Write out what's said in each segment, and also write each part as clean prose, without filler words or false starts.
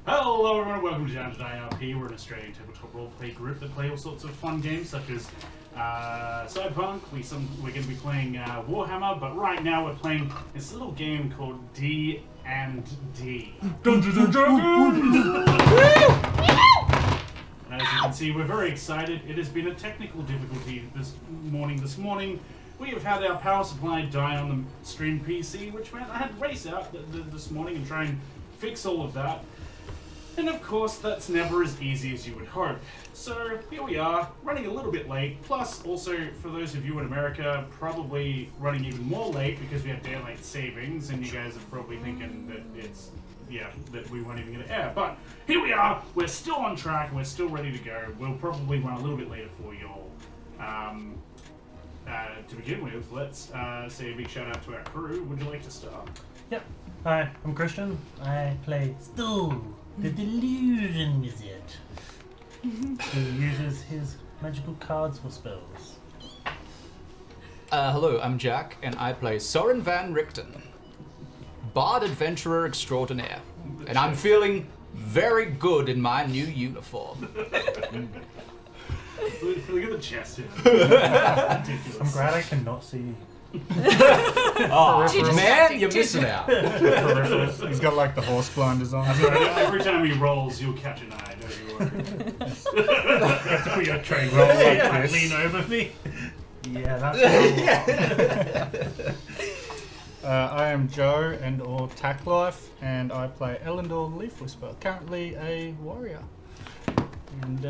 Hello everyone, welcome to Down2DieRP. We're an Australian tabletop roleplay group that play all sorts of fun games such as Cyberpunk. We're going to be playing Warhammer, but right now we're playing this little game called D&D. Dungeons & Dragons! As you can see, we're very excited. It has been a technical difficulty this morning. We have had our power supply die on the stream PC, which meant I had to race out this morning and try and fix all of that. And of course, that's never as easy as you would hope. So here we are, running a little bit late, plus also for those of you in America, probably running even more late because we have daylight savings, and you guys are probably thinking that that we weren't even going to air. But here we are, we're still on track, we're still ready to go. We'll probably run a little bit later for y'all. To begin with, let's say a big shout out to our crew. Would you like to start? Yep. Hi, I'm Christian. I play Stu, the Delusion Wizard, who uses his magical cards for spells. Hello, I'm Jack, and I play Soren Van Richten, Bard Adventurer Extraordinaire, and I'm feeling very good in my new uniform. Look at the chest here. I'm glad I cannot see you. Oh, man, you're missing out. He's got like the horse blinders on. Every time he rolls, you'll catch an eye, don't you worry. You have to put your tray roll like lean over me. Yeah, that's I am Joe or Tack Life, and I play Elendor Leaf Whisper, currently a warrior. And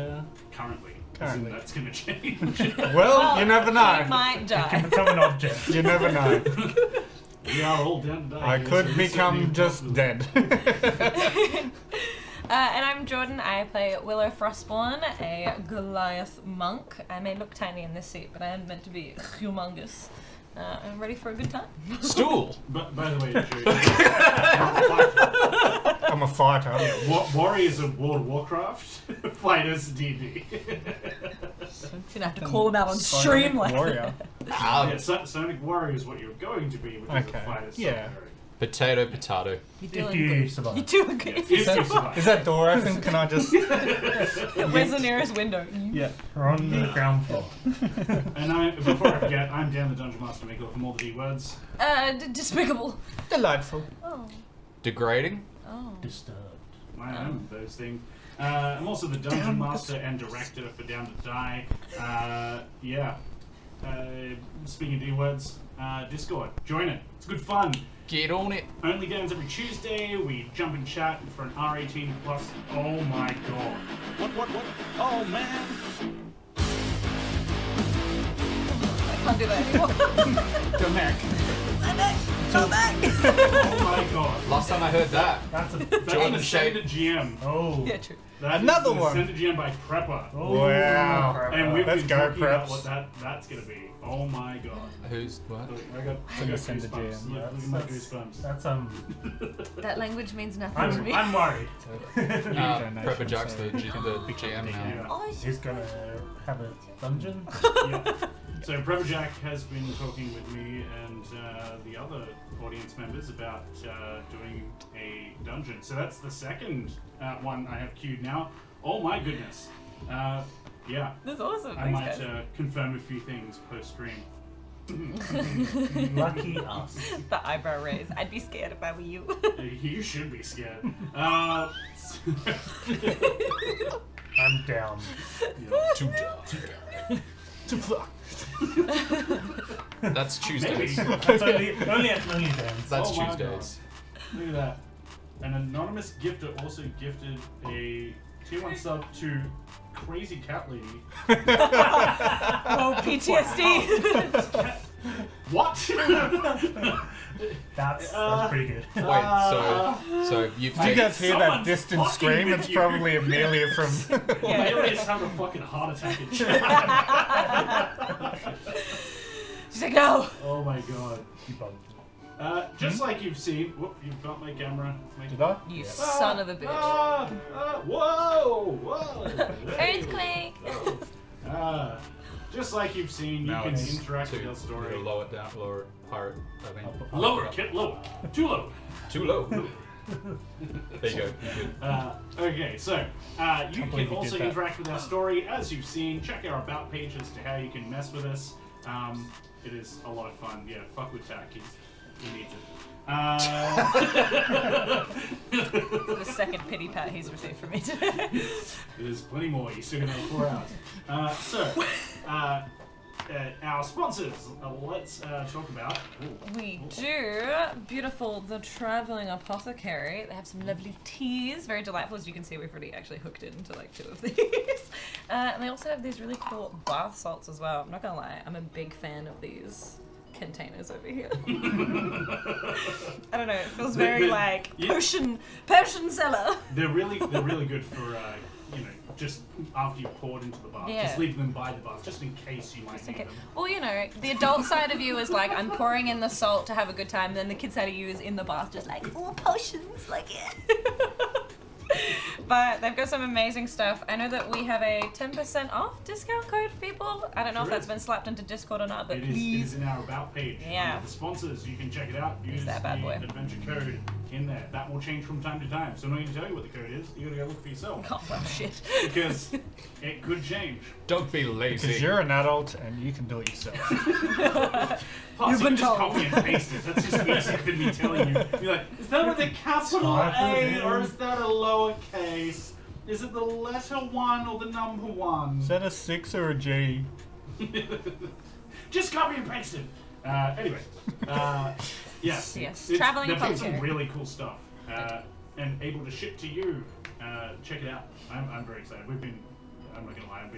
Currently. Currently. That's going to change. well, you never know. He might can die. become an object. You never know. We are all down to die. I could become just dead. And I'm Jordan. I play Willow Frostborn, a Goliath monk. I may look tiny in this suit, but I am meant to be humongous. I'm ready for a good time. Stool. But by the way, Joe, I'm a fighter. warriors of World of Warcraft, fighters D&D. Gonna have to call him out on stream like warrior. Yeah, Sonic Warrior is what you're going to be, which is a fighter. Yeah. Potato. You're If doing you good. survive. You're doing good. If you survive. Is that door open? Can I just... Where's the nearest window? Yeah. We're on the ground floor. And before I forget, I'm Dan the Dungeon Master Maker from all the D words. Despicable. Delightful. Oh. Degrading. Oh. Disturbed. I am those things. I'm also the Dungeon Master and Director for Down to Die. Speaking of D words, Discord. Join it. It's good fun. Get on it. Only games every Tuesday. We jump and chat for an R18+. Oh my god. What? Oh man. I can't do that anymore. Your neck. My neck. Come back. Oh my god. Last time I heard that. That's a... That's Jordan the shade. Standard GM. Oh. Yeah, true. That Another is the one. Standard GM by Prepper. Oh. Wow. And we've Let's been go, talking about Preps. what that's going to be. Oh my god. Who's what? Look, I got Standard goosebumps. GM. Look at my goosebumps. That's That language means nothing to me. I'm worried. Prepper Jack's the GM now. Yeah. Oh, He's gonna have a dungeon. Yeah. So Prepper Jack has been talking with me and the other audience members about doing a dungeon. So that's the second one I have queued now. Oh my goodness. Yeah. that's awesome. I Thanks, might guys. confirm a few things post-stream. Lucky us. The eyebrow raise. I'd be scared if I were you. You should be scared. I'm down. Too That's Tuesdays. Maybe. That's only dance. That's Oh my Tuesdays. Look at that. An anonymous gifter also gifted a tier 1 sub to Crazy Cat Lady. Oh, PTSD. What? That's pretty good. Wait, so you've Did you guys hear that Someone's distant fucking scream? with It's you. probably Amelia from... Amelia's having a fucking heart attack and shit. She's like, no. Oh my god. You bugged me. Just like you've seen, whoop, you've got my camera. Did I? You son of a bitch. Whoa! Earthquake. Just like you've seen, you Now can it's interact with your to story. lower it down, lower higher. I mean, Lower, kid, lower. Too low. too low. There you go. Okay, so you believe can you also did that. interact with our story as you've seen. Check our about page as to how you can mess with us. It is a lot of fun. Yeah, fuck with Tack. He needs it. The second pity pat he's received from me today. There's plenty more. You still got another 4 hours. Our sponsors. Let's talk about. We do. Beautiful, the Traveling Apothecary. They have some lovely teas, very delightful. As you can see, we've already actually hooked into like 2 of these. And they also have these really cool bath salts as well. I'm not gonna lie, I'm a big fan of these containers over here. I don't know, it feels very like potion cellar. They're really good for just after you've poured into the bath. Yeah. Just leave them by the bath, just in case you might need them. Well, the adult side of you is like, I'm pouring in the salt to have a good time, and then the kid side of you is in the bath just like, oh, potions, like it. But they've got some amazing stuff. I know that we have a 10% off discount code for people. I don't know if that's been slapped into Discord or not, but It please. is in our about page. Yeah. Under the sponsors, you can check it out. Use that bad the boy. adventure code in there. That will change from time to time. So I'm not going to tell you what the code is. You got to go look for yourself. Oh, well, shit. Because it could change. Don't be lazy. Because you're an adult and you can do it yourself. Plus, You've you been can just told. copy and paste it. That's just easier than me telling you. You're like, is that with a capital A or is that a lowercase? Is it the letter 1 or the number 1? Is that a 6 or a G? Just copy and paste it. Anyway, yes. Yes. It's- Traveling they've got some Apothecary. really cool stuff and able to ship to you. Check it out. I'm very excited. I'm not gonna lie. I've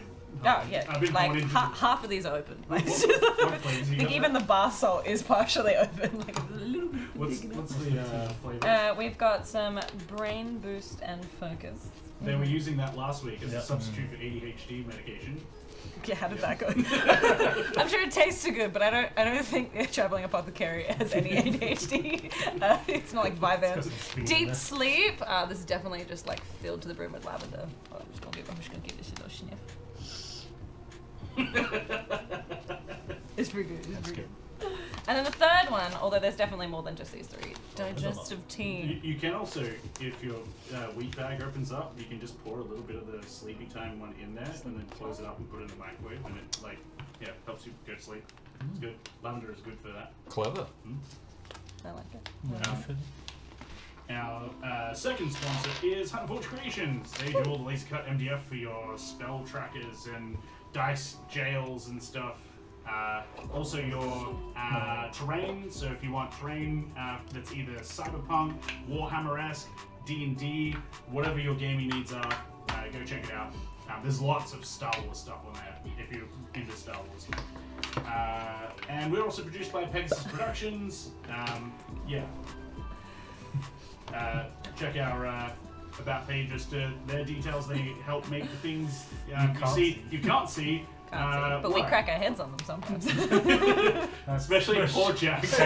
been Like going into half of these are open. Like, what flavors you like got even the bath salt is partially open. Like, it's a little bit What's big enough. the flavor? We've got some brain boost and focus. They were using that last week as Yeah. a substitute for ADHD medication. Yeah, how did that go? I'm sure it tastes good, but I don't think the Traveling Apothecary has any ADHD. It's not like Vyvanse. Deep sleep. This is definitely just like filled to the brim with lavender. Oh, I'm just gonna give this a little sniff. It's pretty good. It's pretty good. And then the third one, although there's definitely more than just these 3, digestive tea. You can also, if your wheat bag opens up, you can just pour a little bit of the sleepy time one in there and then close it up and put it in the microwave, and it helps you go to sleep. It's good. Lavender is good for that. Clever. I like it. Our second sponsor is Hunt Forge Creations. They do all the laser cut MDF for your spell trackers and dice jails and stuff. Also your terrain, so if you want terrain that's either cyberpunk, Warhammer-esque, D&D, whatever your gaming needs are, go check it out. There's lots of Star Wars stuff on there if you're into Star Wars. And we're also produced by Pegasus Productions. Check our about page as to their details. They help make the things you can't see. But we crack our heads on them sometimes. Especially poor Jack, who's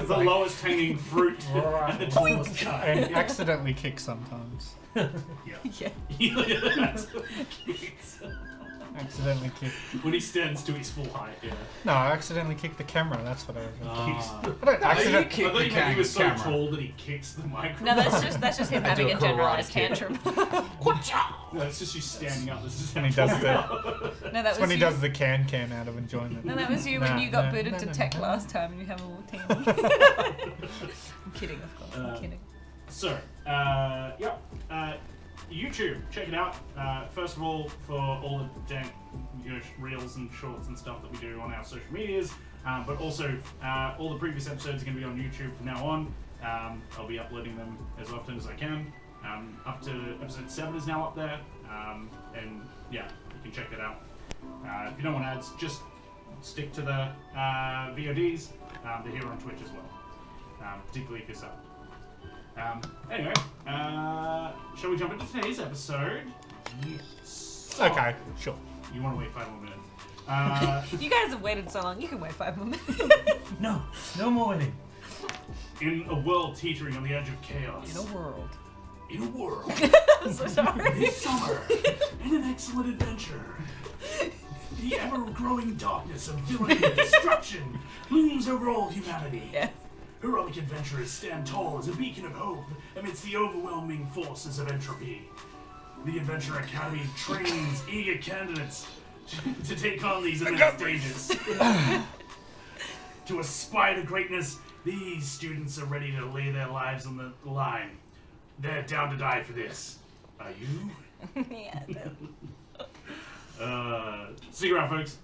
the lowest hanging fruit at the tallest guy. And accidentally kick sometimes. Yeah. Accidentally kick. When he stands to his full height, yeah. No, I accidentally kicked the camera. That's what I was. Ah. I don't I accidentally. kick I thought the you meant he was so camera. tall that he kicks the microphone. No, that's just him having do a a generalized karate kick. tantrum. No, it's just you standing up. This is When he does the. No, that That's was when he you. does the can out of enjoyment. No, that was you when Nah, you got nah, booted nah, to nah, tech nah. last time and you have a little team. I'm kidding, of course. I'm kidding. So, YouTube, check it out. First of all, for all the dank, reels and shorts and stuff that we do on our social medias, but also all the previous episodes are going to be on YouTube from now on. I'll be uploading them as often as I can. Up to episode 7 is now up there, and yeah, you can check that out. If you don't want ads, just stick to the VODs. They're here on Twitch as well, particularly if you're sub. Anyway, shall we jump into today's episode? Yes. Okay, sure. You want to wait 5 more minutes? You guys have waited so long, you can wait 5 more minutes. No more waiting. In a world teetering on the edge of chaos. In a world. In a world. I'm so sorry. This summer, in an excellent adventure, the ever-growing darkness of villainy and destruction looms over all humanity. Yes. heroic adventurers stand tall as a beacon of hope amidst the overwhelming forces of entropy. The Adventure Academy trains eager candidates to take on these immense dangers. To aspire to greatness, these students are ready to lay their lives on the line. They're down to die for this. Are you? Yeah. See you around, folks.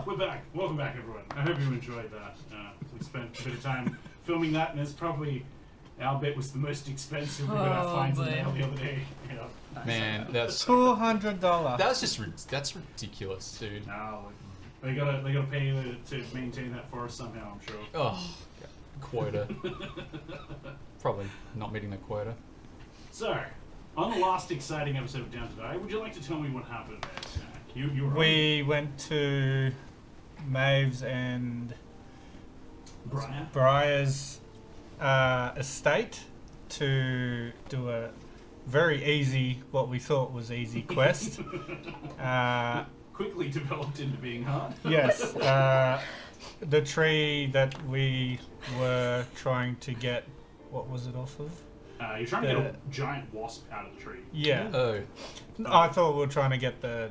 We're back. Welcome back, everyone. I hope you enjoyed that. We spent a bit of time filming that, and it's probably, our bit was the most expensive. We got our fines in the mail the other day. Yeah. Man, that's $200. that's ridiculous, dude. No, they gotta pay to maintain that for us somehow, I'm sure. Oh, quota. Probably not meeting the quota. So, on the last exciting episode of Down to Die, would you like to tell me what happened there, Jack? You were We went to Maeve's and Briar's estate to do a very easy, what we thought was easy quest. quickly developed into being hard. Yes. The tree that we were trying to get, what was it off of? You're trying to get a giant wasp out of the tree. Yeah. Oh. I thought we were trying to get the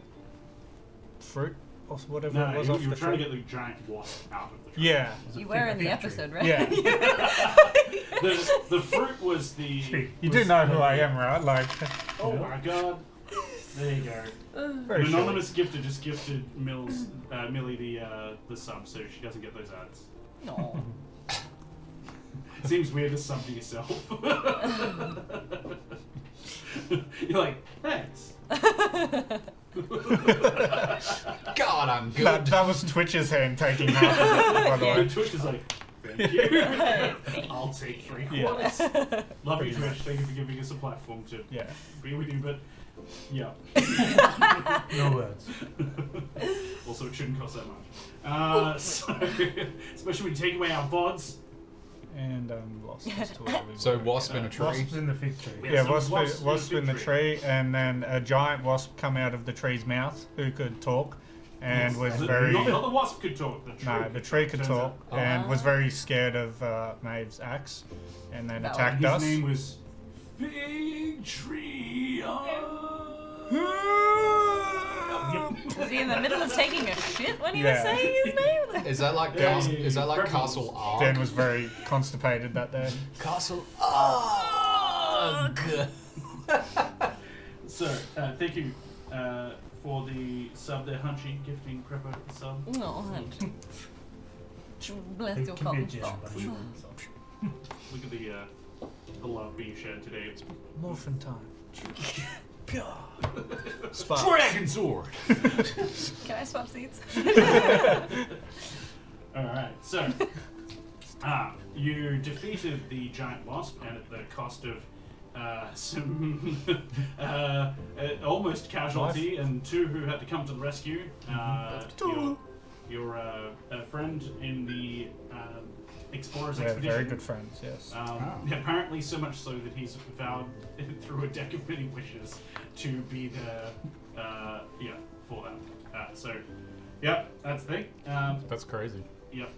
fruit or whatever it was off you were the trying tree. to get the giant wasp out of the tree. Yeah. You were in the episode, right? Yeah. The fruit was the... You do know who I am, right? Like. Oh my god. There you go. Very An anonymous gifter just gifted Millie the sub, so she doesn't get those ads. No. Seems weird to sub to yourself. You're like, thanks. God, I'm good. That was Twitch's hand taking half of it, by the way. Twitch is like, thank you. I'll take 3 quarters. Love you, Twitch. Thank you for giving us a platform to be with you, but yeah. No words. Also, it shouldn't cost that much. So, especially when you take away our VODs. And lost as to where we were. So wasp in a tree. Wasps in the fig tree. Yeah, so wasp in the tree, and then a giant wasp come out of the tree's mouth who could talk, and was very. Not the wasp could talk. The tree could turns talk, out. and was very scared of Maeve's axe, and then attacked His us. name was Fig Tree. Was he in the middle of taking a shit when he was Yeah. saying his name? Is that like Castle Arg? Dan was very constipated that day. Castle Arg. So, thank you for the sub there, Hunchy, gifting Prepper the sub. No, bless It your can be a cotton gesture, socks. but you Look at the love being shared today. It's Morphin time. Spark. Dragon Sword. Can I swap seats? alright, so you defeated the giant wasp, and at the cost of some almost casualty, and 2 who had to come to the rescue. Your friend in the Explorers Expedition. Very good friends, yes. Apparently so much so that he's vowed through a deck of many wishes to be there for that. So, yep, that's the thing. That's crazy. Yep.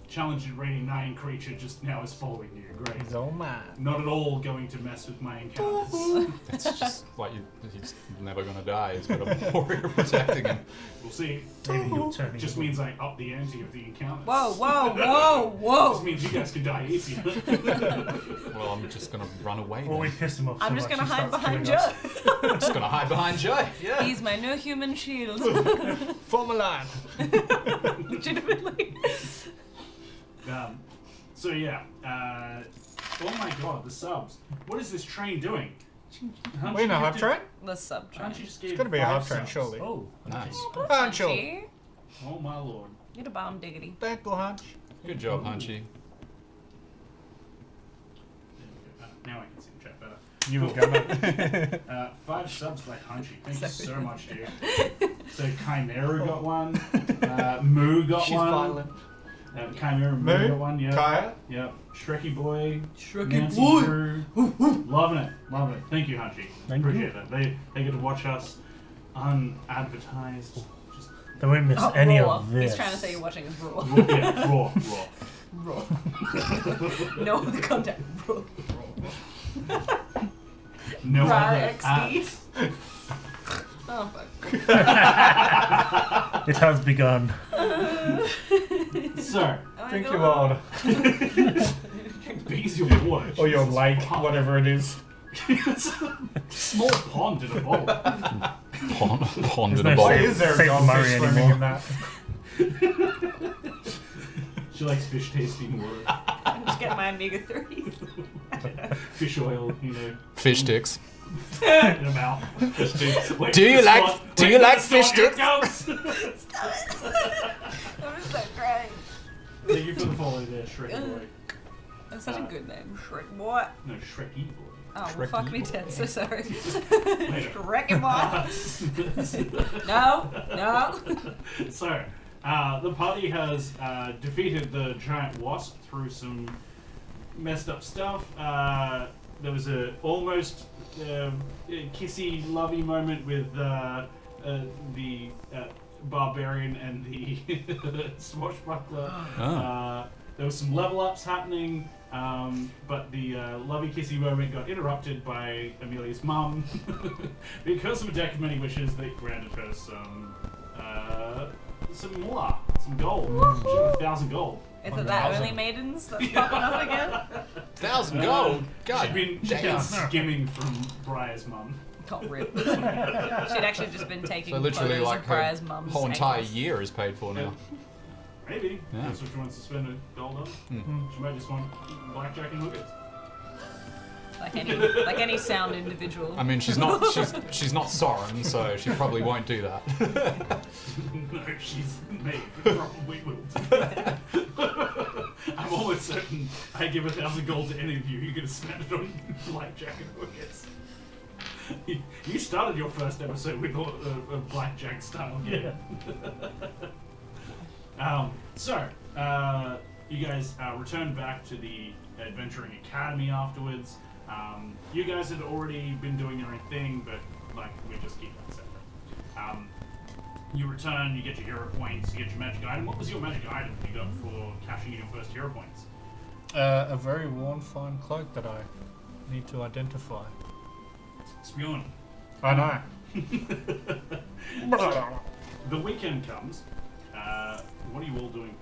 Challenged rating 9 creature just now is following you. Great. He's all mad. Not at all going to mess with my encounters. It's just like he's never gonna die. He's got a warrior protecting him. We'll see. Maybe you'll turn Just means I up the ante of the encounters. Whoa. Just means you guys can die easier. Well, I'm just gonna run away. Or we Then. piss him off. I'm so just much gonna he hide starts behind killing Joe. us. I'm just gonna hide behind Joe. Yeah. He's my no human shield. Form a line. Legitimately. So yeah. Oh my god, the subs. What is this train doing? We know hype train. The sub Aren't you just It's gonna be a hype train, subs? surely. Oh, Nice. Huncho. Punchy. Oh my lord. You're a bomb diggity. Thank you, Hunch. Good job, Hunchy. Now I can see the chat better. You were gonna. 5 subs by Hunchy. Thank you so much, dude. So Chimera got one. Moo got She's one. violent. Chimera Moo Moo? got one. Yeah. Kaya? Yep. Shrekky boy. Shrekky Nancy boy. Drew. Loving it. Loving it. Thank you, Hunchy. Thank Appreciate it. They get to watch us unadvertised. Just they won't miss any raw. of this. He's trying to say you're watching us raw. raw. Raw. No other contact. Raw. No Rar other XD. ads. Oh fuck. It has begun. So, Drink your water. because your water. Or your Jesus lake, fuck. whatever it is. Small pond in a bowl. Pond There's in a no bowl. Why Saint- is there a Saint goldfish Murray swimming anymore. in that? She likes fish tasting water. I'm just getting my omega-3s. Fish oil, Fish sticks. in a mouth. Fish sticks. Wait Do for you the like- spot. do Wait you for like the fish spot. Here it sticks? goes. Stop it. I'm just so great. Thank you for the follow there, Shrekky boy. That's such a good name. Shrek boy. No, Shrekky boy. Oh, well, fuck me boy. dead. So sorry. Later. Shrek boy. No. So, the party has defeated the giant wasp through some messed up stuff. There was a almost kissy, lovey moment with the barbarian and the swashbuckler. Oh. There was some level ups happening, but the lovey kissy moment got interrupted by Amelia's mum because of a deck of many wishes that granted her some moolah, some gold. She got 1,000 gold. Is it that only maidens that's popping up again? 1,000 gold. God. She'd been damn. skimming from Briar's mum. Can't rip. She'd actually just been taking So literally, photos like of Briar's her mum's whole entire ankles. year is paid for now. Maybe. Yeah. That's what she wants to spend her gold on. She might just want blackjack and hookers. Like any sound individual. I mean, she's not Soren, so she probably won't do that. No, she's me. Probably will do. I'm almost certain I give 1,000 gold to any of you. You're gonna spend it on blackjack and hookers. You started your first episode with a blackjack style game. So, you guys returned back to the Adventuring Academy afterwards. You guys had already been doing your own thing, but like we just keep that separate. You return, you get your hero points, you get your magic item. What was your magic item you got for cashing in your first hero points? A very worn, fine cloak that I need to identify. Spion. I know. The weekend comes. What are you all doing?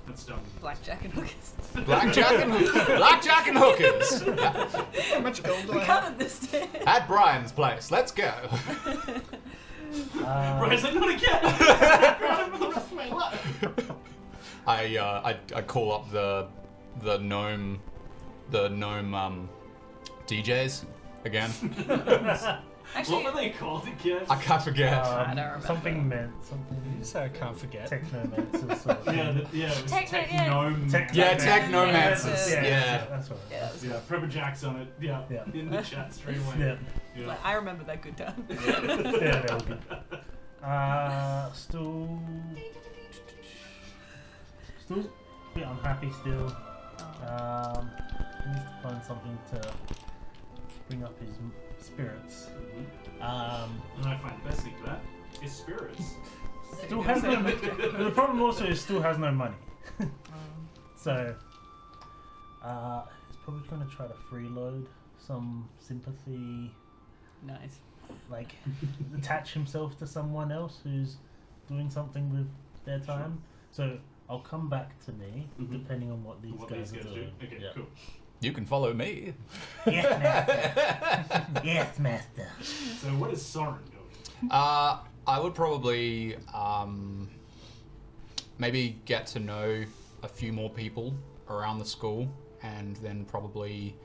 Let's start with Blackjack and hookers. Blackjack and hookers How much gold do We I have? covered this day. at Brian's place. Let's go. Brian's like, not again! I'm proud for the rest of my life. I call up the gnome DJs again. Actually, What were they called again? I can't forget. I don't remember. Something meant something. So I can't forget. Technomancer sort of Yeah, thing. it was Techno- Technomancers. Yeah. Yeah. That's right. Yeah, that was Yeah, Prepper Jack's on it. Yeah, Yeah. in the chat straight away. Yeah. Yeah. Like, I remember that good time. Yeah, that was good. Still a bit unhappy still. He needs to find something to bring up his spirits. And I find the best thing to that is spirits. Still has no. The problem also is still has no money. So he's probably going to try to freeload some sympathy, Nice. like attach himself to someone else who's doing something with their time. So I'll come back to me depending on what these guys are doing. Okay, Yeah. cool. You can follow me. Yes, master. Yes, master. So what is Soren doing? I would probably maybe get to know a few more people around the school, and then probably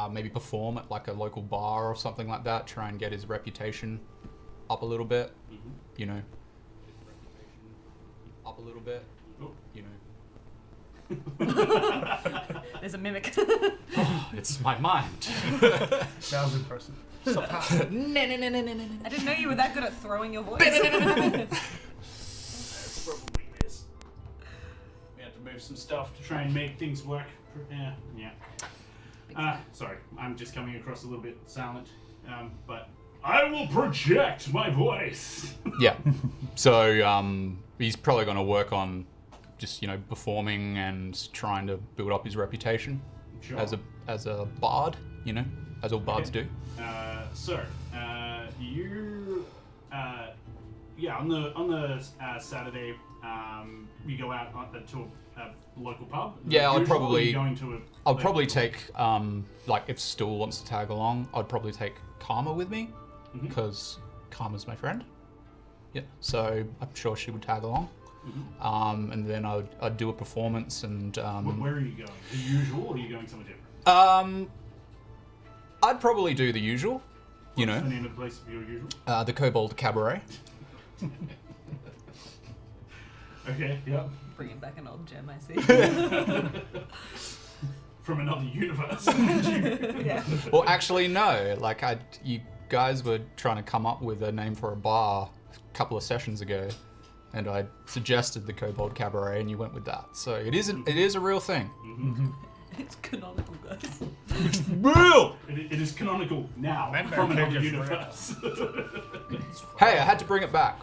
maybe perform at like a local bar or something like that. Try and get his reputation up a little bit. You know, up a little bit. Oh. You know. There's a mimic. It's my mind. That was impressive. I didn't know you were that good at throwing your voice. It's probably this. We have to move some stuff to try and make things work. Yeah. Sorry, I'm just coming across a little bit silent. But I will project my voice. Yeah. So he's probably going to work on just, you know, performing and trying to build up his reputation Sure. as a bard, you know, as all bards do. So, you, on the Saturday, you go out to a local pub. Yeah, I'd Usual, probably- or you going to I'll probably take, like, if Stool wants to tag along, I'd probably take Karma with me, because Karma's my friend. Yeah, so I'm sure she would tag along. And then I'd do a performance and... Where are you going? The usual, or are you going somewhere different? I'd probably do the usual, you What's know, the name of the place of your usual? the Kobold Cabaret. Okay, yep. Bringing back an old gem, I see. From another universe. Yeah. Well, actually, no. Like, you guys were trying to come up with a name for a bar a couple of sessions ago, and I suggested the Kobold Cabaret, and you went with that. So it is a real thing. It's canonical, guys. Real. It is canonical now Man, from man, another just universe. Hey, I had to bring it back.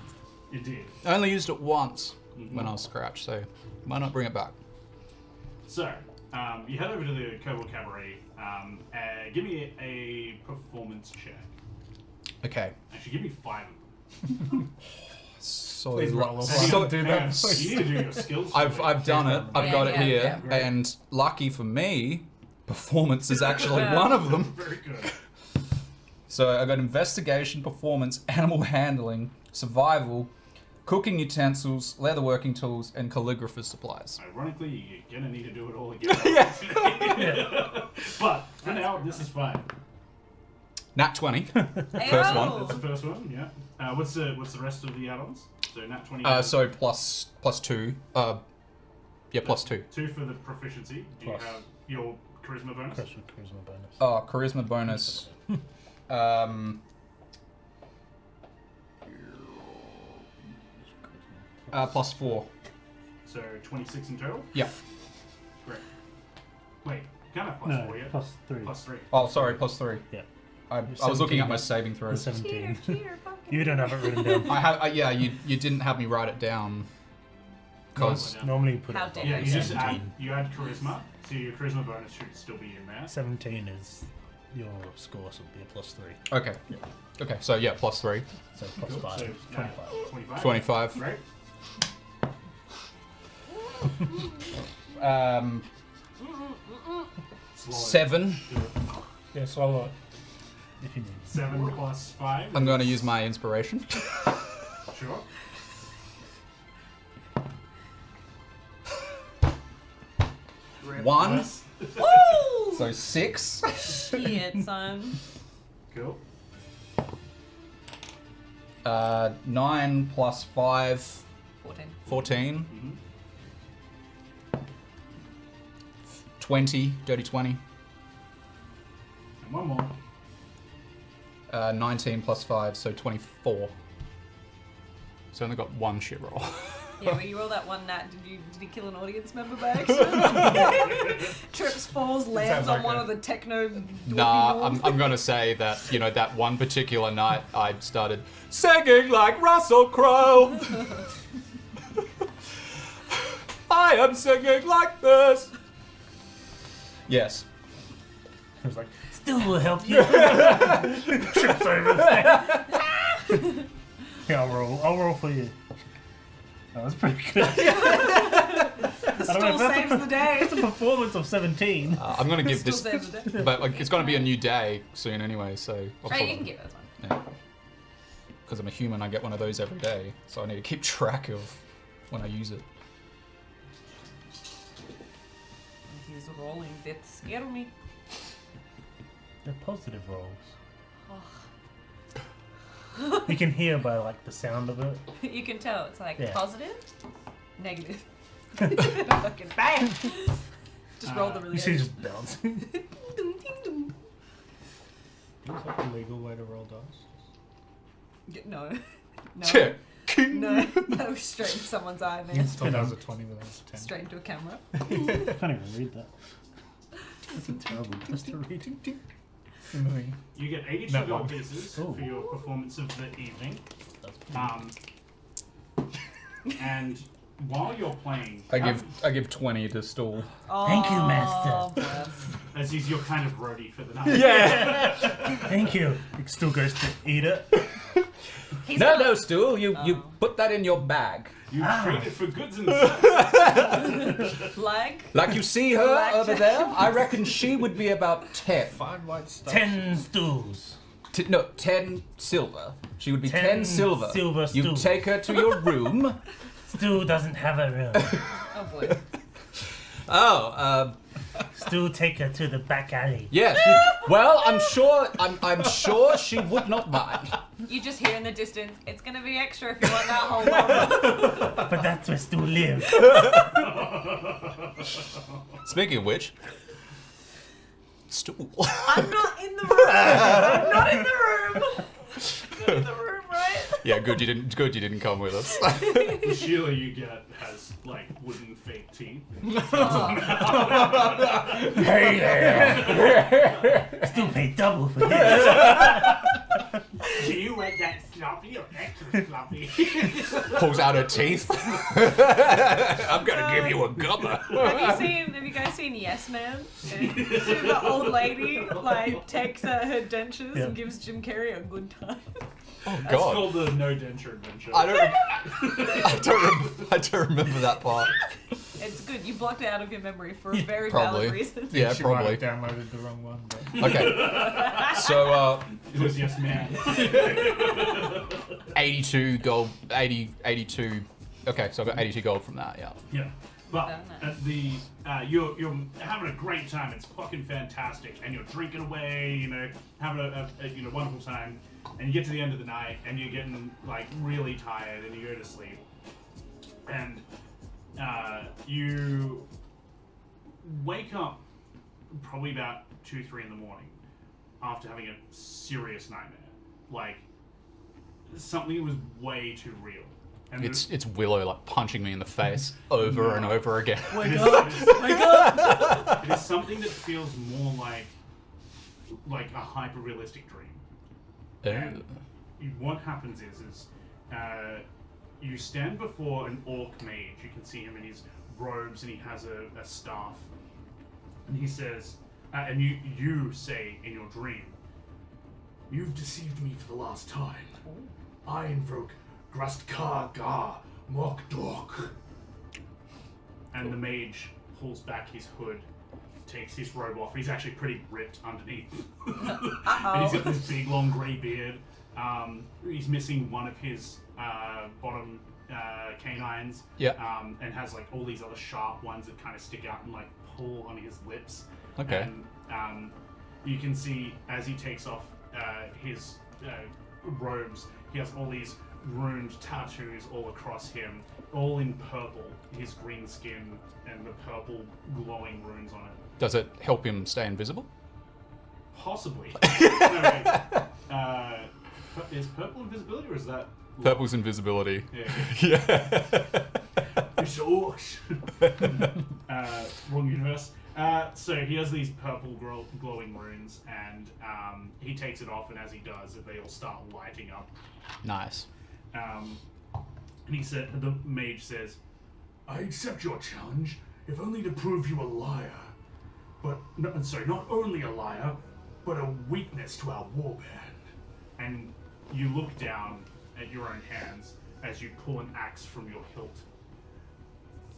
You did. I only used it once when I was Scratch, so why not bring it back? So, you head over to the Kobold Cabaret. Give me a performance check. Okay. Actually, give me 5 of them. So, Please roll a so- one. Do that. You need to do your skills. I've done it. I've Yeah, got it yeah, here, yeah. and lucky for me, performance is actually one of them. Very good. So I got investigation, performance, animal handling, survival, cooking utensils, leather working tools, and calligrapher's supplies. Ironically, you're gonna need to do it all again. But for now, this is fine. Nat 20. First one. That's the first one. Yeah. What's the rest of the add-ons? So nat 20. So plus 2. Plus 2. 2 for the proficiency. Do you Plus. have your charisma bonus? Charisma bonus. Oh, charisma bonus. Plus 4. So 26 in total. Yeah. Great. Wait, can't have plus No, 4 yet. plus 3. Plus 3. Oh, sorry, plus 3. Yeah. I was looking at my 17. saving throws. 17. Cheater, pumpkin. You don't have it written down. I have. Yeah, you didn't have me write it down. Cause Normally you put How it dare Yeah, above you just 17. add charisma, so your charisma bonus should still be in there. 17 is your score, so it'll be a plus 3. okay. Okay, so yeah, plus 3. So plus Cool. 5. So, 25. 25. 25. Right. Slow it. 7. Do it. Yeah, swallow it. If you need. 7 plus 5. I'm going to use my inspiration. Sure. One. Yes. Woo! So 6. Shit, son. Cool. 9 plus 5, 14. 14. Mm-hmm. 20, dirty 20. And one more. 19 plus 5, so 24. So I only got one shit roll. Yeah, when you roll that one nat, did he kill an audience member by accident? Trips, falls, lands on one of the techno. Nah, I'm gonna say that, you know, that one particular night I started singing like Russell Crowe. I am singing like this. Yes. I was like, still will help you. Trips over the thing. Yeah, I'll roll for you. That was pretty good. The stool saves the day. It's a performance of 17. I'm gonna give Still this, saves the day. but like it's gonna be a new day soon anyway, so. Right, you can give us one. Yeah. Because I'm a human, I get one of those every day, so I need to keep track of when I use it. He's rolling that scare me. They're positive rolls. You can hear by like the sound of it. You can tell it's like Yeah. positive, negative. Fucking bam! Just roll the really. You see just bouncing. Dum, ding, dum. Is that a legal way to roll dice? No. No. Check. No. That was straight into someone's eye, man. Still does a 20 without a 10. Straight into a camera. I can't even read that. That's a terrible test to read. You get 82 That gold one. pieces Ooh. for your performance of the evening. That's pretty And while you're playing, I give 20 to Stool. Thank you, Master. Bless. as he's your kind of roadie for the night. Yeah. Thank you. It still goes to eat it. He's No, got- no, Stool. You Oh. put that in your bag. You traded for goods and services. Like You see her Blackjack. over there? I reckon she would be about 10. Fine white stuff. 10 stools. 10 silver. She would be 10 silver. silver You stools. take her to your room. Stu doesn't have a room. oh boy. Oh, Stu take her to the back alley. yes. Well, I'm sure she would not mind. You just hear in the distance, it's gonna be extra if you want that whole world. But that's where Stu lives. Speaking of which, Stool. I'm not in the room. I'm not in the room. I'm not in the room, right? Yeah, good you didn't come with us. The Sheila you get has like wooden fake teeth. Hey there. Stu paid double for this. Do you like that sloppy or extra sloppy? Pulls out her teeth. I'm gonna give you a gummer. Have you guys seen Yes Man? And the old lady like takes her dentures Yeah. and gives Jim Carrey a good time. Oh That's God. called the no denture adventure. I don't remember that part. It's good. You blocked it out of your memory for a very Probably. valid reason. Yeah, She might probably. have downloaded the wrong one. But Okay. So, It was yes man. 82 gold, 82. Okay, so I got 82 gold from that, yeah. Yeah. But nice. at the you're having a great time. It's fucking fantastic, and you're drinking away. You know, having a wonderful time. And you get to the end of the night, and you're getting like really tired, and you go to sleep. And you wake up probably about 2-3 in the morning after having a serious nightmare. Like something was way too real. And It's Willow like punching me in the face over and over again. Wake up! Wake up! It is something that feels more like a hyper realistic dream. And what happens is you stand before an orc mage. You can see him in his robes, and he has a staff. And he says, and you say in your dream, "You've deceived me for the last time. I invoke Grastkar Gar Mokdok." And the mage pulls back his hood, takes his robe off. He's actually pretty ripped underneath. And he's got this big long grey beard. He's missing one of his bottom canines. Yeah. And has like all these other sharp ones that kind of stick out and like pull on his lips. Okay. And you can see as he takes off his robes, he has all these ruined tattoos all across him, all in purple. His green skin and the purple glowing runes on it. Does it help him stay invisible? Possibly. No, wait. Is purple invisibility or is that? Purple's invisibility. Yeah. Yeah. Shush. Wrong universe. So he has these purple glowing runes, and he takes it off, and as he does, they all start lighting up. Nice. And the mage says, "I accept your challenge, if only to prove you a liar. But not only a liar, but a weakness to our warband." And you look down at your own hands as you pull an axe from your hilt,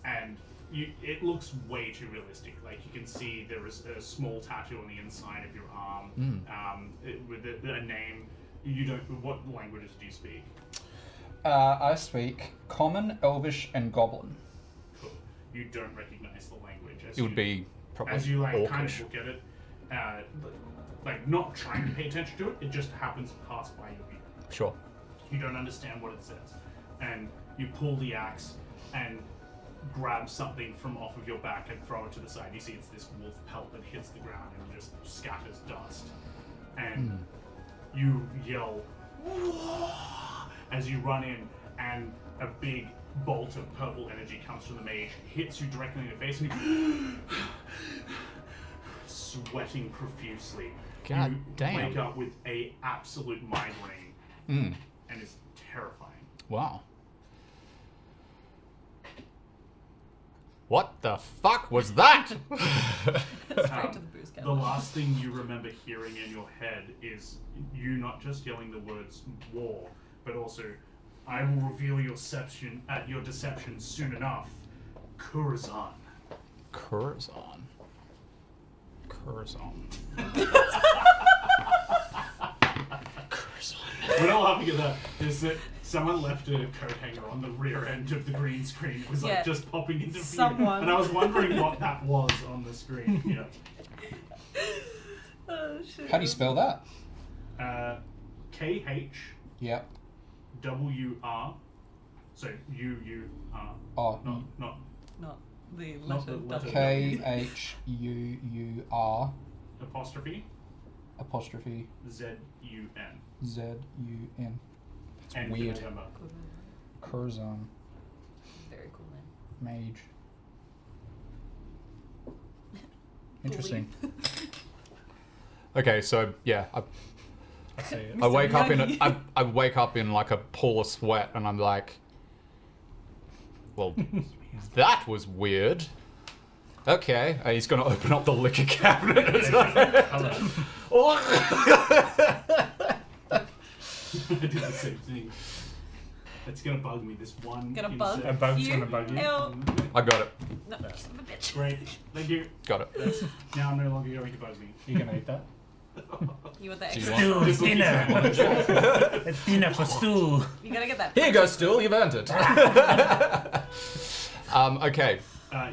and it looks way too realistic. Like, you can see there is a small tattoo on the inside of your arm, with a name. What languages do you speak? I speak Common, Elvish, and Goblin. Cool. You don't recognize the language. It would be probably as you Orcish. kind of look at it, not trying to pay attention to it. It just happens to pass by your view. Sure. You don't understand what it says, and you pull the axe and grab something from off of your back and throw it to the side. You see it's this wolf pelt that hits the ground and just scatters dust. And you yell, "Whoa!" as you run in, and a big bolt of purple energy comes from the mage, hits you directly in the face, and you sweating profusely. God you damn. wake up with a absolute migraine, and it's terrifying. Wow. What the fuck was that? Straight to the booze The kettle. last thing you remember hearing in your head is you not just yelling the words "war," but also, "I will reveal your deception soon enough, Kurazan." Curzon. We're not laughing at that. Is that someone left a coat hanger on the rear end of the green screen? It was Yeah. just popping into view, Someone. and I was wondering what that was on the screen. Yeah. Oh, shit. How do you spell that? KHWR. Yep. So UUR. Oh, Not Not the Not letter the letter. W. KHUUR apostrophe apostrophe ZUN. ZUN. That's And weird. September. Curzon. Very cool name. Mage. Interesting. Okay, so yeah, I see it. I wake up in Miyagi. I wake up in like a pool of sweat, and I'm like, well, that was weird. Okay, he's gonna open up the liquor cabinet. I did the same thing. It's gonna bug me. This one. Gonna insect. bug A bug's you? gonna bug you. Ew. I got it. No, son of a bitch. Great. Thank you. Got it. That's now no longer going to bug me. You gonna eat that? You want the Do you extra? want- Stew, dinner. It's dinner for stew. You gotta get that. Here you go, Stool. You've earned it. Okay.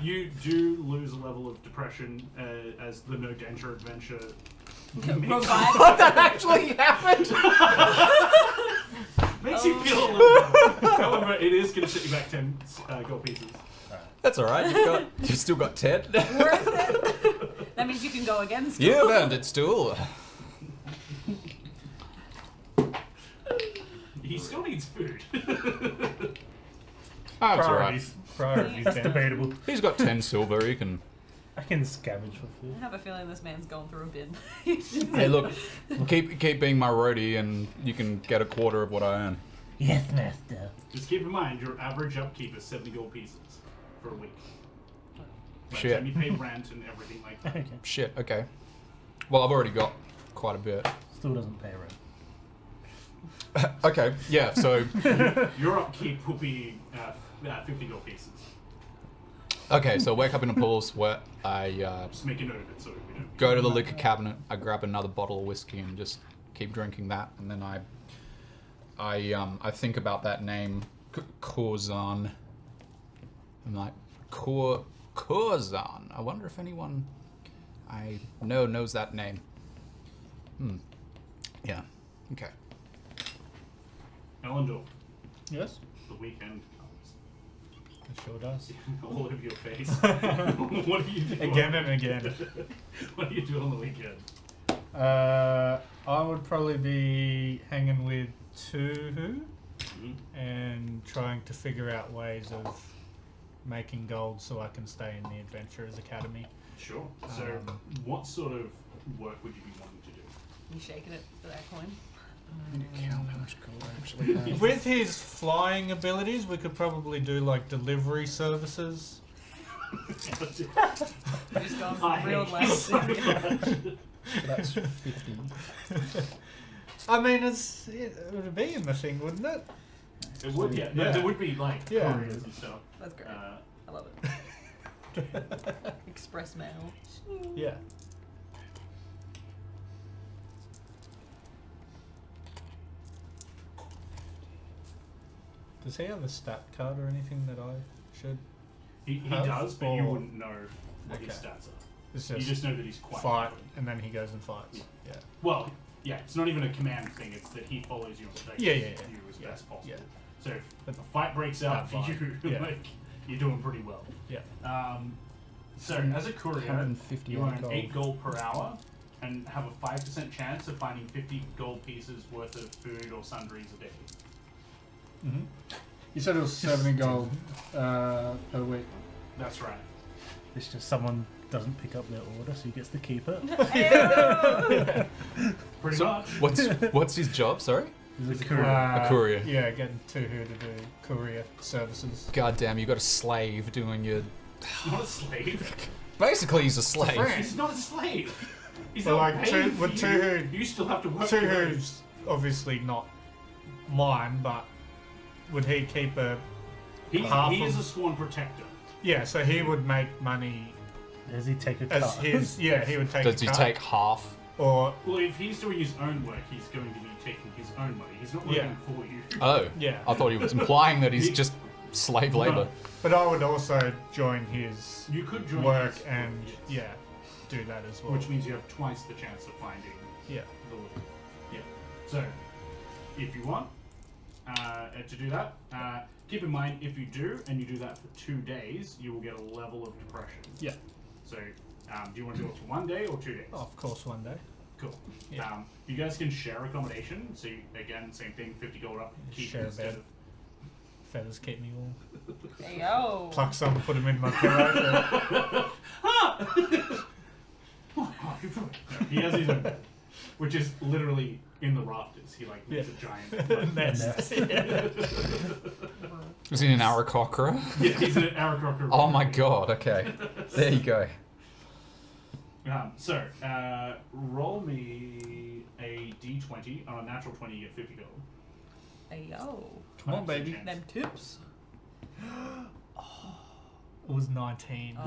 You do lose a level of depression as the No Danger Adventure. Revive. That actually happened. Makes you feel a little better. However, it is going to set you back 10 gold pieces. That's all right. You've still got 10. Worth it. That means you can go again. Still. You've earned it, Stool. He still needs food. That's all right. Priorities. Priorities. That's Dan. debatable. He's got 10 silver. He can. I can scavenge for food. I have a feeling this man's going through a bid. Hey, look. Keep being my roadie, and you can get a quarter of what I earn. Yes, master. Just keep in mind, your average upkeep is 70 gold pieces for a week. By the Shit. time you pay rent and everything like that. Okay. Shit. Okay. Well, I've already got quite a bit. Still doesn't pay rent. Okay. Yeah. So. Your upkeep will be 50 gold pieces. Okay. So I wake up in a pool of sweat. I Just make a note of it so we don't. go to the liquor cabinet. I grab another bottle of whiskey and just keep drinking that. And then I think about that name, Curzon. I'm like, Curzon. I wonder if anyone I know knows that name. Yeah. Okay. Elendor, Yes. the weekend It sure does. comes. All over your face. What do you do? Again and again. What do you do on the weekend? I would probably be hanging with Tuhu Mhm. and trying to figure out ways of making gold so I can stay in the Adventurers Academy. Sure. So, what sort of work would you be wanting to do? You shaking it for that coin? Count how much gold I actually have. With his flying abilities, we could probably do like delivery services. You're just going I for real hate you so less. much. That's 50. I mean, it would be in the thing, wouldn't it? It would, yeah. No, Yeah. there would be like Yeah. couriers and stuff. That's great. Uh, I love it. Express mail. Yeah. Does he have a stat card or anything that I should? he Have does, but you or- wouldn't know what his Okay. stats are. It's You just, just know that he's quite fight, good. and then he goes and fights. Yeah. Yeah. Well, yeah, it's not even a command thing. It's that he follows you and protects Yeah, you yeah, yeah. as Yeah, best possible. yeah. So if But a fight breaks out that for vibe, you, yeah. like you're doing pretty well. Yeah. So as a courier, 150 you earn gold. 8 gold per hour and have a 5% chance of finding 50 gold pieces worth of food or sundries a day. Mm-hmm. You said it was 70 gold per week. That's right. It's just someone doesn't pick up their order, so he gets to keep it. Pretty So much. what's his job? Sorry. He's a courier. A courier. Yeah, getting Tuhu to do courier services. God damn, you got a slave doing your. He's not a slave. Basically, he's a slave. He's not a slave. He's But not like, paying for with you. Tuhu- You still have to work. your own. Tuhu's obviously not mine, but would he keep a? He half is of- a sworn protector. Yeah, so he would make money Does he take a as cut? his. Yeah, he would take. Does a he cut, take half? Or Well, if he's doing his own work, he's going to be taking his own money. He's not working Yeah. for you. Oh, yeah, I thought he was implying that he's He- just slave labor. but I would also join his You could join work his and yes. yeah, do that as well. Which means you have twice the chance of finding Yeah. the loot. Yeah. So, if you want to do that, keep in mind if you do, and you do that for 2 days, you will get a level of depression. Yeah. So, do you want to do it for 1 day or 2 days? Oh, of course, one day. Cool. Yeah. You guys can share accommodation. So, again, same thing, 50 gold up. Keep Share a instead bed. of. Feathers keep me warm. Hey, yo. Pluck some, put them in my pillow. No, he has his own bed, which is literally in the rafters. He like makes Yeah. a giant Nest. Is he an Aarakocra? Yeah, he's an Aarakocra. Oh my god, okay. There you go. So, roll me a d20. On a natural 20, you get 50 gold. Hey, yo. Come on, 5% baby. chance. Them tips. It was 19.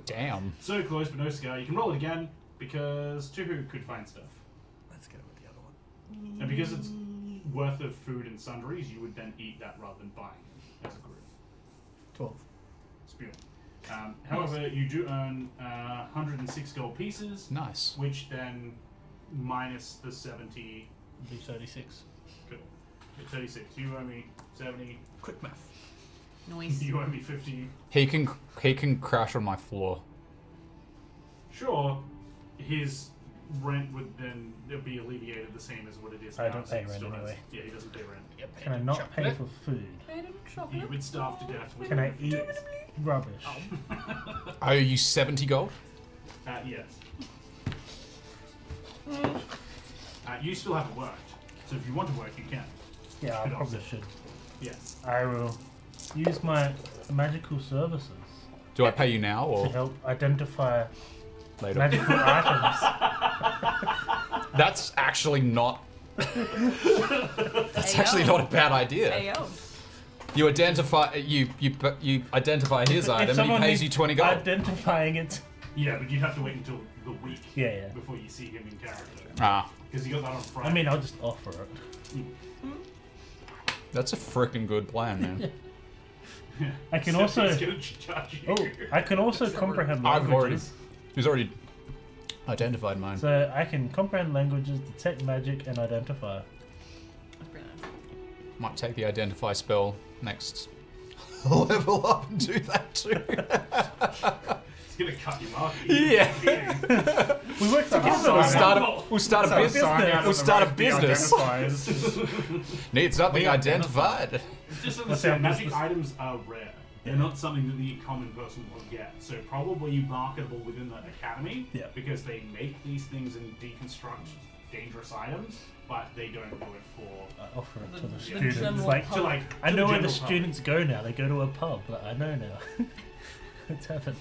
Damn. So close, but no cigar. You can roll it again because Tuhu could find stuff. Let's go with the other one. And because it's worth of food and sundries, you would then eat that rather than buying it as a group. 12. Spiel. However, you do earn 106 gold pieces, Nice. which then minus the 70. Be 36. Cool. 36. You owe me 70. Quick math. Noise. You owe me 50. He can crash on my floor. Sure, his rent would then be alleviated the same as what it is now. I don't so pay he rent still has- anyway. Yeah, he doesn't pay rent. Can I not pay for food? You would starve to death. With Can I eat rubbish? I owe you 70 gold? Yes. You still haven't worked, so if you want to work, you can. Yeah, I Could probably offset. should. Yes. I will use my magical services Do I pay you now to or help identify later? magical items. That's actually not. That's Hey, actually yo. not a bad idea. Hey, yo. You identify you identify his item and he someone pays needs you 20 gold. Identifying it. Yeah, but you'd have to wait until the week Yeah. before you see him in character. Ah, Because you got that on Friday. I mean, I'll just offer it. that's a freaking good plan, man. I can So also. he's gonna charge you. Oh, I can also comprehend I've already. languages. He's already identified mine. So I can comprehend languages, detect magic, and identify. That's brilliant. Might take the identify spell next level up and do that too. It's gonna cut your market. Yeah. We work together. We'll start a business. We'll start a business. Need something identified. Just What's our understand, magic business? items are rare. They're not something that the common person will get. So probably marketable within the academy Yeah. because they make these things and deconstruct dangerous items, but they don't do it for Offer it to the The students. general Like, to like. I to know where the general students go now. They go to a pub. Like, I know now. It's happened.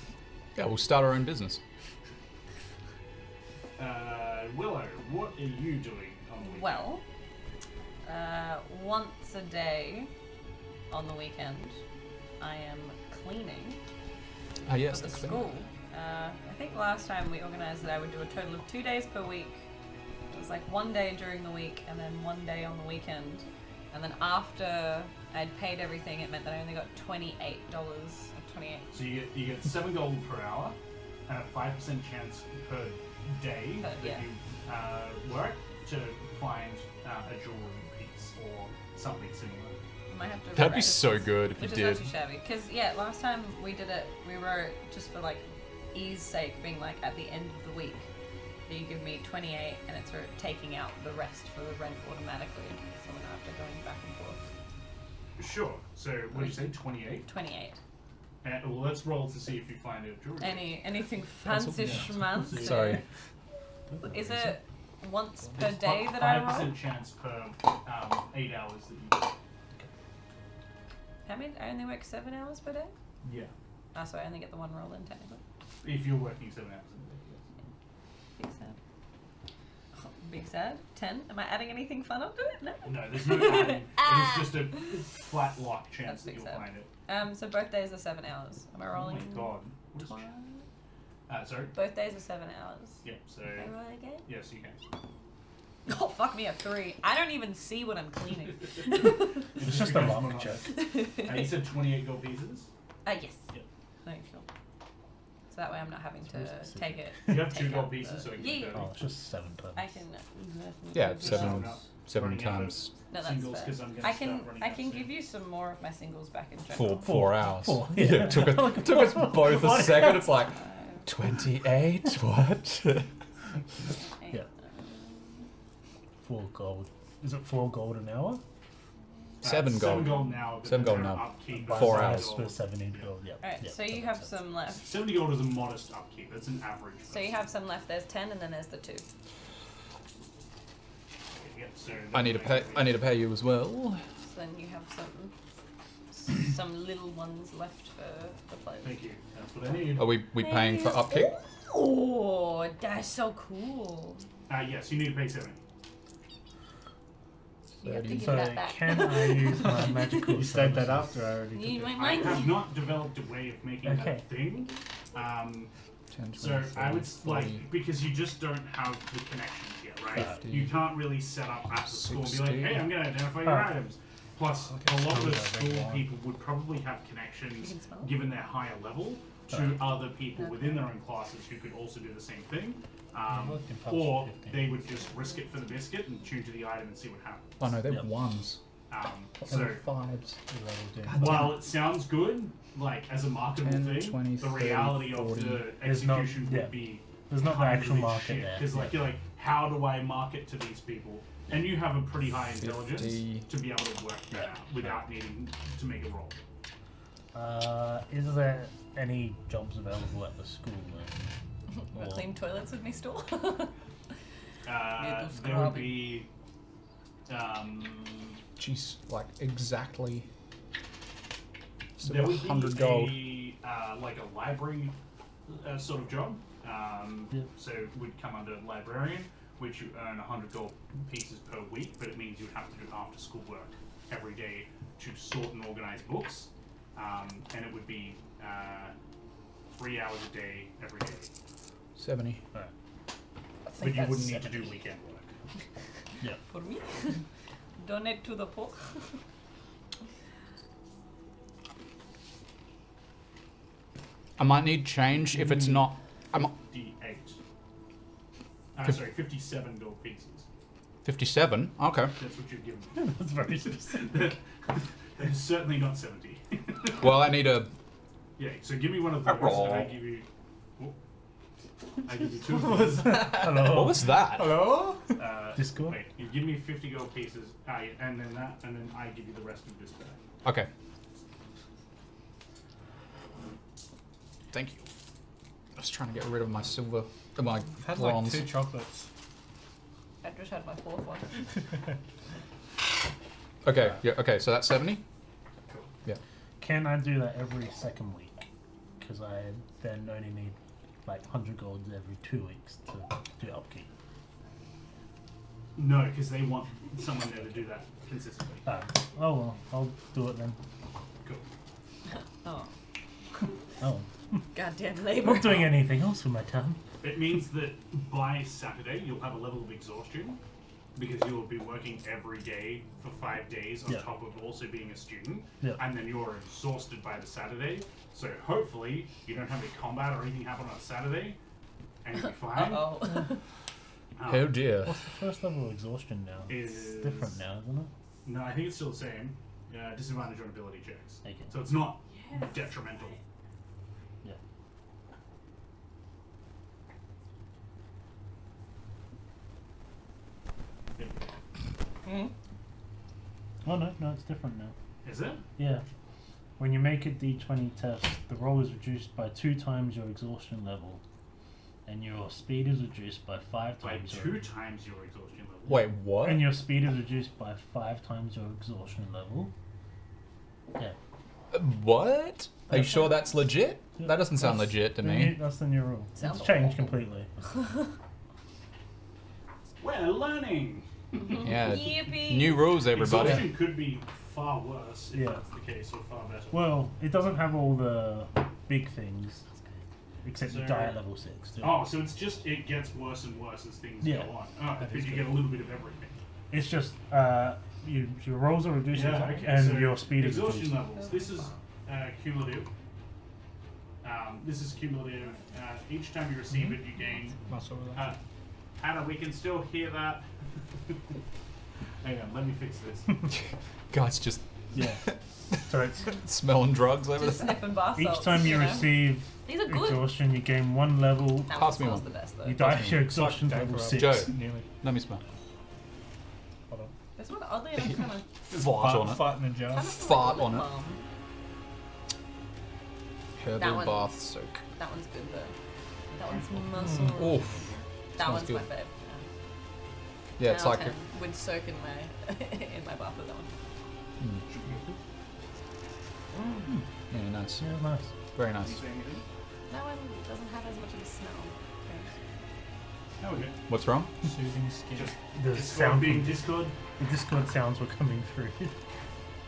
Yeah, we'll start our own business. public. Willow, what are you doing on the weekend? Well, once a day on the weekend, I am cleaning Ah, yes, for the that's clean. school. I think last time we organised that I would do a total of 2 days per week. It was like 1 day during the week and then 1 day on the weekend. And then after I'd paid everything, it meant that I only got $28. 28. So you get 7 gold per hour and a 5% chance per day that yeah. you work to find a jewelry piece or something similar. I might have to That'd be rewrite so this, good if you which is did. not too shabby. Because, yeah, last time we did it, we wrote just for like ease sake, being like at the end of the week, you give me 28 and it's for taking out the rest for the rent automatically. So we're not after going back and forth. Sure. So what did you say? 28. 28. Well, let's roll to see if you find a jewelry. Anything fancy schmancy? Sorry. Is it once per There's day that I roll? 5% chance per 8 hours that you. How many? I only work 7 hours per day? Yeah. Oh, so I only get the one roll in technically. If you're working 7 hours a Big sad. Oh, big sad. 10. Am I adding anything fun onto it? No. day. No, there's no adding. It's just a flat lock chance That's that big you'll sad. find it. So both days are 7 hours. Am I Oh rolling? my god. What is Twice? sorry? Both days are 7 hours. Yeah, so. Can I roll again? Yes, you can. Oh, fuck me, a 3. I don't even see what I'm cleaning. It's just a luck check. You said 28 gold pieces? Yes. Yep. Thank you. So that way I'm not having to specific. take it. You have 2 take gold out pieces, so you can Yeah. go. Oh, it's just 7 times. I can. Yeah, do seven. that. Seven Running out of times No, that's singles fair. 'cause I'm gonna I start can. running I out can soon. give you some more of my singles back in general. 4 hours. 4. Yeah, it took us both a What? second. It's like 28. What? Yeah. 4 gold. Is it 4 gold an hour? 7 7 gold. gold now. but 7 gold then now. upkeep By is 4 7 hours. gold. For 70 gold, yeah. Alright, Yeah, so that you makes have sense. some left. 70 gold is a modest upkeep. It's an average. So you have some left. There's 10, and then there's the 2. Yep, so I need to pay. I need to pay you as well. So then you have some little ones left for the players. Thank you. That's what I need. Are we paying for upkeep? Oh, that's so cool. Yes, you need to pay 70. You have to give So that back. can I use my magical You stated that services? after I already You did my it. I mind. have not developed a way of making Okay. that thing. 10, So 20, I would 30, like because you just don't have the connections yet, right? 50, You can't really set up at the school and be like, 60. hey, I'm going to identify your Alright. items. Plus, Okay, a lot so of that school big one. people would probably have You connections, can spell? given their higher level, to Alright. other people Okay. within their own classes who could also do the same thing. looked in pubs Or for 15. they would just risk it for the biscuit and tune to the item and see what happens. Oh no, they're Yep. ones. So They're 5s. while it sounds good, like as a marketable 10, thing, 20, the 30, reality 40. of the There's no- execution yeah. would be There's not the actual market there. Because like yeah. you're like, how do I market to these people? And you have a pretty high intelligence 50. to be able to work that Yeah. out without needing to make a roll. Is there any jobs available at the school then? Wanna Or- clean toilets with me still? There would scrubbing. be, Jeez, like exactly. So there would be 100 gold. like a library sort of job. Yeah. So it would come under librarian, which you earn 100 gold pieces per week, but it means you have to do after school work every day to sort and organize books. And it would be 3 hours a day every day. 70. Alright. But you wouldn't need to do weekend work. For me? Donate to the poor. I might need change if it's not. I'm. 58. Sorry, 57 gold pieces. 57. Okay. That's what you've given. That's very specific. That is certainly not 70. Well, I need a. Yeah, so give me one of those, roll. and I give you. Oh, I give you 2 of those. Hello. What was that? Hello? Discord? Wait, you give me 50 gold pieces, and then that, and then I give you the rest of this bag. Okay. Thank you. I was trying to get rid of my silver, my I've had bronze. like 2 chocolates. I just had my 4th one. Okay. Yeah. Okay. So that's 70. Cool. Yeah. Can I do that every second week? Because I then only need like 100 gold every 2 weeks to do upkeep. No, because they want someone there to do that consistently. Oh well, I'll do it then. Cool. Oh, Oh, goddamn I'm labor. not doing anything else with my time. It means that by Saturday you'll have a level of exhaustion because you will be working every day for 5 days on Yeah. top of also being a student, Yeah. and then you're exhausted by the Saturday. So hopefully you don't have any combat or anything happen on Saturday, and you'll be fine. Uh-oh. Oh dear. What's the first level of exhaustion now? It's Is- different now, isn't it? No, I think it's still the same. Disadvantage on ability checks. Okay. So it's not detrimental. Yeah. Oh no, it's different now. Is it? Yeah. When you make a D20 test, the roll is reduced by 2 times your exhaustion level, and your speed is reduced by 5 By times. 2 times your exhaustion level. Wait, what? And your speed is reduced by 5 times your exhaustion level. Yeah. What? Are you That's sure it. that's legit? Yeah, That doesn't sound that's legit to the me. new- that's the new rule. Sounds It's changed awful. completely. We're learning. Yeah. Yippee. New rules, everybody. Exhaustion could be far worse if Yeah. that's the case, or far better. Well, it doesn't have all the big things, except you So- die at level 6. do it? Oh, so it's just it gets worse and worse as things Yeah. go on. Oh, That but is you good. get a little bit of everything. It's just your rolls are reduced Okay, and so your speed is exhaustion reduced. levels. This is cumulative. This is cumulative. Each time you receive it, you gain. Muscle relaxation. Hannah, we can still hear that. Hang on, let me fix this. Guys, just Yeah. So it's smelling drugs over Just there. sniffing bar each salts, time you know? receive These are good. exhaustion, you gain 1 level. That Pass one me smells one. the best though. You die at your exhaustion Fuck, level Joe. 6. Joe, Nearly. let me smell. Hold on. This one, oddly enough, kind of Fart on it. Fart in a jar. Fart on it. That Herbal one. bath soak. That one's good though. That one's muscle. Oof. That smells one's good. my fave. Yeah, it's 10 out like. of 10 would soak in my in my bath with that one. Yeah, nice. Yeah, nice. Very Can you nice. say anything? That one doesn't have as much of a smell. No, we're good. What's wrong? Soothing skin. Just The Discord sound being from Discord. the Discord sounds were coming through.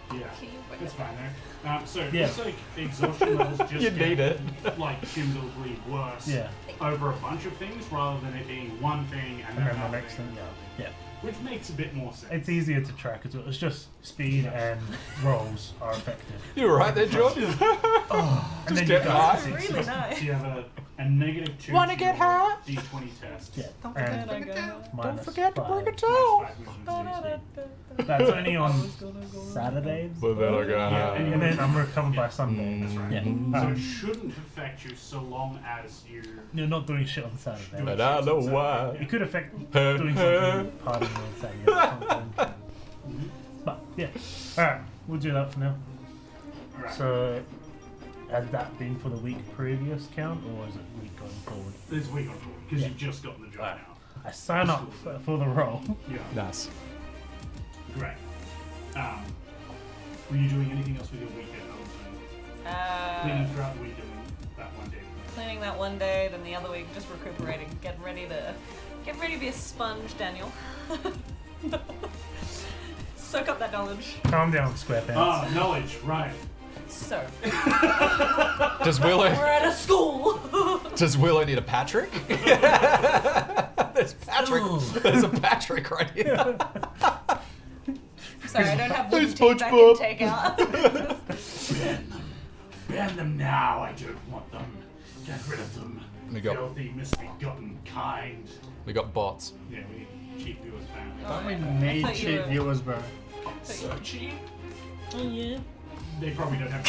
Yeah, Can you bring that's it? fine though. So it Yeah. looks like the exhaustion levels just You need get, it. like cumulatively worse Yeah. over a bunch of things rather than it being one thing and And then then the another next thing, thing, yeah. which makes a bit more sense. It's easier to track as well. It's just speed and rolls are effective. You were right there, George. And Just then get you high. die. Really So nice. you have a -2 Wanna to get your high? D20 test. Yeah. Don't And forget I go. Don't minus forget to 5. bring a Minus towel. 5 movement speed. That's only on Saturdays. But then I go, Yeah, and then I'm recovered by Sunday. That's right. Yeah. So it shouldn't affect you so long as you You're not doing shit on Saturday. But I know why. It could affect doing something partying on Saturday or something. But yeah. Alright, we'll do that for now. Alright. So has that been for the week previous count or is it week going forward? This week on because Yeah. you've just gotten the job Alright. now. I sign up for the role. Yeah. Nice. Great. Were you doing anything else with your weekend? Cleaning throughout the weekend that one day. Cleaning that one day, then the other week just recuperating, getting ready to be a sponge, Daniel. Soak up that knowledge. Calm down, SquarePants. Ah, knowledge, right. So Does Willow? we're at a school. Does Willow need a Patrick? There's Patrick. Ooh. There's a Patrick right here. Sorry, I don't have wooden Hey, teeth I can SpongeBob. take out. Ban them. Ban them now. I don't want them. Get rid of them. We got filthy, misbegotten kind. we got bots. Yeah, we need cheap viewers apparently. Oh, Don't we I need thought you cheap were- viewers, bro? So cheap. Oh yeah. They probably don't have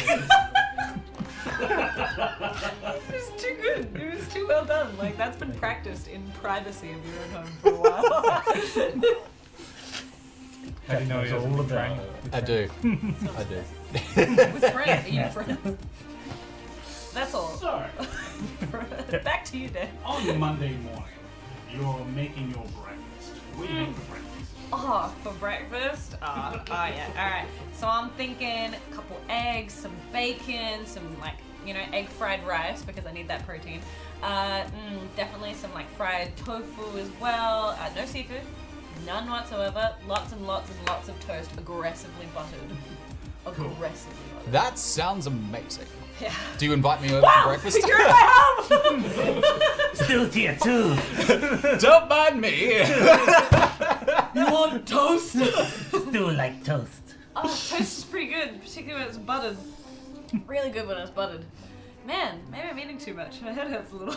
It was too good. It was too well done. Like that's been practiced in privacy of your own home for a while. How do you know That's he all hasn't been about trained? it. I do. I do. With friends, are you friends? That's all. So, Back to you, Dan. on Monday morning, you're making your breakfast. What do you make for breakfast? Oh, for breakfast? Oh, yeah. All right. So I'm thinking a couple eggs, some bacon, some egg fried rice because I need that protein. Definitely some fried tofu as well. No seafood, none whatsoever. Lots and lots and lots of toast, aggressively buttered. Cool. Aggressively buttered. That sounds amazing. Yeah. Do you invite me over for breakfast? You're in my home. Still tier 2. Don't mind me. You want toast? Still like toast. Oh, toast is pretty good, particularly when it's buttered. Really good when it's buttered. Man, maybe I'm eating too much. My head hurts a little.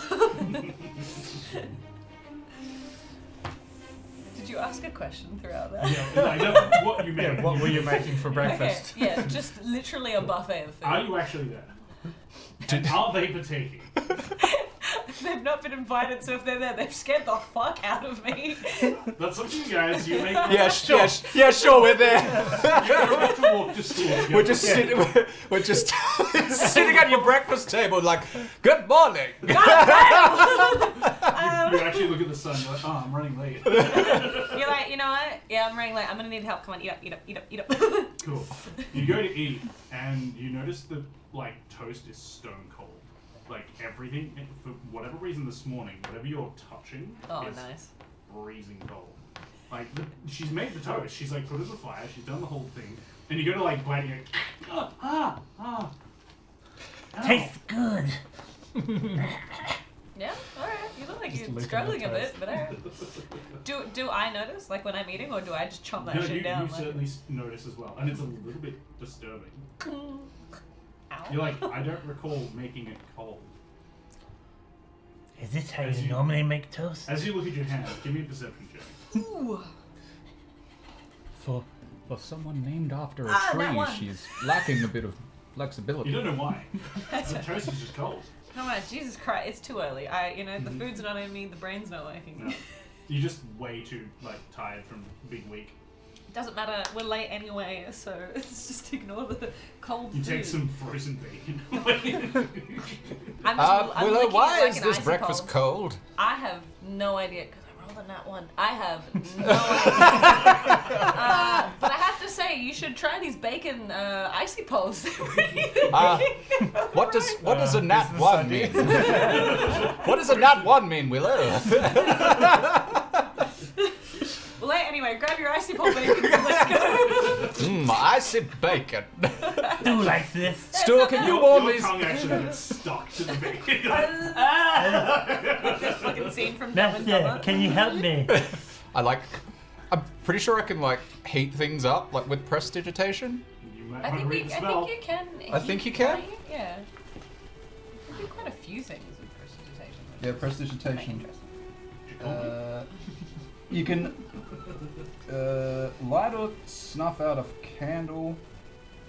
Did you ask a question throughout that? Yeah, I know what you meant. Yeah, what were you making for Okay, breakfast? yeah, just literally a buffet of food. Are you actually there? And are they partaking? They've not been invited, so if they're there, they've scared the fuck out of me. That's up to you guys. You make. Yeah, sure, we're there. You don't have to walk to school. We're just sitting. We're just sitting at your breakfast table, like, good morning. You actually look at the sun. You're like, oh, I'm running late. You're like, you know what? Yeah, I'm running late. I'm gonna need help. Come on, eat up, eat up, eat up, eat up. Cool. You go to eat, and you notice the toast is stone cold. Like everything, for whatever reason this morning, whatever you're touching Oh, is nice. freezing cold. Like she's made the toast. She's put it in the fire. She's done the whole thing, and you go to bite it. Ow. Tastes good. Yeah, alright. You look like Just you're licking struggling a the bit, but alright. Do I notice, when I'm eating, or do I just chomp that No, shit you down? certainly notice as well, and it's a little bit disturbing. Ow. You're like, I don't recall making it cold. Is this how As you you- normally make toast? As you look at your hand, give me a perception check. Ooh. For For someone named after a that tree, one. she's lacking a bit of You flexibility. don't know why. The toast is just cold. Come on, Jesus Christ, it's too early. The food's not in me, the brain's not working. No. You're just way too tired from a big week. Doesn't matter, we're late anyway, so let's just ignore the cold You food. take some frozen bacon. I'm I'm Willow, licking why it like is an this icy breakfast pole. cold? I have no idea, because I rolled a nat 1. I have no idea. But I have to say, you should try these bacon icy poles. What does a nat business 1 mean? What does a nat 1 mean, Willow? Well, anyway, grab your icy pole bacon and let's go. Icy bacon. do like this. Stu, can you warm Your these? tongue actually gets stuck to the bacon. This fucking scene from Dumb That's and Dumber. it. Can you help me? I'm pretty sure I can heat things up with prestidigitation. You might I want to think, read the spell. you can. I think you can? Yeah. You can do quite a few things with prestidigitation. Yeah, Make prestidigitation. interesting. You can light or snuff out a candle.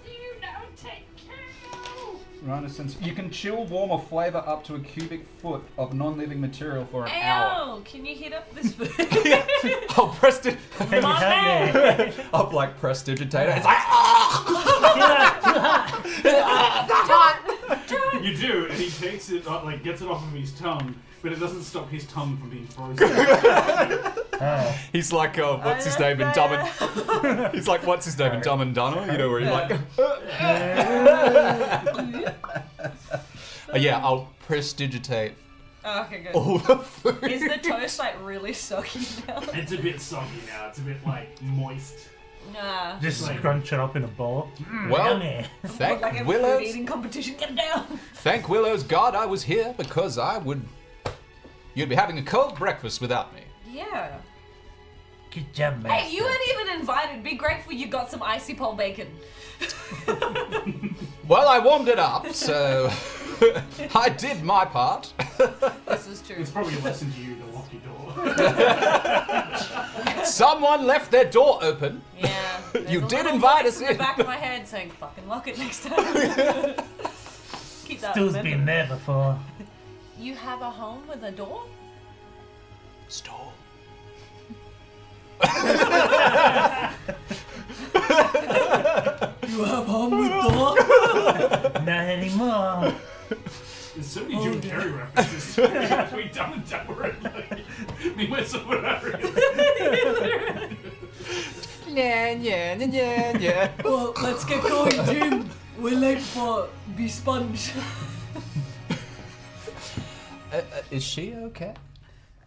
You don't take candle. Right, sense. You can chill, warm, or flavour up to a cubic foot of non-living material for an hour. Ow! Can you heat up this food? Oh, Can you help me? Up like prestidigitator. It's You do, and he takes it, gets it off of his tongue, but it doesn't stop his tongue from being frozen. He's like, what's his name in Dumb and... He's like, what's his name in Dumb and Dumber? You know, where he's yeah, I'll prestidigitate Oh, okay, good. all the food. Is the toast really soggy now? It's a bit soggy now. It's a bit moist. Nah. Just Like- scrunch it up in a bowl. Well, Yummy. thank Like a food Willow's... eating competition, get it down! Thank Willow's God I was here because you'd be having a cold breakfast without me. Yeah. Good job, master. Hey, you weren't even invited. Be grateful you got some icy pole bacon. Well, I warmed it up, so... I did my part. This is true. It's probably a lesson to you to lock your door. Someone left their door open. Yeah. there's You a did little invite voice us in the in. back of my head saying, "Fucking lock it next time." Keep that. Stu's in been there before. You have a home with a door? Stall. You have home with door? Not anymore. There's so many Jim Carrey references between Dumb and Dumber and like me myself and Harry. Yeah. Well, let's get going, Jim. We're late for Be Sponge. Is she okay?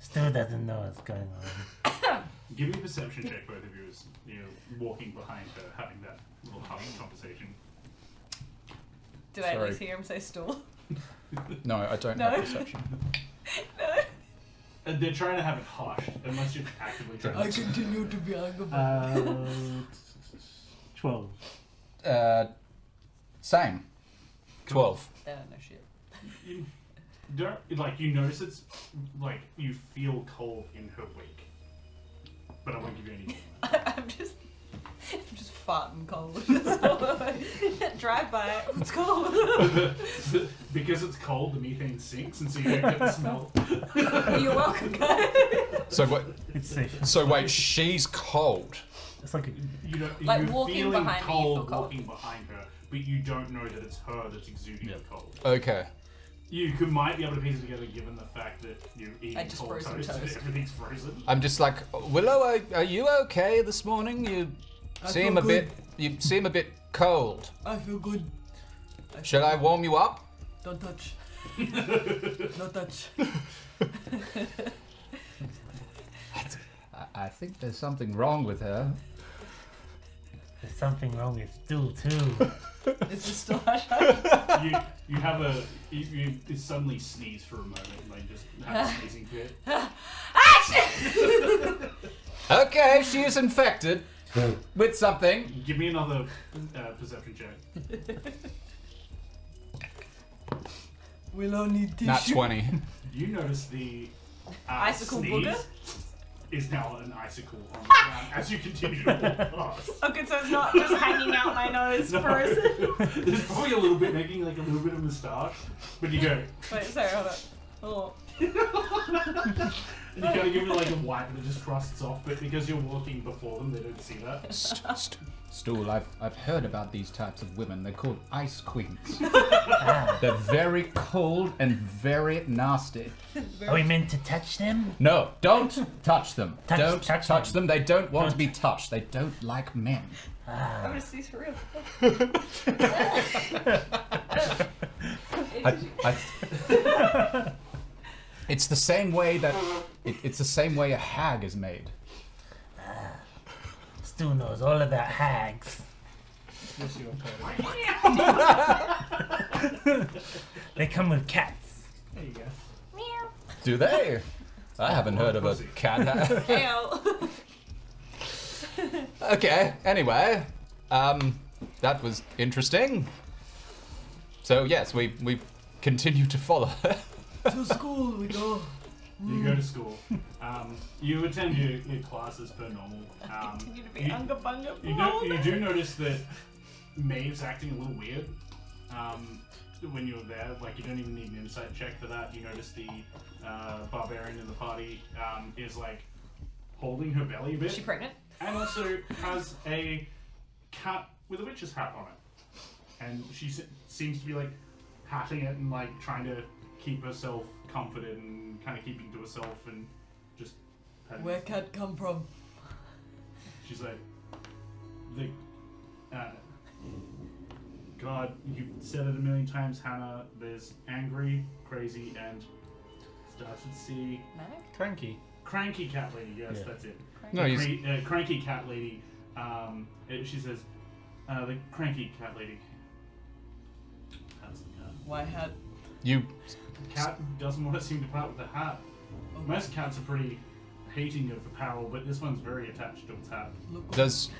Stu doesn't know what's going on. Give me a perception check, both of you, as you're walking behind her, having that little hugging conversation. Did I at Sorry. least hear him say stool? No, I don't No. have perception. No. And they're trying to have it hushed, unless you're actively trying to. continue to be angry. 12. Same. 12. They don't know shit. You don't, like, you notice it's, like, you feel cold in her wake. But I won't give you any more. I'm just farting cold. Drive by. It's cold. Because it's cold, the methane sinks, and so you don't get the smell. You're welcome, guys. So wait. It's safe. So wait. She's cold. It's like a. You don't, Like you're walking feeling behind me, you cold, feel cold. walking behind her, but you don't know that it's her that's exuding the cold. Okay. You might be able to piece it together given the fact that you're eating I just cold froze some toast and toast. everything's frozen. I'm just like, Willow, are you okay this morning? You seem a bit. You seem a bit cold. I feel good. Should I warm you up? Don't touch. No touch. I think there's something wrong with her. There's something wrong with Stu too. Is this still hashtag? You have a you suddenly sneeze for a moment, like just have a sneezing fit. Okay, she is infected with something. Give me another perception check. We'll only tissue. Nat 20. You notice the Icicle sneeze booger? is now an icicle on the ground as you continue to walk past. Okay, so it's not just hanging out my nose No. frozen. There's probably a little bit making like a little bit of moustache, but you go. Wait, sorry, hold on. Oh. And you kind of give it like a wipe and it just crusts off, but because you're walking before them, they don't see that. Stool, I've heard about these types of women. They're called ice queens. Ah. They're very cold and very nasty. Are we meant to touch them? No, don't touch them. Don't touch touch them. They don't want to Don't. be touched. They don't like men. I'm Ah. gonna sneeze for real. It's the same way that it's the same way a hag is made. Stu knows all about hags. Yes, you are Cody. They come with cats. There you go. Do they? I haven't heard of a cat hag. Ew. Okay, anyway. That was interesting. So yes, we continue to follow her. To school we go. You go to school. You attend your classes per normal. Continue to be you- unga bunga. You do notice that Maeve's acting a little weird when you're there. Like, you don't even need an insight check for that. You notice the barbarian in the party is, like, holding her belly a bit. Is she pregnant? And also has a cat with a witch's hat on it. And she seems to be, like, patting it and, like, trying to keep herself comforted and kind of keeping to herself and just patting Where cat come from? She's like, God, you've said it a million times, Hannah. There's angry, crazy, and starts with C. Manic? Cranky. Cranky cat lady. Yes, Yeah. that's it. No, The he's cranky cat lady. She says, the cranky cat lady. That's the cat. Why had? you. Cat doesn't want to seem to part with the hat. Most cats are pretty hating of apparel, but this one's very attached to its hat. Look. Does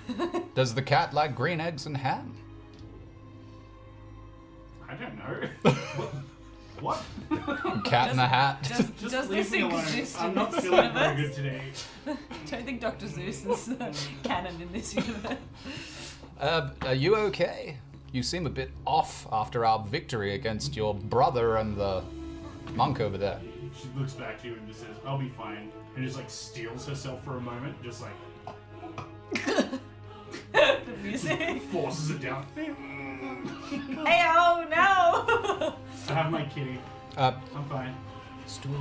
the cat like green eggs and ham? I don't know. What? Cat in a hat. Does leave this me alone. exist I'm in not this feeling very universe? good today. Don't think Dr. Zeus is canon in this universe. Are you okay? You seem a bit off after our victory against your brother and the monk over there. She looks back to you and just says, "I'll be fine," and just like steals herself for a moment, just like The music. forces it down. Hey, oh no! I have my kitty. I'm fine. Stool.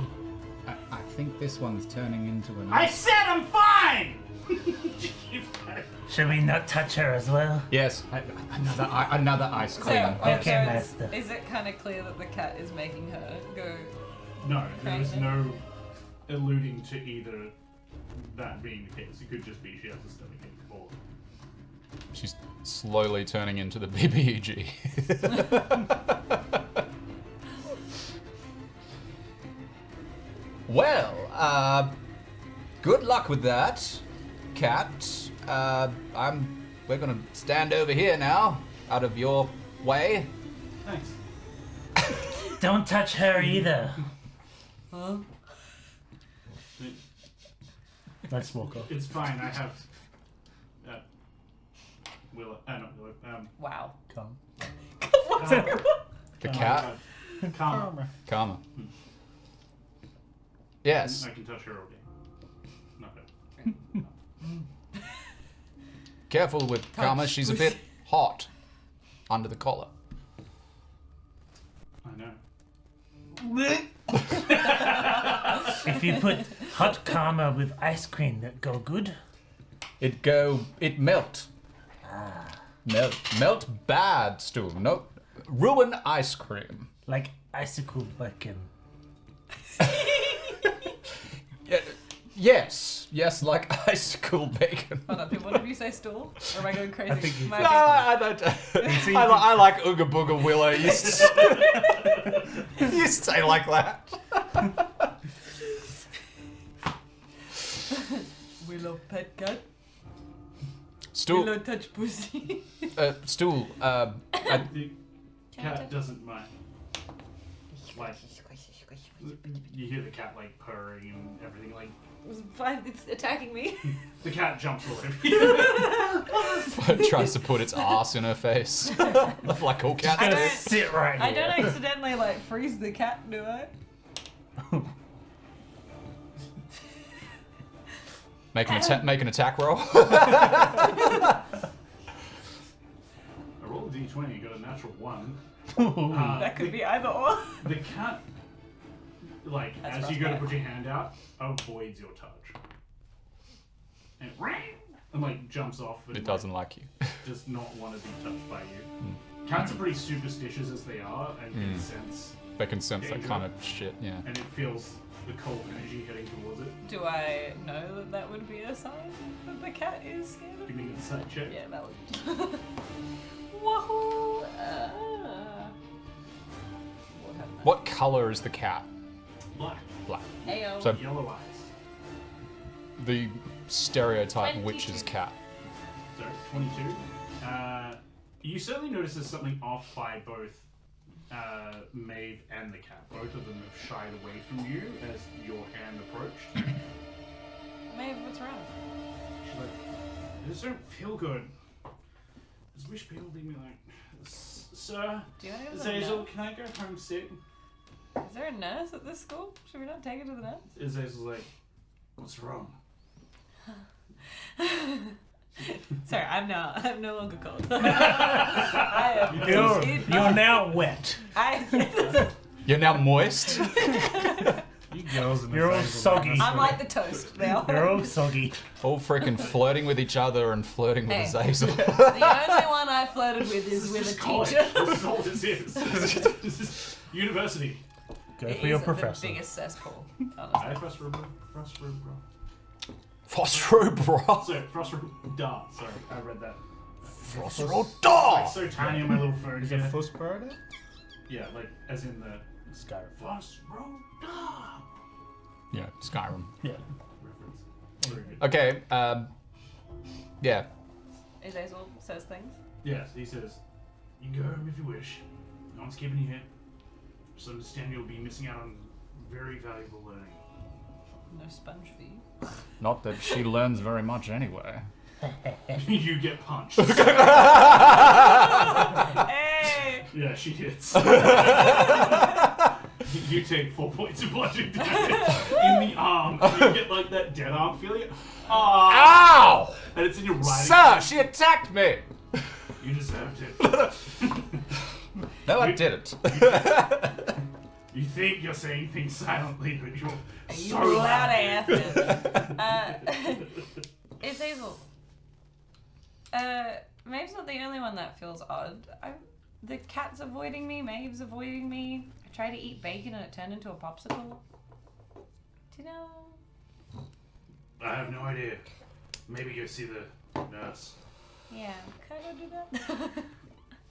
I think this one's turning into an. I said I'm fine. She keeps cutting. Should we not touch her as well? Yes, another ice cream. Okay, is, master. is it kind of clear that the cat is making her go? No, there is Crazy. no alluding to either that being the case. It could just be she has a stomachache or. She's slowly turning into the BBEG. Well, good luck with that, Cat. We're gonna stand over here now, out of your way. Thanks. Don't touch her either. Huh? Let's walk off. It's fine. I have. Willow. Not Willow. Wow. Come. The cat? Karma. Karma. Yes. I can touch her all day. Not her. Careful with Karma, she's a bit hot under the collar. I know. If you put hot karma with ice cream, that go good. It melt. Melt bad, Stu. No, ruin ice cream. Like icicle bacon. Yes, like icicle bacon. Hold on, did one of you say stool? Or am I going crazy? I think you Am I No, being- I don't. I like Ooga Booga Willow. You say like that. Willow pet cat. Stool. Willow touch pussy. Stool. The cat doesn't mind. Like, you hear the cat like purring and everything. Like, It's fine, it's attacking me. the cat jumps all over you. Tries to put its ass in her face, like all cats Gonna do. sit right I here. don't accidentally like freeze the cat, do I? Make an attack roll. I rolled a d20, got a natural 1. That could be either or. The cat, like, That's as you go to rough, put your hand out, avoids your touch. And like jumps off and It doesn't like you. does not want to be touched by you. Cats are pretty superstitious as they are and can sense, They can sense that Danger. kind of shit. Yeah. and it feels the cold energy heading towards it. Do I know that that would be a sign that the cat is scared of Give me an insight check. Yeah, that would. Wahoo! What color is the cat? Black, Black. Ayo. So yellow eyes. the stereotype 22. witch's cat. Sorry, 22. You certainly notice there's something off by both Maeve and the cat. Both of them have shied away from you as your hand approached. Maeve, what's wrong? She's like, I just don't feel good. I just wish people would be like, Sir, Do you want to go to the Azazel, nurse? can I go home sick? Is there a nurse at this school? Should we not take her to the nurse? Azazel's like, what's wrong? Sorry, I'm no longer cold. I am You're now wet. You're now moist. You girls in the You're all face soggy. I'm like the toast now. You're all soggy. All freaking flirting with each other and flirting with Hey. Azazel. The only one I flirted with is with a College. teacher. This is all this is. This is university. Go It for your is professor. the biggest cesspool, I honestly. Phosphro bra. So, Frostro Sorry, I read that. Phosphro It's da. like so tiny on my little phone. Is it Fuss Parade? Yeah, like as in the Skyrim. Frostro Yeah, Skyrim. Yeah. reference. Very good. Okay. Yeah. Azazel says things. Yes, he says, you can go home if you wish. No one's keeping you here. Just understand you'll be missing out on very valuable learning. No sponge fee. Not that she learns very much anyway. You get punched. Hey! Yeah, she hits. You take 4 points of bludgeoning damage in the arm. You get like that dead arm feeling. Ow! And it's in your right. Sir, she attacked me! You deserved it. No, I didn't. You think you're saying things silently, but you're You so loud loud. It's Hazel. Maeve's not the only one that feels odd. The cat's avoiding me, Maeve's avoiding me. I tried to eat bacon and it turned into a popsicle. Do you know? I have no idea. Maybe go see the nurse. Yeah, can I go do that?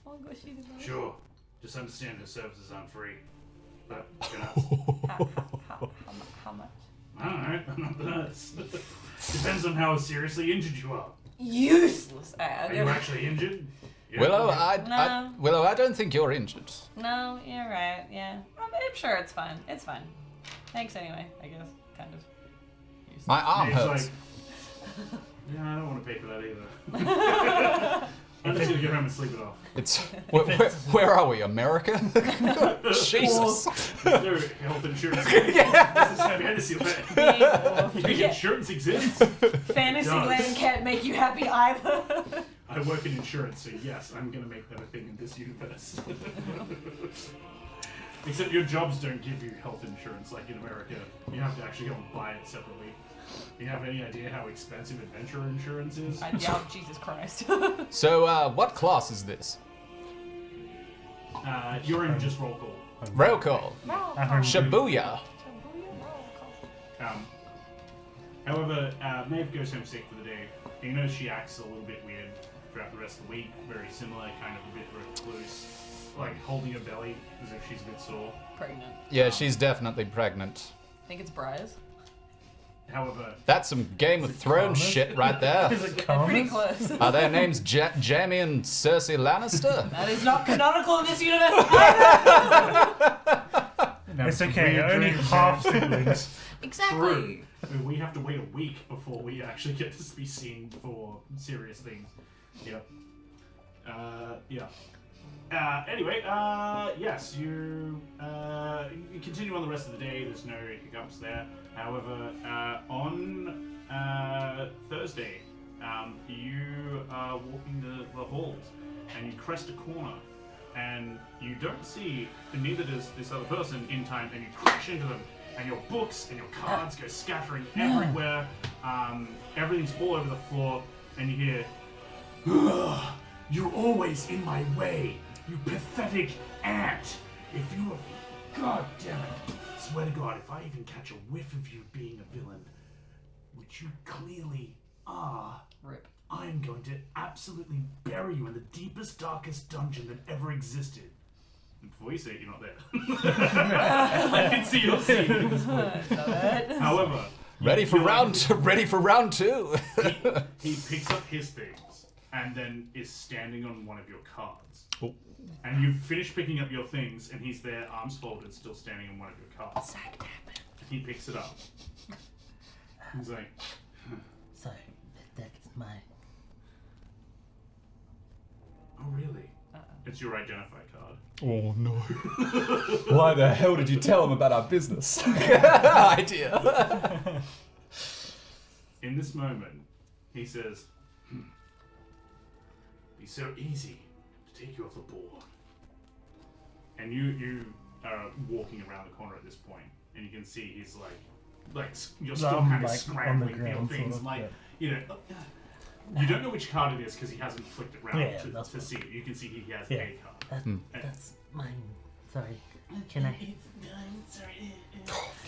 I'll go see the nurse. Sure. Just understand her services aren't free. But go nuts. How much? I don't know. I'm not the nurse. Depends on how seriously injured you are. Useless Are ad. you actually injured? Yeah. Willow, No. Willow, I don't think you're injured. No, you're right. Yeah, I'm sure it's fine. It's fine. Thanks anyway. I guess kind of. Useless. My arm Dave's hurts. like, yeah, I don't want to pay for that either. I'm just gonna get home and sleep it off. It's where are we? America? Jesus. Is there health insurance? This is Fantasy Land. You think Yeah. insurance exists? Fantasyland can't make you happy either. I work in insurance, so yes, I'm gonna make that a thing in this universe. Except your jobs don't give you health insurance like in America. You have to actually go and buy it separately. Do you have any idea how expensive adventure insurance is? Yeah, Jesus Christ. So, what class is this? You're in just roll call. Rail call. Shibuya. However, Maeve goes home sick for the day. You know she acts a little bit weird throughout the rest of the week. Very similar, kind of a bit recluse. Like holding her belly as if she's a bit sore. Pregnant. Yeah, she's definitely pregnant. Think it's Briars. However, That's some Game of Thrones shit right there. Is it Pretty Carmen? close. Are their names Jaime and Cersei Lannister? That is not canonical in this universe either. It's okay, only half siblings. Exactly. true. I mean, we have to wait a week before we actually get to be seen for serious things. Yep. Yeah. Anyway, yes, you continue on the rest of the day. There's no hiccups there. However, on Thursday, you are walking the halls, and you crest a corner, and you don't see, and neither does this other person in time, and you crash into them, and your books and your cards go scattering everywhere. Everything's all over the floor, and you hear, "Ugh, you're always in my way, you pathetic ant. If you were... God damn it. Swear to God, if I even catch a whiff of you being a villain, which you clearly are, Rip. I'm going to absolutely bury you in the deepest, darkest dungeon that ever existed." And before you say it, you're not there. I can see your scene at this point. However, Ready for round two. he picks up his things and then is standing on one of your cards. Oh. And you finish picking up your things, and he's there, arms folded, still standing on one of your cards. He picks it up. He's like, Sorry, that's mine. "Oh, really? It's your identify card." Oh no. Why the hell did you tell him about our business? Idea. In this moment, he says, "Be so easy to take you off the board." And you are walking around the corner at this point, and you can see he's like you're still kind of like, scrambling on for the your ground, things, sort of, like yeah. you know. You don't know which card it is because he hasn't flicked it around Yeah, to that's see it. You can see he has Yeah. a card. That's mine. Sorry. Can I?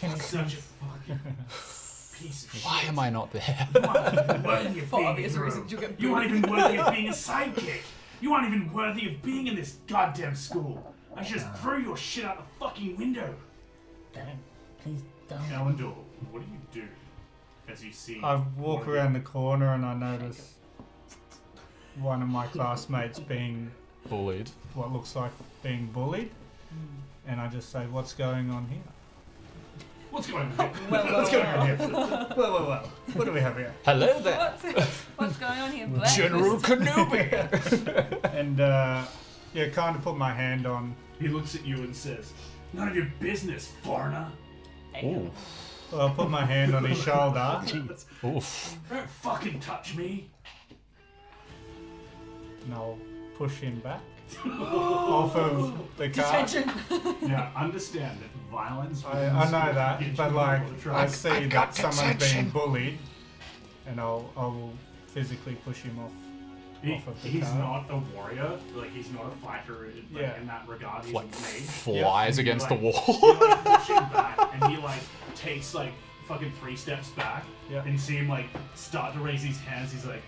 Can I Such a please? fucking piece of shit. Why am I not there? You aren't even worthy of For being a obvious hero. reasons, you get You aren't booed. even worthy of being a sidekick. You aren't even worthy of being in this goddamn school. I should just throw your shit out the fucking window. Don't. Please don't. Elendor, what do you do as you see? I walk around the corner and I notice one of my classmates being Bullied. what looks like being bullied. And I just say, what's going on here? What's going on? What's going on here? Well. What do we have here? Hello there, What's going on here? Black General Wrist? Kenobi. And yeah, kind of put my hand on. He looks at you and says, "None of your business, foreigner." Ooh. Well, I'll put my hand on his shoulder. Oof. Don't fucking touch me. And I'll push him back off of the car. Detention. Now, understand that violence. I know that, but like I see I got that someone's being detention. bullied, and I will physically push him off of the He's car. not a warrior. Like he's not a fighter Yeah. in that regard. He's Like a mage. flies And you, against like, the wall. You like push him back, and he like takes like fucking 3 steps back. Yeah. And you see him like start to raise his hands. He's like,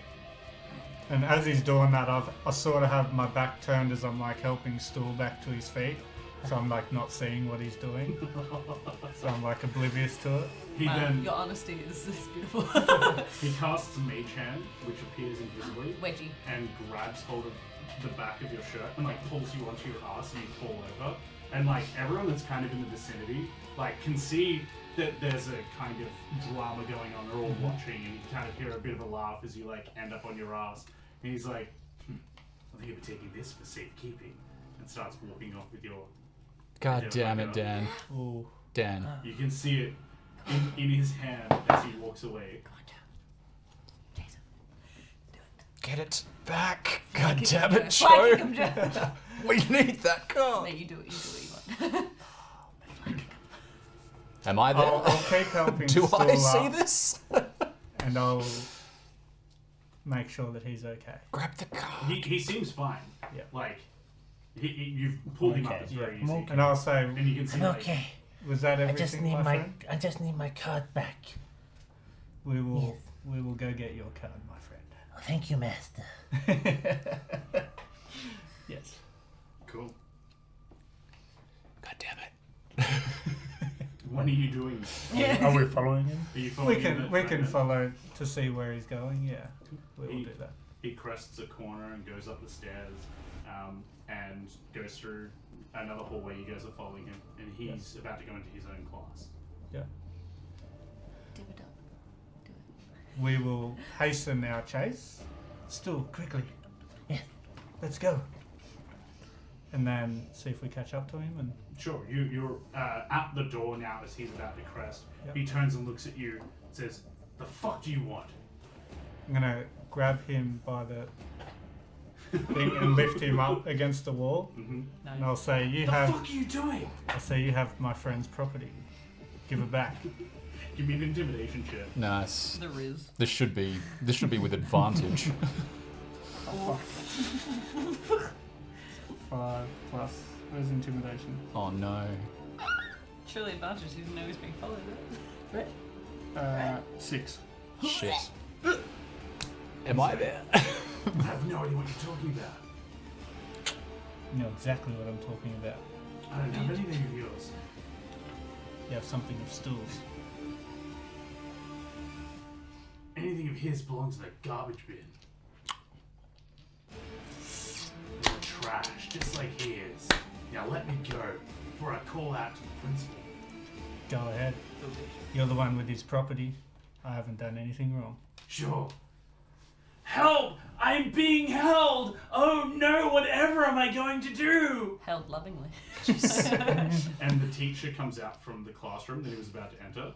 And as he's doing that, I sort of have my back turned as I'm like helping Stool back to his feet. So I'm like not seeing what he's doing. So I'm like oblivious to it. he then Your honesty is beautiful. he casts Mage Hand, which appears invisibly, Wedgie. and grabs hold of the back of your shirt and like pulls you onto your ass and you fall over. And like everyone that's kind of in the vicinity like can see that there's a kind of drama going on. They're all watching and you kind of hear a bit of a laugh as you like end up on your ass. And he's like, I think I'll be taking this for safekeeping, and starts walking off with your. God damn it, Dan. Ooh. Dan. You can see it in his hand as he walks away. Come on, Joe. Jason. Do it. Get it back. God damn it, Fly kick Joe. him, Joe. We need that car. No, you do it. You do what you want. Am I there? I'll keep helping Do Stool I see up, this? and I'll make sure that he's okay. Grab the car. He seems fine. Yeah. Like, you've pulled him up. Okay, It's very yeah, I'm easy. okay. And I'll say, And you can see I'm like, okay. was that I everything, just need my my friend? I just need my card back. We will go get your card, my Oh, thank you, Master. friend. Yes. cool. God damn it. What are you doing? Are we following him? Are you We following him can at we the can moment? follow to see where he's going. Yeah, we will do that. He crests a corner and goes up the stairs, and goes through another hallway. You guys are following him, and he's about to go into his own class. Yeah. Do it up. Do it. We will hasten our chase. Stool, quickly. Yeah. Let's go. And then see if we catch up to him. And Sure, you're at the door now as he's about to crest. Yep. He turns and looks at you, and says, "The fuck do you want?" I'm gonna grab him by the thing and lift him up against the wall. Mm-hmm. And I'll say, "You The have." fuck are you doing? I'll say, "You have my friend's property. Give it back." Give me an intimidation check. Nice. The Riz. This should be with advantage. 5 plus. Where's intimidation? Oh no. Surely advantage. He didn't know he was being followed. Right? 6. Shit. Am I there? I have no idea what you're talking about. You know exactly what I'm talking about. I don't have anything of yours. You have something of Stool's. Anything of his belongs in a garbage bin. You're trash, just like he is. Now let me go before I call out to the principal. Go ahead. You're the one with his property. I haven't done anything wrong. Sure. Help! I'm being held! Oh no, whatever am I going to do? Held lovingly. And the teacher comes out from the classroom that he was about to enter.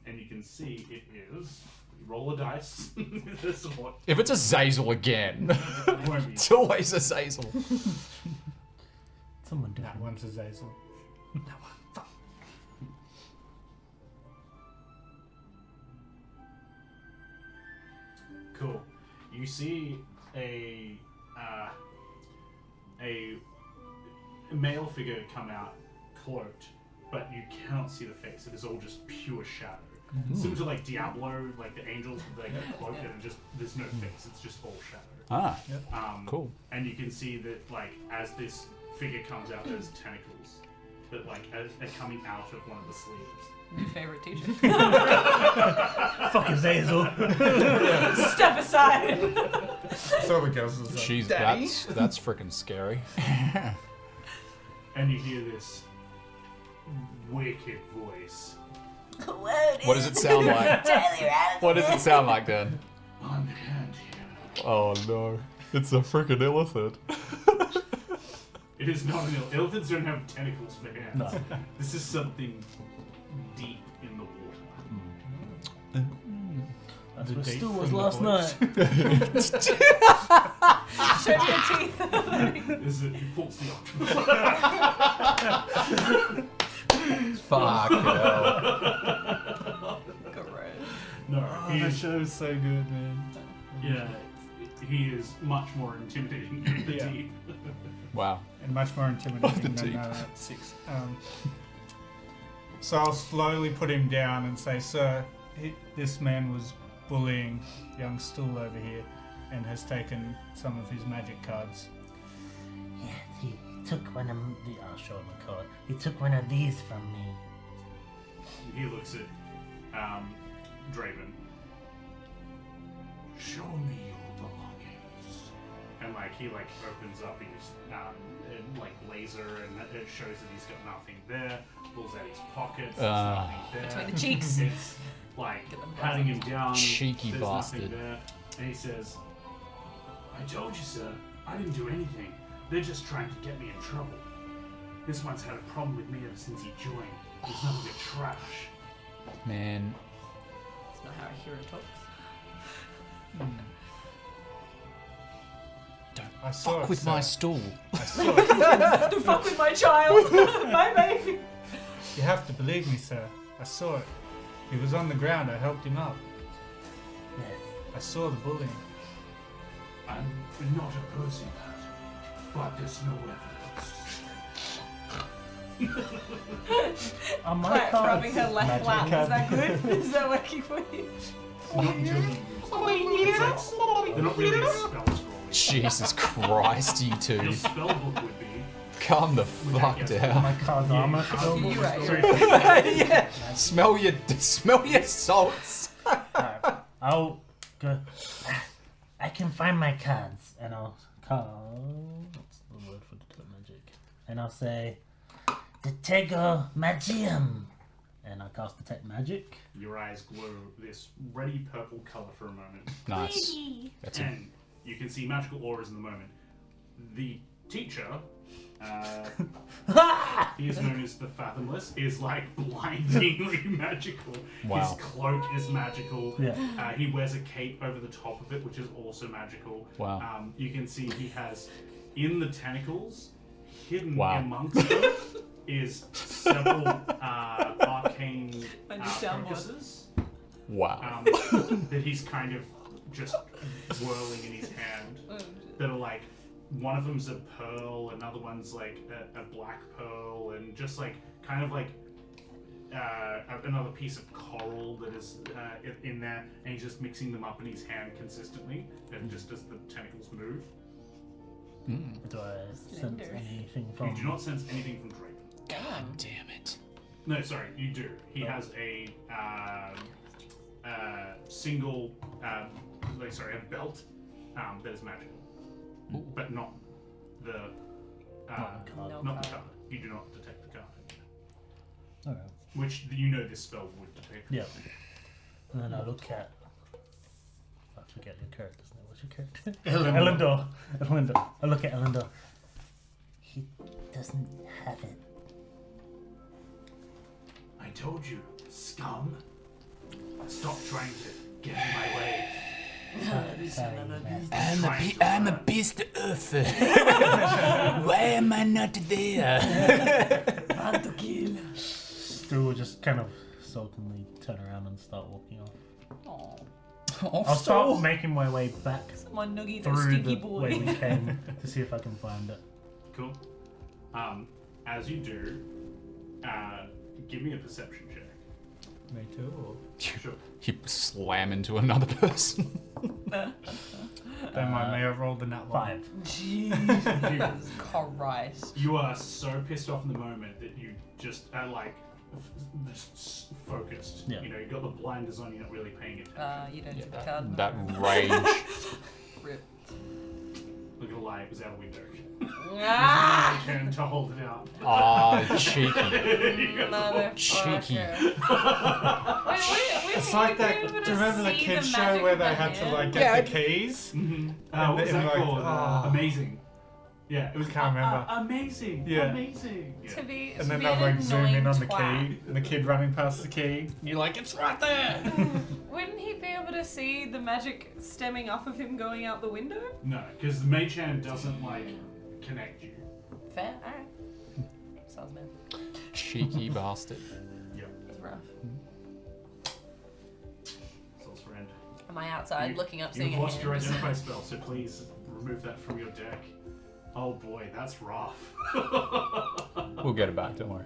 And you can see it is. Roll a dice. This is what If it's a Zazel again, it won't be. it's always a Zazel. Someone That different. one's a Zazel. Cool. You see a male figure come out, cloaked, but you cannot see the face. It is all just pure shadow. Similar to like Diablo, like the angels with like a cloak, and just there's no face. It's just all shadow. Ah, cool. And you can see that like as this figure comes out, there's tentacles that like are coming out of one of the sleeves. New favorite teacher. Fucking Zazel. Step aside. So the girls is like, Jeez, Daddy? that's freaking scary. And you hear this. wicked voice. What does it sound like? What does it sound like then? I'm the hand here. Oh no. It's a freaking elephant. It is not an elephants don't have tentacles for hands. No. This is something deep in the water. That's The where date Stu from was the last voice. night. Show me your teeth. He pulls the octopus. Fuck hell. Gross. No, Oh, he that is, show's so good, man. yeah, he is much more intimidating than the Yeah. deep. Wow. And much more intimidating The than deep. 6. So I'll slowly put him down and say, Sir, this man was bullying young Stool over here and has taken some of his magic cards. Yeah, he took one of the. I'll show him a card. He took one of these from me. He looks at Draven. Show me your belongings. And he opens up his blazer and it shows that he's got nothing there. Pulls out his pockets. There's nothing there. Between the cheeks. It's patting him down. Cheeky There's bastard. nothing there. And he says, I told you, sir, I didn't do anything. They're just trying to get me in trouble. This one's had a problem with me ever since he joined. He's nothing but trash. Man. That's not how a hero talks. I saw Fuck it, with sir. my stool. I saw it. Don't fuck with my child. My baby. You have to believe me, sir. I saw it. He was on the ground. I helped him up. Yes. I saw the bullying. I'm not opposing that, but there's no evidence. On my Claire cards, rubbing her left magic lap. Is card. that good? Is that working for you? Not until you use them. They're not really a spell scroll. Jesus Christ, you two. Your spell book would be. Calm the Which I fuck guess- My down. card armor. You're right. Yeah. Smell your salts. Alright, I'll go. I can find my cards. And I'll call. What's the word for detect magic? And I'll say, Detego Magium. and I'll cast detect magic. Your eyes glow this reddy purple color for a moment. Nice. That's it. And you can see magical auras in the moment. The teacher, he is known as the Fathomless, is blindingly magical. Wow. His cloak is magical. Yeah. He wears a cape over the top of it, which is also magical. Wow. You can see he has, in the tentacles, hidden Wow. amongst them, is several arcane And your soundboard. focuses Wow. that he's kind of just whirling in his hand. Oh, That are one of them's a pearl, another one's a black pearl, and just another piece of coral that is in there, and he's just mixing them up in his hand consistently, and just as the tentacles move. Do I sense Slender. anything You from? do not sense anything from Draven. God damn it. No, sorry, you do. He has a single, a belt that is magical, but not the Not the card. No not the card. card. You do not detect the card, Alright. which you know this spell would detect. Yeah. And then I look at. I forget your character's name. What's your character? Elendor. Elendor. I look at Elendor. He doesn't have it. I told you, scum. Stop trying to get in my way. I'm a beast of Why am I not there? Stu will just kind of sulkily turn around and start walking off. Aw. I'll start making my way back Someone noogie that through stinky the way boy. we came to see if I can find it. Cool. As you do, give me a perception check. Me too. Or Sure. You slam into another person. don't mind me. I rolled a nat one. 5. Jesus Christ. You are so pissed off in the moment that you just are just focused. Yeah. You know, you got the blinders on. You're not really paying attention. You don't see the card. That rage. Rip. Look at the lie. It was out a window. Ah! Uses the mage hand to hold it out. Ah, cheeky. Cheeky. It's like that. Do you remember the kids show where they had to like get the keys? Mm-hmm. And What was that like, called? oh. Amazing. Yeah, it was. Can't remember. Amazing. Yeah. Amazing. Yeah. To be, And then they'll like zoom in on the key, and the kid running past the key. And you're like, it's right there. Wouldn't he be able to see the magic stemming off of him going out the window? No, because the mage hand doesn't like connect you. Fair, alright. Sounds man. Cheeky bastard. Yep. That's rough. Soul's friend. Am I outside looking up seeing You've a lost hand? your identify spell, so please remove that from your deck. Oh boy, that's rough. We'll get it back, don't worry.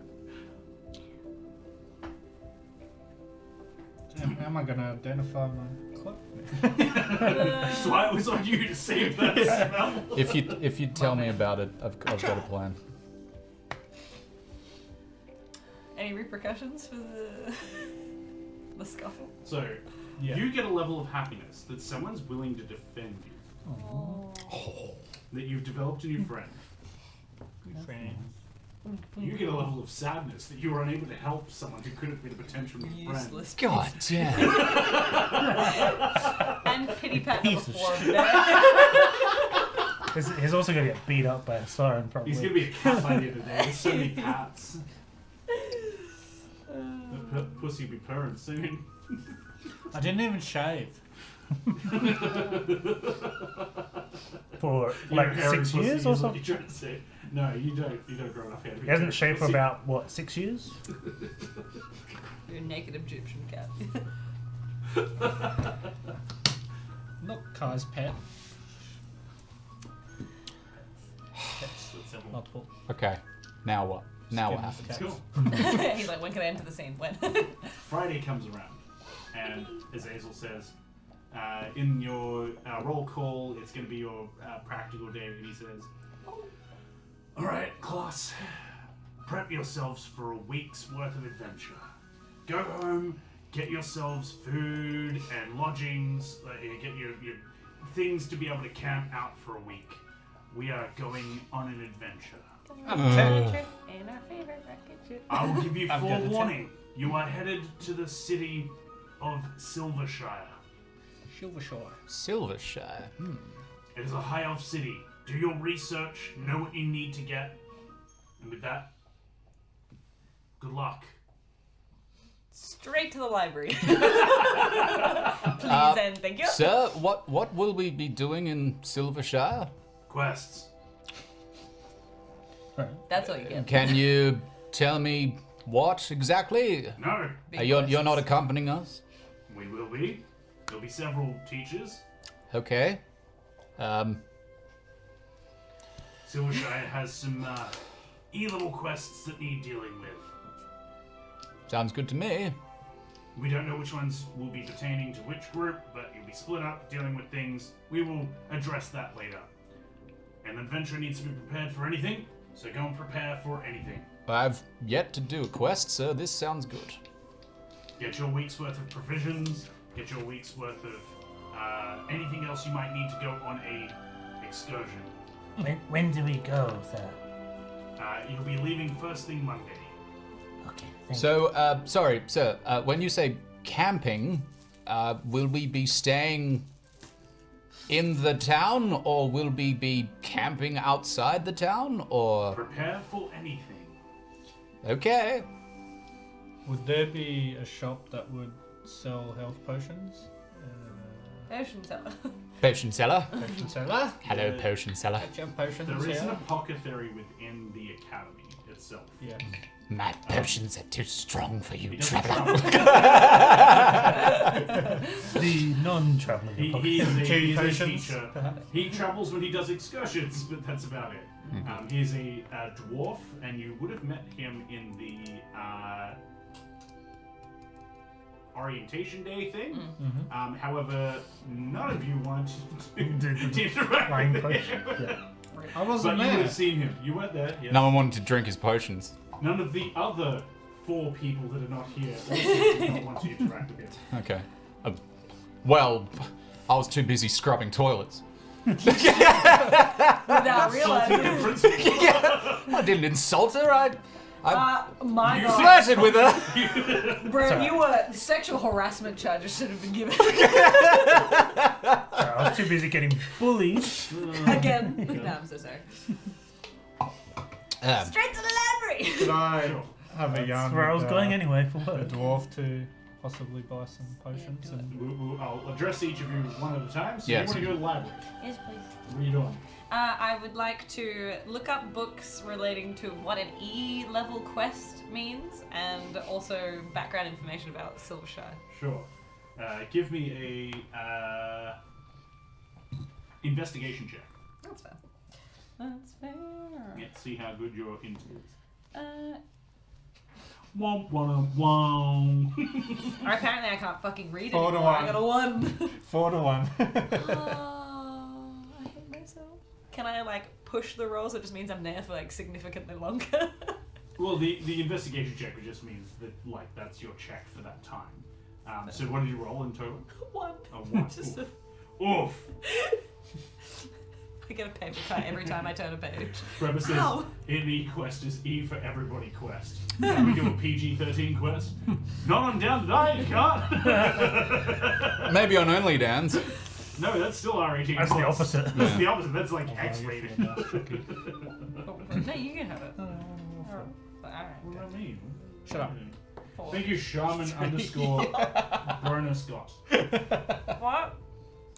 Damn, how am I gonna identify my cloak? That's why it was on you to save that spell. If you tell me about it, I've got a plan. Any repercussions for the scuffle? So, you get a level of happiness that someone's willing to defend you. Oh. That you've developed a new friend. Good friend. You get a level of sadness that you were unable to help someone who could have been a potential new friend. Useless. God damn. And pity pat number Piece of 4 of shit. that. He's also gonna get beat up by a siren, probably. He's gonna be a cat by the end of the day. There's so many cats. The pussy will be purring soon. I didn't even shave. For You like have hair and 6 pussy years is or what something. you're trying to say. No, you don't. You don't grow enough hair. He hasn't shaved for about what 6 years? You're a naked Egyptian cat. Not Kai's pet. Multiple. Okay, now what? Now what happens? Cool. He's like, when can I enter the scene? When? Friday comes around, and Azazel says, in your roll call, it's going to be your practical day, and he says, all right, class, prep yourselves for a week's worth of adventure. Go home, get yourselves food and lodgings, get your things to be able to camp out for a week. We are going on an adventure. And our favorite rocket ship. I will give you I've got the forewarning. You are headed to the city of Silvershire. Silvershire. It is a high elf city. Do your research, know what you need to get, and with that, good luck. Straight to the library. Please and thank you. Sir, what will we be doing in Silvershire? Quests. That's all you get. Can you tell me what exactly? No, You're not accompanying us? we will be. There'll be several teachers. Okay. Silvershire has some E-level quests that need dealing with. Sounds good to me. We don't know which ones will be pertaining to which group, but you'll be split up dealing with things. We will address that later. An adventurer needs to be prepared for anything, so go and prepare for anything. I've yet to do a quest, sir. This sounds good. Get your week's worth of provisions, get your week's worth of anything else you might need to go on a excursion. When do we go, sir? You'll be leaving first thing Monday. Okay, thank So, sorry, sir. When you say camping, will we be staying in the town, or will we be camping outside the town, or? Prepare for anything. Okay. Would there be a shop that would sell health potions? Potion seller. Potion seller. Potion seller? Hello, potion seller. Do you have potions There is an here? apothecary within the academy itself. Yes. My potions are too strong for you, He doesn't traveler. travel. The non-traveling. He is a Potions, teacher. perhaps? He travels when he does excursions, but that's about it. He is a dwarf, and you would have met him in the orientation day thing. However, none of you wanted to interact Flying with potion, him. yeah. I But wasn't you would there. have seen him. You weren't there. Yes. No one wanted to drink his potions. None of the other 4 people that are not here also did not want to interact with him. Okay. Well, I was too busy scrubbing toilets. Without realizing. I didn't insult her. I My God. flirted with her. Bro, Sorry. you were sexual harassment charges should have been given. I was too busy getting bullied. Again. No, I'm so sorry. Um, Straight to the library. Could I have a That's yarn where I was with going anyway for the work. dwarf to possibly buy some potions? Yeah, And I'll address each of you one at a time. So Yes. you want to go to the library? Yes, please. What are you doing? I would like to look up books relating to what an E-level quest means, and also background information about Silvershire. Sure. Give me a investigation check. That's fair. That's fair. Let's see how good your int is. Uh, Womp womp womp. apparently I can't fucking read 4 to anymore. I 1. got a 1. 4 to 1. Oh, I hate myself. Can I push the rolls? It just means I'm there for significantly longer. Well, the investigation check just means that that's your check for that time. So what did you roll in total? 1. A 1. Just Oof. Oof. I get a paper cut every time I turn a page. Trevor says Ow. in E quest is E for everybody quest. Can we do a PG-13 quest? Not on Down to Die, you can't. maybe on only Dan's. No, that's still R18. That's the opposite. That's the opposite. That's X-rated. No, you can have it. Alright. What do I mean? Shut up. 4. Thank you, Shaman _ Burner Scott. What?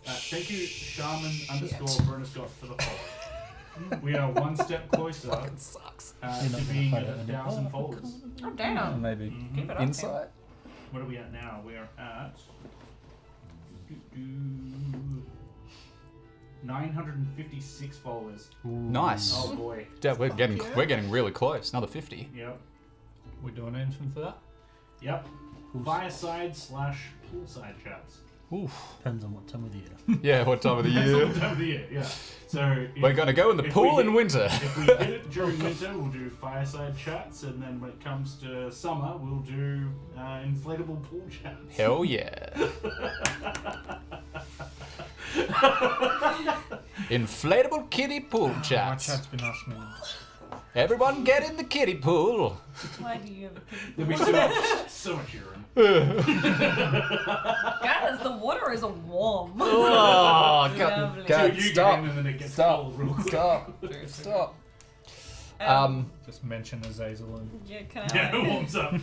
Thank you, Shaman _ Burner Scott for the follow. We are one step closer Sucks. to being at 1,000 followers. Oh, damn. Maybe. Keep it up. Insight? What are we at now? We are at 956 followers. Nice. Oh boy. Yeah, we're getting really close. Another 50. Yep. We doing anything for that? Yep. Fireside / poolside chats. Oof. Depends on what time of the year. Yeah, what time of the That's year? all the time of the year. Yeah. So We're gonna go in the if pool we in hit- winter. If we hit it during winter, we'll do fireside chats, and then when it comes to summer, we'll do inflatable pool chats. Hell yeah. Inflatable kiddie pool My chats. chat's been asking me. Everyone get in the kiddie pool. Why do you have a kiddie There'll be pool? so much urine. Guys, the water is warm. Oh, Lovely. God. So God, you stop. get in and then it gets Stop. cold real quick. Stop. Stop. Just mention Azazel and Yeah, can Yeah, I? it warms up. Why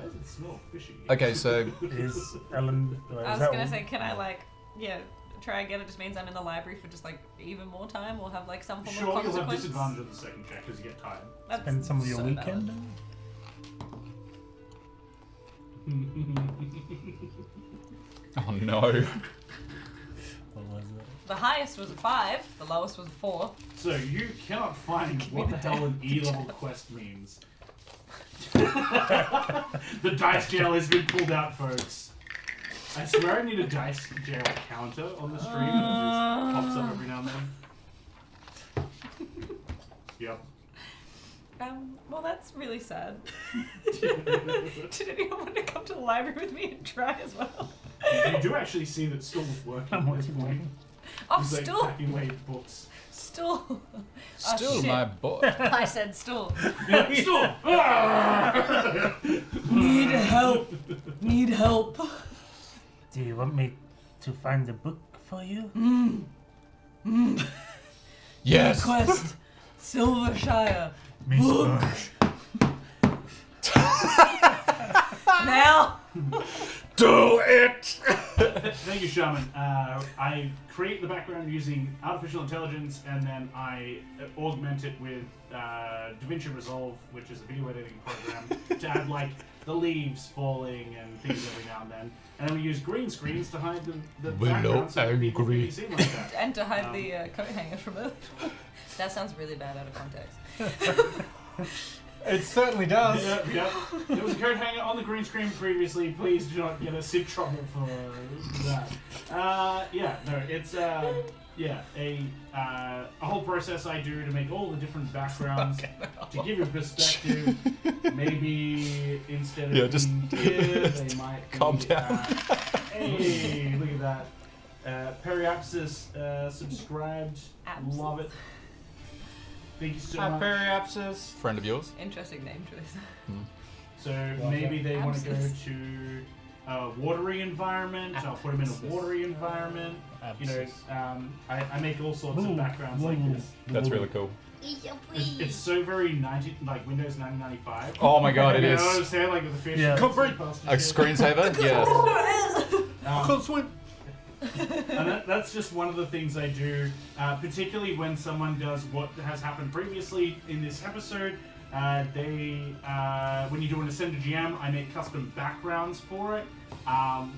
does it smell fishy? Okay, so Is Ellen? I was gonna say, can I try again? It just means I'm in the library for just even more time, or have some form Sure, of you'll have consequence. disadvantage on the second check because you get tired. That's Spend some of your so weekend. valid. oh no. What was it? The highest was a 5. The lowest was a 4. So you cannot find what the hell an E-level quest means. The dice jail has been pulled out, folks. I swear I need a dice jail counter on the stream that just pops up every now and then. Yep. Well, that's really sad. Did anyone want to come to the library with me and try as well? You do actually see that Stool's working at this point. Oh, He's stool! packing away books. Stool! Oh, Still shit. my boy. I said stool. Yeah, Stool! Ah! Need help! Need help! Do you want me to find the book for you? Yes. Quest! Silvershire! me sponge. Now! Do it. Thank you, Shaman. I create the background using artificial intelligence, and then I augment it with DaVinci Resolve, which is a video editing program, to add the leaves falling and things every now and then. And then we use green screens to hide the Willow background so that people angry. can be seen like that. And to hide the coat hanger from it. That sounds really bad out of context. It certainly does. Yeah. There was a coat hanger on the green screen previously. Please do not get us in trouble for that. It's a whole process I do to make all the different backgrounds to give you perspective. Maybe instead of just being here, they might be, calm down. hey, look at that. Periapsis subscribed. Abs. Love it. Thank you so Hi, much. Periapsis. Friend of yours? Interesting name choice. So maybe they want to go to a watery environment. I'll put them in a watery environment. You know, I make all sorts of backgrounds like this. That's really cool. It's so very like Windows 1995. Oh my god, it You is. know what I'm saying? Like with the fish. Yeah. A screensaver? Yeah. I can't swim. And that's just one of the things I do, particularly when someone does what has happened previously in this episode. When you do an Ascender GM, I make custom backgrounds for it,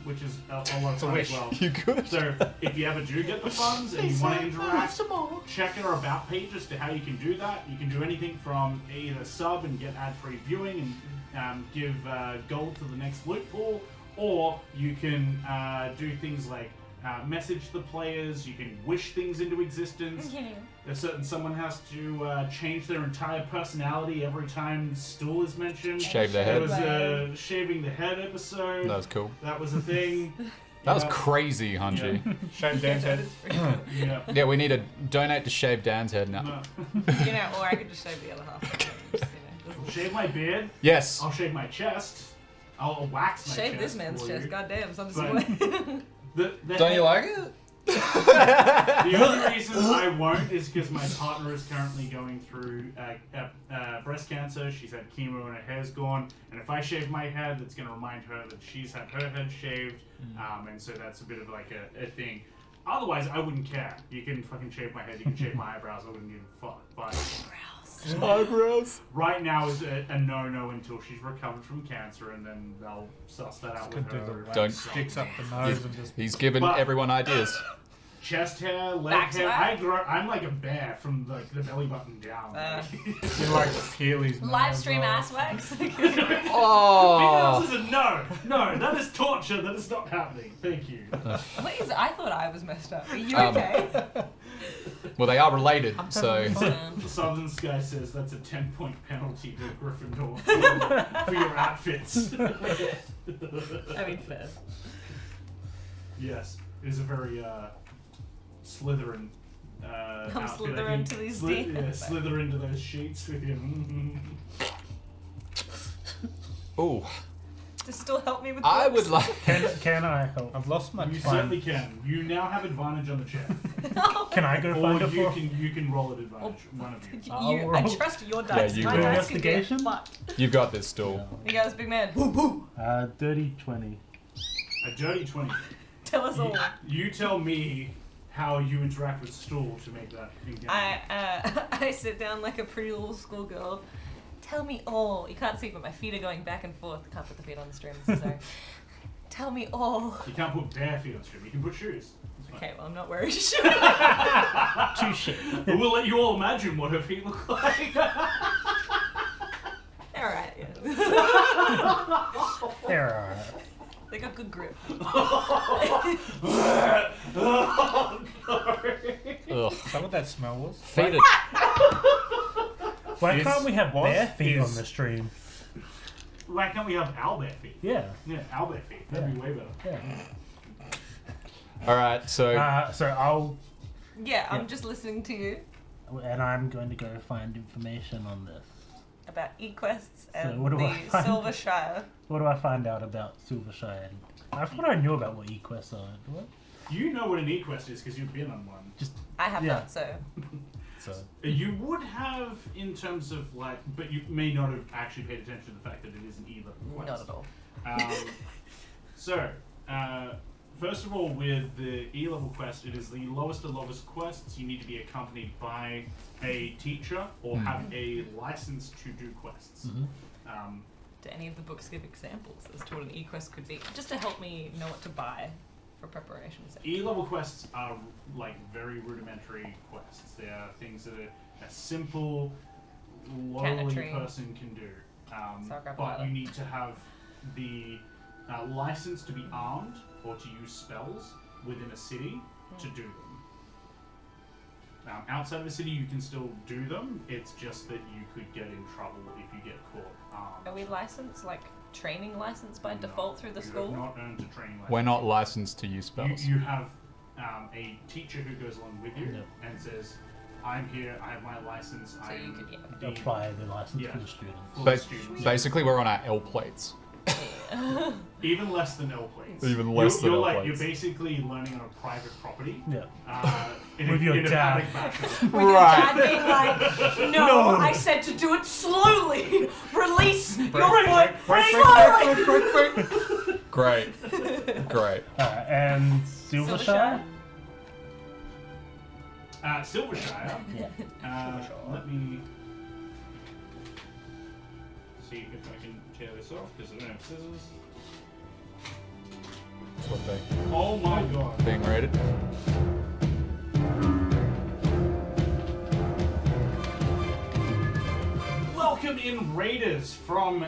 which is a lot of fun as well. You good? So if you ever do get the funds and you want to interact, check our about page as to how you can do that. You can do anything from either sub and get ad-free viewing and give gold to the next loot pool, or you can do things like message the players, you can wish things into existence. There's someone has to change their entire personality every time stool is mentioned. Shave their There head. was a shaving the head episode. That was cool. That was a thing. That was crazy, Hanji. Shave Dan's head. Yeah. Yeah, we need to donate to shave Dan's head now. No. You know, or I could just shave the other half. Just, you know, doesn't- Shave my beard. Yes. I'll shave my chest. I'll wax my chest. Shave this man's for chest. you. Goddamn, it's on But- display. Don't you like it? The only reason I won't is because my partner is currently going through breast cancer. She's had chemo and her hair's gone. And if I shave my head, that's going to remind her that she's had her head shaved. And so that's a bit of like a thing. Otherwise, I wouldn't care. You can fucking shave my head. You can shave my eyebrows. I wouldn't give a fuck. But Eyebrows. right now is a no-no until she's recovered from cancer, and then they'll suss that out with Could do her. the Don't- sticks up the nose and just. He's given But- everyone ideas. Chest hair, leg Back hair. swag? I'm like a bear from like the belly button down. You like Keely's nose Live stream well. ass wax. Oh. Females is a no, that is torture. That is not happening. Thank you. Please, I thought I was messed up. Are you Um, okay? Well, they are related, so. The Southern Sky says that's a 10-point penalty to Gryffindor for your outfits. I mean, fair. Yes, it is a very Slytherin outfit. slither I think. into these Yeah, DMs. slither into those sheets with you. Ooh. To still help me with I books? would like. Can I help? I've lost my You certainly can. You now have advantage on the check. Can I go Or find a you can roll at advantage. One of you. I trust your dice. you My roll. dice can get Investigation? fucked. You've got this, Stool. You guys, big man. Dirty 20. A dirty 20. Tell us all. You tell me how you interact with Stool to make that thing happen. I sit down like a pretty little schoolgirl. Tell me all. You can't see, but my feet are going back and forth. Can't put the feet on the stream. So sorry. Tell me all. You can't put bare feet on stream. You can put shoes. It's fine. Okay, well, I'm not wearing shoes. Touche. But we'll let you all imagine what her feet look like. Alright, yeah. There. They got good grip. Ugh. Is that what that smell was? Feet are. Why Is- can't we have was- bare feet is- uh, on the stream? Why can't we have owlbear feet? Yeah. Yeah, owlbear feet. That'd be way better. Yeah. Alright, so. So I'll, Yeah, I'm just listening to you and I'm going to go find information on this. about e-quests and what do I the find? Silver Shire. What do I find out about Silvershire? I thought I knew about what equests are. What? You know what an e-quest is because you've been on one. I have Yeah. not, so. So You would have in terms of like, but you may not have actually paid attention to the fact that it is an e-level quest. Not at all. So, first of all, with the E-level quest, it is the lowest of lowest quests. You need to be accompanied by a teacher or have a license to do quests. Do any of the books give examples as to what an e-quest could be? Just to help me know what to buy for preparations. E-level quests are like very rudimentary quests. They are things that a simple, lowly tree. person can do. So I'll grab a But ladder. you need to have the license to be armed or to use spells within a city to do them. Outside of a city, you can still do them. It's just that you could get in trouble if you get caught armed. Are we licensed, like training license by No, default through the you school? have not earned a training license. We're not licensed to use spells. You have a teacher who goes along with you and says, I'm here, I have my license, So I you could, Apply the license Yeah. for the students. for Ba- the students. basically, we're on our L plates. Even less than L plates. Even less than you're L like, plates. You're basically learning on a private property. Yeah. In Your in dad. a paddock backyard. With your dad being like, no, I said to do it slowly. Release your foot slowly. Great. Great. And Silvershire? Silvershire. Yeah. Let me see if I can tear this off because I don't have scissors. That's what they Oh my god. being rated. Welcome in Raiders from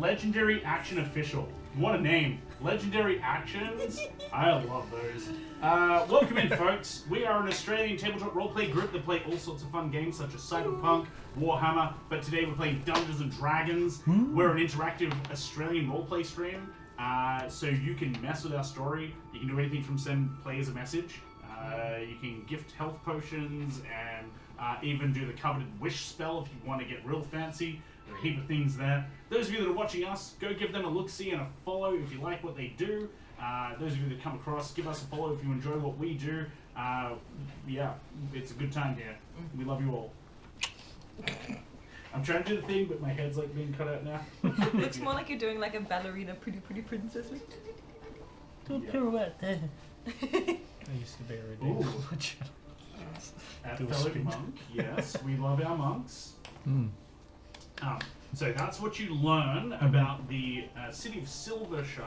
Legendary Action Official. What a name. Legendary Actions. I love those. Welcome in, folks. We are an Australian tabletop roleplay group that play all sorts of fun games such as Cyberpunk, Warhammer, but today we're playing Dungeons and Dragons. We're an interactive Australian roleplay stream, so you can mess with our story. You can do anything from send players a message. You can gift health potions and even do the coveted wish spell if you want to get real fancy. There are a heap of things there. Those of you that are watching us, go give them a look-see and a follow if you like what they do. Those of you that come across, give us a follow if you enjoy what we do. Yeah, it's a good time here. We love you all. I'm trying to do the thing, but my head's like being cut out now. Looks more like you're doing like a ballerina pretty princess. Do a pirouette there. I used to be a Ooh. ridiculous. Fellow monk, yes, we love our monks. So that's what you learn about the city of Silvershire.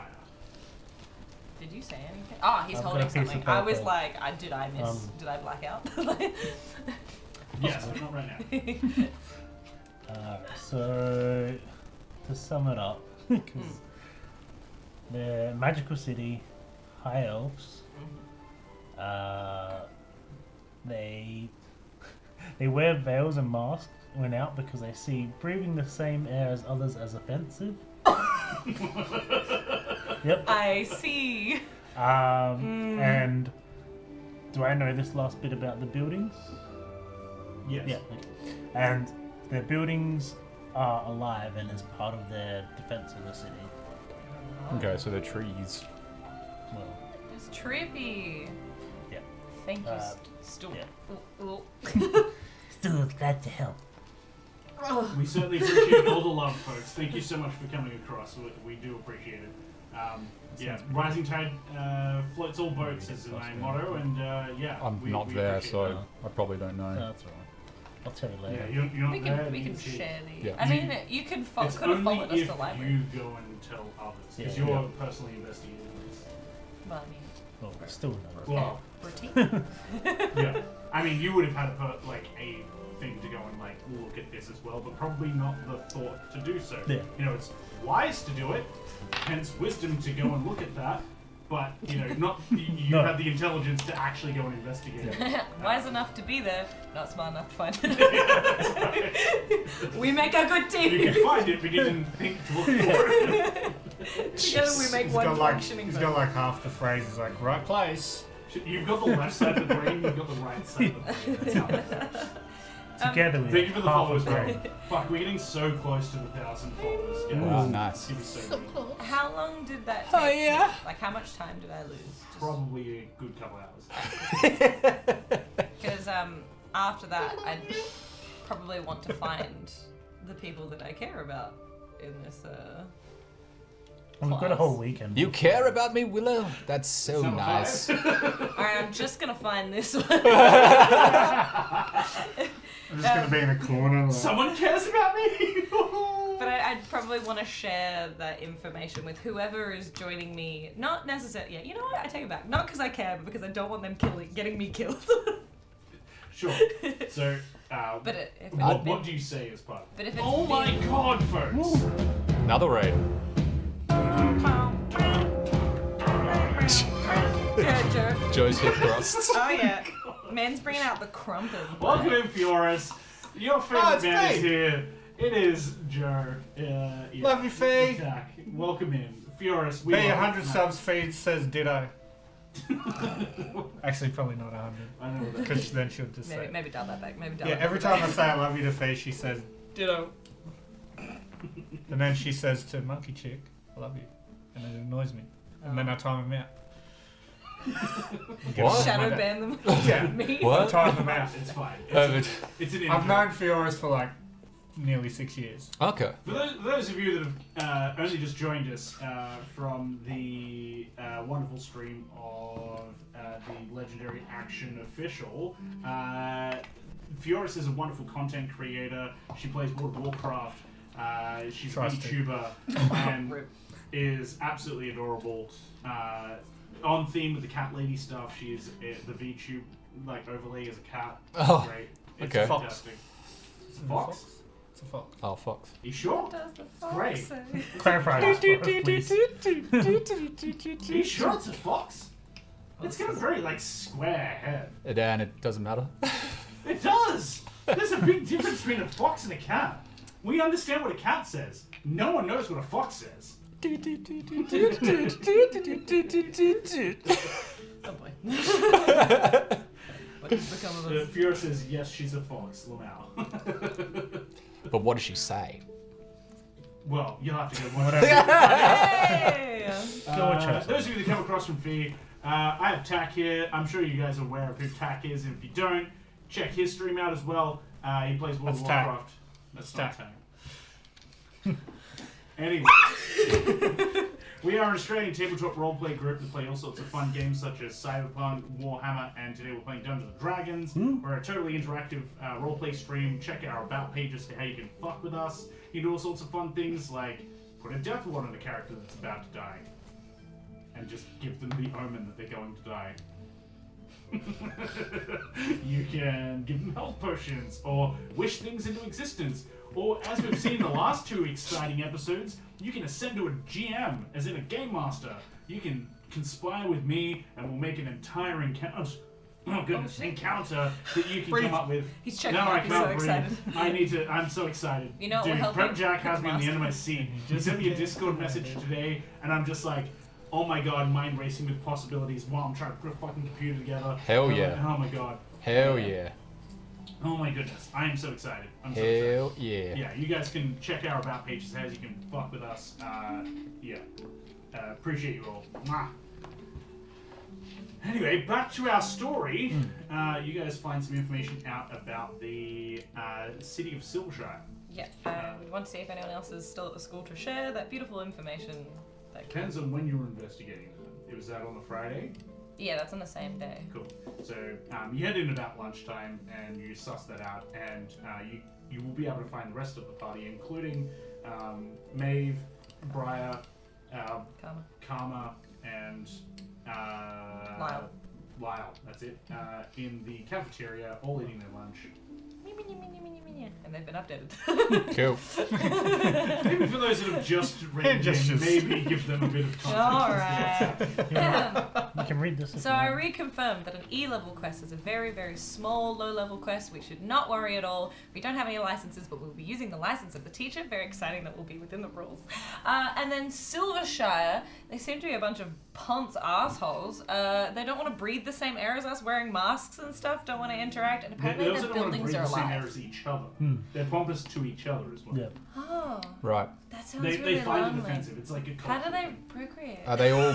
Did you say anything? Oh, he's I've got holding a piece of something. I was paper. like, did I miss? Did I black out? Yes, but not right now. So, to sum it up, because the magical city, high elves, they wear veils and masks when out because they see breathing the same air as others as offensive. Yep. I see. And do I know this last bit about the buildings? Yes. Yeah. And their buildings are alive and is part of their defense of the city. Okay, so they're trees. Well, It's trippy. yeah. Thank you, Uh, Stu. yeah. Ooh. Still glad to help. We certainly appreciate all the love, folks. Thank you so much for coming across. We do appreciate it. Yeah, rising tide floats all boats is my motto, and yeah. I'm we not there, appreciate so that. I probably don't know. That's alright. I'll tell you Yeah, later. you're not We there. can you see. share the. Yeah. I mean, you could could It's have only followed us if to the library. you go and tell others, because Yeah. you're personally investigating this. Well, I mean, Well, still no. Well, routine. yeah. I mean, you would have had a thing to go and look at this as well, but probably not the thought to do so. Yeah. You know, it's wise to do it, hence wisdom to go and look at that. But not you No. had the intelligence to actually go and investigate it. Wise enough to be there, not smart enough to find it. We make a good You team. can find it, but you didn't think to look for it. Together we make one functioning. He's got like half the phrases like right place. You've got the left side of the brain, you've got the right side of the brain. That's how it works. Together we Thank you for the half followers, a bro. brain. Fuck, we're getting so close to the 1,000 followers. Yeah, Wow, it's- nice. it's so good. How long did that take? Oh, yeah. Like, how much time did I lose? Probably a good couple hours. Because after that, I'd probably want to find the people that I care about in this. And we've got a whole weekend. You care about me, Willow? That's so Number nice. Alright, I'm just gonna find this one. I'm just gonna be in a corner. Like, Someone cares about me? But I'd probably want to share that information with whoever is joining me. Not necessarily. Yeah, you know what? I take it back. Not because I care, but because I don't want them getting me killed. Sure. So, But if it's what been- do you say as part of But it? if it's Oh my been- god, folks! Another raid. Yeah, Joe. Joe's hip thrusts. Oh yeah. Man's bringing out the crumpet. Welcome in, Fioris. Your favorite it's man is me. here. It is Joe. Yeah. Love you, Fee. Jack. Welcome in. Fioris, we Be love 100 you. subs feed says ditto. Actually, probably not 100. I know that. Because then she'll just say. Maybe dial that back. Maybe dial Yeah, that every back. time I say I love you to Faye, she says, ditto. And then she says to Monkey Chick, I love you. And it annoys me. And then I time him out. What? Shadow ban them. Yeah. Me. I What? time them out. It's fine. But- It's an I've intro. known Fioris for like nearly 6 years. Okay. For those of you that have only just joined us from the wonderful stream of the Legendary Action Official, Fioris is a wonderful content creator. She plays World of Warcraft. She's a Trusted. VTuber and is absolutely adorable. On theme with the cat lady stuff, she is the VTube like overlay as a cat. Oh, Great. It's okay. fantastic. It's a fox? It's a fox. Oh, fox. You sure? What does the fox Great. say? Clarify this for us, please. Are you sure it's a fox? It's got a very like square head. And it doesn't matter. It does! There's a big difference between a fox and a cat. We understand what a cat says. No one knows what a fox says. Oh boy. What has become of us? Fiora says, yes, she's a fox, Lamau. But what does she say? Well, you'll have to go watch Whatever. Hey! Go watch her. Those of you that come across from Fee, I have Tak here. I'm sure you guys are aware of who Tak is, and if you don't, check his stream out as well. He plays World of That's Tak. Warcraft. That's not Tak. Tak. Anyway, we are an Australian tabletop roleplay group that play all sorts of fun games such as Cyberpunk, Warhammer, and today we're playing Dungeons & Dragons. We're a totally interactive roleplay stream. Check out our about page as to how you can fuck with us. You can do all sorts of fun things like put a death ward on a character that's about to die and just give them the omen that they're going to die. You can give them health potions or wish things into existence. Or, as we've seen in the last 2 exciting episodes, you can ascend to a GM, as in a game master. You can conspire with me, and we'll make an entire encounter. Oh goodness, encounter that you can come up with. He's checking Now out. I He's can't so breathe. excited. I need to. I'm so excited. You know what Dude, will help Prep you? Jack has me on the end of my Master. seat. He sent me a Discord message today, and I'm just like, oh my god, mind racing with possibilities while I'm trying to put a fucking computer together. Hell I'm yeah. like, oh my god. Hell yeah. Oh my goodness. I am so excited. I'm so Hell excited. yeah. Yeah, you guys can check our about pages as you can fuck with us. Yeah. Appreciate you all. Mwah. Anyway, back to our story. You guys find some information out about the city of Silvershire. Yeah, we want to see if anyone else is still at the school to share that beautiful information. That Depends on when you were investigating them. It was that on the Friday? yeah, that's on the same day. Cool. So you head in about lunchtime and you suss that out, and you will be able to find the rest of the party, including Maeve, Briar, Karma, and Lyle. That's it. In the cafeteria, all eating their lunch. And they've been updated. Cool. Maybe for those that have just read them, maybe give them a bit of context. Alright. You can read this. if So you I want. reconfirmed that an E-level quest is a very, very small, low-level quest. We should not worry at all. We don't have any licenses, but we'll be using the license of the teacher. Very exciting that we'll be within the rules. And then Silvershire, they seem to be a bunch of ponce assholes. They don't want to breathe the same air as us, wearing masks and stuff, don't want to interact, and They apparently also the don't want to buildings breathe are the same air alive. as each other. They're pompous to each other as well. Yeah. Oh, Right. that sounds They really find lonely. it offensive. It's like a How culture. do they procreate? Are they all?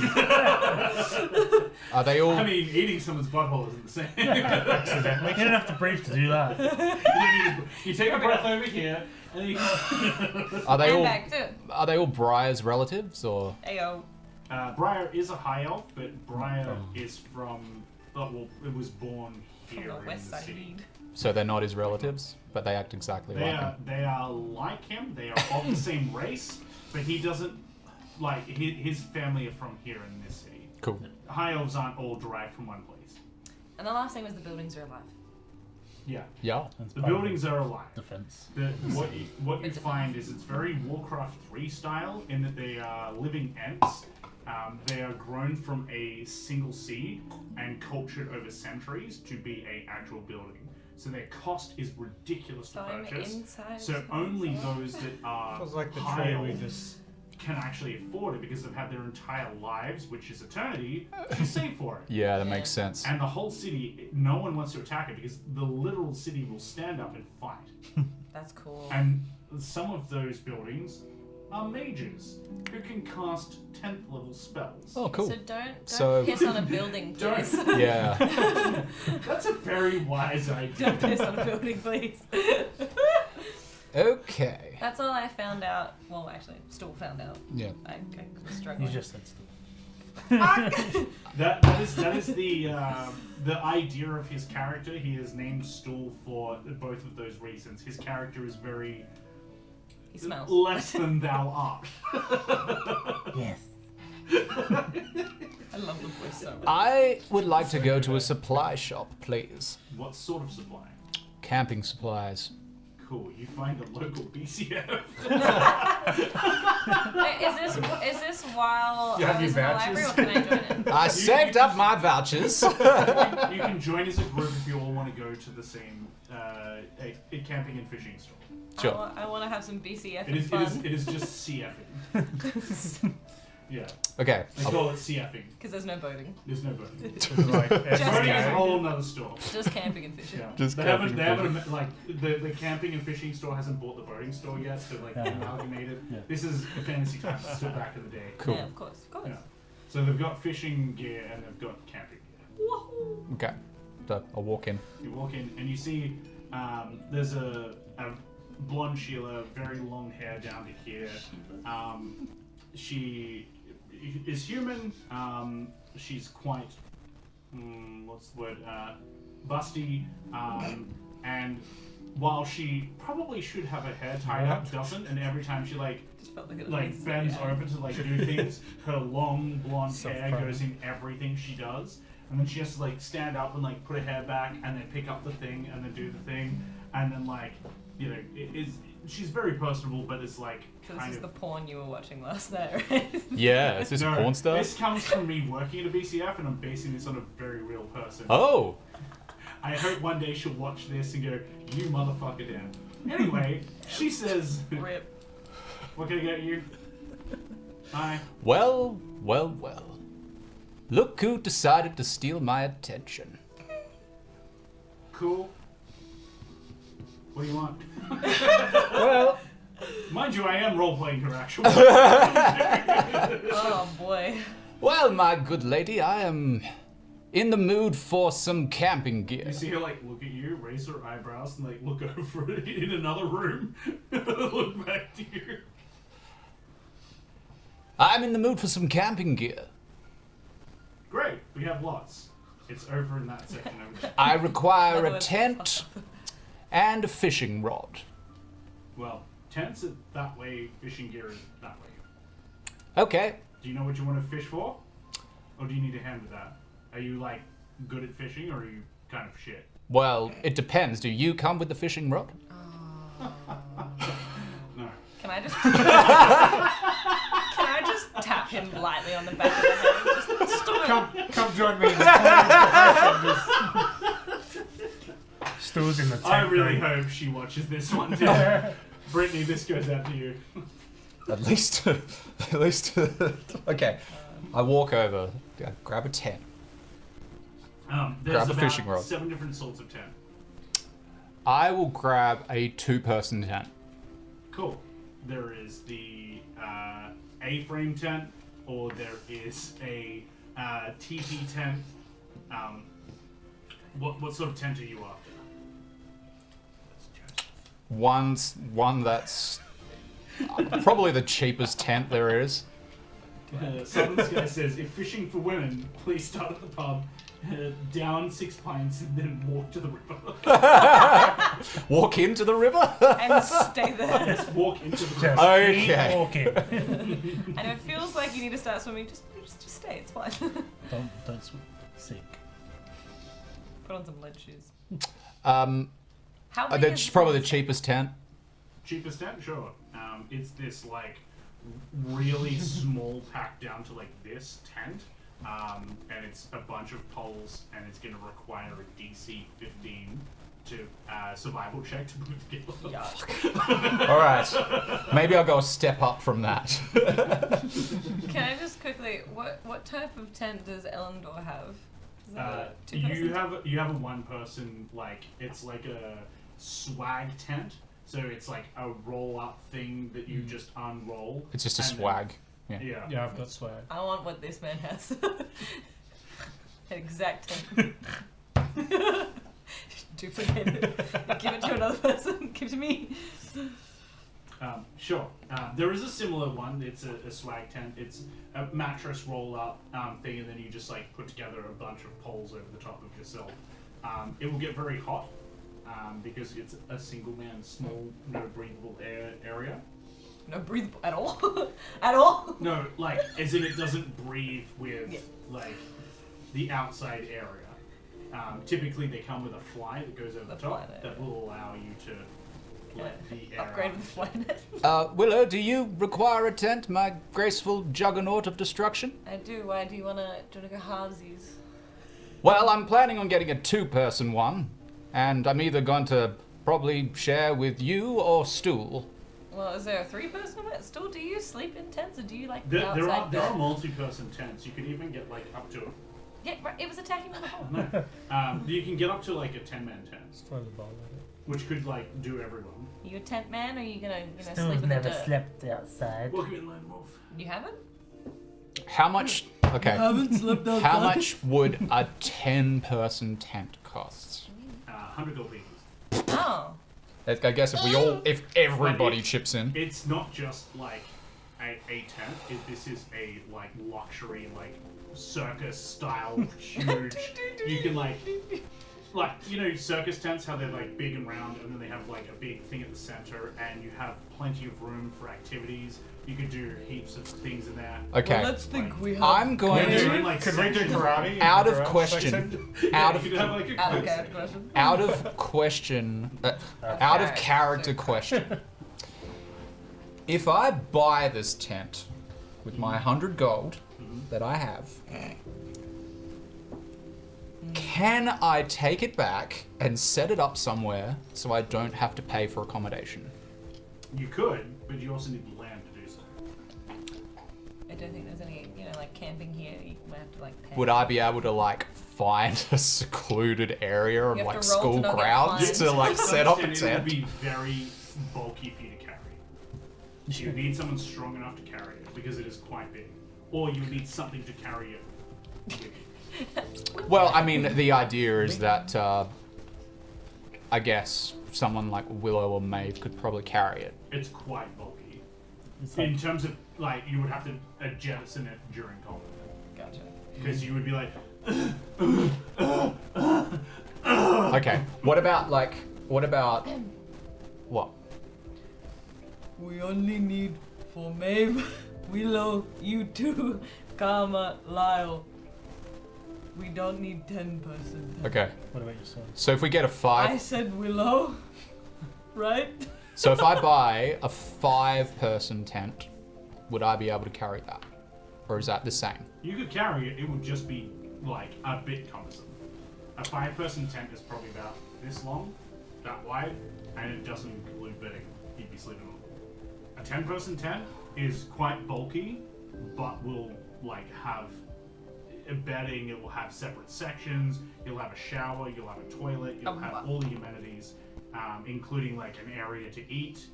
Are they all? I mean, eating someone's butthole isn't the same. Accidentally. You don't have to breathe to do that. You take a breath over here, and then you Are they And all? back too. Are they all Briar's relatives or? Ayo. Briar is a high elf, but Briar is from. Well, it was born From here the in west the side. city. So they're not his relatives, but they act exactly like him. They are like him. They are of the same race, but he doesn't like his family are from here in this city. Cool. High elves aren't all derived from one place. And the last thing was the buildings are alive. Yeah, Yeah. That's the part of buildings are alive. defense. What you find is it's very Warcraft 3 style in that they are living ants. They are grown from a single seed and cultured over centuries to be an actual building. So their cost is ridiculous So to I'm purchase. inside. So only those that are It was like the high tree we elves just can actually afford it because they've had their entire lives, which is eternity, to save for it. Yeah, that makes sense. And the whole city, no one wants to attack it because the literal city will stand up and fight. That's cool. And some of those buildings are mages who can cast 10th level spells. Oh, cool. So don't So- piss on a building, Don't. please. Yeah. That's a very wise idea. Don't piss on a building, please. Okay. That's all I found out. Well, actually, still found out. Yeah. I was You struggling. just said stuff. That is the idea of his character. He is named Stool for both of those reasons. His character is very He smells. less than thou art. Yes. I love the voice so much. I would like to go to a supply shop, please. What sort of supply? Camping supplies. Cool. You find a local BCF. Wait, is this while You have I was your in the library, or vouchers? can I join in? I saved up my vouchers. You can join as a group if you all want to go to the same a camping and fishing store. Sure. I want to have some BCF It is fun. it is just CFing. Yeah, Okay. they call it CFing. Because there's no boating. There's no boating. Like, Boating is a SK. whole nother store. Just camping and fishing. Yeah. Just they camping haven't and like the camping and fishing store hasn't bought the boating store yet, so like Yeah. amalgamated. Yeah. This is a fantasy time still back in the day. Cool. Yeah, of course. Yeah. So they've got fishing gear and they've got camping gear. Woohoo! Okay. So I'll walk in. You walk in and you see there's a blonde Sheila, very long hair down to here. She is human. She's quite, what's the word, busty. And while she probably should have her hair tied up, doesn't. And every time she Just felt like it bends over to do things, her long blonde hair Self-pride. goes in everything she does. And then she has to stand up and put her hair back and then pick up the thing and then do the thing. And then she's very personable, but it's So this kind is of... the porn you were watching last night, right? Yeah, is this No, porn stuff? This comes from me working at a BCF, and I'm basing this on a very real person. Oh. I hope one day she'll watch this and go, "You motherfucker, Dan." Anyway, she says, Rip. "What can I get you?" Hi. Well. Look who decided to steal my attention. Cool. What do you want? Well, Mind you, I am role-playing her actual. Oh boy. well, my good lady, I am in the mood for some camping gear. You see her look at you, raise her eyebrows, and look over in another room, look back to you. I'm in the mood for some camping gear. Great, we have lots. It's over in that section over there. I require Other a words, tent and a fishing rod. Well, tents are that way, fishing gear is that way. Okay. Do you know what you want to fish for? Or do you need a hand with that? Are you good at fishing, or are you kind of shit? Well, it depends. Do you come with the fishing rod? No. Can I just tap him lightly on the back of the head? Just stop it. Come join me in the Stu's in the tent. I really going, hope she watches this one too. Brittany, this goes out to you. At least. Okay. I walk over, grab a tent. There's Grab a about fishing rod. 7 different sorts of tent. I will grab a 2-person tent. Cool. There is the A-frame tent, or there is a TP tent. What sort of tent are you after? One that's probably the cheapest tent there is. Southern Sky says, if fishing for women, please start at the pub, down 6 pints, and then walk to the river. Walk into the river? And stay there. Just walk into the Just river. Okay. keep walking. And if it feels like you need to start swimming, just stay. It's fine. Don't sink. Put on some lead shoes. How How big that's is probably the this? cheapest tent. Cheapest tent? Sure. It's this, really small, packed down to, this tent. And it's a bunch of poles, and it's going to require a DC 15 to survival check to put it together. Yuck. All right. Maybe I'll go a step up from that. Can I just quickly, what type of tent does Elendor have? Is that a two-person tent? You have a one person, like it's like a swag tent. So it's like a roll up thing that you just unroll. It's just a and swag. then- Yeah. Yeah. Yeah, I've got swag. I want what this man has. An exact tent. Duplicate it. Give it to another person. Give it to me. Sure. There is a similar one. It's a swag tent. It's a mattress roll up thing, and then you just like put together a bunch of poles over the top of yourself. It will get very hot because it's a single man, small, no breathable area. No breathable at all. At all. No, like as in it doesn't breathe with Yeah. like the outside area. Typically, they come with a fly that goes over the The fly top net, that yeah. will allow you to let the air Upgrade out. with the flynet. Willow, do you require a tent, my graceful juggernaut of destruction? I do. Why do you wanna go halvesies? Well, I'm planning on getting a two-person one, and I'm either going to probably share with you or Stool. Well, is there a three-person one? Still, do you sleep in tents or do you like There outside are bed? multi-person tents. You can even get like up to Yeah, right, it was attacking me before. no. You can get up to like a 10-man tent, Just throw the ball at it. which could like do everyone. You a tent man, or are you gonna sleep Stu's in the never dirt? slept outside. Welcome in, Lone Wolf. You haven't? How much? Okay. haven't slept outside. How much would a 10-person tent cost? 100 gold pieces. Oh. I guess if everybody chips in. It's not just like a tent. This is a like luxury, like circus style, huge. You can like you know circus tents, how they're like big and round, and then they have like a big thing at the center, and you have plenty of room for activities. You could do heaps of things in there. Okay. Well, let's think we have. I'm going They're to doing, like, Could we do sections. karate? in out the of garage question. section? Out You of could have like a Out of quiz character section. question. out of question. Out of character question. If I buy this tent with my 100 gold that I have, can I take it back and set it up somewhere so I don't have to pay for accommodation? You could, but you also need land to do so. I don't think there's any, like camping here. You might have to like pay. Would I be able to like find a secluded area of You have like to roll to school not get grounds fined. to like set up a It will tent? be very bulky for you to carry. You need someone strong enough to carry it because it is quite big, or you need something to carry it with you. Well, I mean, the idea is that I guess someone like Willow or Maeve could probably carry it. It's quite bulky. It's In like, terms of like, you would have to jettison it during combat Gotcha. because you would be like, Okay. What about what? We only need for Maeve, Willow, you two, Karma, Lyle. We don't need 10-person. Okay. what about your son? So if we get a I 5, said Willow, right? so if I buy a 5-person tent, would I be able to carry that, or is that the same? you could carry it. It would just be like a bit cumbersome. A 5-person tent is probably about this long, that wide, and it doesn't include bedding. You'd be sleeping on. A 10-person tent is quite bulky, but will like have bedding. It will have separate sections. You'll have a shower. You'll have a toilet. You'll have all the amenities, including like an area to eat.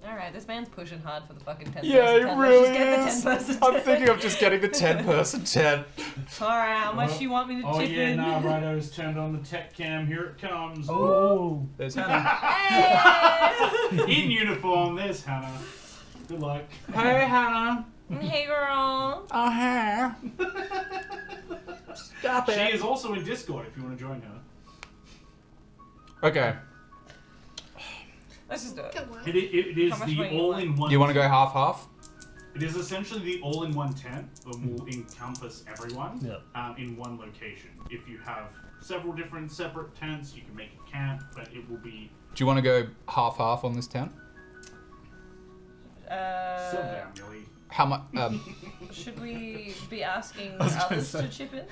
Alright, this man's pushing hard for the fucking 10-person Yeah, tent. it Let's really just get is. the 10-person I'm tent. thinking of just getting the 10-person tent. Alright, how much do you want me to Oh chip yeah, in? nah, Righto's turned on the tech cam. Here it comes. Oh, There's Hannah. Hey! In uniform. There's Hannah. Good luck. Hey, Hannah. Hey, girl. Oh, hey. Stop She is also in Discord if you want to join her. Okay. Let's just do it. It is How much the money you all-in-one. Do you want to go half-half? It is essentially the all-in-one tent that will encompass everyone Yeah. in one location. If you have several different separate tents, you can make a camp, but it will be Do you want to go half-half on this tent? settle down, Millie. How much? Should we be asking was gonna others say. to chip in?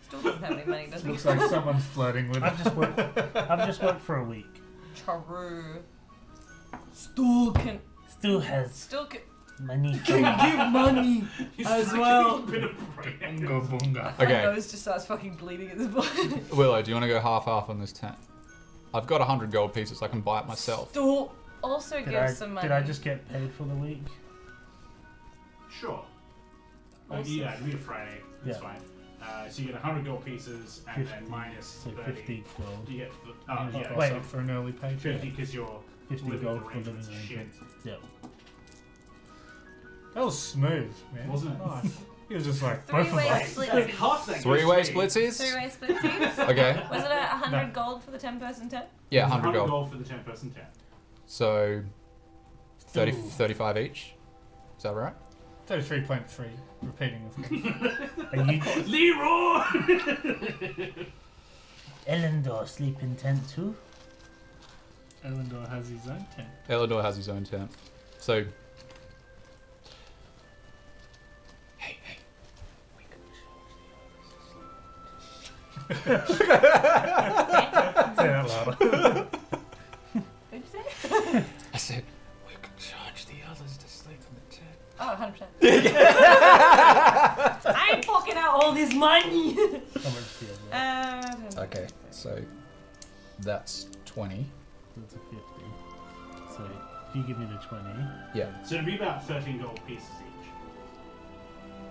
Still doesn't have any money, does he? Looks like someone's flirting with I've just worked for a week. True. Still can. Stu has Still can. money. Give money as well. Bunga bunga. My Okay. nose just starts fucking bleeding at this point. Willow, do you want to go half-half on this tent? I've got 100 gold pieces. I can buy it myself. Still also give some money. Did I just get paid for the week? Sure. Also- Yeah, it'll be a Friday. That's Yeah. fine. So you get 100 gold pieces and 50, then minus so 30. 50 gold. You get Yeah, Wait. so for an early paycheck. 50 because you're 50 living gold for arrangements living shit. arrangements. Yep. That was smooth, man. Wasn't it? Nice. He was just like, Three-way Like, split. half that goes Three-way to me. splitsies? Three-way split teams. Okay. Was it 100 gold for the 10-person tent? Yeah, 100 100 gold. for the 10-person tent. So 30, Ooh. 35 each. Is that right? 33.3. Repeating, of course. Are you Leroy! Elendor sleep in tent too? Elendor has his own tent. Elidor has his own tent. So, say that louder? What'd you say? I said, we could charge the others to sleep in the tent. Oh, 100%. I ain't fucking out all this money. How much do you have? Okay, so that's 20. That's a 50. So if you give me the 20. Yeah. So it'd be about 13 gold pieces each.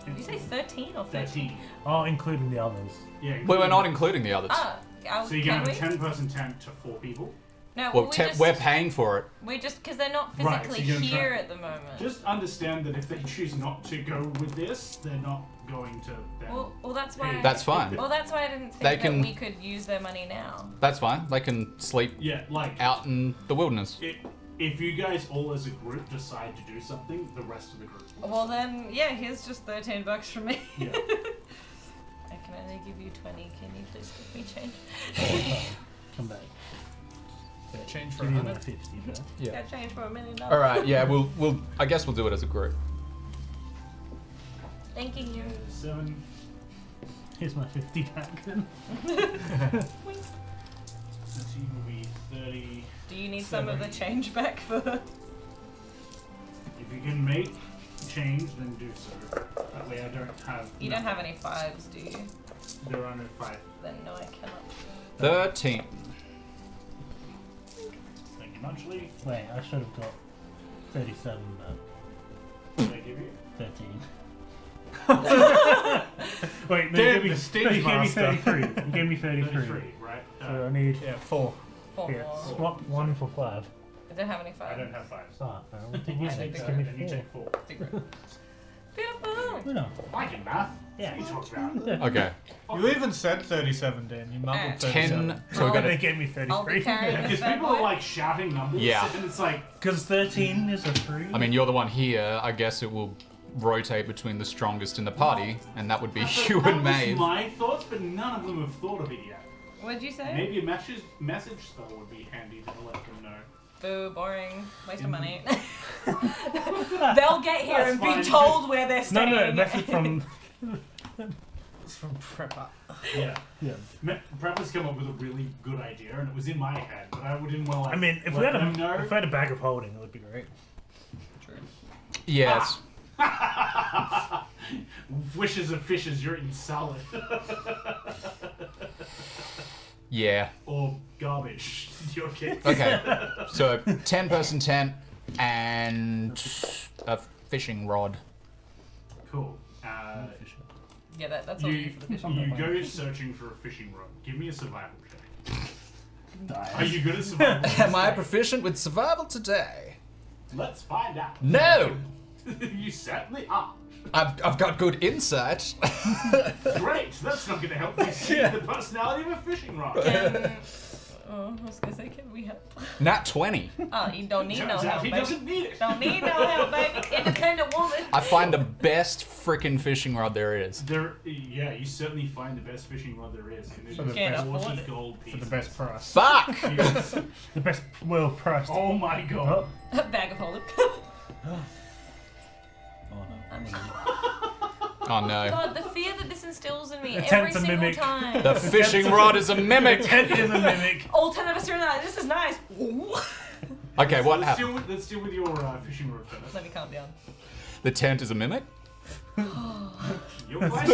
Did you say 13 or 13? 13. Oh, including the others. Yeah. Well, we're not including the others. Ah, So you're can going to we? have a 10-person tent to 4 people. No, Well, we just, we're paying for it. we just because they're not Right, physically so you're gonna here try- at the moment. Just understand that if they choose not to go with this, they're not going to then. Well, that's why. That's fine. Well, that's why I didn't think They that can- we could use their money now. That's fine. They can sleep Yeah, like, out in the wilderness. if you guys all as a group decide to do something, the rest of the group will. Well then, yeah, here's just $13 from me. Yeah. I can only give you 20. Can you please give me change? Come back. Change for Give you 100. 150, bro. Yeah. Got change for $1 million. All right. Yeah. We'll. I guess we'll do it as a group. Thanking you. 7. Here's my 50 back then. 30 will be 30. Do you need some of the change back for? If you can make change, then do so. That way I don't have. You don't have any 5s, do you? There are no 5. Then no, I cannot. 13. Thank you much, Lee. Wait, I should have got 37 back. What did I give you? 13. Wait, no, Damn, you the stage gave me master. 33. You gave me 33. 33, right? So I need Yeah, 4. 4 yeah, more. swap 1 for 5. I don't have any 5. I don't have 5. Ah, I don't think you I take. think Give me Then you 4. take 4. Beautiful. We know. I can math. Yeah. What are you talking about? Okay. You even said 37, Dan. You mumbled 37. 10. So we Oh, got They a gave me I'll be 33. carrying Because this bad people boy. are like shouting numbers. Yeah. And it's like, Because 13 is a 3. I mean, you're the one here. I guess it will rotate between the strongest in the party, and that would be you that and was Maeve. my thoughts, but none of them have thought of it yet. What'd you say? Maybe a message spell would be handy to let them know. Boo, boring. Waste of money. They'll get here That's and fine. be told where they're no, staying. no, message from. It's from Prepper. Yeah. Yeah. Prepper's come up with a really good idea, and it was in my head, but I didn't want to. Like, I mean, if we let had them know. if we had a bag of holding, it would be great. Yes. Wishes of fishes, you're eating salad. Yeah. Or garbage. Your kids. Okay. So 10-person tent and a fishing rod. Cool. Yeah, that's all you for the fishing. You go searching for a fishing rod. Give me a survival check. Are you good at survival? Am I proficient with survival today? Let's find out. No. You certainly are. I've got good insight. Great. That's not going to help you see the personality of a fishing rod. I was gonna say, can we help? Nat 20. Oh, you don't need no Turns out help, he baby. doesn't need it. Don't need no help, baby. Independent woman. I find the best freaking fishing rod there is. Yeah, you certainly find the best fishing rod there is. And it For the is best- 40 gold For pieces. the best price. Fuck! Yes. The best well priced. Oh my god. Oh, Bag of holding. oh no. I'm Oh no. God, the fear that this instills in me The every tent's a single mimic. time. The fishing rod is a mimic. Tent is a mimic. All 10 of us are in that. This is nice. Okay, what let's happened? Let's deal with your fishing rod first. Let me calm down. The tent is a mimic? You'll find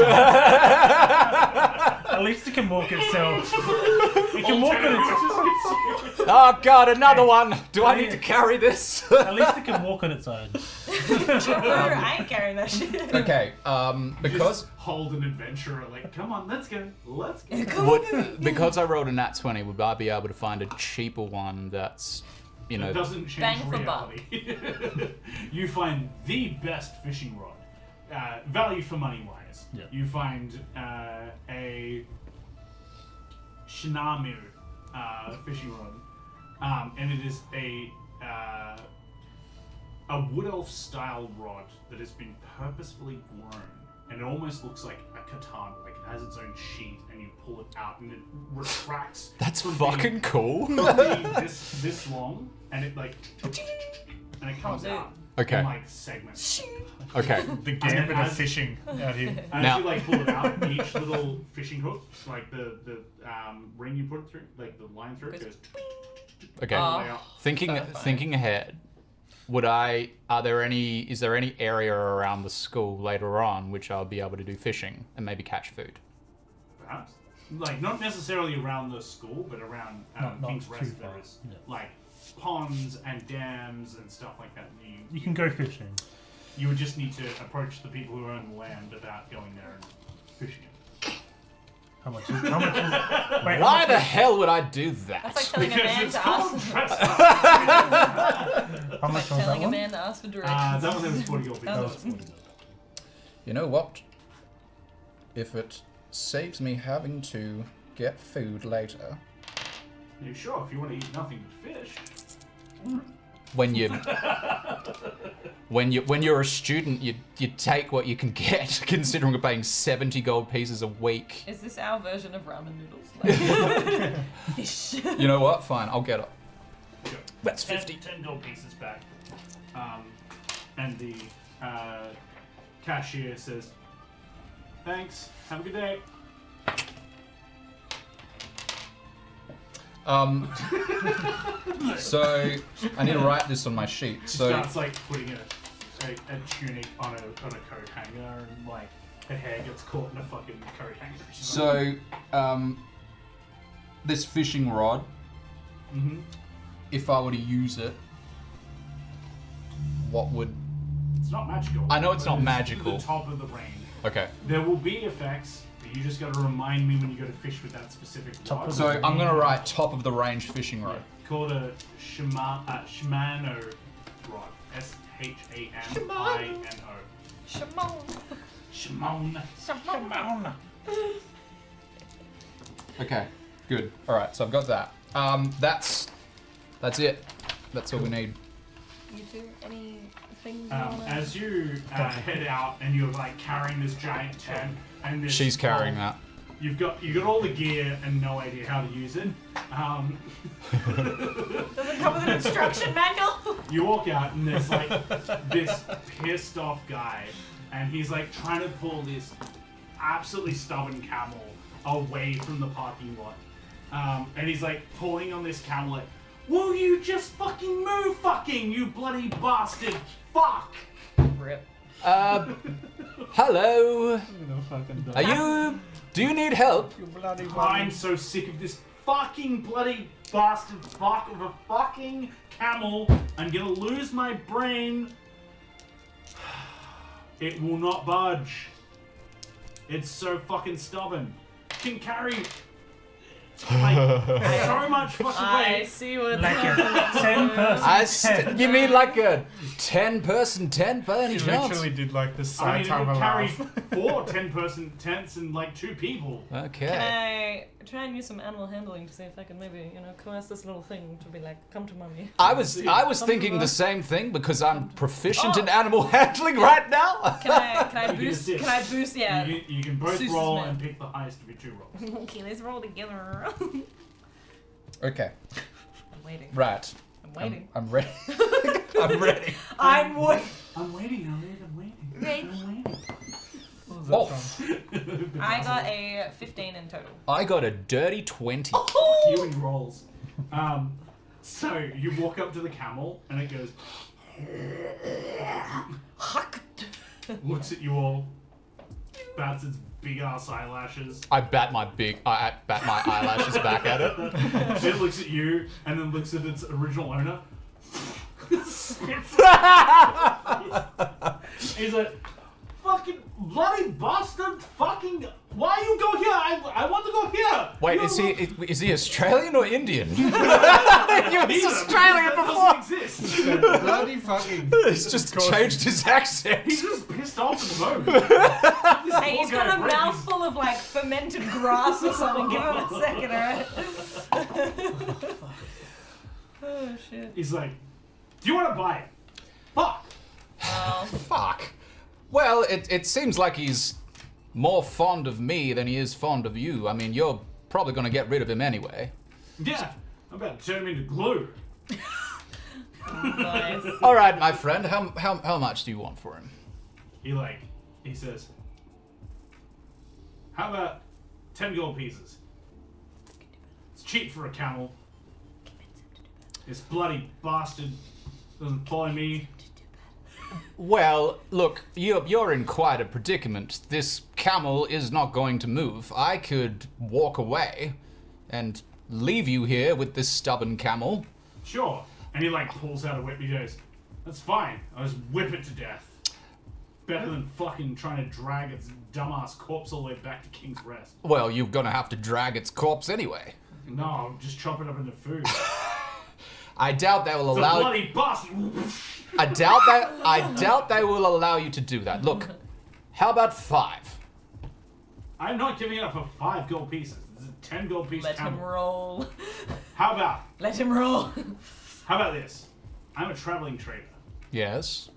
At least it can walk itself. It can walk on its own. Oh god, another one! Do I need to carry this? At least it can walk on its own. I ain't carrying that shit. Okay, because hold an adventurer, like, come on, let's go. because I rolled a nat 20, would I be able to find a cheaper one that's, you know... It doesn't change Bang for buck. reality. You find the best fishing rod. Value for money wise. Yeah. You find a Shinamu fishing rod. And it is a wood elf style rod that has been purposefully grown. And it almost looks like a katana, like it has its own sheath, and you pull it out, and it retracts. That's from fucking cool. being this long, and it like, and it comes out Okay. in like segments. Okay. The gambit of as- fishing out here. As Now- you like pull it out, each little fishing hook, like the ring you put it through, like the line through, it goes Okay. all the way out. Thinking ahead, is there any area around the school later on which I'll be able to do fishing and maybe catch food? Perhaps. Like, not necessarily around the school, but around Not King's too Rest far, there is. yeah. Like, ponds and dams and stuff like that. You can go fishing. You would just need to approach the people who own the land about going there and fishing it. How much is wait, how Why much the is- hell would I do that? That's like telling a man Because it's to called ask. trespass. How much was that Telling a one? man to ask for directions. That one was 40 gold. That was- You know what? If it saves me having to get food later, You sure? If you want to eat nothing but fish. when you're a student, you take what you can get. Considering we're paying 70 gold pieces a week. Is this our version of ramen noodles? Like, fish. You know what? Fine, I'll get it. Go. That's 50. 10 gold pieces back. And the cashier says, thanks, have a good day. So I need to write this on my sheet. So Starts like putting a tunic on a coat hanger, and like her hair gets caught in a fucking coat hanger. So, this fishing rod, Mm-hmm. if I were to use it, what would... It's not magical. I know it's but not magical. The top of the range. Okay. There will be effects, but you just got to remind me when you go to fish with that specific Top rod. of So I'm going to write top of the range fishing rod. Called a Shimano rod. Shimano. Shimon. Shimano. Shimon. Okay, good. Alright, so I've got that. That's it. That's all we need. You two, anything you wanna... As you head out and you're like carrying this giant tent and this She's carrying that. You've got all the gear and no idea how to use it. Does it come with an instruction manual? You walk out and there's like this pissed off guy, and he's like trying to pull this absolutely stubborn camel away from the parking lot. And he's like pulling on this camel like, will you just fucking move, fucking, you bloody bastard, fuck! Rip. Hello? Do you need help? I'm so sick of this fucking bloody bastard fuck of a fucking camel. I'm gonna lose my brain. It will not budge. It's so fucking stubborn. Can carry like so much fucking I weight. see what's Like happening. a 10-person tent. You mean like a 10-person tent by any He chance? literally did like the I mean, it Saitama will carry laugh. 4 10-person tents and like 2 people. Okay. Can I try and use some animal handling to see if I can maybe, coerce this little thing to be like, come to mommy? I was thinking the same thing because I'm proficient in animal handling right now. Can I You can boost? assist. Can I boost? Yeah. You can both Seuss's roll man. and pick the highest of your 2 rolls. Okay, let's roll together. Okay. I'm waiting. Right. I'm waiting. I'm ready. I'm ready. I'm waiting. I'm waiting, Elliot. I'm waiting. Ready. I'm waiting. Was that Oh. from? I got a 15 in total. I got a dirty 20. You and rolls. So you walk up to the camel and it goes, looks at you all, bats its big ass eyelashes. I bat my eyelashes back at it. It looks at you and then looks at its original owner. He's like, fucking bloody bastard! Fucking, why you go here? I want to go here. Wait, You is he Australian or Indian? He was Neither. Australian That before. doesn't exist. Bloody fucking. He's just changed his accent. He's just pissed off at the moment. Hey, he's got a mouthful of like fermented grass or something. Give him a second, alright? Oh shit. He's like, do you want to buy it? Fuck. Well, Fuck. Well, it seems like he's more fond of me than he is fond of you. I mean, you're probably gonna get rid of him anyway. Yeah, I'm about to turn him into glue. nice. All right, my friend. How much do you want for him? He says, how about 10 gold pieces? It's cheap for a camel. This bloody bastard doesn't follow me. Well, look, you're in quite a predicament. This camel is not going to move. I could walk away and leave you here with this stubborn camel. Sure. And he pulls out a whip. He goes, that's fine. I'll just whip it to death. Better than fucking trying to drag its dumbass corpse all the way back to King's Rest. Well, you're gonna have to drag its corpse anyway. No, just chop it up into food. I doubt they will It's a allow. bloody bastard. I doubt they will allow you to do that. Look, how about 5? I'm not giving it up for 5 gold pieces. This is a 10 gold piece Let him camel. roll. How about Let him roll. How about this? I'm a traveling trader. Yes.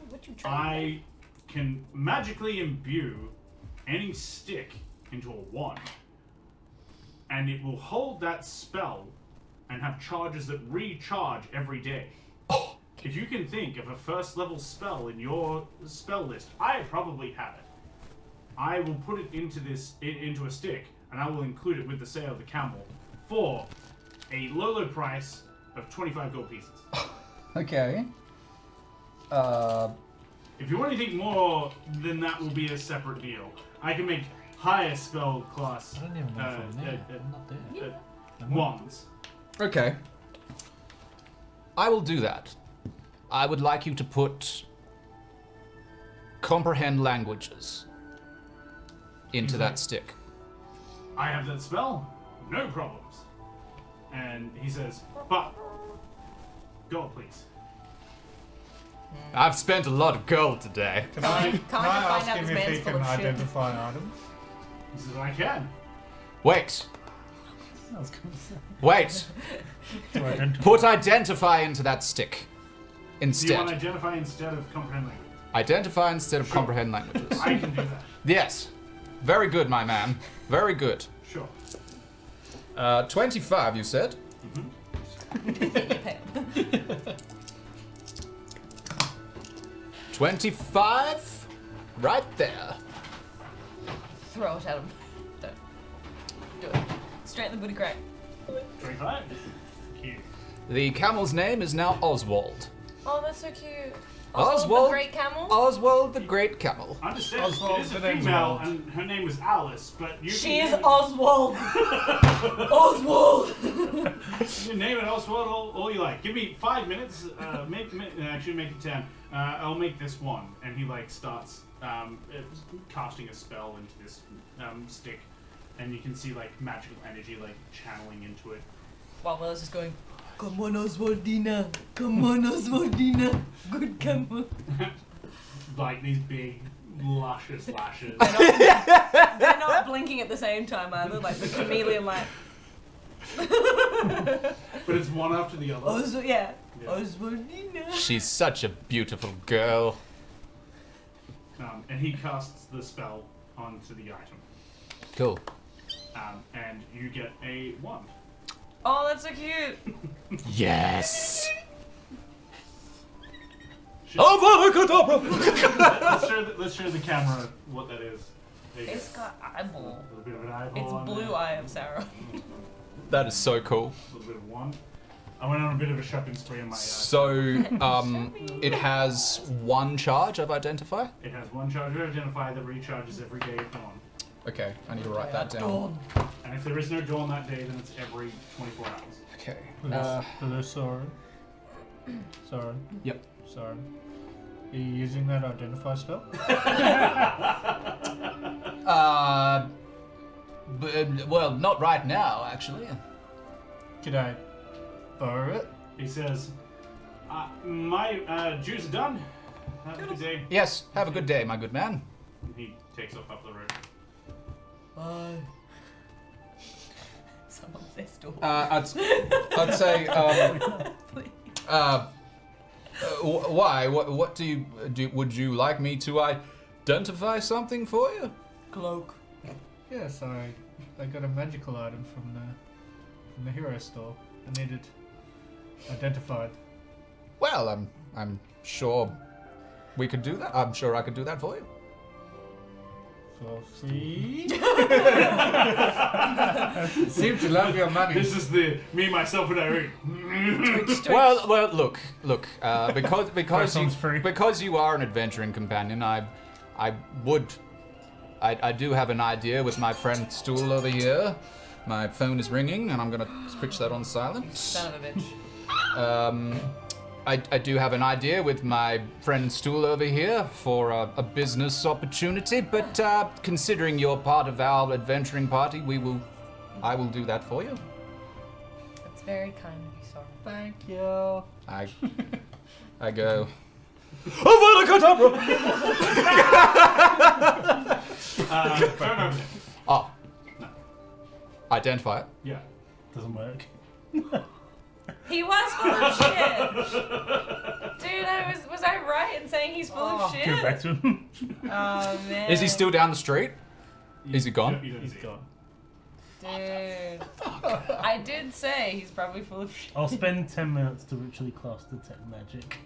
What you trying? I can magically imbue any stick into a wand, and it will hold that spell and have charges that recharge every day. If you can think of a first level spell in your spell list, I probably have it. I will put it into into a stick, and I will include it with the sale of the camel for a low price of 25 gold pieces. Okay. If you want anything more, then that will be a separate deal. I can make higher spell class I don't even know if I'm there. I'm not there. wands. Okay. I will do that. I would like you to put comprehend languages into that stick. I have that spell, no problems. And he says, but gold, please. I've spent a lot of gold today. Can I Can't ask find out him this if he man's full can of shit. identify items? He says, I can. Wait. I was gonna say. Wait. Do I identify? Put identify into that stick. Do you want Instead. identify instead of comprehend language? Identify instead of comprehend languages. I can do that. Yes. Very good, my man. Very good. Sure. 25, you said? 25. Right there. Throw it at him. Don't. Do it. Straight in the booty crack. 25? Cute. The camel's name is now Oswald. Oh, that's so cute. Oswald? the great camel. Oswald the Great Camel. Understand, Oswald, it is a the name's female, Wald. and her name is Alice, but you She can is name Oswald. Oswald. you can name it Oswald all you like. Give me 5 minutes, actually make it 10. I'll make this one. And he starts casting a spell into this stick, and you can see magical energy channeling into it. While Will's just going, come on, Oswaldina. Come on, Oswaldina. Good camel. These big, luscious lashes. They're not blinking at the same time either, like the chameleon light. But it's one after the other. Yeah. Yeah. Oswaldina. She's such a beautiful girl. And he casts the spell onto the item. Cool. And you get a wand. Oh, that's so cute. Yes. Let's show the camera what that is. There you It's go. got eyeball. A little bit of an eyeball. It's on blue there. eye of Sauron. That is so cool. A little bit of one. I went on a bit of a shopping spree on my. So, it has one charge of identify. It has one charge of identify that recharges every day at dawn. Okay, I need to write that down. And if there is no dawn that day, then it's every 24 hours. Okay. Hello, Soren. Soren. Yep. Soren. Are you using that identify spell? Well, not right now, actually. Could I borrow it? He says, my dues are done. Have a good day. Yes, have a good day, my good man. And he takes off up the road. Bye. Someone say store. I'd say, why? What do you do? Would you like me to identify something for you? Cloak. Yes, I got a magical item from the hero store. I need it identified. Well, I'm sure we could do that. I'm sure I could do that for you. So see. Seem to love your money. This is the me, myself, and Irene. Well, look. Because sounds free. because you are an adventuring companion, I do have an idea with my friend Stool over here. My phone is ringing, and I'm gonna switch that on silent. Son of a bitch. I do have an idea with my friend Stool over here for a business opportunity, but considering you're part of our adventuring party, I will do that for you. That's very kind of you, Sauron. Thank you. I go. Phone over there. Oh. No. Identify it. Yeah. Doesn't work. He was full of shit. Dude, was I right in saying he's full of shit? Give it back to him. Oh man. Is he still down the street? Is he gone? You don't He's see it. gone. Dude. I did say he's probably full of shit. I'll spend 10 minutes to ritually cast Detect Magic.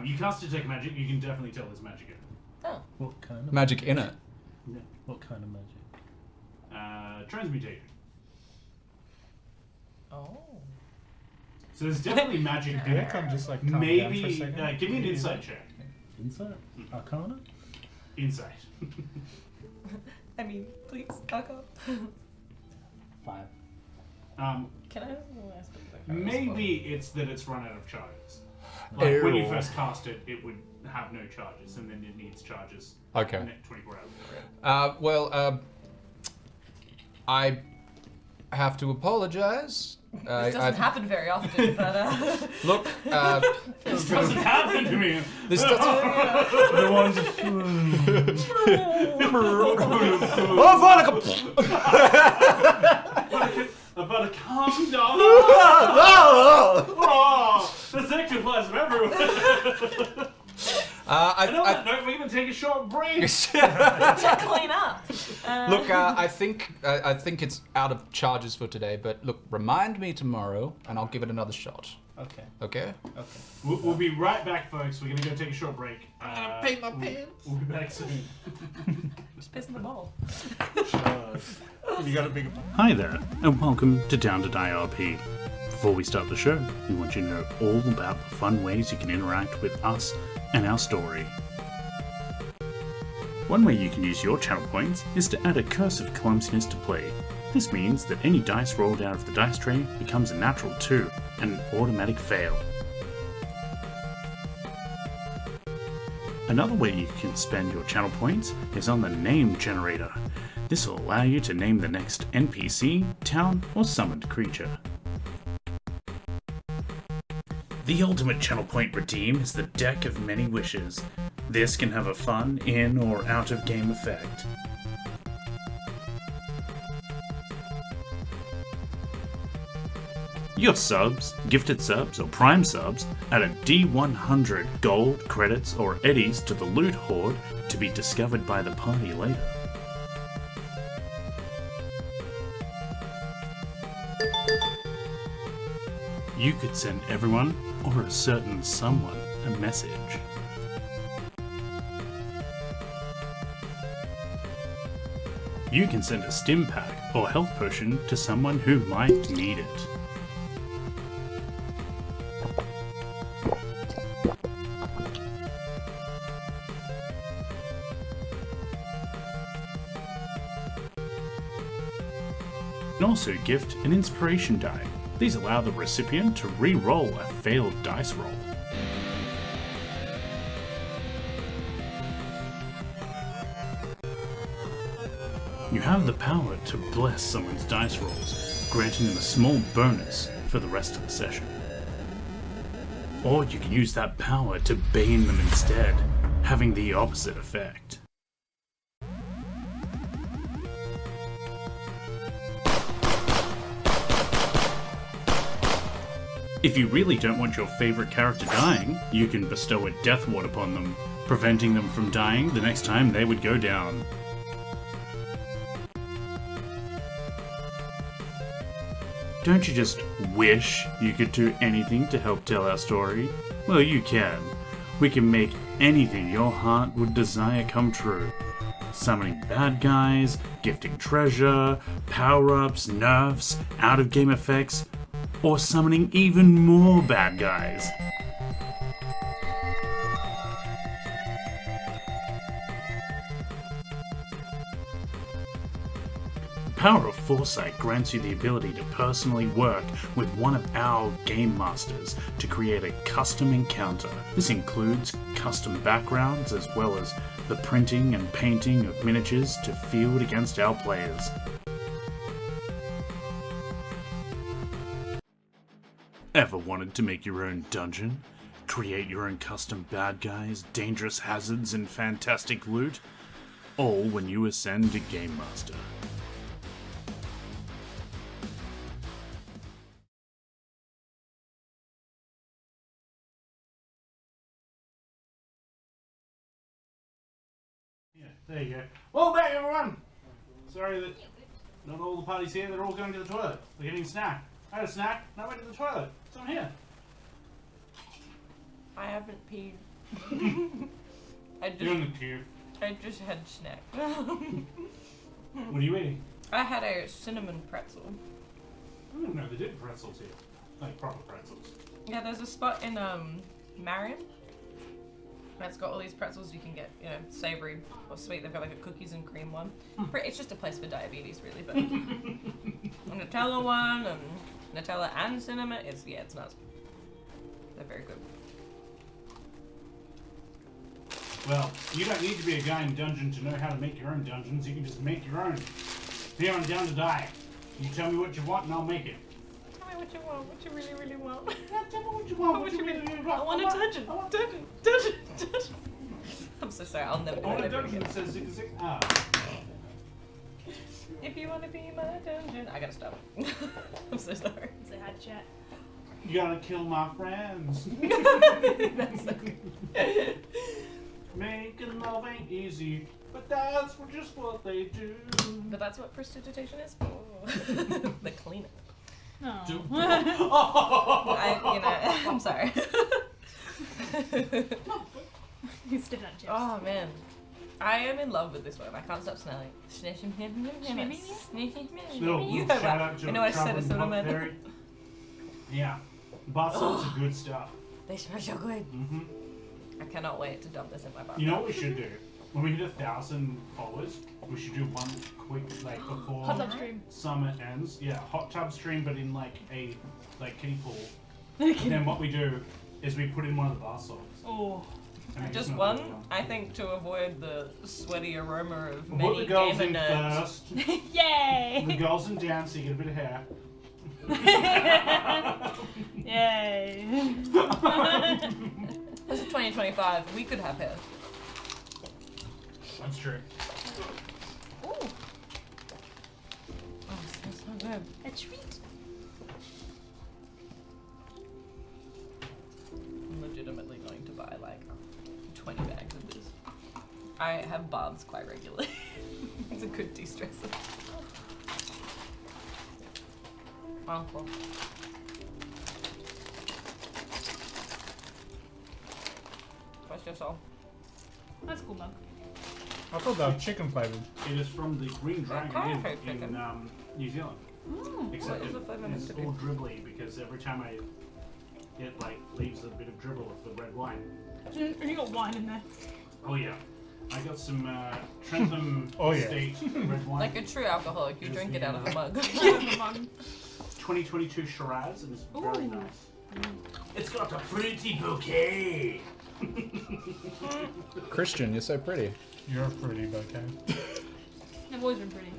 You cast Detect Magic, you can definitely tell there's magic in it. Oh. What kind of Magic in it. What kind of magic? Transmutation. Oh. So there's definitely magic in it. Can just like calm down for a Maybe, second? give me an insight check. Insight? Arcana? Insight. I mean, please, fuck up. 5. Can I have one last bit of that? Maybe it's that it's run out of charges. Like when you Ew. first cast it, it would have no charges, and then it needs charges. Okay. In 24 hours. I have to apologize. This doesn't happen very often, but Look, This doesn't happen to me. this doesn't. The ones. About a calm down. Oh, there's ectoplasm everywhere. And on that note, we're going to take a short break. to clean up. Look, I think it's out of charges for today. But look, remind me tomorrow, and I'll give it another shot. Okay. Okay? Okay. We'll be right back, folks. We're going to go take a short break. I'm gonna paint my pants. We'll be back soon. Just pissing the ball. You got a bigger. Hi there, and welcome to Down2DieRP. Before we start the show, we want you to know all about the fun ways you can interact with us and our story. One way you can use your channel points is to add a curse of clumsiness to play. This means that any dice rolled out of the dice tray becomes a natural 2, and an automatic fail. Another way you can spend your channel points is on the name generator. This will allow you to name the next NPC, town, or summoned creature. The ultimate channel point redeem is the Deck of Many Wishes. This can have a fun, in or out of game effect. Your subs, gifted subs, or prime subs add a D100 gold, credits, or eddies to the loot hoard to be discovered by the party later. You could send everyone, or a certain someone, a message. You can send a stim pack or health potion to someone who might need it. You can also gift an inspiration die. These allow the recipient to re-roll a failed dice roll. You have the power to bless someone's dice rolls, granting them a small bonus for the rest of the session. Or you can use that power to bane them instead, having the opposite effect. If you really don't want your favorite character dying, you can bestow a death ward upon them, preventing them from dying the next time they would go down. Don't you just wish you could do anything to help tell our story? Well, you can. We can make anything your heart would desire come true. Summoning bad guys, gifting treasure, power-ups, nerfs, out-of-game effects, or summoning even more bad guys. The power of foresight grants you the ability to personally work with one of our game masters to create a custom encounter. This includes custom backgrounds as well as the printing and painting of miniatures to field against our players. Ever wanted to make your own dungeon? Create your own custom bad guys, dangerous hazards, and fantastic loot? All when you ascend to Game Master. Yeah, there you go. Welcome back, everyone! Sorry that not all the party's here, they're all going to the toilet. They're getting a snack. I had a snack, and I went to the toilet. So I'm here. I haven't peed. You're in the queue. I just had snack. What are you eating? I had a cinnamon pretzel. I didn't know they did pretzels here. Like proper pretzels. Yeah, there's a spot in Marion that's got all these pretzels you can get, you know, savory or sweet. They've got like a cookies and cream one. It's just a place for diabetes, really. But a Nutella one and Nutella and cinnamon, it's nuts. They're very good. Well, you don't need to be a guy in dungeon to know how to make your own dungeons. You can just make your own. Here on Down to Die. You tell me what you want and I'll make it. Tell me what you want. What you really, really want. Tell me what you want. What you really want. I want a dungeon. Dungeon. I'm so sorry. I'll never do I want a it ever dungeon again. that says zig zig. Ah. If you want to be my dungeon, I gotta stop. I'm so sorry. Say hi to chat. You gotta kill my friends. That's so good. Making love ain't easy, but that's just what they do. But that's what prestidigitation is for. The cleanup. No. I'm sorry. You stood on chips. Oh man, I am in love with this one. I can't stop smelling. You Shout out to know I said it, so Traveling am I. Blackberry. Yeah, bath salts are good stuff. They smell so good. Mm-hmm. I cannot wait to dump this in my bath. You know what we should do? When we hit 1,000 followers, we should do one quick, like before Hot tub stream. summer ends. Yeah, hot tub stream, but in like a kiddie pool. And then what we do is we put in one of the bath salts. Oh. And it Just smells one, really well. I think, to avoid the sweaty aroma of We'll put many the girls gamer in nerds. first. Yay! The girls in down so you get a bit of hair. Yay! This is 2025. We could have hair. That's true. Ooh. Oh, it smells so good. A treat. I'm legitimately going to buy like 20 bags of this. I have baths quite regularly. It's a good de-stressor. Oh, cool. Trust yourself. That's cool, mug. I thought they were chicken flavored. It is from the Green Dragon Okay, in chicken. New Zealand. Except What is the flavour meant it's to be? all dribbly because every time it like leaves a bit of dribble of the red wine. You got wine in there. Oh yeah, I got some Trentham Oh, yeah. Estate red wine. Like a true alcoholic, you Just drink it the, out of a mug. The mug. 2022 Shiraz, and it's very Ooh. nice. It's got a fruity bouquet. Christian, you're so pretty. You're a pretty bouquet. They've always been pretty.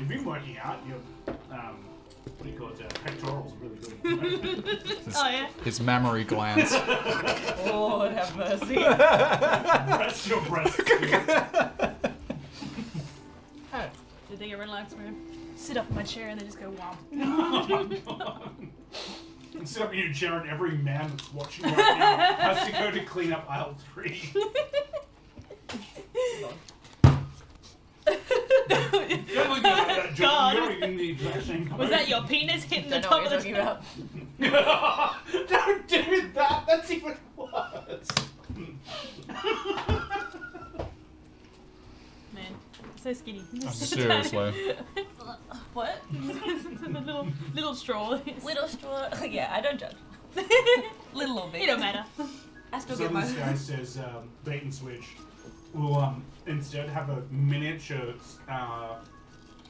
You've been working out. Your what do you call it? Pectorals are really good. Oh yeah. His mammary glands. Lord have mercy. Rest your breasts. Oh. Did they get relaxed, man? Sit up in my chair and they just go wow. Oh my god. And sit up in your chair and every man that's watching right now has to go to clean up aisle 3. Don't look at that, John. God. You're in the exact same Was that your penis hitting the Don't know top what of you're the talking about. Don't do that. That's even worse. Man, so skinny. Seriously. What? the little straw. Little straw. Yeah, I don't judge. Little or big. It don't matter. I still So get my. this guy says bait and switch. We'll instead have a miniature, what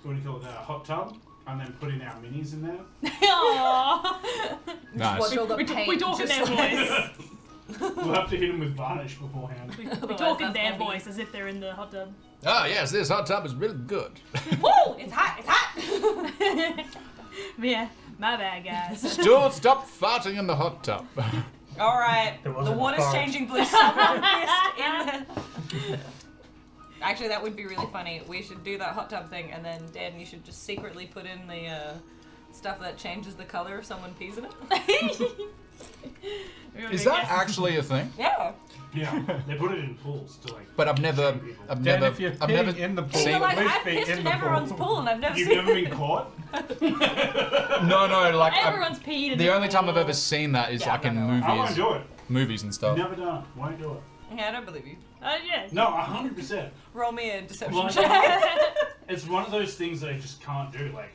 do you call it, hot tub, and then put in our minis in there. Aww. Nice. Watch all the We paint talk in just their voice. We'll have to hit him with varnish beforehand. We Otherwise talk in that's their gonna be- voice as if they're in the hot tub. Ah, yes, this hot tub is really good. Woo! It's hot! It's hot! Yeah, my bad, guys. Stuart, stop farting in the hot tub. Alright, There the wasn't a water's fart. changing blue. Someone pissed in the... Actually, that would be really funny. We should do that hot tub thing, and then, Dan, you should just secretly put in the stuff that changes the color if someone pees in it. Is that actually a thing? Yeah. Yeah, they put it in pools to like. But I've never, shame people. I've Then never, if you're I've never peeing in the pool, So seen. like, at least I've be pissed in in the everyone's pool. pool, and I've never You've seen never been caught? No, like Everyone's peed in the only time I've pool. ever seen that is Yeah, like in no. I won't movies, do it. movies and stuff. Never done it. Won't do it. Yeah, I don't believe you. Yeah. No, 100%. Roll me a deception Well, check. It's one of those things that I just can't do. Like,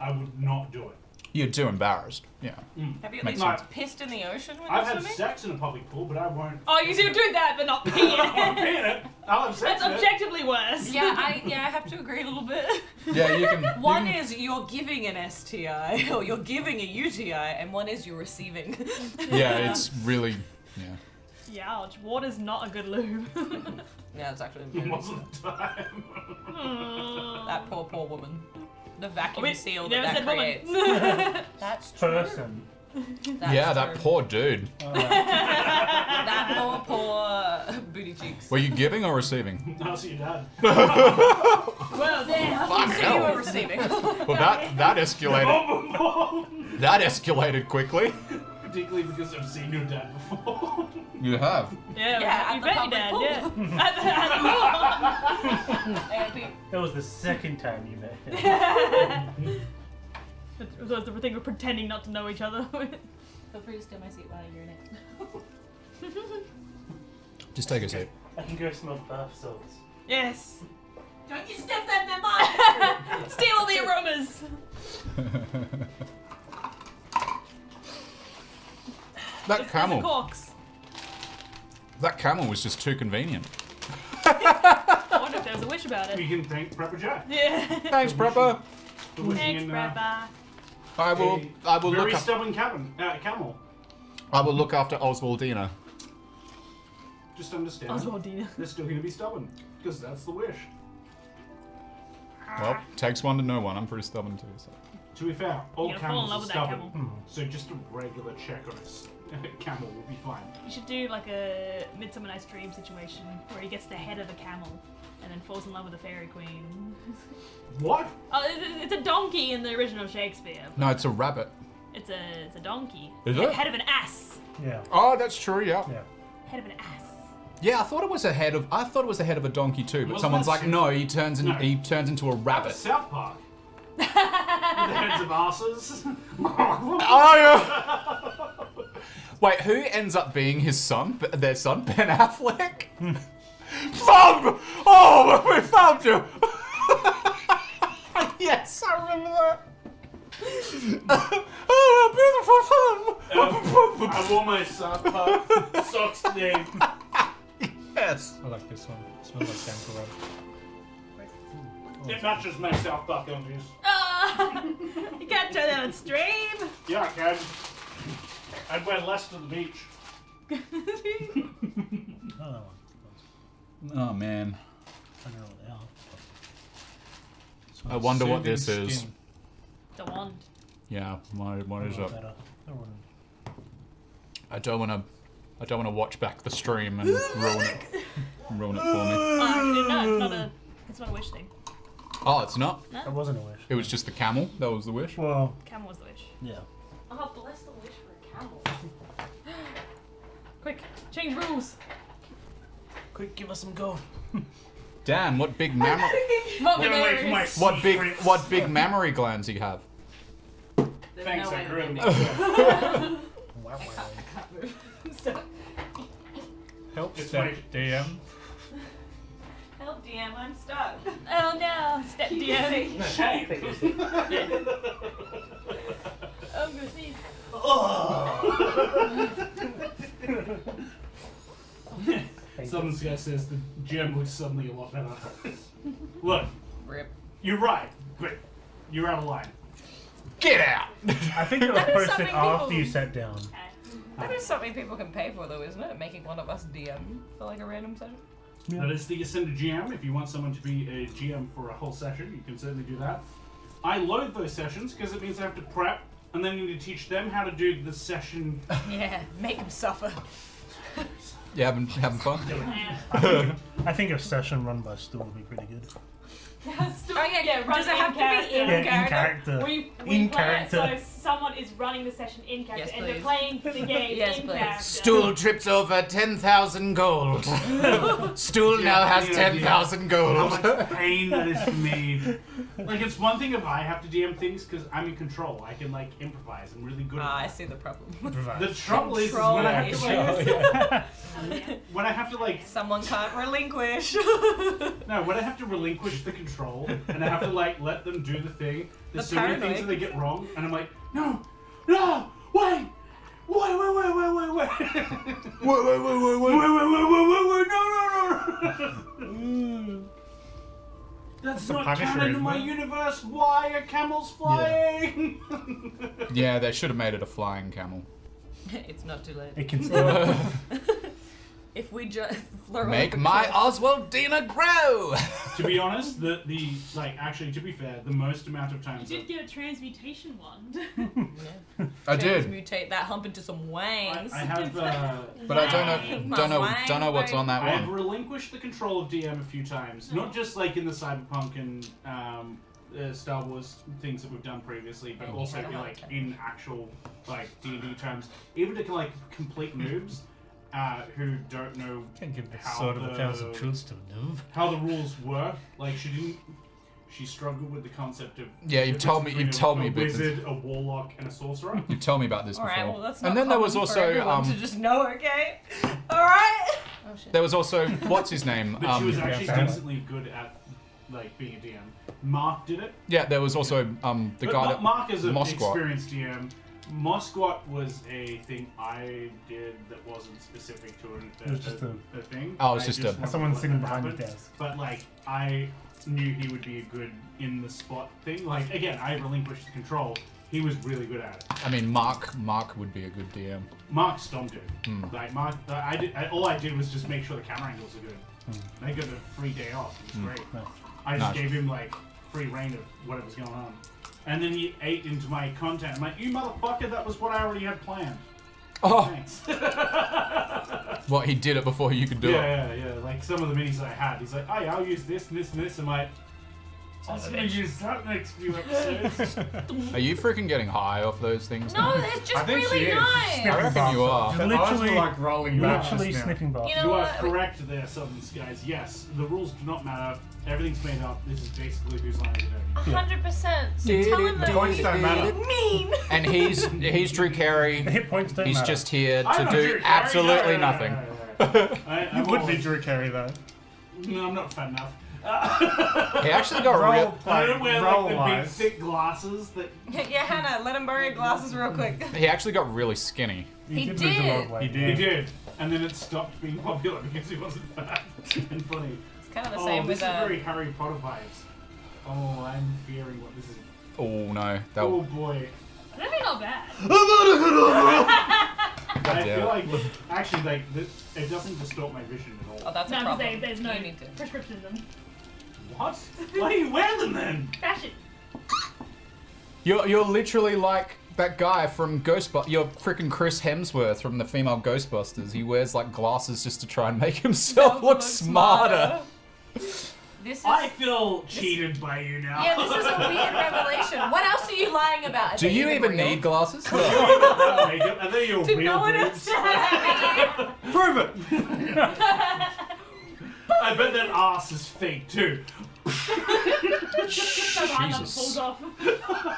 I would not do it. You're too embarrassed. Yeah. Have you at Makes least sense. pissed in the ocean when I've you're had swimming? sex in a public pool, but I won't. Oh, you do that, but not pee in I'm it. paying it. I'll have sex That's in it. objectively worse. Yeah, I have to agree a little bit. Yeah, you can. One is you're giving an STI, or you're giving a UTI, and one is you're receiving. Yeah, it's really. Yeah. Ouch. Water's not a good lube. Yeah, it's actually It very wasn't the time. that poor woman. The vacuum We seal never that said creates. woman. That's true. Person. That's Yeah, that true. poor dude. That poor booty cheeks. Were you giving or receiving? I'll see your dad. Well, there. Fuck So you were hell. receiving. Well, that escalated. That escalated quickly. Particularly because I've seen your dad before. You have. Yeah, Yeah, you at the bet you public did, pool. yeah. At the That was the second time you met him. pool. It was the thing of pretending not to know each other. Feel free to steal my seat while I urinate. Just take a seat. I can go smell bath salts. Yes. Don't you sniff them, they're mine! Steal all the aromas. That There's the camel. corks. That camel was just too convenient. I wonder if there was a wish about it. You can thank Prepper Jack Yeah. Thanks, Prepper. for wishing Thanks, in Brappa. I will very look. stubborn camel. I will look after Oswaldina. Just understand. Oswaldina. They're still going to be stubborn because that's the wish. Well, takes one to know one. I'm pretty stubborn too. So. To be fair, all You're gonna fall in camels love are with that stubborn. camel. So just a regular check on a camel will be fine. You should do like a Midsummer Night's Dream situation where he gets the head of a camel and then falls in love with the fairy queen. What? Oh, it's a donkey in the original Shakespeare. No, it's a rabbit. It's a donkey. Is it? Head of an ass. Yeah. Oh, that's true. Yeah. Yeah. Head of an ass. Yeah, I thought it was a head of. I thought it was the head of a donkey too, but Wasn't someone's that like, Sim- no, he turns No. into a That was rabbit. South Park. With the heads of asses. Oh Wait, who ends up being his son? Their son, Ben Affleck? Found! Oh, we found you! Yes, I remember that. Oh, beautiful son! I wore my socks today. Yes. I like this one. It smells like Santa Road. It matches my South Park undies. You can't try that on stream. Yeah, I can. I'd wear less to the beach. Oh, Oh man. I don't know what they are. I wonder what this Soothing is. skin. The wand. Yeah, what is it? Better. I wouldn't- I don't wanna watch back the stream and ruin it for me. Oh, actually, no, it's not a wish thing. Oh, it's not? It wasn't a wish. It was just the camel? That was the wish? Well, Camel was the wish. yeah. Oh, bless the wish for a camel. Quick, change rules. Quick, give us some gold. Dan, what big mammary What Get away from my secrets. what big mammary glands do you have? Thanks, I grew them. Wow, Help It's step my- DM. Help, DM, I'm stuck. Oh no, step DM. I'm gonna sneeze. Some guy says the gem looks suddenly a lot better. Look, Rip. you're right, but you're out of line. Get out! I think it was That is posted something after people- you sat down. That is something people can pay for, though, isn't it? Making one of us DM for like a random session. That is the Ascended GM. If you want someone to be a GM for a whole session, you can certainly do that. I load those sessions because it means I have to prep, and then you need to teach them how to do the session. Yeah, make them suffer. You having fun? I think a session run by Stu would be pretty good. Oh, yeah, run does it have to be in Yeah, in character? character. We In play character. it so someone is running the session in character Yes, and they're please. playing the game Yes, in please. character. Stool trips over 10,000 gold. Stool now has Yeah, 10,000 How gold. much pain that is for me. Like, it's one thing if I have to DM things because I'm in control. I can, like, improvise. I'm really good at Ah, I that. see the problem. The trouble is Control when I have to, issues. like, when I have to, like, Someone can't relinquish. no, when I have to relinquish the control and I have to, like, let them do the thing, there's The so many things paranoid. that they get wrong, and I'm like, no, wait, wait, no. That's the not Punisher, canon in isn't my it? universe. Why are camels flying? Yeah, they should have made it a flying camel. It's not too late. It can still. If we just Make my Oswaldina grow! To be honest, actually, to be fair, the most amount of You times did get a transmutation wand. I did, mutate that hump into some wangs. I have, but I don't know what's on that I have one. relinquished the control of DM a few times, not just like in the Cyberpunk and Star Wars things that we've done previously, but also like in actual like D&D terms, even to like complete noobs who don't know Can't give the how sword of a thousand truths to a noob. how the rules work. Like she struggled with the concept of Yeah, you've told me a because wizard, a warlock, and a sorcerer. you told me about this before. Alright, well that's not And then there was common for also everyone to just know, okay? Alright! Oh shit. there was also what's his name? But she was actually yeah. decently good at like being a DM. Mark did it. Yeah, there was also the But guy that Mark is an Mosquat. experienced DM. Mosquat was a thing I did that wasn't specific to It was just a thing. Oh, it was I just a- wanted to Someone let sitting that behind happen. the desk. But like I knew he would be a good in the spot thing. Like again, I relinquished the control. He was really good at it. I mean, Mark would be a good DM. Mark stomped it. Hmm. Like Mark, all I did was just make sure the camera angles are good. I got a free day off. It was great. Nice. I just Nice. gave him like free reign of whatever's going on. And then he ate into my content. I'm like, you motherfucker, that was what I already had planned. Oh, Thanks. what, he did it before you could do it? Yeah. Like some of the minis I had, he's like, oh yeah, I'll use this and this and this. I'm like, I'm gonna use that next few episodes. Are you freaking getting high off those things? No, it's I just think she really is. nice. I reckon you are. The eyes were Literally, like rolling back literally just now. sniffing buff. You know You are what? correct there, Southern Skies. Yes, the rules do not matter. Everything's made up. This is basically who's lying today. 100%. So tell him that Points don't matter. mean. And he's Drew Carey. The hit points don't He's matter. just here I'm to not do Drew Carey. absolutely No. nothing. I You would will- be Drew Carey though. No, I'm not fat enough. He actually got real. I don't wear like the big Role-wise. thick glasses that. Yeah, Hannah, let him borrow your glasses real quick. He actually got really skinny. He lose a lot did. of weight. He He did. did, and then it stopped being popular because he wasn't fat and funny. It's kind of the Oh, same this with is very Harry Potter vibes. Oh, I'm fearing what this is. Oh no, that. Oh boy. That'd be not bad. I damn feel it. like actually like it doesn't distort my vision at Oh, all. that's a No, because problem. there's no You need to. prescription in them. What? Why do you wear them then? Fashion. You're literally like that guy from Ghostbusters. You're freaking Chris Hemsworth from the female Ghostbusters. He wears like glasses just to try and make himself look smarter. This is. I feel cheated by you now. Yeah, this is a weird revelation. What else are you lying about? Do you even need glasses? Makeup, and then your Did real no one boobs. else? Prove it. I bet that ass is fake too. Jesus.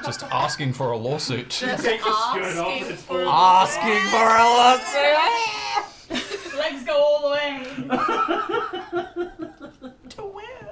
Just asking for a lawsuit. Just Take your skirt off, asking it's for. all- Asking for a lawsuit. Legs go all the way. To where?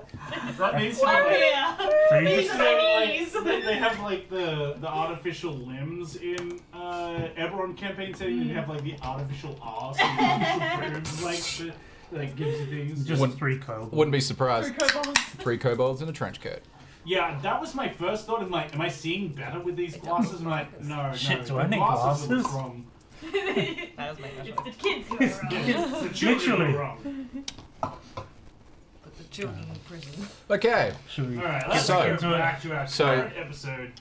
That needs to be Where like, here? So you These just are my knees. they have like the artificial limbs in Eberron campaign setting, and you have like the artificial ass and the artificial boobs, like gives you things. just Wouldn't- 3 cold. Wouldn't be surprised. Three kobolds. 3 kobolds in a trench coat. Yeah, that was my first thought. I'm like, am I seeing better with these glasses? I'm like, no, Shit, no. do the I need glasses glasses? look wrong. That was my It's the kids who are wrong. It's the children Literally. are wrong. But the children in prison. Okay. Should we All right, let's So- go back to our so- current episode.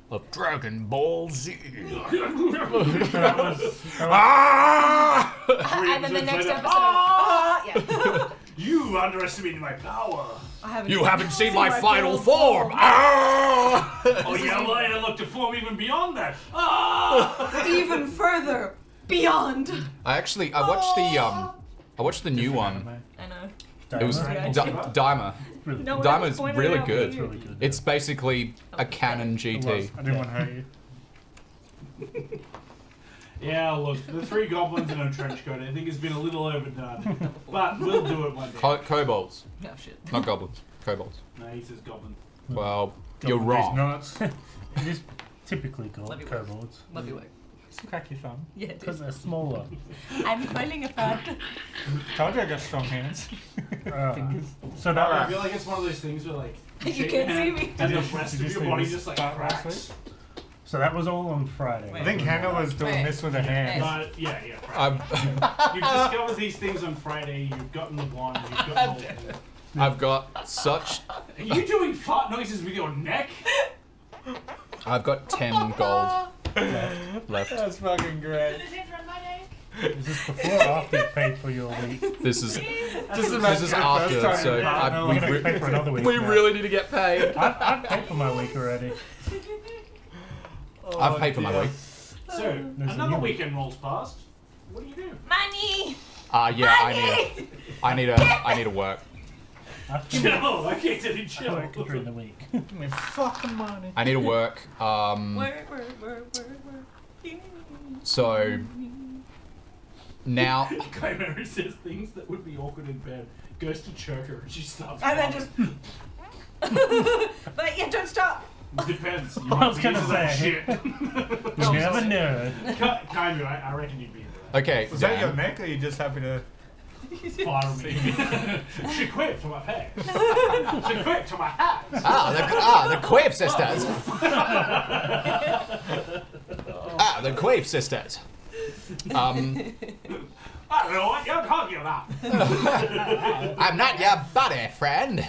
Of Dragon Ball Z. that was Ah! And then the next later, episode. Yeah. You underestimated my power. I haven't You even haven't seen my full final form. Ah! Oh yeah, well, I look to form even beyond that. Ah! Even further. Beyond. I watched the new one. I know. It was Daima. really No good. one Daima's else pointed really out good. It's really good. It's basically a canon It GT. was. I didn't want to hurt you. Yeah, look, the 3 goblins in a trench coat, I think has been a little overdone. But we'll do it one day. Kobolds, No shit. not goblins. Kobolds. No, he says goblin. Well, you're These wrong. nuts. It is typically Love called you. kobolds Love you, work. Crack your thumb. Yeah, dude. because they're smaller. I'm falling apart. Told you I got strong hands. So I that feel like it's one of those things where like You shake can't your see hand, me. and the Did you- rest did of you your see body this just like part last cracks. so that was all on Friday. Wait. I think Hannah was doing Wait. this with her hands. Yeah. Right. You've discovered these things on Friday. You've gotten the wand. You've got the. I've got such. Are you doing fart noises with your neck? I've got 10 gold left. That's fucking great. Does it run my day? Is this before or after you paid for your week? This is This is after, so No, we're gonna pay for another week. we now. really need to get paid. I've paid for my week already. I've paid for my week. So There's a another new- weekend rolls past. What do you do? Money. Yeah, I need to work. I've been Chill. I can't tell you chill. working during the week. Give me fucking money. I need to work. Work. So now Chimera says things that would be awkward in bed. Goes to choke her and she stops. And then laughing. just. But yeah, don't stop. Depends. You I might was be gonna into that say. shit. You never know. Chimera, I reckon you'd be into that. okay, Was that your Dan, neck or are you just happy to... Fire me. She quit to my pants. She quit to my hat. the Quave sisters. The Quave sisters. I don't know what you're talking about. I'm not your buddy friend.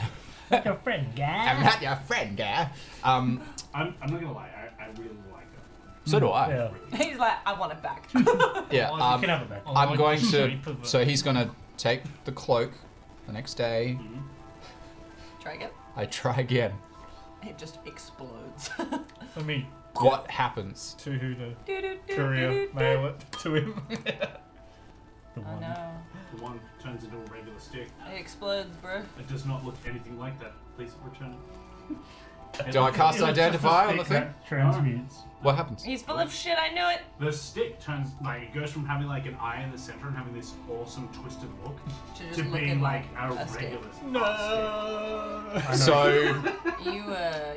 Like a friend, I'm guy. not your friend, guy. I'm not gonna lie, I really like that. So do I. Yeah. He's like, I want it back. Yeah. You can have it back. I'm going to. So he's going to take the cloak the next day. Try again. I try again. It just explodes. Let me What happens? to who the courier mail it to him. The Oh one. no. The one turns into a regular stick. It explodes, bro. It does not look anything like that. Please return it. Do I cast It was just a identify on the stick thing? that transmutes. What happens? He's full of shit, I knew it. The stick turns like it goes from having like an eye in the center and having this awesome twisted look To just to looking being like a a stick. regular So, You were,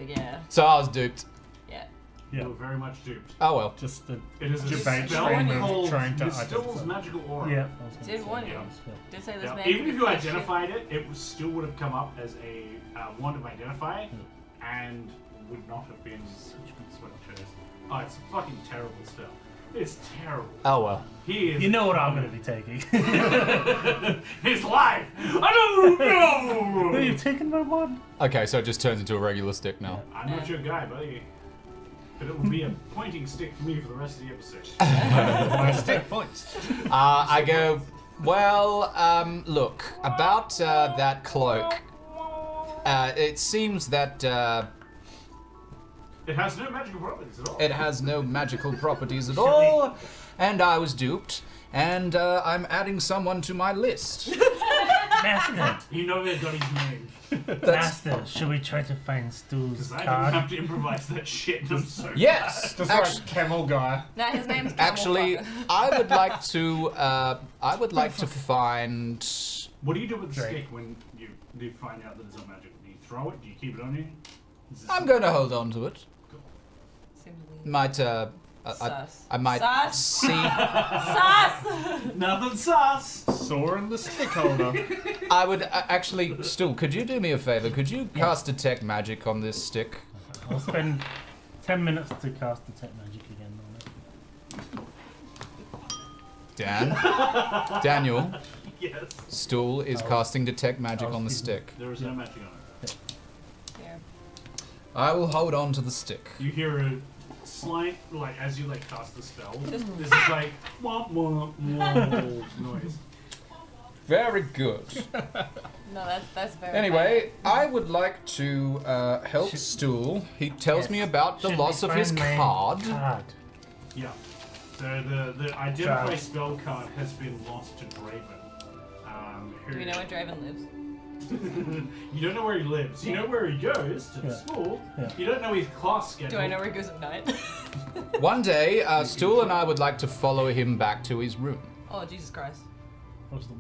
yeah. so I was duped. Yeah. You were very much duped. Oh well. Just the It is a Debate spell stream of called trying to Distills identify. magical aura. yeah. I was gonna Did say, warn you. Yeah. Did say this Yeah. man. Even if could you fix shit. identified it, it still would have come up as a wand of identify and would not have been what it chose. Oh, it's a fucking terrible spell. It's terrible. Oh well. He is. You know what I'm going to be taking. His life. I don't know. No, you've taken my one. Okay, so it just turns into a regular stick now. I'm not your guy, buddy. But it will be a pointing stick for me for the rest of the episode. My stick points. I go, well, look, about that cloak. It seems that It has no magical properties at all. it has no magical properties at all, and I was duped, and I'm adding someone to my list. Master, You know they've got his name. Master, should we try to find Stu's Because I didn't card? have to improvise that shit. And I'm so Yes, Just actu- like camel guy. No, his name's actually, Camelfucker. I would like to find. What do you do with the Drake. stick when you find out that it's not magical? Do you throw it? Do you keep it on you? Is this- I'm going to hold on to it. Seems weird. Might Sus. I might Sus. see. Sus! Nothing sus. Saw in the stick holder. I would actually, Stu, could you do me a favor? Could you cast detect magic on this stick? I'll spend 10 minutes to cast Detect Magic again on it. Dan? Daniel, Yes. Stool is casting detect magic on the stick. There is no magic on it. Here. I will hold on to the stick. You hear a slight, like, as you like cast the spell, there's this like womp womp womp noise. Very good. No, that's very Anyway, I would like to help Stool. He tells me about the Should loss we of his find my card. card? Yeah. So the identify Child. spell card has been lost to Draven. Who Do we know where Draven lives? you don't know where he lives. You know where he goes to the Yeah. school. Yeah. You don't know his class schedule. Do I know where he goes at night? One day, Stool and I would like to follow him back to his room. Oh, Jesus Christ. What's the...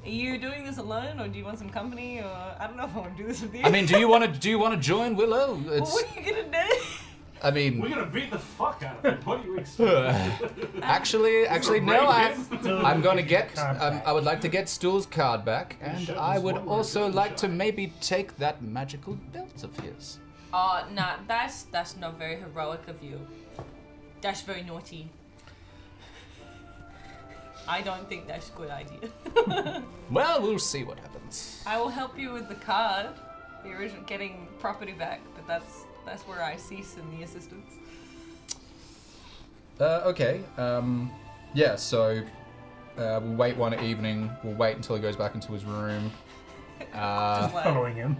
Are you doing this alone, or do you want some company, or I don't know if I want to do this with you. I mean, do you want to join Willow? Well, It's, what are you gonna do? I We're mean, gonna beat the fuck out of him. What do you expect? actually, no. I'm gonna get. Card back. I would like to get Stool's card back, and Shut I this would one word, also don't like to shut. maybe take that magical belt of his. Oh, nah, that's not very heroic of you. That's very naughty. I don't think that's a good idea. Well, we'll see what happens. I will help you with the card, the original getting property back, but that's where I cease in the assistance. Okay. Yeah. So we'll wait one evening. We'll wait until he goes back into his room. Just like, Following him.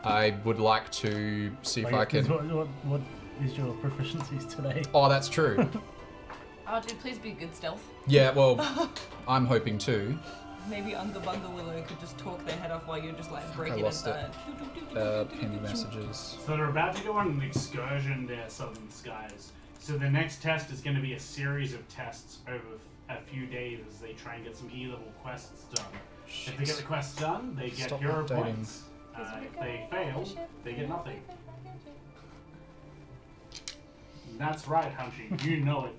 I would like to see if I can. What is your proficiencies today? Oh, that's true. oh, dude, please be good stealth. Yeah. Well, I'm hoping to. Maybe Unga Bunga Willow could just talk their head off while you're just like breaking lost it. inside. Pin messages. So they're about to go on an excursion to Southern Skies. So the next test is going to be a series of tests over a few days as they try and get some E-level quests done. If they get the quests done, they get Stop hero updating. points. If they fail, they get nothing. That's right, Hunchy. You know it.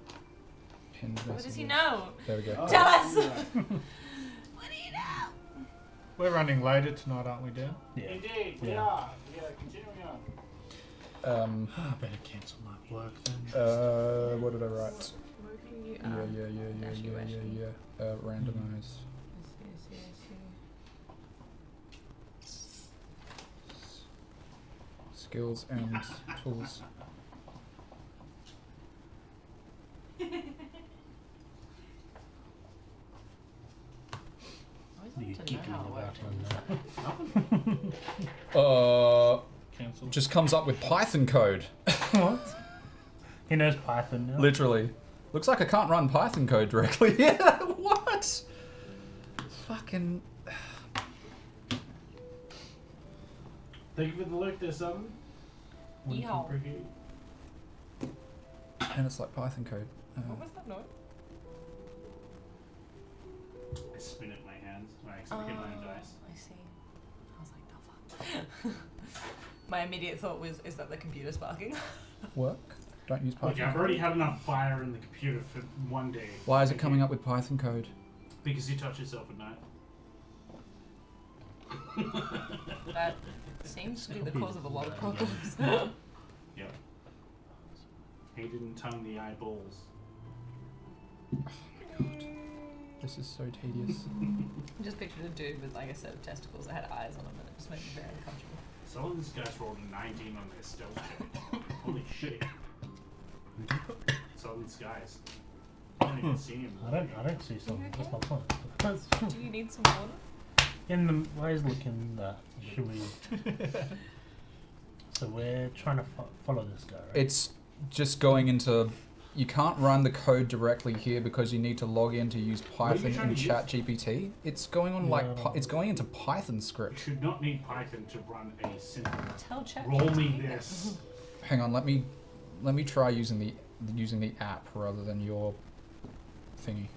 Pin What does he messages. know? There we go. Tell us! What do you know? We're running later tonight, aren't we, Dan? Yeah. Indeed, we Yeah. are. Yeah, continuing on. I better cancel my work then. What did I write? You Yeah. Randomize. Skills and tools. What are you giggling about on Cancel. Just comes up with Python code. What? He knows Python now. Literally. Looks like I can't run Python code directly. Yeah, what? Fucking. Thank you for the look there, Southern. Yeehaw. And it's like Python code. What was that noise? I spin it in my hands when I accidentally hit my own dice. I see. I was like, the fuck. My immediate thought was, is that the computer sparking? Work? Don't use Python Look, I've code. already had enough fire in the computer for one day. Why is it coming up with Python code? Because you touch yourself at night. That seems to be the cause of a lot of problems. Yep. He didn't tongue the eyeballs. Oh my god. This is so tedious. I just pictured a dude with like a set of testicles that had eyes on them, and it just made me very uncomfortable. Some of these guys rolled a 19 on their stealth check. Holy shit. Southern skies. I don't even see him. I don't see something. You That's my okay? point. Do you need some water? In the ways looking that should we? So we're trying to follow this guy, right? It's just going into... You can't run the code directly here because you need to log in to use Python in ChatGPT. It's going on it's going into Python You script. should not need Python to run a simple Tell chat. roll me this. Hang on, let me try using the app rather than your thingy.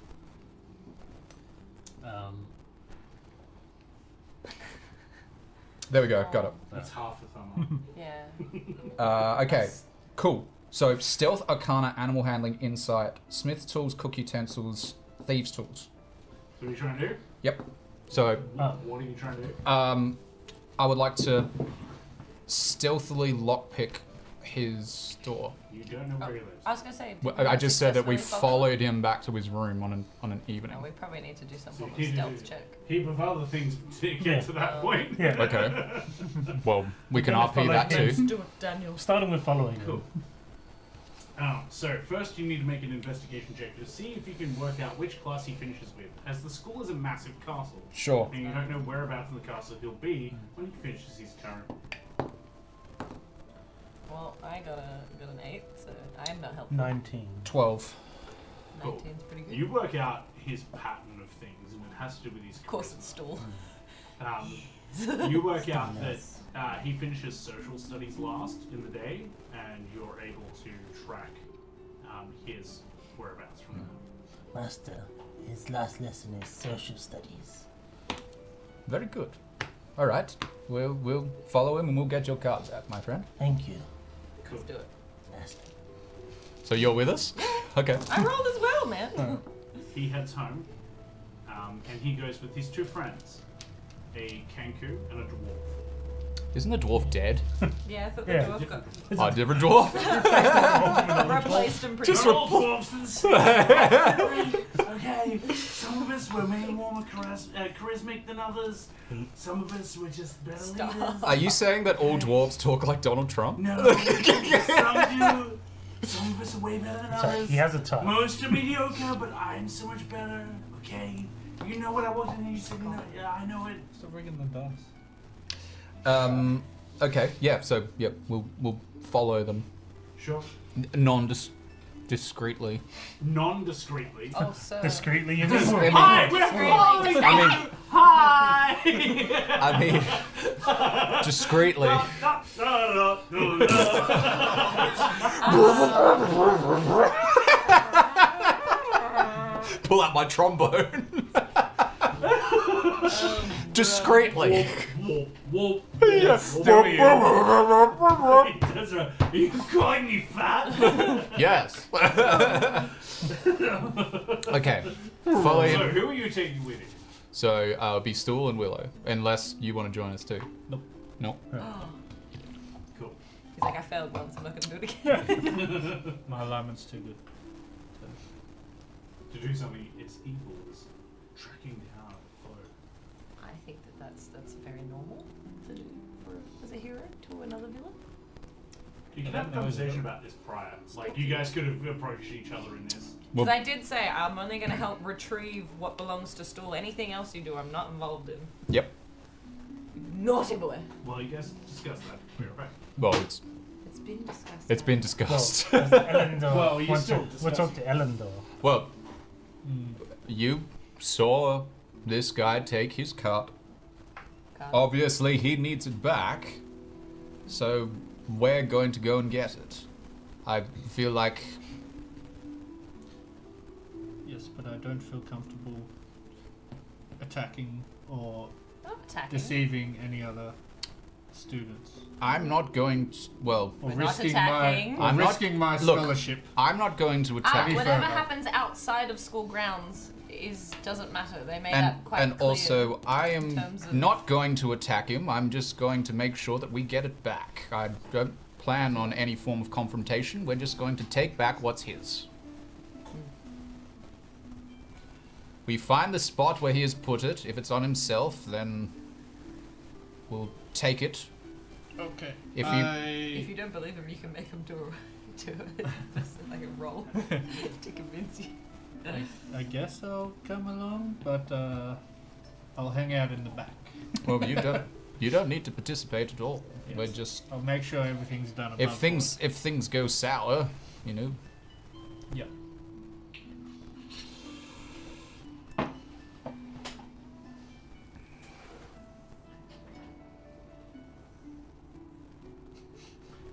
There we go, got it. That's half a thumb Yeah. Okay, cool. So stealth, arcana, animal handling, insight, smith's tools, cook utensils, thieves' tools. So what are you trying to do? Yep. So What are you trying to do? I would like to stealthily lockpick his door. You don't know where he lives. I was gonna say. Well, did we I just said that we successfully follow followed him back to his room on an evening. No, we probably need to do some So form of you need to stealth do check. a heap of other things to get to that point. Yeah. Okay. Well, we can gonna RP follow that him. too. Do it, Daniel. Starting with following Cool. him. So first you need to make an investigation check to see if you can work out which class he finishes with. As the school is a massive castle, Sure. and you don't know whereabouts in the castle he'll be when he finishes his current. Well, I got an 8, so I am not helpful. 19. 12. Cool. 19's pretty good. You work out his pattern of things, and it has to do with his. Of course, it's stool. You work out that he finishes social studies last in the day, and you're able to track his whereabouts from there. Master, his last lesson is social studies. Very good. All right. We'll follow him and we'll get your cards out, my friend. Thank you, Cool. Let's do it. Master. So you're with us? Okay. I rolled as well, man. He heads home, and he goes with his two friends, a kanku and a dwarf. Isn't the dwarf dead? Yeah, I thought Yeah. the dwarf got Oh, different dwarf. replaced him pretty Just well. Dwarves and six. Okay, some of us were maybe more charismatic than others. Some of us were just better Stop. leaders. Are you saying that all dwarves talk like Donald Trump? No, some do. Some of us are way better than Sorry, others. he has a type. Most are mediocre, but I'm so much better. Okay, you know what I was, and you said, no, yeah, I know it. Stop ringing the dice. Okay. Yeah. So yeah, we'll follow them Sure. discreetly. Non-discreetly. Oh, so. Discreetly, you just. Hi, we're following I mean, you. Hi. I mean, discreetly. Pull out my trombone. Discreetly. Whoop, whoop. Yes. Are you calling me fat? Yes. Okay. Follow So him. who are you taking with you? So be Stool and Willow, unless you want to join us too. Nope. Nope. Cool. He's like, I failed once, I'm not gonna do it again. My alignment's too good. To do something as evil as tracking down a foe. I think that's very normal to do as a hero to another villain. You can have a conversation about this prior. Like, you guys could have approached each other in this. Because I did say I'm only going to help retrieve what belongs to Stool. Anything else you do, I'm not involved in. Yep. Naughty boy. Well, you guys discussed that. We're right. Well, it's It's been discussed. been discussed. Elendor. Well, you still We'll talk to Elendor. Well, you saw this guy take his cut. Obviously, he needs it back. So we're going to go and get it. I feel like Yes, but I don't feel comfortable attacking or Not attacking. deceiving any other students. I'm not going to, well, Or We're not risking attacking. my, I'm not- risking my look, scholarship. I'm not going to attack. Any Whatever further. happens outside of school grounds doesn't matter. They made And, that quite and clear. also, I in am terms of- not going to attack him. I'm just going to make sure that we get it back. I don't plan on any form of confrontation. We're just going to take back what's his. We find the spot where he has put it. If it's on himself, then we'll take it. Okay. If you- If you don't believe him, you can make him do it. Like a roll to convince you. I guess I'll come along, but I'll hang out in the back. Well, you don't need to participate at all. Yes. We're just I'll make sure everything's done above if things go sour, you know. board. Yeah.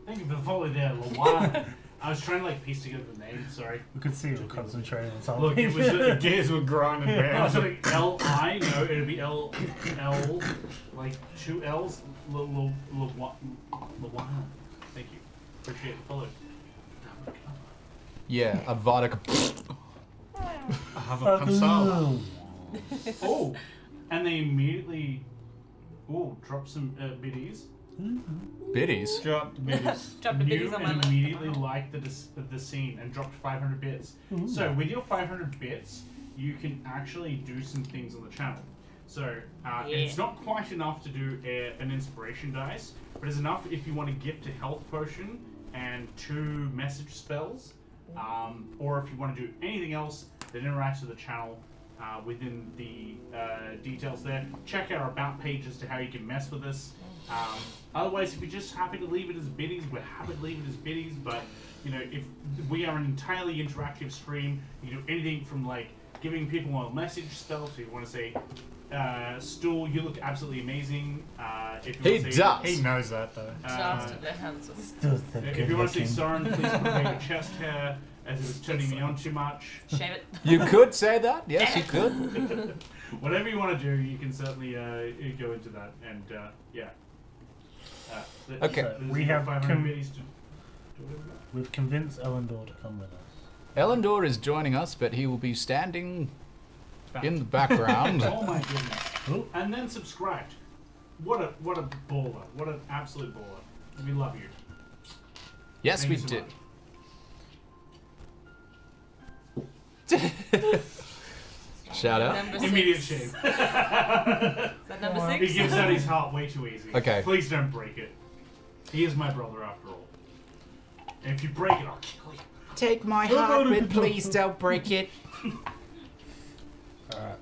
Thank you for the follow there, Lawan. I was trying to like piece together the name. Sorry. We could see you were concentrating on something. Look, it was the Gears were grinding I was down. like L-I, no, it'd be L, like 2 L's, Lawan. Thank you. Appreciate the follow. Yeah, a vodka. I have a Pansala. Oh, and they immediately, drop some biddies. Biddies. Drop the biddies. Drop the Knew biddies on my and list. immediately liked the scene and dropped 500 bits. So with your 500 bits, you can actually do some things on the channel. So it's not quite enough to do an inspiration dice, but it's enough if you want to gift a health potion and 2 message spells, or if you want to do anything else that interacts with the channel within the details there. Check our about page as to how you can mess with this. Otherwise, if you're just happy to leave it as biddies, we're happy to leave it as biddies, but you know, if we are an entirely interactive stream, you can do anything from like giving people a message spell, so if you want to say, Stool, you look absolutely amazing. If you He want to say, does. He knows that though. Just the handsome. If you want to say, Soren, please put away your chest hair, as it was turning me on too much. Shave it. You could say that. Yes, you could. Whatever you want to do, you can certainly go into that, and yeah. Okay. So we have 500 biddies to do whatever. We've convinced Elendor to come with us. Elendor is joining us, but he will be standing in the background. Oh my goodness. Ooh. And then subscribed. What a baller. What an absolute baller. We love you. Yes, Thank we you so did. much. Shout out. Number 6. Immediate shame. Is that number 6? He gives out his heart way too easy. Okay. Please don't break it. He is my brother after all. And if you break it, I'll kill you. Take my heart, but please don't break it. Alright.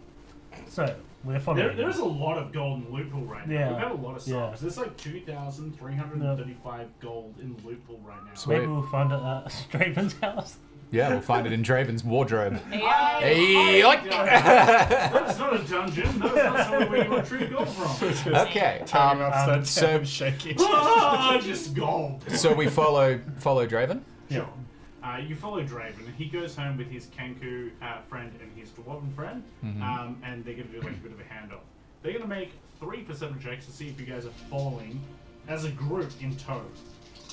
So, we're following. There's a lot of gold in the loot pool right now. Yeah. We've had a lot of subs. Yeah. There's like 2,335 gold in the loot pool right now. Sweet. Maybe we'll find it at Straven's house. Yeah, we'll find it in Draven's wardrobe. Yeah. Hey, like- That's not a dungeon. That's not somewhere where you retrieve gold from. Okay. Turning upside so- down, shaking. Just gold. So we follow Draven. Sure. You follow Draven. He goes home with his Kenku friend and his Dwarven friend, and they're going to do like a bit of a handoff. They're going to make 3 perception checks to see if you guys are following as a group in tow.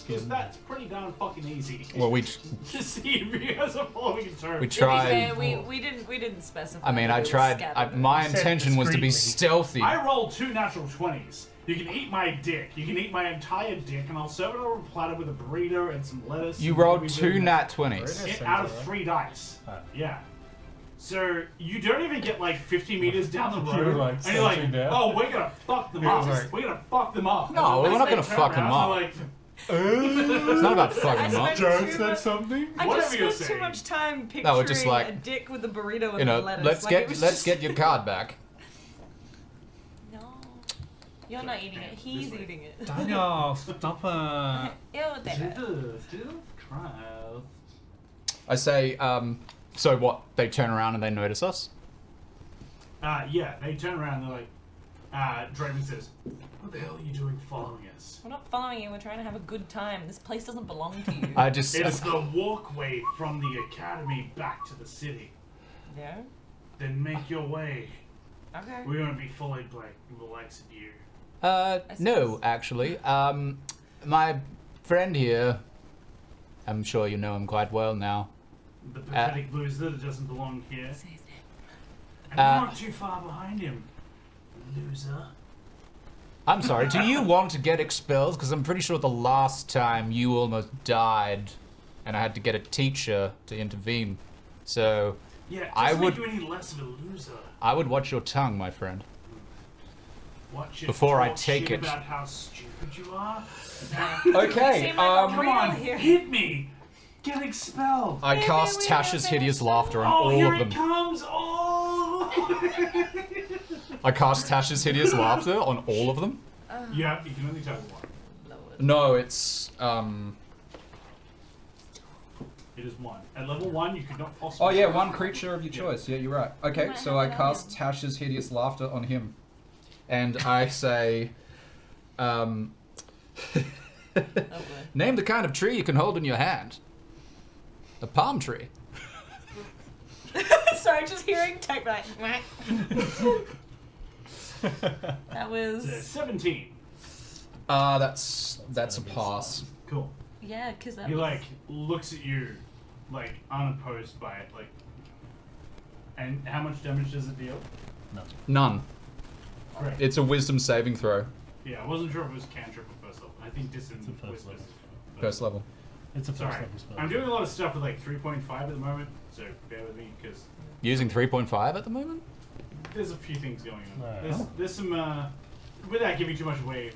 Because that's pretty darn fucking easy. Well, we to see if you guys are following in tow. we To be fair, tried. we didn't specify. I mean, that I we were tried. scattered. My Said intention was to be discreetly. stealthy. I rolled 2 natural 20s. You can eat my dick. You can eat my entire dick, and I'll serve it on a platter with a burrito and some lettuce. You and rolled maybe 2 some- nat 20s. Burrito. Out of 3 dice. Yeah. So you don't even get like 50 meters down the You road, were, like, and you're like, searching down. "Oh, we're gonna fuck them He was up. like- We're gonna fuck them up." No, And we're not they gonna turn fuck them around, up. they're like, It's not about fucking them up. I Joe spent too said much- something? I Whatever just you're spent too saying. much time No, picturing we're just like, a dick with a burrito and You know, lettuce. let's like, it get was let's just- get your card back. No, you're not eating it. He's This way. eating it. Daniel, stop it. Ew, there. Jesus, Christ. I say, so what? They turn around and they notice us. Yeah, they turn around and they're like, Draven says, What the hell are you doing following us? We're not following you. We're trying to have a good time. This place doesn't belong to you. It's the walkway from the academy back to the city. Yeah? Then make your way. Okay. We won't be followed by the likes of you. No, actually. My friend here, I'm sure you know him quite well now. The pathetic loser that doesn't belong here. Say his name. And we're not too far behind him. Loser. I'm sorry, do you want to get expelled? Because I'm pretty sure the last time you almost died, and I had to get a teacher to intervene. So, Yeah, it I doesn't would... make you any less of a loser. I would watch your tongue, my friend. Watch it. Before I Talk take shit it. about how stupid you are. Okay, Come on, hit me. Get expelled. I cast Tasha's hideous laughter on Oh, all here of them. it comes. Oh. I cast Tasha's hideous laughter on all of them. Yeah, you can only tell one. No, it's It is one. At level 1, you could not possibly... Oh yeah, one creature of your choice. Yeah, you're right. Okay, so I cast Tasha's hideous laughter on him, and I say, name the kind of tree you can hold in your hand. A palm tree. Sorry, just hearing type that. That was 17. That's a pass. Cool. yeah, because that He was like looks at you, like unopposed by it, like. And how much damage does it deal? None. Great. It's a wisdom saving throw. Yeah, I wasn't sure if it was cantrip or first level. I think this is It's a first level. First level. It's a first Sorry, level spell. I'm doing a lot of stuff with like 3.5 at the moment, so bear with me because Using 3.5 at the moment? there's a few things going on. Right. There's some, without giving too much away,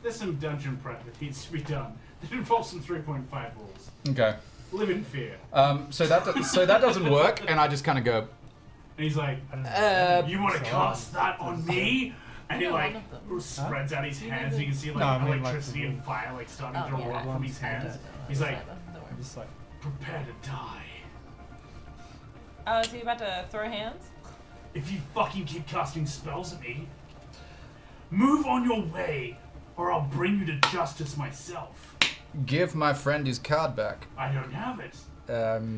there's some dungeon prep that needs to be done that involves some 3.5 rules. Okay. Live in fear. So that doesn't work, And I just kind of go, And he's like, you want to cast that on me? And he No, like one of them. spreads out his hands, and you can see like No, I mean, like, electricity and fire like starting to yeah, erupt from his hands. He's like, Just like, prepare to die. Oh, is he about to throw hands? If you fucking keep casting spells at me, move on your way, or I'll bring you to justice myself. give my friend his card back. I don't have it.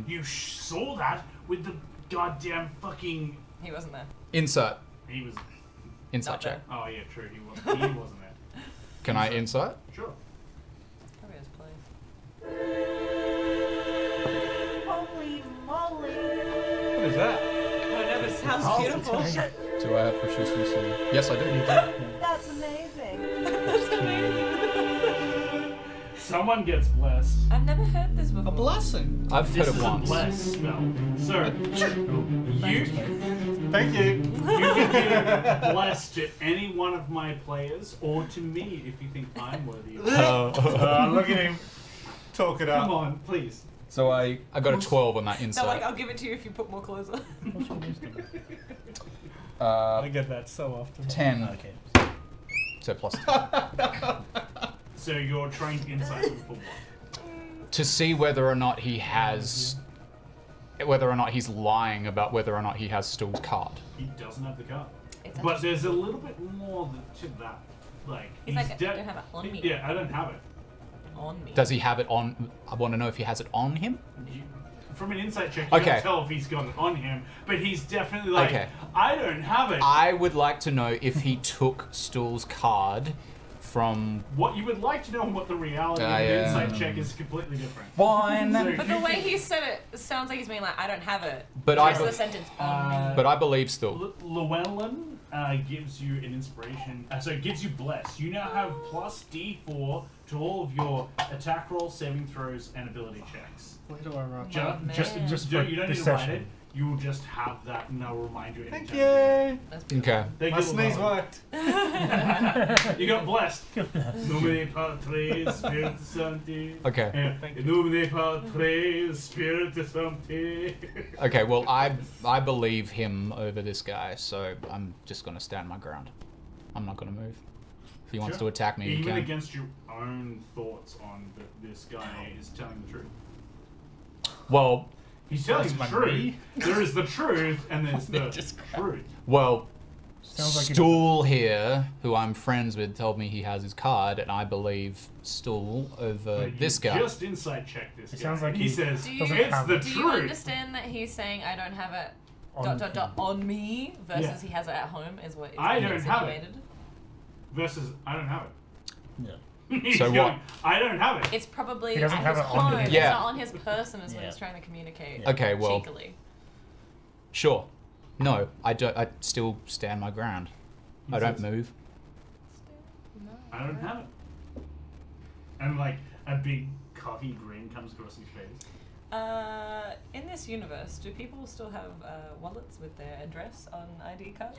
You saw that with the goddamn fucking. He wasn't there. insight. He was. Insight Not check. Oh yeah, true. He wasn't. He wasn't there. Can I insight? Sure. Probably his place. Holy moly! what is that? Oh no, but it sounds beautiful. Do I have proficiency? Yes, I do. That's amazing. That's amazing. Someone gets blessed. I've never heard this before. A blessing. I've This heard is it a once. blessed spell. So you Thank you. you can be blessed to any one of my players or to me if you think I'm worthy of it. Look at him. Talk it Come up. on, please. So I I got a 12 on that They're insight. like, I'll give it to you if you put more clothes on. What's your wisdom? I get that so often. 10. Okay. So plus 10. So you're trained insight for what? To see whether or not he has, whether or not he's lying about whether or not he has Stuhl's card. He doesn't have the card. It's But there's a little bit more to that. Like, He's like, I don't have it on me. Yeah, I don't have it. On me. Does he have it on? I want to know if he has it on him. From an insight check, you Okay. can't tell if he's got it on him, but he's definitely like, Okay. I don't have it. I would like to know if he took Stuhl's card from. What you would like to know and what the reality of an yeah. insight check is completely different. Fine. So But you the way can- he said it sounds like he's being like, I don't have it. But I Just be- the sentence on me. But I believe Stuhl. Llewellyn gives you an inspiration, so it gives you bless. You now have plus D4 to all of your attack rolls, saving throws, and ability checks. Where do I run? man. Just You for don't need to write deception. it. You will just have that, and they'll remind you anytime. Thank you. That's beautiful. Okay. Thank My you, sneeze Llewellyn. worked. You got blessed. Nomine Patris Spiritus Sancti. Okay. In nomine Patris Spiritus Sancti. Okay. Well, I believe him over this guy, so I'm just gonna stand my ground. I'm not gonna move. If he wants Sure. to attack me, he Even can. against your own thoughts on that this guy is telling the truth. Well, He's telling That's the my truth. knee. There is the truth, and there's the truth. well. Sounds like Stool here, who I'm friends with, told me he has his card, and I believe Stool over But this you guy. just inside check this It guy. sounds like he he says, Do you, it's the do you truth. understand that he's saying I don't have it On on me versus Yeah. he has it at home is what is I being don't have it. insinuated? Versus, I don't have it. Yeah. He's So what? going, I don't have it. It's probably He doesn't at have his it on home. him. It's Yeah. not on his person is what Yeah. he's trying to communicate. Yeah. Okay, well, Cheekily. sure. No, I don't. I still stand my ground. I don't says- move. I don't have it. And like a big cocky grin comes across his face. In this universe, do people still have wallets with their address on ID cards?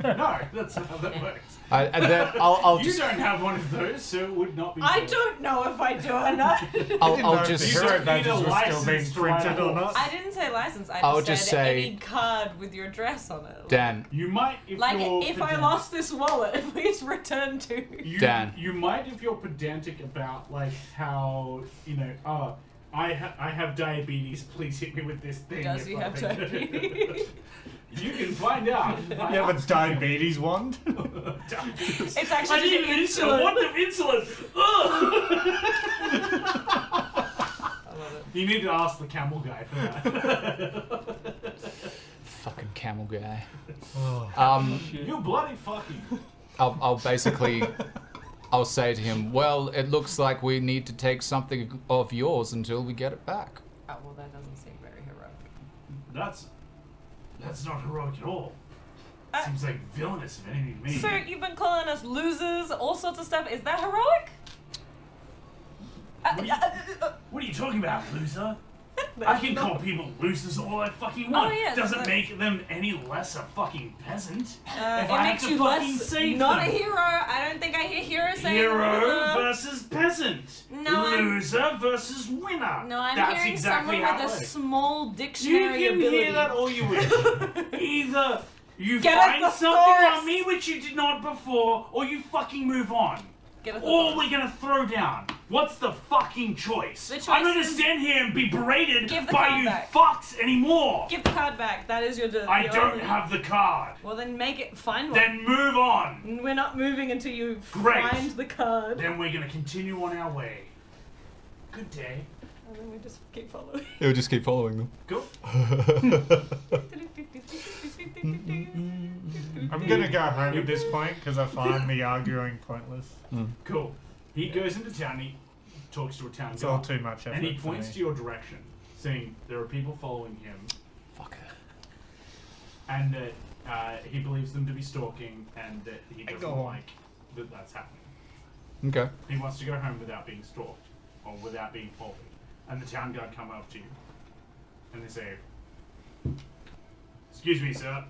No, that's not how that works. And then I'll You just don't have one of those, so it would not be. I fair. don't know if I do or not. I'll just You don't need badges a were still being license to ride printed a or not. horse. I didn't say license. I I'll just just said say- any card with your address on it. Dan. You might if Like you're if I pedantic. lost this wallet, please return to. Dan. You might if you're pedantic about like how I have diabetes. Please hit me with this thing. Does if he I have think- diabetes? You can find out. You have a diabetes wand? It's actually I need just insulin. insulin. What the insulin? Ugh. I love it. You need to ask the camel guy for that. Fucking camel guy. You bloody fucking. I'll basically. I'll say to him, well, it looks like we need to take something of yours until we get it back. Oh well, that doesn't seem very heroic. That's not heroic at all. Uh, Seems like villainous if anything to me. So you've been calling us losers, all sorts of stuff. Is that heroic? What are you talking about, loser? I can call people losers all I fucking want. Oh, yes, Doesn't but- make them any less a fucking peasant. If It I have makes to you fucking less save not them. a hero. I don't think I hear hero saying Hero loser. versus peasant. No, I'm- Loser versus winner. No, I'm That's hearing exactly someone how with it a works. small You dictionary can ability. hear that all you wish. Either you Get a find something thesaurus. on me which you did not before, or you fucking move on. Get a Or thesaurus. we're gonna throw down. What's the fucking choice? The choice I'm gonna is- stand here and be berated Give the by card you back. fucks anymore. Give the card back. That is your. I your don't only- have the card. Well, then make it. Find one. Then move on. We're not moving until you Great. find the card. Then we're gonna continue on our way. Good day. And then we just keep following. It would just keep following them. Go. I'm gonna go home at this point because I find the arguing pointless. Cool. He goes into town. He talks to a town It's all guard, too much effort and he for points me. to your direction, saying there are people following him, Fuck it. and that he believes them to be stalking, and that he Go doesn't on. like that that's happening. Okay. He wants to go home without being stalked or without being followed. And the town guard come up to you and they say, "Excuse me, sir.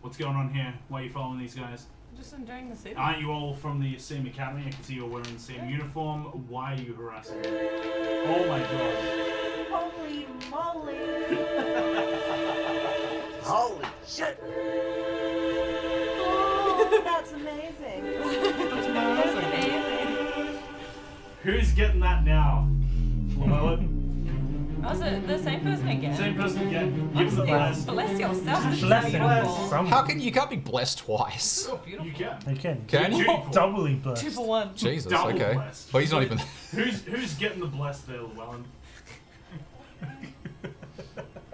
What's going on here? Why are you following these guys? Just enjoying the city. Aren't you all from the same academy? I can see you're wearing the same uniform. Why are you harassing me? Oh my god." Holy moly! Holy shit! Oh, that's amazing. That's amazing. Who's getting that now? Well, Was it the same person again? same person again. Give the bless. Bless yourself. This is Bless him. beautiful. Some How can you can't be blessed twice? So beautiful. You can. they can. Can you? Beautiful. Doubly blessed. 2 for 1. Jesus. Double Okay. blessed. But he's not even. Who's getting the bless there, Llewellyn?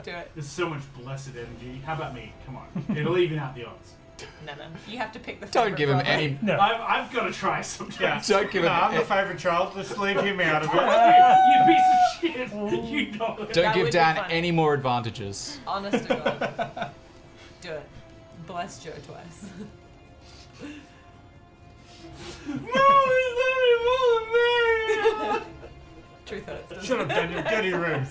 Do it. There's so much blessed energy. How about me? Come on. It'll even out the odds. No. You have to pick the Don't favorite give him brother. any. No. I've got to try sometimes. Don't give No, him. I'm the favourite child. Let's leave him out of it. You piece of shit. You know it. Don't That give would be Dan fun. any more advantages. Honest to God. Do it. Bless Joe twice. Truth hurts. Shut up, Daniel. Get your room.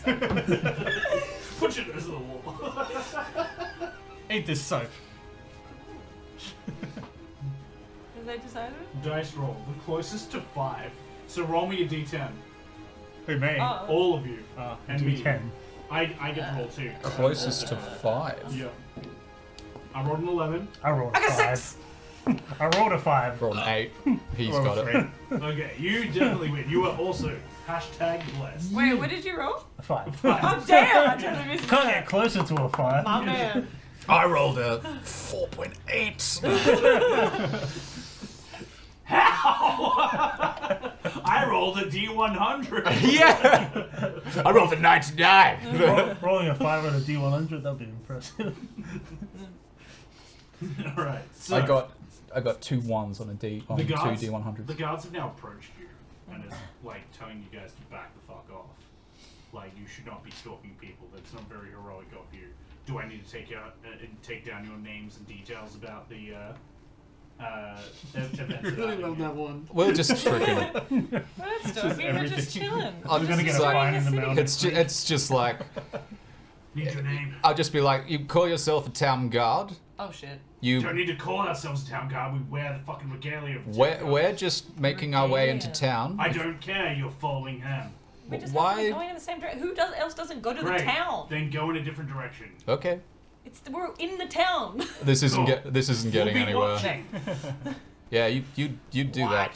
Put your nose to the wall. Eat this soap. Have they decided? Dice roll. The closest to 5. So roll me a d10. Who, me? Oh. All of you. And me. D10. I get to roll 2. Closest to 5. Yeah. I rolled an 11. I rolled I got a 5. 6! I rolled a 5. Roll an 8. He's Roll got three. it. Okay, you definitely win. You are also #blessed. Wait, what did you roll? A 5. Oh, damn! I totally missed Can't that. get closer to a 5. My man. I rolled a 4.8. How? I rolled a D100. Yeah. I rolled a 99. Rolling a 5 on a D100, that'd be impressive. All right. So I got 2 1s on a D on the two guards, D100s. The guards have now approached you and is like telling you guys to back the fuck off. Like you should not be stalking people. That's not very heroic of you. Do I need to take down your names and details about the events? I really love that one. We'll just trick him. We're not stalking, we're just chilling. I'm gonna get a like, fine in the mail. it's just like Need your name. I'll just be like, you call yourself a town guard. Oh shit. You don't need to call ourselves town guard. We wear the fucking regalia of town guard. We're just making our way into town. I don't care. You're following him. We just Why? going in the same direction. Who else doesn't go to Great. the town? Then go in a different direction. Okay. We're in the town. This isn't Cool. this isn't getting We'll be anywhere. watching. Yeah, you do that.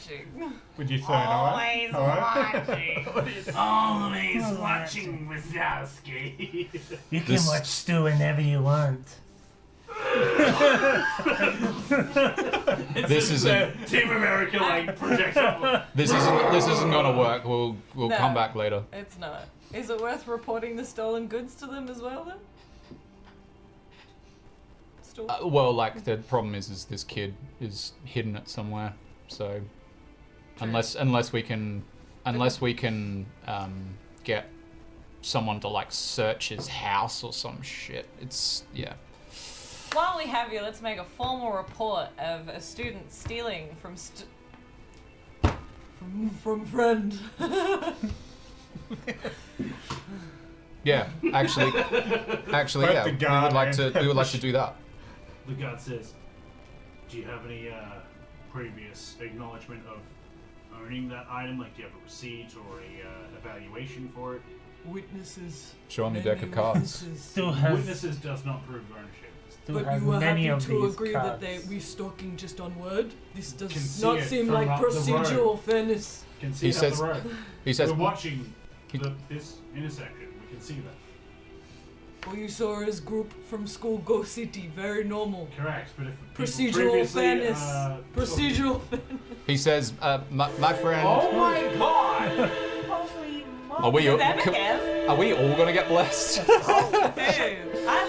Would you say alright? watching. Always watching, Wazowski. You can watch Stu whenever you want. This isn't Team America like projectile. this isn't gonna work. We'll No. come back later. It's not. Is it worth reporting the stolen goods to them as well then? Well, like the problem is this kid is hidden it somewhere. So unless we can get someone to like search his house or some shit, it's yeah. While we have you, let's make a formal report of a student stealing from friend. Yeah, actually, Both yeah. the We guard would like and to do that. The guard says, "Do you have any previous acknowledgement of owning that item? Like, do you have a receipt or a evaluation for it?" Witnesses. Show him your deck of cards. Still has Witnesses does not prove ownership. still But has you were many happy of to these agree cards. that we're stalking just on word? This Can does see not it seem from like up the procedural road. fairness. Can see He it up says- the road. He says, We're watching this intersection. We can see that. All you saw is group from school go city. Very normal. Correct, but if people Procedural previously, fairness. Procedural. Procedural fairness. he says, my friend, Oh my god! Holy are we all, that again? are we all gonna get blessed? Dude, I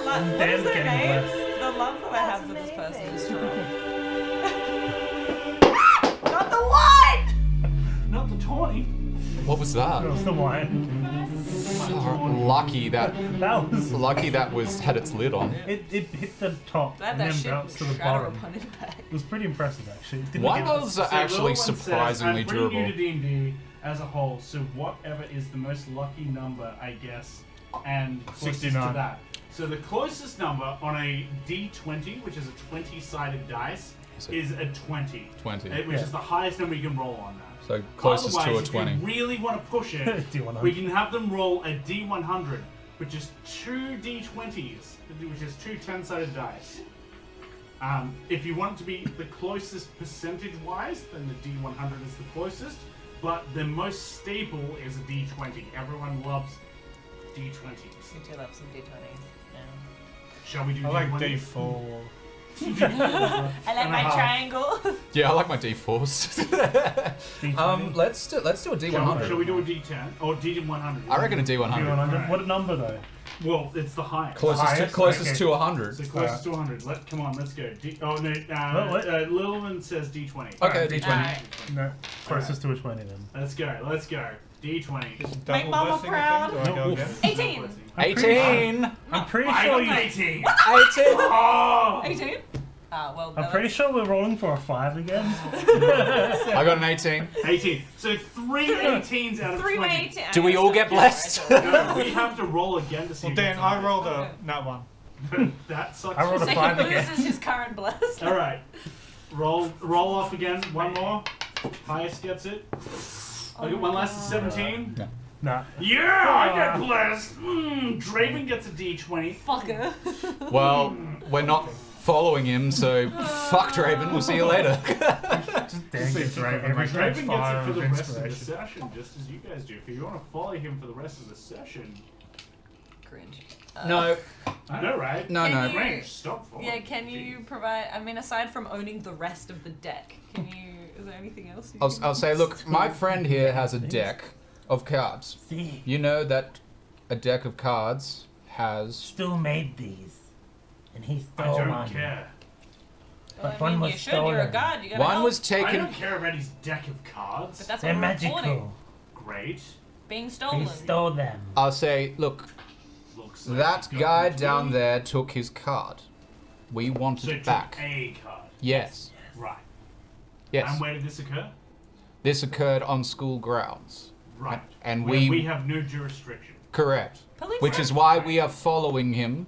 love. What Dan's is their getting name? blessed. The love that I have for this person is strong. Not the one. Not the tawny. What was that? That was the wine. Lucky that That was had its lid on. it hit the top That and then shit bounced to the shadow bottom. upon impact. It was pretty impressive actually. It didn't Why get- was So it actually Little One surprisingly says, I'm bringing durable? you to D&D as a whole, so whatever is the most lucky number, I guess, and closest 69. to that. So the closest number on a D20, which is a 20-sided dice, is a 20. 20. Which is the highest number you can roll on that. So closest to a Otherwise, 20. if you really want to push it, D100. we can have them roll a D100, which is 2 D20s, which is 2 10-sided dice. If you want it to be the closest percentage-wise, then the D100 is the closest, but the most stable is a D20. Everyone loves D20s. You do love some D20. Yeah. Shall we do I like D20? D4. I like my triangle. Yeah, I like my D4s. D20. let's do a Shall D100. we do a D10? Or D100? I reckon a D100. D100. What number though? Well, it's the highest. Closest Okay. to 100. So closest to 100. Come on, let's go. What? Lilman says D20. Okay, D20. Alright. No, closest to a 20 then. Let's go. D20. Double Mama blessing, proud. I think. Do I go again? 18. 18! I'm pretty I sure got you. 18. 18! Oh! 18? Well, I'm pretty sure we're rolling for a 5 again. I got an 18. 18. So 3 18s out of 3 20. 18. Do we all get blessed? No, we have to roll again to see Well, who Dan, gets I on. rolled a nat one. That sucks. I rolled a So 5 he again. loses his current bless. All right. Roll off again. One more. Highest gets it. I got one last is 17. Yeah. Nah. Yeah, I get blessed. Draven gets a D20. Fucker. Well, we're not following him, so fuck Draven, we'll see you later. Just Dan gets Draven. Every Like, Draven gets fire it for the of rest of the inspiration. session, just as you guys do. If you want to follow him for the rest of the session, Cringe. No, I know, right? no, Can no. you- Range, stop for. Yeah, can you provide? I mean, aside from owning the rest of the deck, can you? Is there anything else? You can I'll say, look, my friend here has a deck of cards. See, You know that a deck of cards has. Stu made these, and he I stole don't one. care. Well, But I mean, one was you should. You're a stolen. god. You gotta One help. was I taken. don't care about his deck of cards. But that's They're what we're reporting. magical. Great. Being stolen. He stole them. I'll say, look, Looks like that he's got guy the down key. there took his card. We wanted So it took back. a card. Yes. Right. Yes. And where did this occur? This occurred on school grounds. Right. And Where we. we have no jurisdiction. Correct. Police Which are- is why we are following him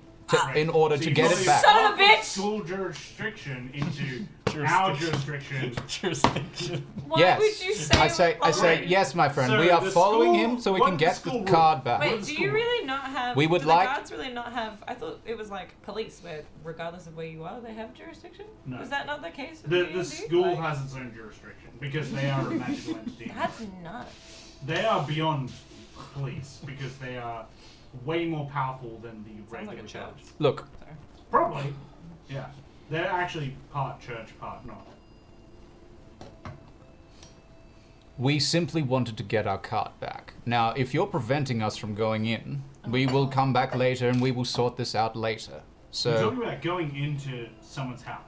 in order So to you get probably it back. Son of a bitch! School jurisdiction into our jurisdiction. Jurisdiction. Why Yes. would you say? I say, Alright. yes, my friend. So we are the following school- him so we what can did the get the school card rule? back. What Wait, is do school? you really not have? We would do like- the guards really not have? I thought it was like police, where regardless of where you are, they have jurisdiction. No. Is that not the case? in The D&D? school Like, has its own jurisdiction because they are a magical entity. That's nuts. They are beyond police because they are way more powerful than the Sounds like regular a church. guards. Look, Probably. Yeah. They're actually part church, part not. we simply wanted to get our card back. Now, if you're preventing us from going in, we will come back later and we will sort this out later. You're So, talking about going into someone's house.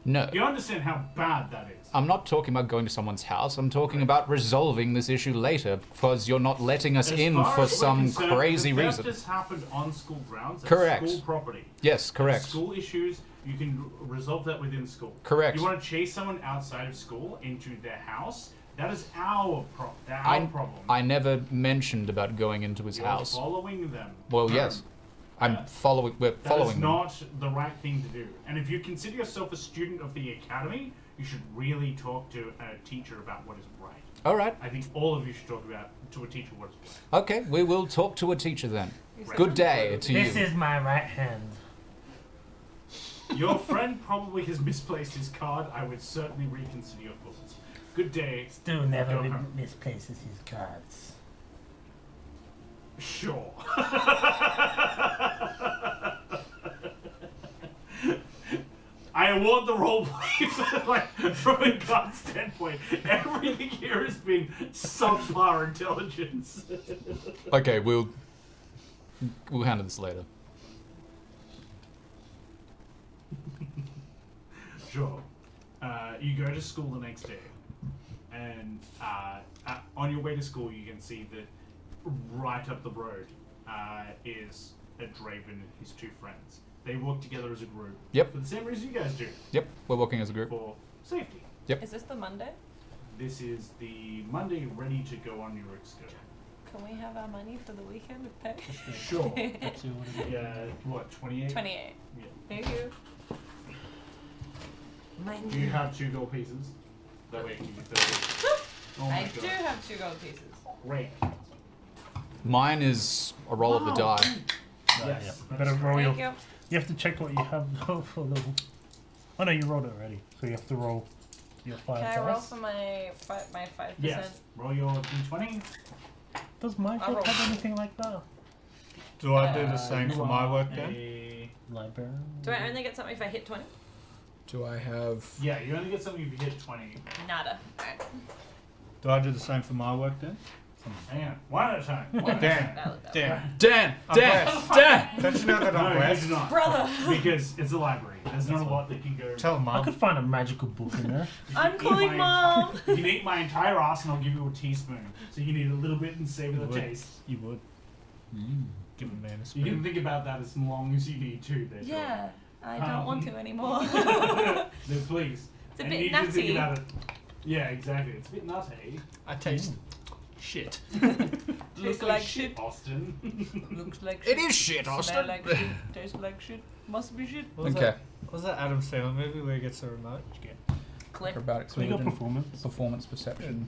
no. You understand how bad that is. I'm not talking about going to someone's house. I'm talking about resolving this issue later because you're not letting us As in far for as we're some concerned, crazy the theft reason. has happened on school grounds. That's Correct. School property. Yes, correct. School issues, you can resolve that within school. Correct. You want to chase someone outside of school into their house? That is our problem. Problem. I never mentioned about going into his You're house. following them. Well, yes. I'm Yeah. following. We're That is following them. not the right thing to do. And if you consider yourself a student of the academy, you should really talk to a teacher about what is right. All right. I think all of you should talk about to a teacher what is right. Okay, we will talk to a teacher then. Right. Good day to This you. is my right hand. Your friend probably has misplaced his card. I would certainly reconsider your thoughts. Good day. Stu never Go home. misplaces his cards. Sure. I award the roleplay for, like, from a god standpoint. Everything here has been subpar intelligence. Okay, we'll handle this later. Sure. You go to school the next day, and on your way to school, you can see that right up the road is a Draven and his two friends. They work together as a group. Yep. For the same reason you guys do. Yep, we're working as a group. For safety. Is this the Monday? This is the Monday ready to go on your excursion. Can we have our money for the weekend of pay? Sure. Yeah, what, 28? 28. Yeah. Thank you. Do you have 2 gold pieces? That way I can give you 30. Oh my I god. do have 2 gold pieces. Great. Mine is a roll of the die. Yes. You better roll your. Thank you. You have to check what you have though for the. Oh no, you rolled it already. So you have to roll your 5 Can I dice. roll for my 5%? Yes. Roll your d20. Does my I'll book roll. have anything like that? Do I do the same You for my are work then? a- Library. Do I only get something if I hit 20? Do I have? Yeah, you only get something if you hit 20. Nada. Alright. Do I do the same for my work then? Hang on. One at a time. One at a Dan. time. Dan. Dan! I'm Dan! blessed. Dan! Don't you know that I'm No, blessed? he's not. Brother! Because it's a library. There's not a lot that can go. Tell I Mum. could find a magical book in there. I'm Eat calling my Mom! You can eat my entire ass and I'll give you a teaspoon. So you can eat a little bit and savor the would. taste. You would. Give a man a You spoon. can think about that as long as you need to. There, Yeah, I don't want to anymore. No, please. It's a And bit you need to think nutty. about it. Yeah, exactly. It's a bit nutty. I taste shit. Looks like shit. Austin. Looks like It shit. is shit, Smell Austin! like shit. Tastes like shit. Must be shit. What was Okay. that? What was that Adam Sandler movie where he gets a remote? Click. Acrobatics So you got within performance. performance perception.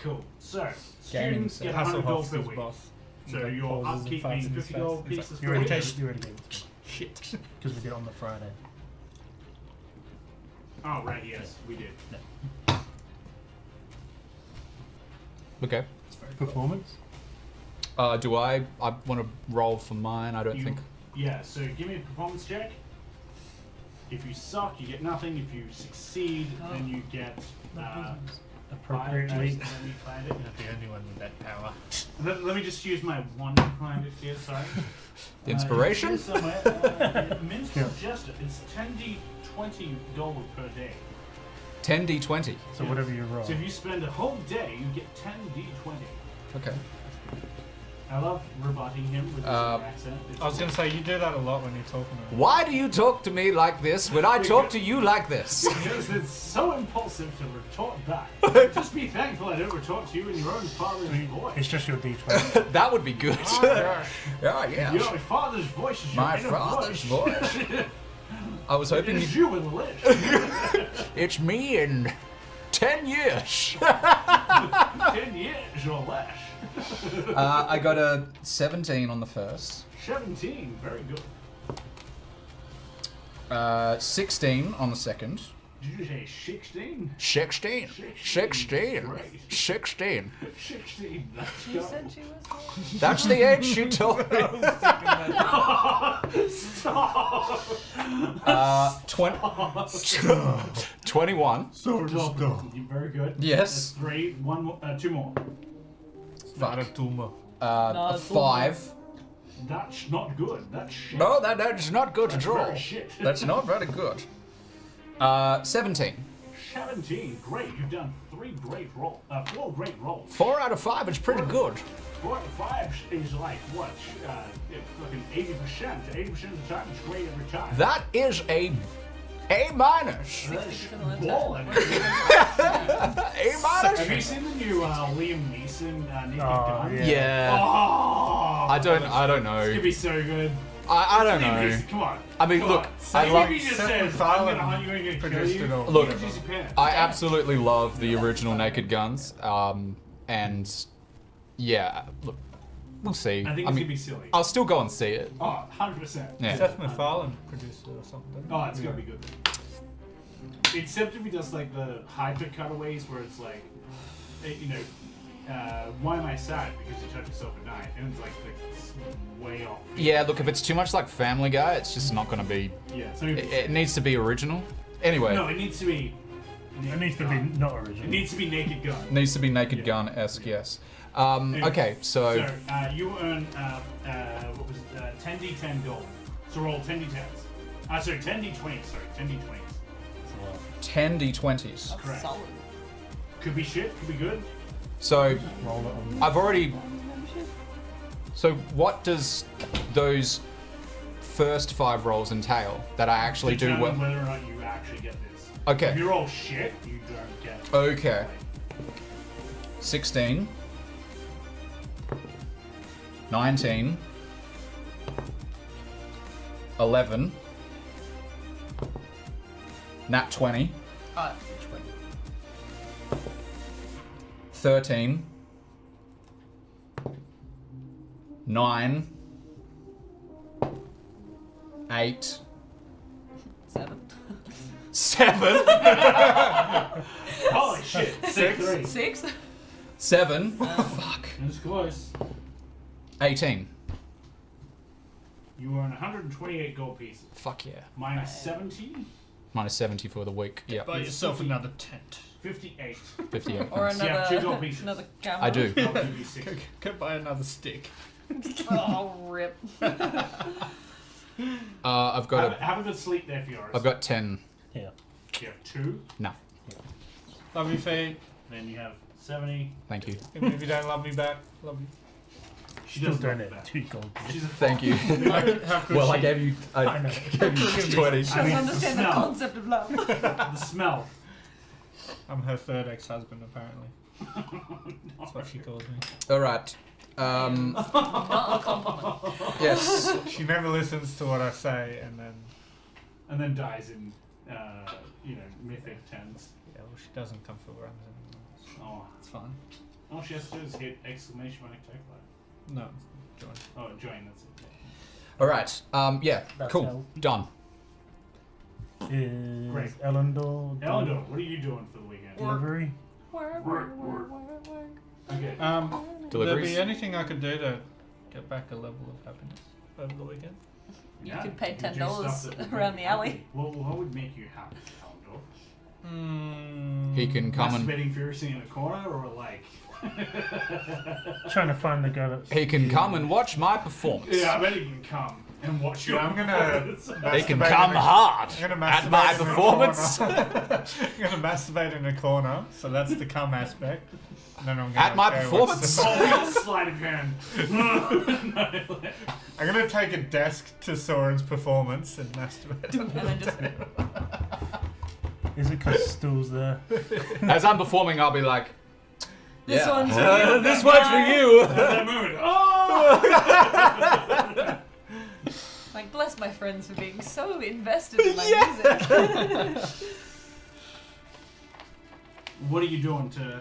Cool. So, Gaming students get Hasselhoff's 100 gold per his week. boss. So He, like, your pauses and upkeep farts being in his 50 face. gold He's pieces You per already, week. you already gave it. Shit. Because we did it on the Friday. Oh, right, yes, we did. Okay. Performance? Do I want to roll for mine? I don't think. Yeah, so give me a performance check. If you suck, you get nothing. If you succeed, then you get Appropriately. Let me find it. Not the only one with that power. Let me just use my one to find it here, sorry. The inspiration? It's somewhere. Minstrel Jester. It's 10d 20 gold per day. 10d20. So whatever you roll. So if you spend a whole day, you get 10d 20. Okay. I love rebutting him with his accent. I was going to say, you do that a lot when you're talking to him. Why do you talk to me like this when I talk to you like this? Because it's so impulsive to retort back. Just be thankful I don't retort to you in your own father's voice. It's just your D20. That would be good. Oh, yeah. Your father's voice is your My inner father's voice. I was hoping It is you in the list. It's me in 10 years. 10 years or less. I got a 17 on the first. 17, very good. 16 on the second. Did you say 16? 16. 16. Great. 16. 16, let's She go. said she was home. That's the age she told me. Stop! 21. Stop. Very good. Yes. That's 3, 1 more, 2 more. Not a tumor. A 5. That's not good. That's shit. No, that's not good That's at all. very shit. That's not very good. 17. 17, great. You've done 4 great rolls. 4 out of 5 is pretty good. 4 out of 5 is like what? Fucking 80%. 80% of the time, it's great every time. That is a minus. That's balling. A minus. Have you seen the new Liam Neeson Naked Gun? Yeah. Oh, I don't It's know. gonna be so good. I don't Liam know. Neeson, come on. I mean, Come look, on. I Even love. if he just Seth says, I'm MacFarlane gonna hunt you, I'm gonna kill produced you. it all. Look, you can use your pants. I absolutely love the original Naked Guns. And yeah, look, we'll see. I think it's gonna be silly. I'll still go and see it. Oh, 100%. Yeah. Seth MacFarlane produced it or something. Oh, it's gonna be good. Except if he does like the hyper cutaways where it's like, why am I sad? Because you touch yourself at night, and it's like it's way off. Yeah, look, if it's too much like Family Guy, it's just not gonna be. Yeah, so It needs to be original. Anyway. no, it needs to be. It needs to be not original. It needs to be Naked Gun. Needs to be Naked Gun-esque, yes. Okay, so So you earn what was it, 10d10 gold. So roll 10d10s. Sorry, 10d20s. Sorry, 10d20s. 10 d20s. Correct. Solid. Could be shit. Could be good. So Roll it on. I've already. So what does those first 5 rolls entail that I actually do Determine well? whether or not you actually get this. Okay. If you roll shit, you don't get. Okay. 16. 19. 11. Nat 20. 13. 9. 8. 7. 7. Holy shit! 6. 6. 7. Fuck. It's close. 18. You earn 128 gold pieces. Fuck yeah. Minus 17. Minus 70 for the week. Yeah. Buy yourself another tent. 58. 58. Or points. another, Yeah, 2 gold pieces. another camera. I do. I'll give you 6. Go buy another stick. Oh, rip. I've got Have a good sleep there, Fioris. I've got 10. Yeah. You have 2. No. Love you, Faye. Then you have 70. Thank you. Even if you don't love me back, love you. She Still doesn't don't like have that. 2 gold. She's a Thank you. How could Well, she? I gave you. I know. gave you 20. She doesn't understand the smell. concept of love. The smell. I'm her 3rd ex-husband, apparently. That's what she calls me. All right. Not a compliment. Yes. She never listens to what I say, and then dies in, mythic tens. yeah, well, she doesn't come for runs anymore. Oh, It's fine. all she has to do is hit exclamation mark attack flag. No, join. Oh, join. That's it. All right. Yeah. That's Cool. how- Done. Is Great. Elendor Elendor, what are you doing for the weekend? delivery? Work. Okay. Would there deliveries. be anything I could do to get back a level of happiness over the weekend? You could pay you could do $10 stuff that would around make the you alley. happy. Well, what would make you happy, Calendor? He can come and Masturbating furiously in a corner, or like... Trying to find the girl that's... he can come and watch my performance. Yeah, I bet he can come and watch your I'm gonna. He can masturbate come in a- hard I'm gonna at masturbate my in a performance. corner. I'm gonna masturbate in a corner, so that's the cum aspect. And then I'm gonna At my go performance? watch the- Oh, sleight of hand. I'm gonna take a desk to Soren's performance and masturbate. And then just Is it because Stu's there? As I'm performing, I'll be like, this yeah. one's for you. This one's for you. At that moment, oh! Like, bless my friends for being so invested in my music. What are you doing to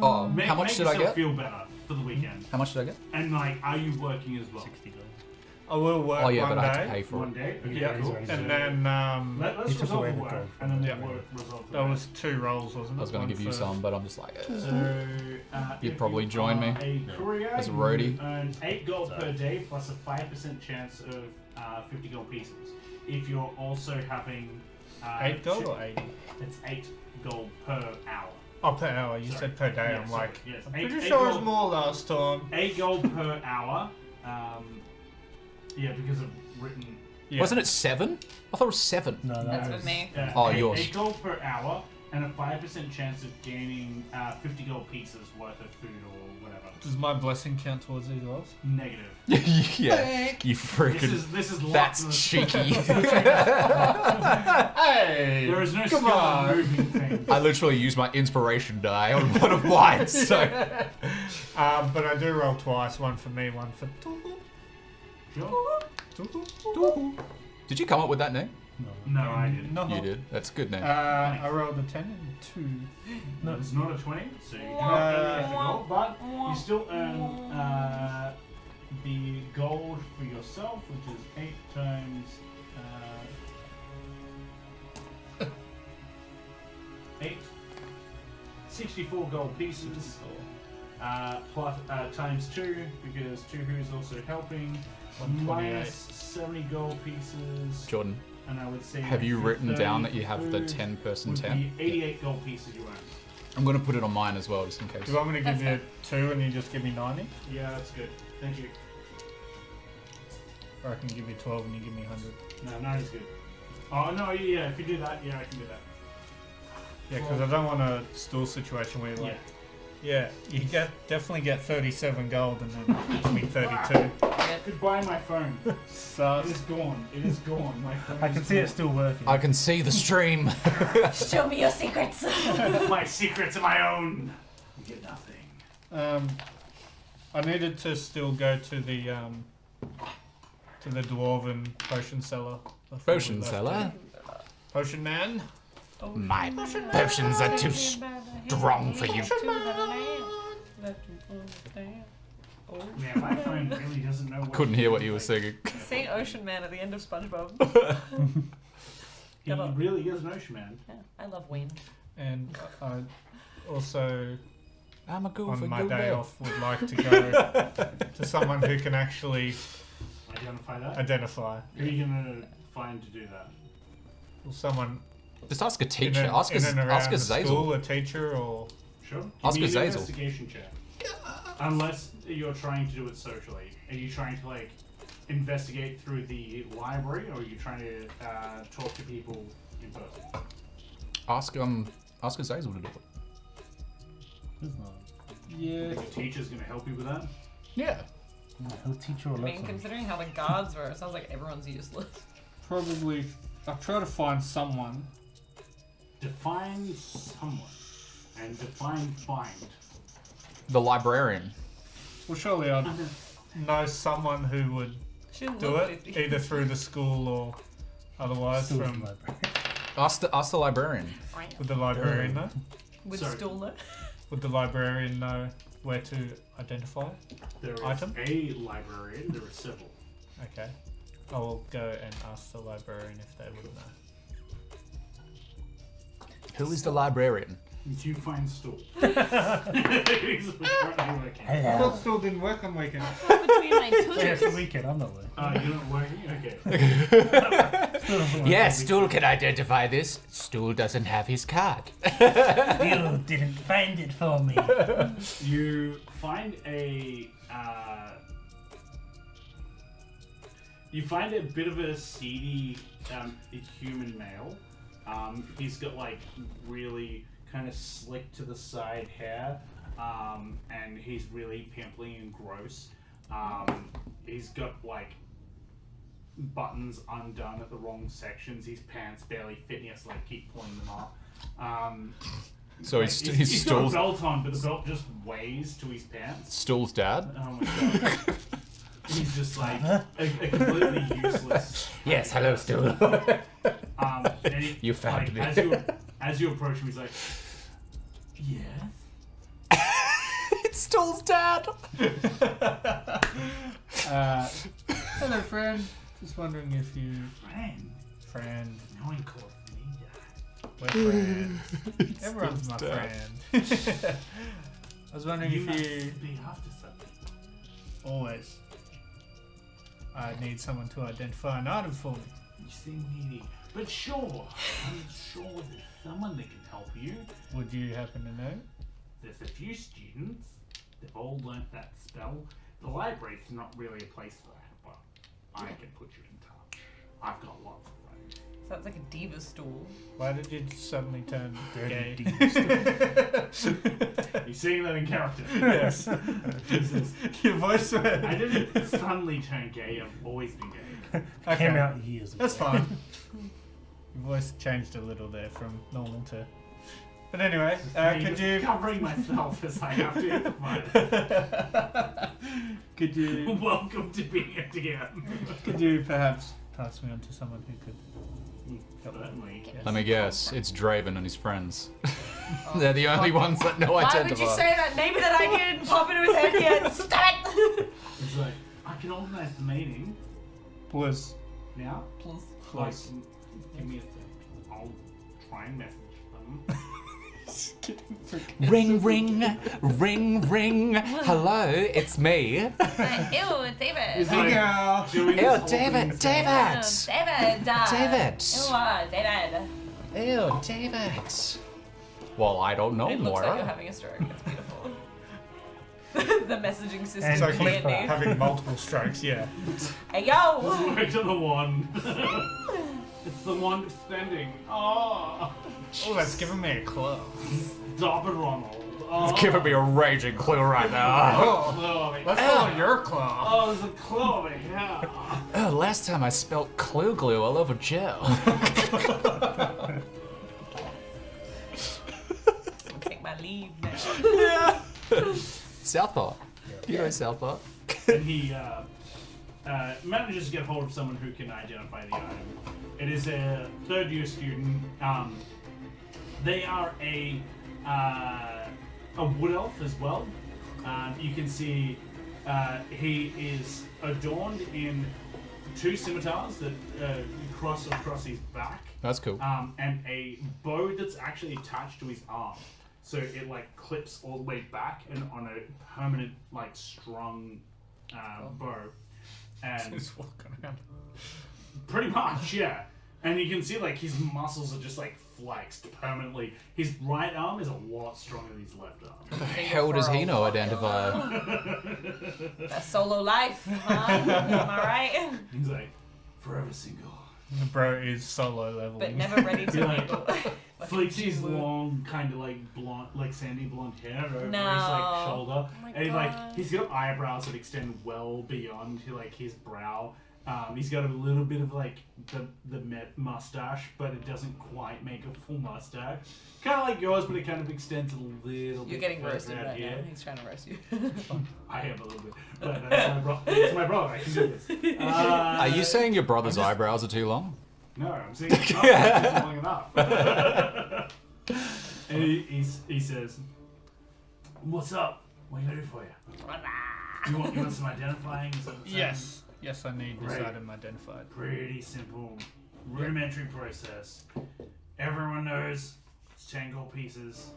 Oh, make, how much make did I yourself get? feel better for the weekend? How much did I get? And like, are you working as well? 60 gold. I will work Oh yeah, one but I have to day. pay for One it. day? Okay, Yeah, cool. and then Let's He took resolve away the the work, gold and then Yeah. we'll resolve the that work. was 2 rolls, wasn't it? I was going One to give you for- some, but I'm just like, So, You'd if probably you join me are a courier, as a roadie. you earn 8 gold per day plus a 5% chance of 50 gold pieces. If you're also having 8 gold or 80? it's 8 gold per hour. Oh, per hour. You Sorry. said per day. Yeah, I'm sorry, like, yes. I'm Eight- pretty eight sure it was gold- more last time. 8 gold per hour. Yeah, because of written. Yeah. wasn't it 7? I thought it was 7. No, that That's was... with me. Oh, 8, yours. 8 gold per hour and a 5% chance of gaining 50 gold pieces worth of food or whatever. Does my blessing count towards these rolls? Negative. Yeah, you freaking. This is lots That's of- cheeky. Hey! There is no come skill on. in moving things. I literally used my inspiration die on one of mine, so. But I do roll twice. One for me, one for Sure. Did you come up with that name? No, I didn't. No. You did. That's a good name. I rolled a 10 and 2. No, it's not a 20, so you do Uh, not earn the extra gold, but you still earn the gold for yourself, which is 8 times 8, 64 gold pieces, plus times 2, because 2 who's also helping, 128. minus 70 gold pieces, Jordan, and I would say have you for written down that you 30 have the food 10 person would 10? be 88 gold pieces you earn. I'm going to put it on mine as well, just in case. Do you want me to give That's you 2 and you just give me 90? Yeah, that's good. Thank you. Or I can give you 12 and you give me 100? No, 90's good. Oh, no, yeah, if you do that, yeah, I can do that. Yeah, because I don't want a stool situation where you're like, yeah, you definitely get 37 gold and then give me 32. Goodbye, my phone. So It is gone. It is gone. My phone I can see it still working. I can see the stream. Show me your secrets. My secrets are my own. You get nothing. I needed to still go to the dwarven potion cellar. before we Potion left seller? it. Potion man. My potions are too strong for you. Man, my phone really doesn't know what Couldn't to hear do. what you were singing. Seeing Ocean Man at the end of SpongeBob. He really is an ocean man. Yeah, I love wind. And I also, I'm a goof on and my go day there. off, would like to go to someone who can actually Identify that. identify. Who are you gonna find to do that? Or someone Just ask a in teacher. and, Ask in and around a the Zazel. school, a teacher, or Sure. Ask Give me a an Zazel. investigation check. Unless you're trying to do it socially. Are you trying to like investigate through the library, or are you trying to talk to people in person? Ask a Zazel to do it. There's no... yeah. Think a teacher's gonna help you with that? Yeah. He'll teach you a I mean, lesson. considering how the guards were, it sounds like everyone's useless. Probably. I'll try to find someone. Define someone. And define find. The librarian. Well, surely I'd know someone who would She didn't do look it, 50. either through the school or otherwise Still from library. Ask the librarian. would the librarian know? Would Sorry. still know. Would the librarian know where to identify? There is Item? a librarian, there are several. Okay. I will go and ask the librarian if they would know. Who is the librarian? You find Stool. He's currently working. I thought Stool didn't work on weekends. Between my Yeah, it's the tulips. weekend. I'm not working. You're not working? Okay. Yes, Stool can identify this. Stool doesn't have his card. You didn't find it for me. You find a bit of a seedy human male. He's got like really kind of slick to the side hair, and he's really pimply and gross. He's got like buttons undone at the wrong sections. His pants barely fit. He has to like keep pulling them up. So Like, he's got a Stool's, belt on, but the belt just weighs to his pants. Stool's dad? Oh my god. He's just like a completely useless. Yes, hello, Stool. And he, You found me. As you approach him, he's like, yes. It's Stool's dad! Hello, friend. Just wondering if you... Friend. No one calls me that. We're friends. Everyone's my dad. friend. I was wondering You if must you... be after something. Always. I need someone to identify an item for me. You seem needy. But sure, I'm sure there's someone that can help you. Would you happen to know? There's a few students. They've all learnt that spell. The library's not really a place for that, but I can put you in touch. I've got lots of friends. Sounds like a diva stool. Why did you suddenly turn gay? You seeing that in character? Yes. Jesus. Your voice went... I didn't suddenly turn gay. I've always been gay. Okay. Came out years ago. That's fine. Your voice changed a little there from normal to... But anyway, could you... Covering myself as I have to. Could you... Welcome to being a DM. Could you perhaps pass me on to someone who could... Certainly. Let me guess, it's Draven and his friends. They're the only ones that know Why identify. would you say that? Maybe that I didn't pop into his head yet. Stop it! It's like, I can organise the meeting Plus. now. Plus. Like, give me a sec. I'll try and message them. Ring, ring, ring, ring. Hello, it's me. Ew, David. Hey, girl. Doing Ew, this whole David, thing David. David. David. David. Ew, David. Well, I don't know It looks more. like you're having a stroke. It's beautiful. The messaging system And So click candy. that. having multiple strokes, yeah. Hey yo! Worked on the one. It's the one extending. Oh, Oh, that's giving me a clue. stop it, Ronald. Oh, It's giving me a raging clue right now. Oh, clue over here. let's follow your clue. Oh, there's a clue over here. Oh, last time I spelt clue glue all over Joe. I'll take my leave now. Southpaw. You know Southpaw. And he manages to get hold of someone who can identify the item. It is a third-year student. They are a wood elf as well. You can see he is adorned in 2 scimitars that cross across his back. That's cool. And a bow that's actually attached to his arm. So it like clips all the way back and on a permanent like strung bow. And Just walking around. pretty much, yeah. And you can see like his muscles are just like flexed permanently. His right arm is a lot stronger than his left arm. The hell does he know identify? That solo life, huh? Am I right? He's like, forever single. The bro is solo level. But never ready to You're mingle. Flicks his long, kind of like blonde, like sandy blonde hair over his No. like shoulder, Oh my and God. he's got eyebrows that extend well beyond like his brow. He's got a little bit of like the mustache, but it doesn't quite make a full mustache. Kind of like yours, but it kind of extends a little bit. You're getting further roasted out right here. now. He's trying to roast you. I am a little bit, but that's my brother. It's my brother. I can do this. Are you saying your brother's eyebrows are too long? No, I'm saying it's not long enough. And he says, "What's up? What can I do for you? You want some identifying?" Is that what's Yes. Yes, I need this Right. item identified. Pretty simple, rudimentary process. Everyone knows it's 10 gold pieces.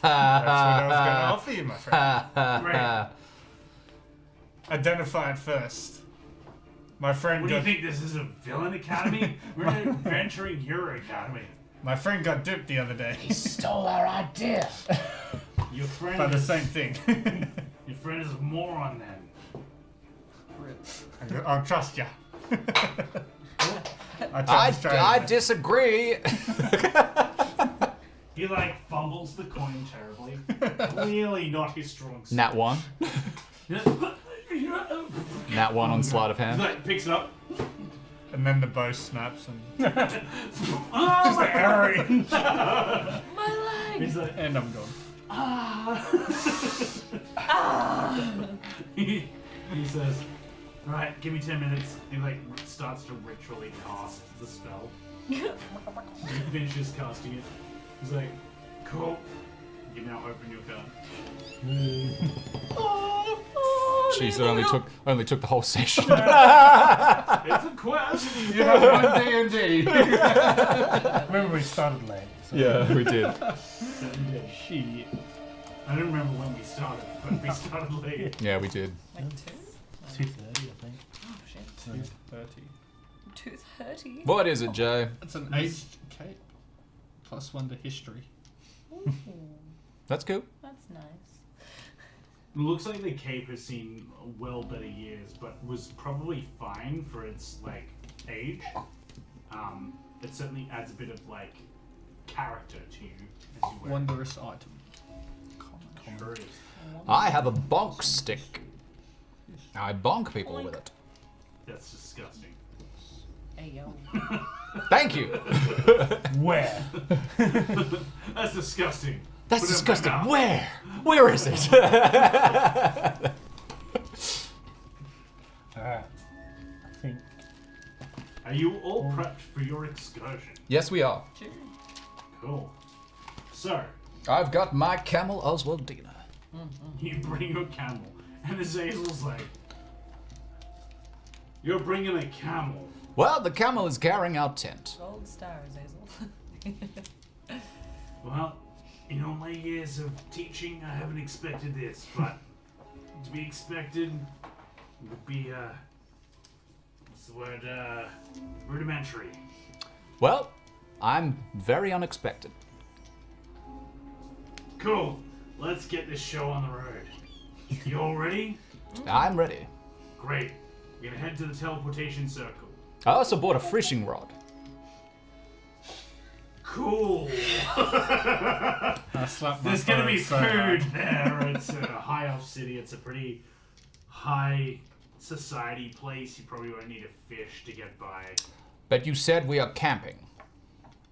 That's what I was going to offer you, my friend. Great. Identify it first. My friend What do you got... think this is, a villain academy? We're an adventuring hero academy. My friend got duped the other day. He stole our idea. Your friend By the is, same thing. Your friend is a moron then. I'll trust ya. I disagree. He like fumbles the coin terribly. Clearly not his strong suit. Nat 1. Nat 1 on sleight of He hand. like picks it up. And then the bow snaps and... Oh, my arrow. My leg! He's like, And I'm gone. he says, right, give me 10 minutes. He like starts to ritually cast the spell. He finishes casting it. He's like, cool. You now open your card. Jeez, it only took the whole session. It's a quest. You have one D&D. Remember we started late. So. Yeah, we did. Shit. I don't remember when we started, but we started late. Yeah, we did. Like 2? 2:30, I think. Oh shit. 2:30. 2:30? What is it, Joe? It's an aged cape. +1 to history. Ooh, That's cool. that's nice. It looks like the cape has seen well better years, but was probably fine for its like age. It certainly adds a bit of like character to you as you wear it. Wondrous item. Sure is. I have a bonk stick. I bonk people with it. That's disgusting. Hey yo. Thank you. Where? That's disgusting. That's Put it in disgusting. my mouth. Where? Where is it? Alright. I think. Are you all prepped for your excursion? Yes, we are. Sure. Cool. So, I've got my camel Oswaldina. you bring your camel, and Azazel's like, you're bringing a camel. Well, the camel is carrying our tent. Gold star, Azazel. Well, in all my years of teaching, I haven't expected this, but to be expected would be, what's the word, rudimentary. Well, I'm very unexpected. Cool. Let's get this show on the road. You all ready? I'm ready. Great. We're gonna head to the teleportation circle. I also bought a fishing rod. Cool. I slapped my There's gonna be phone so hard. food there. It's a high elf city. It's a pretty high society place. You probably won't need a fish to get by. But you said we are camping.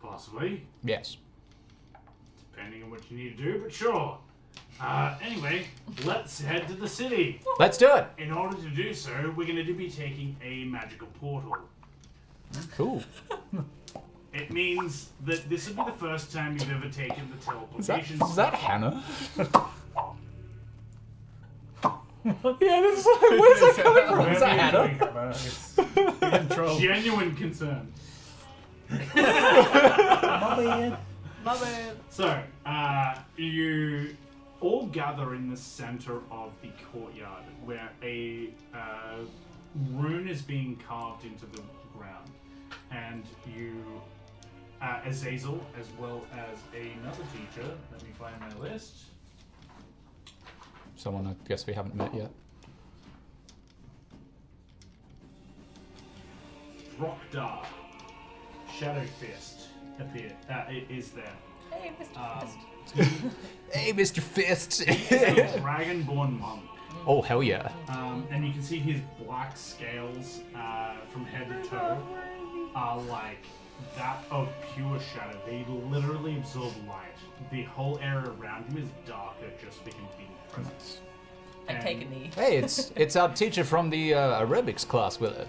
Possibly. Yes. Depending on what you need to do, but sure. Anyway, let's head to the city. Let's do it. In order to do so, we're going to be taking a magical portal. Cool. It means that this will be the first time you've ever taken the Is that teleportation. Hannah? Yeah, this is where's that coming from? Is that Hannah? Control. Genuine concern. My bad. So, you all gather in the center of the courtyard where a rune is being carved into the ground. And you, Azazel, as well as another teacher, let me find my list. Someone I guess we haven't met yet. Rockdar, Shadow Fist, it is there. Hey, Mr. Fist. Hey, Mr. Fist. He's a dragonborn monk. Oh, hell yeah. And you can see his black scales from head to toe are like that of pure shadow. They literally absorb light. The whole area around him is darker just for him being present. I take a knee. Hey, it's our teacher from the aerobics class, Willow.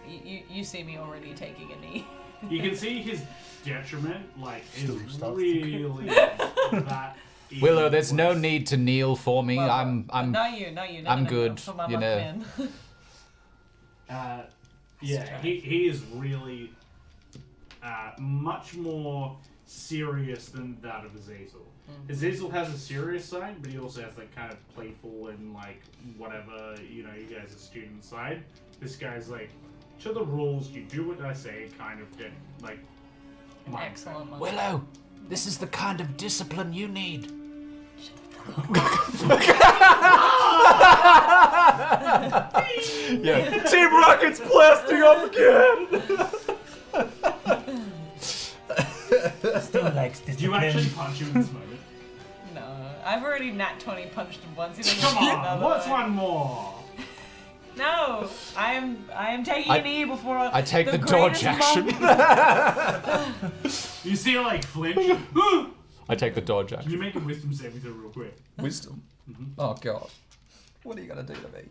You see me already taking a knee. You can see his detriment, like, is Still really that. Willow, there's no need to kneel for me. Well, I'm not you. No, I'm good, For my you know. man. Yeah, he is really much more serious than that of Azazel. Azazel has a serious side, but he also has like kind of playful and like whatever, you guys are student side. This guy's like, to the rules, you do what I say, kind of get like. Excellent. Willow, this is the kind of discipline you need. Yeah. Team Rocket's blasting off again. Still likes discipline. Do you actually punch him in this moment? No, I've already nat 20 punched him once. He doesn't Come get on, another what's one. one more? No, I am taking an E before I take the greatest dodge action. You see her like flinch. I take the dodge Can action. you make a wisdom saving throw real quick? Wisdom. Oh god. What are you gonna do to me?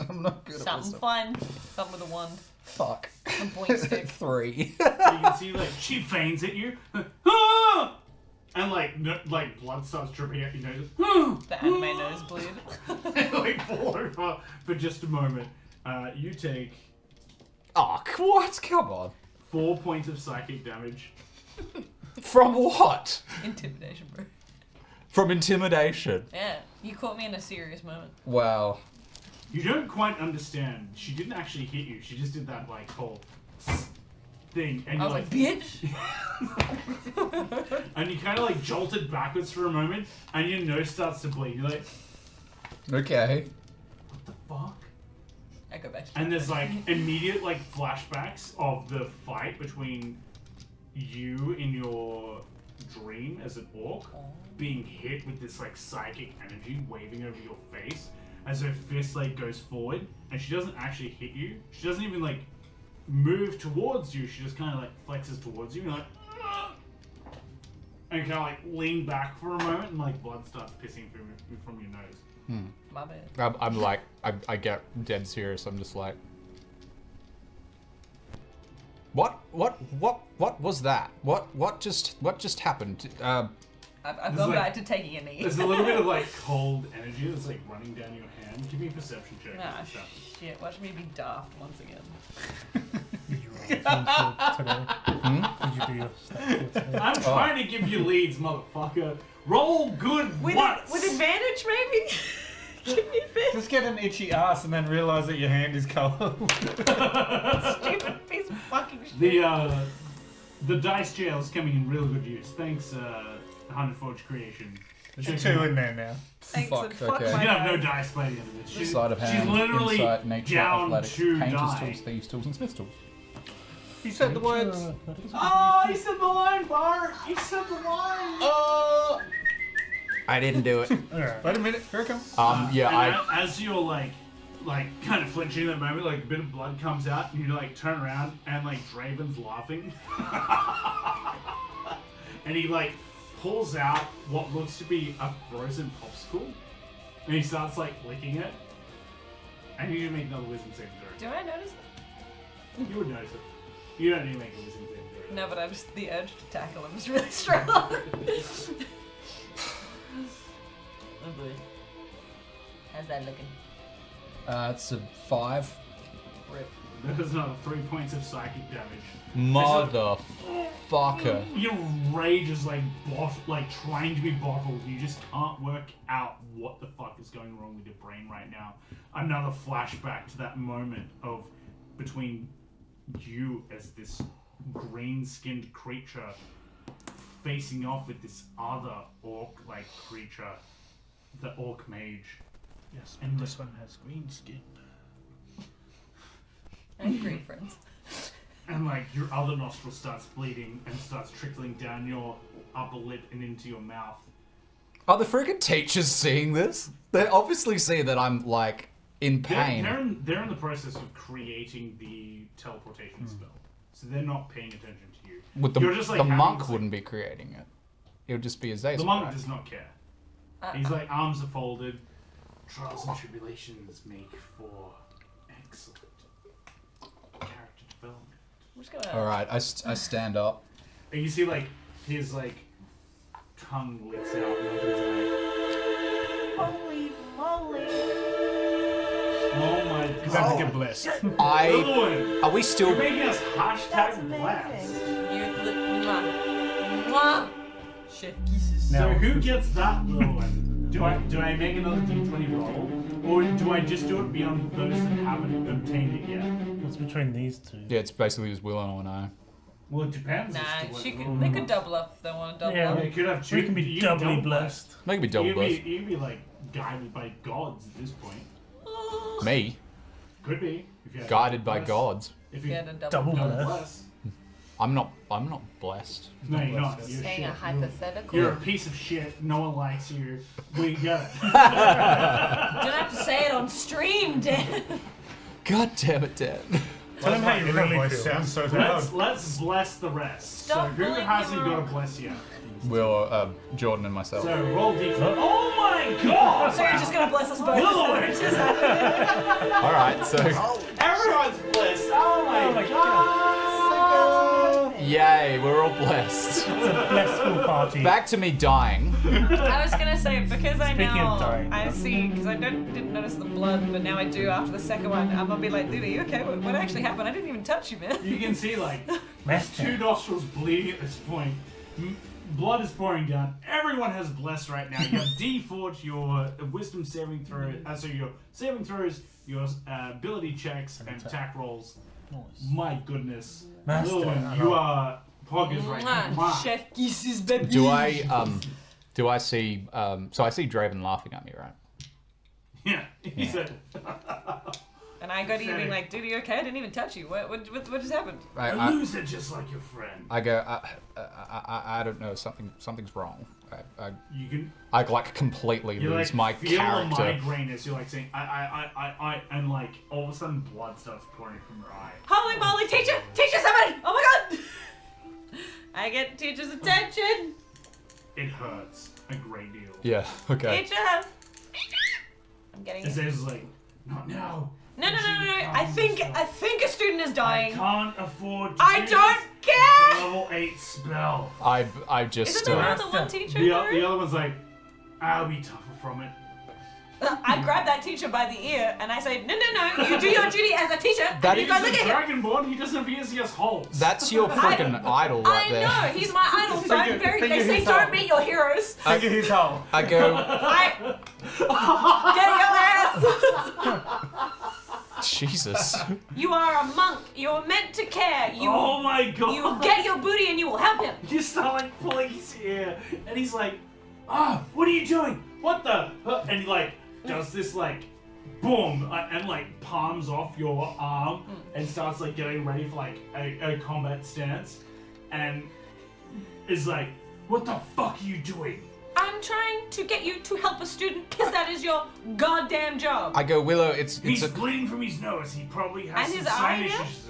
I'm not good at Something wisdom. fun. Something with a wand. Fuck. A point stick. 3. You can see like she feigns at you, and like blood starts dripping out your nose. The anime nosebleed. And like fall over for just a moment. You take Oh, what? Come on. 4 points of psychic damage. From what? Intimidation, bro. From intimidation. Yeah, you caught me in a serious moment. Wow. You don't quite understand. She didn't actually hit you. She just did that like whole thing, and I you're was like, bitch. and you kind of like jolted backwards for a moment, and your nose starts to bleed. You're like, Okay. what the fuck? I go back to And there's like immediate like flashbacks of the fight between you in your dream as an orc being hit with this like psychic energy waving over your face as her fist like goes forward, and she doesn't actually hit you. She doesn't even like move towards you. She just kind of like flexes towards you and like and kind of like lean back for a moment, and like blood starts pissing from your nose. my bad. I'm like, I get dead serious. I'm just like, what was that? What just happened? I've There's gone like- back to taking a knee. There's a little bit of like cold energy that's like running down your hand. Give me a perception check. Ah, What's happening? shit. Watch me be daft once again. Did you roll a today? Did you do your stat for today? I'm trying to give you leads, motherfucker. Roll good once. With advantage, maybe? Give me this Just get an itchy ass and then realize that your hand is cold. stupid piece of fucking shit. The dice jail is coming in real good use. Thanks, Hundred Forge Creation. There's 2 in there now. Thanks Fuck, and fuck okay. She's my gonna have no guy. dice by the end of it. She's Sleight of hand, literally insight, nature, down athletics, 2 painters die. tools, thieves tools, and smiths tools. You said the words. Oh, he said the line, Bart. He said the line. I didn't do it. Wait a minute, here it comes. Yeah, And as you're like kind of flinching at that moment, like a bit of blood comes out, and you like turn around, and like Draven's laughing, and he like pulls out what looks to be a frozen popsicle, and he starts like licking it, and you need to make another wisdom saving throw. Do I notice that? You would notice it. You don't need to make a wisdom saving throw. No, but I just the urge to tackle him is really strong. Oh boy. How's that looking? It's a 5. Rip. There's another 3 points of psychic damage. motherfucker. Your rage is like trying to be bottled. You just can't work out what the fuck is going wrong with your brain right now. Another flashback to that moment of between you as this green-skinned creature facing off with this other orc-like creature, the orc mage. Yes, And and this one has green skin. And green friends. And like your other nostril starts bleeding and starts trickling down your upper lip and into your mouth. Are the freaking teachers seeing this? They obviously see that I'm like in pain. They're in the process of creating the teleportation spell, so they're not paying attention to you. With You're just, like, the having monk this, wouldn't be creating it. It would just be Azazel. The monk right? does not care. He's like, arms are folded. Trials and tribulations make for excellent character development. I'm just gonna. All right, I stand up. And you see like his like tongue licks out and opens his eye. Holy moly! Oh my You're about god! to get blessed. Lewin, Are we still? you're making us hashtag blast. You mwah, mwah. Chef kisses. So who gets that little one? Do I make another d20 roll, or do I just do it beyond those that haven't obtained it yet? What's between these two? Yeah, it's basically just Willow and I. Well, it depends. Nah, as to what they could double up if they want to double Yeah, up. They could have two. We can be you doubly blessed. They can be double blessed. You'd be like guided by gods at this point. Me? Could be. If you had Guided by blessed. gods. If you Yeah, then Double double blessed. blessed. I'm not blessed. No, you're not. You're Saying shit. a hypothetical. You're a piece of shit. No one likes you. We get it. You don't have to say it on stream, Dan. God damn it, Dan. Tell him how you really voice feel. sounds so loud. Let's bless the rest. Stop so who bullying hasn't him. got a bless yet? Willow, Jordan and myself. So roll d4. Oh my god! So you're just gonna bless us both. Alright, so Everyone's blessed. Oh my god! yay, we're all blessed. It's a blissful party. Back to me dying. I was gonna say, because I Speaking now of dying. I see, because I didn't notice the blood, but now I do after the second one. I'm gonna be like, dude, are you okay? What actually happened? I didn't even touch you, man. You can see like Master. 2 nostrils bleeding at this point. Blood is pouring down. Everyone has blessed right now. You have D4 to your wisdom saving throw. So your saving throws, your ability checks, and attack rolls. Nice. My goodness. Master. Little one, you are poggers right now. Wow. Chef Kisses, baby. Do I see so I see Draven laughing at me, right? Yeah, he said. And I go to you being like, dude, are you okay? I didn't even touch you. What just happened? A loser just like your friend. I go, I don't know, something's wrong. You can. I like completely You lose like my feel character. a migraine as you're like saying I, and like all of a sudden blood starts pouring from your eye. Holy moly, teacher! Teacher, somebody! Oh my god! I get teacher's attention! It hurts a great deal. Yeah, okay. Teacher! I'm getting It it. says like, not now. No. I think a student is I dying. can't afford to I do don't this. care! It's a level 8 spell. I just Isn't there more than one teacher? The though? other one's like, I'll be tougher from it. I grab that teacher by the ear and I say, no, you do your duty as a teacher. That And you go He's look a at him. dragonborn, he doesn't have ears, he has holes. That's your freaking idol right I there. know, he's my idol, so I'm very. figure They say his don't hole. meet your heroes. Figure his hole. I go, Get your ass. Jesus. You are a monk. You're meant to care. You. Oh my god. You get your booty and you will help him. You start like pulling his ear, and he's like, what are you doing? What the? And he like does this like, boom, and like palms off your arm, and starts like getting ready for like a combat stance, and is like, what the fuck are you doing? I'm trying to get you to help a student because that is your goddamn job. I go, Willow, it's He's a... bleeding from his nose. He probably has And some his eye sinus now? issues.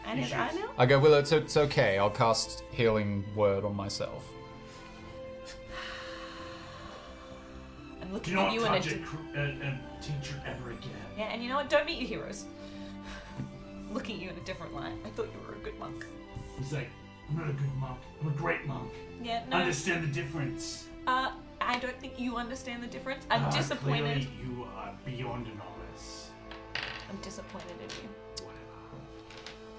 And his eye now? I go, Willow, it's okay. I'll cast Healing Word on myself. I'm Do looking not at you touch in a teacher ever again. Yeah, and you know what? Don't meet your heroes. Looking at you in a different light. I thought you were a good monk. He's like, I'm not a good monk. I'm a great monk. Yeah, no. Understand the difference. I don't think you understand the difference. I'm disappointed. Clearly you are beyond a novice. I'm disappointed in you. Whatever.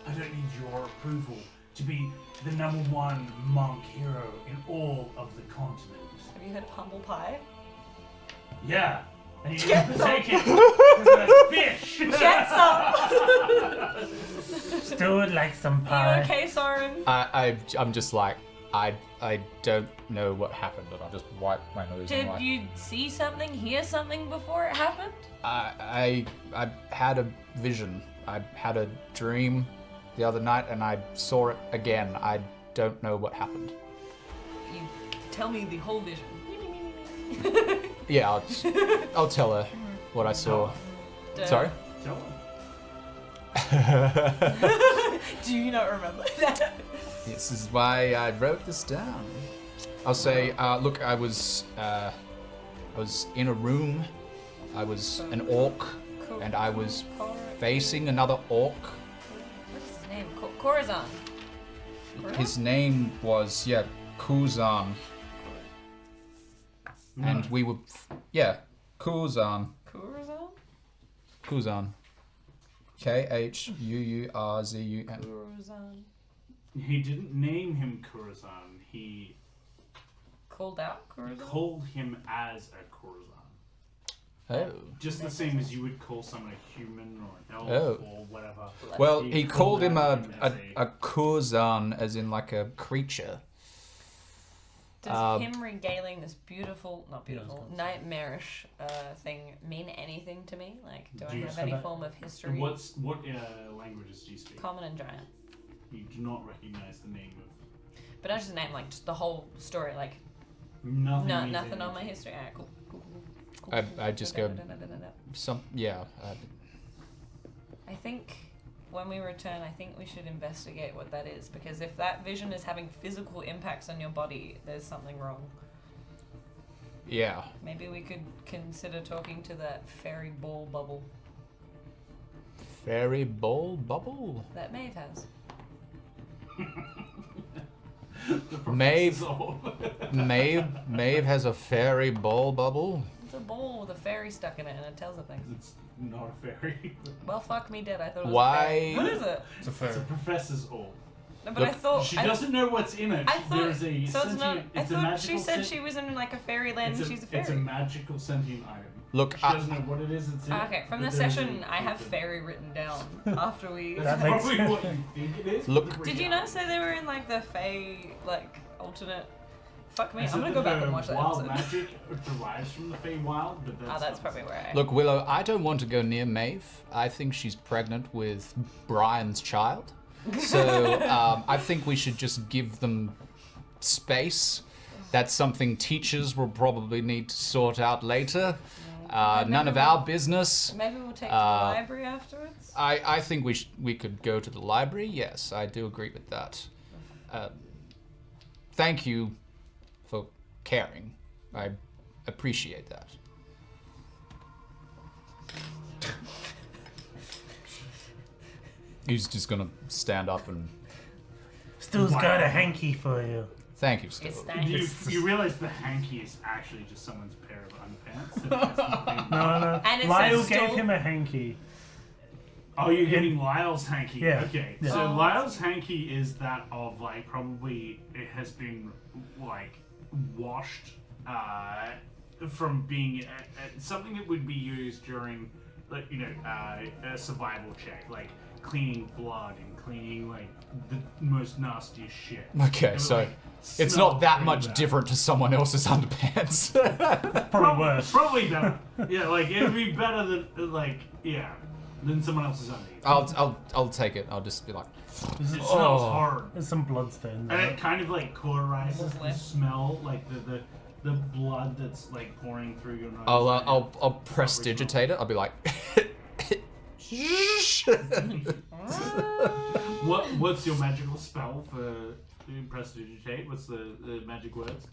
I don't need your approval to be the #1 monk hero in all of the continent. Have you heard of humble pie? Yeah. And you Get have to some. take it because it's fish. Get some! Still would like some Are pie. you okay, Soren? I'm just like, I don't know what happened, and I just wipe my nose. Did and like, you see something, hear something before it happened? I had a vision. I had a dream the other night, and I saw it again. I don't know what happened. You tell me the whole vision. Yeah, I'll tell her what I saw. Duh. Sorry? Tell Do you not remember that? This is why I wrote this down. I'll say, look, I was in a room. I was an orc, and I was facing another orc. What's his name? Corazon. His name was, Kuzan. And we were, Kuzan. Corazon? Kuzan. Khuurzun. Corazon. He didn't name him Kurazan. He called out Corazon? Called him as a Corazon. Oh. Just the same as you would call someone a human or an elf or whatever. Well, he called him out a Kurzan, as in like a creature. Does him regaling this nightmarish thing mean anything to me? Like, do I have any form of history? What languages do you speak? Common and Giant. You do not recognize the name of... But not just the name, like just the whole story, like... Nothing. Nothing on my history. Alright, cool. I just go... Yeah. I think when we return, I think we should investigate what that is, because if that vision is having physical impacts on your body, there's something wrong. Yeah. Maybe we could consider talking to that fairy ball bubble. Fairy ball bubble? That Maeve has. Maeve has a fairy ball bubble? It's a bowl with a fairy stuck in it and it tells her things. It's not a fairy. Well, fuck me dead. I thought it was Why? a fairy. What is it? It's a fairy. It's a professor's orb. No, but I thought... She doesn't know what's in it. I thought... There's a so it's not... I thought she said sentient... she was in like a fairyland and she's a fairy. It's a magical sentient item. Look, she doesn't know what it is. It's in okay, from the session, I have fairy written down after we... That's probably what you think it is. Look. Did you not say they were in like the Fey, like, alternate... Fuck me, I'm gonna go back and watch that wild episode. magic derives from the Fey wild, but that's probably where I... Look, Willow, I don't want to go near Maeve. I think she's pregnant with Brian's child. So I think we should just give them space. That's something teachers will probably need to sort out later. None of our business. Maybe we'll take to the library afterwards? I think we could go to the library. Yes, I do agree with that. Thank you for caring. I appreciate that. He's just gonna stand up and... Stu's got a hanky for you. Thank you, Stu. You realize the hanky is actually just someone's pair of underpants? No. And it Lyle says gave stole- him a hanky. Oh, you're getting Lyle's hanky. Yeah. Okay. Yeah. So Lyle's hanky is that of like probably it has been like washed from being something that would be used during like a survival check, like cleaning blood and cleaning like the most nastiest shit. Okay, so like, it's not that much different to someone else's underpants. Probably worse. Probably better. Yeah, like it'd be better than someone else's undies. I'll take it. I'll just be like, it smells hard. There's some bloodstains. And it kind of like cauterizes the smell, like the blood that's like pouring through your nose. I'll prestidigitate it. I'll be like, What's your magical spell for prestidigitate? What's the magic words?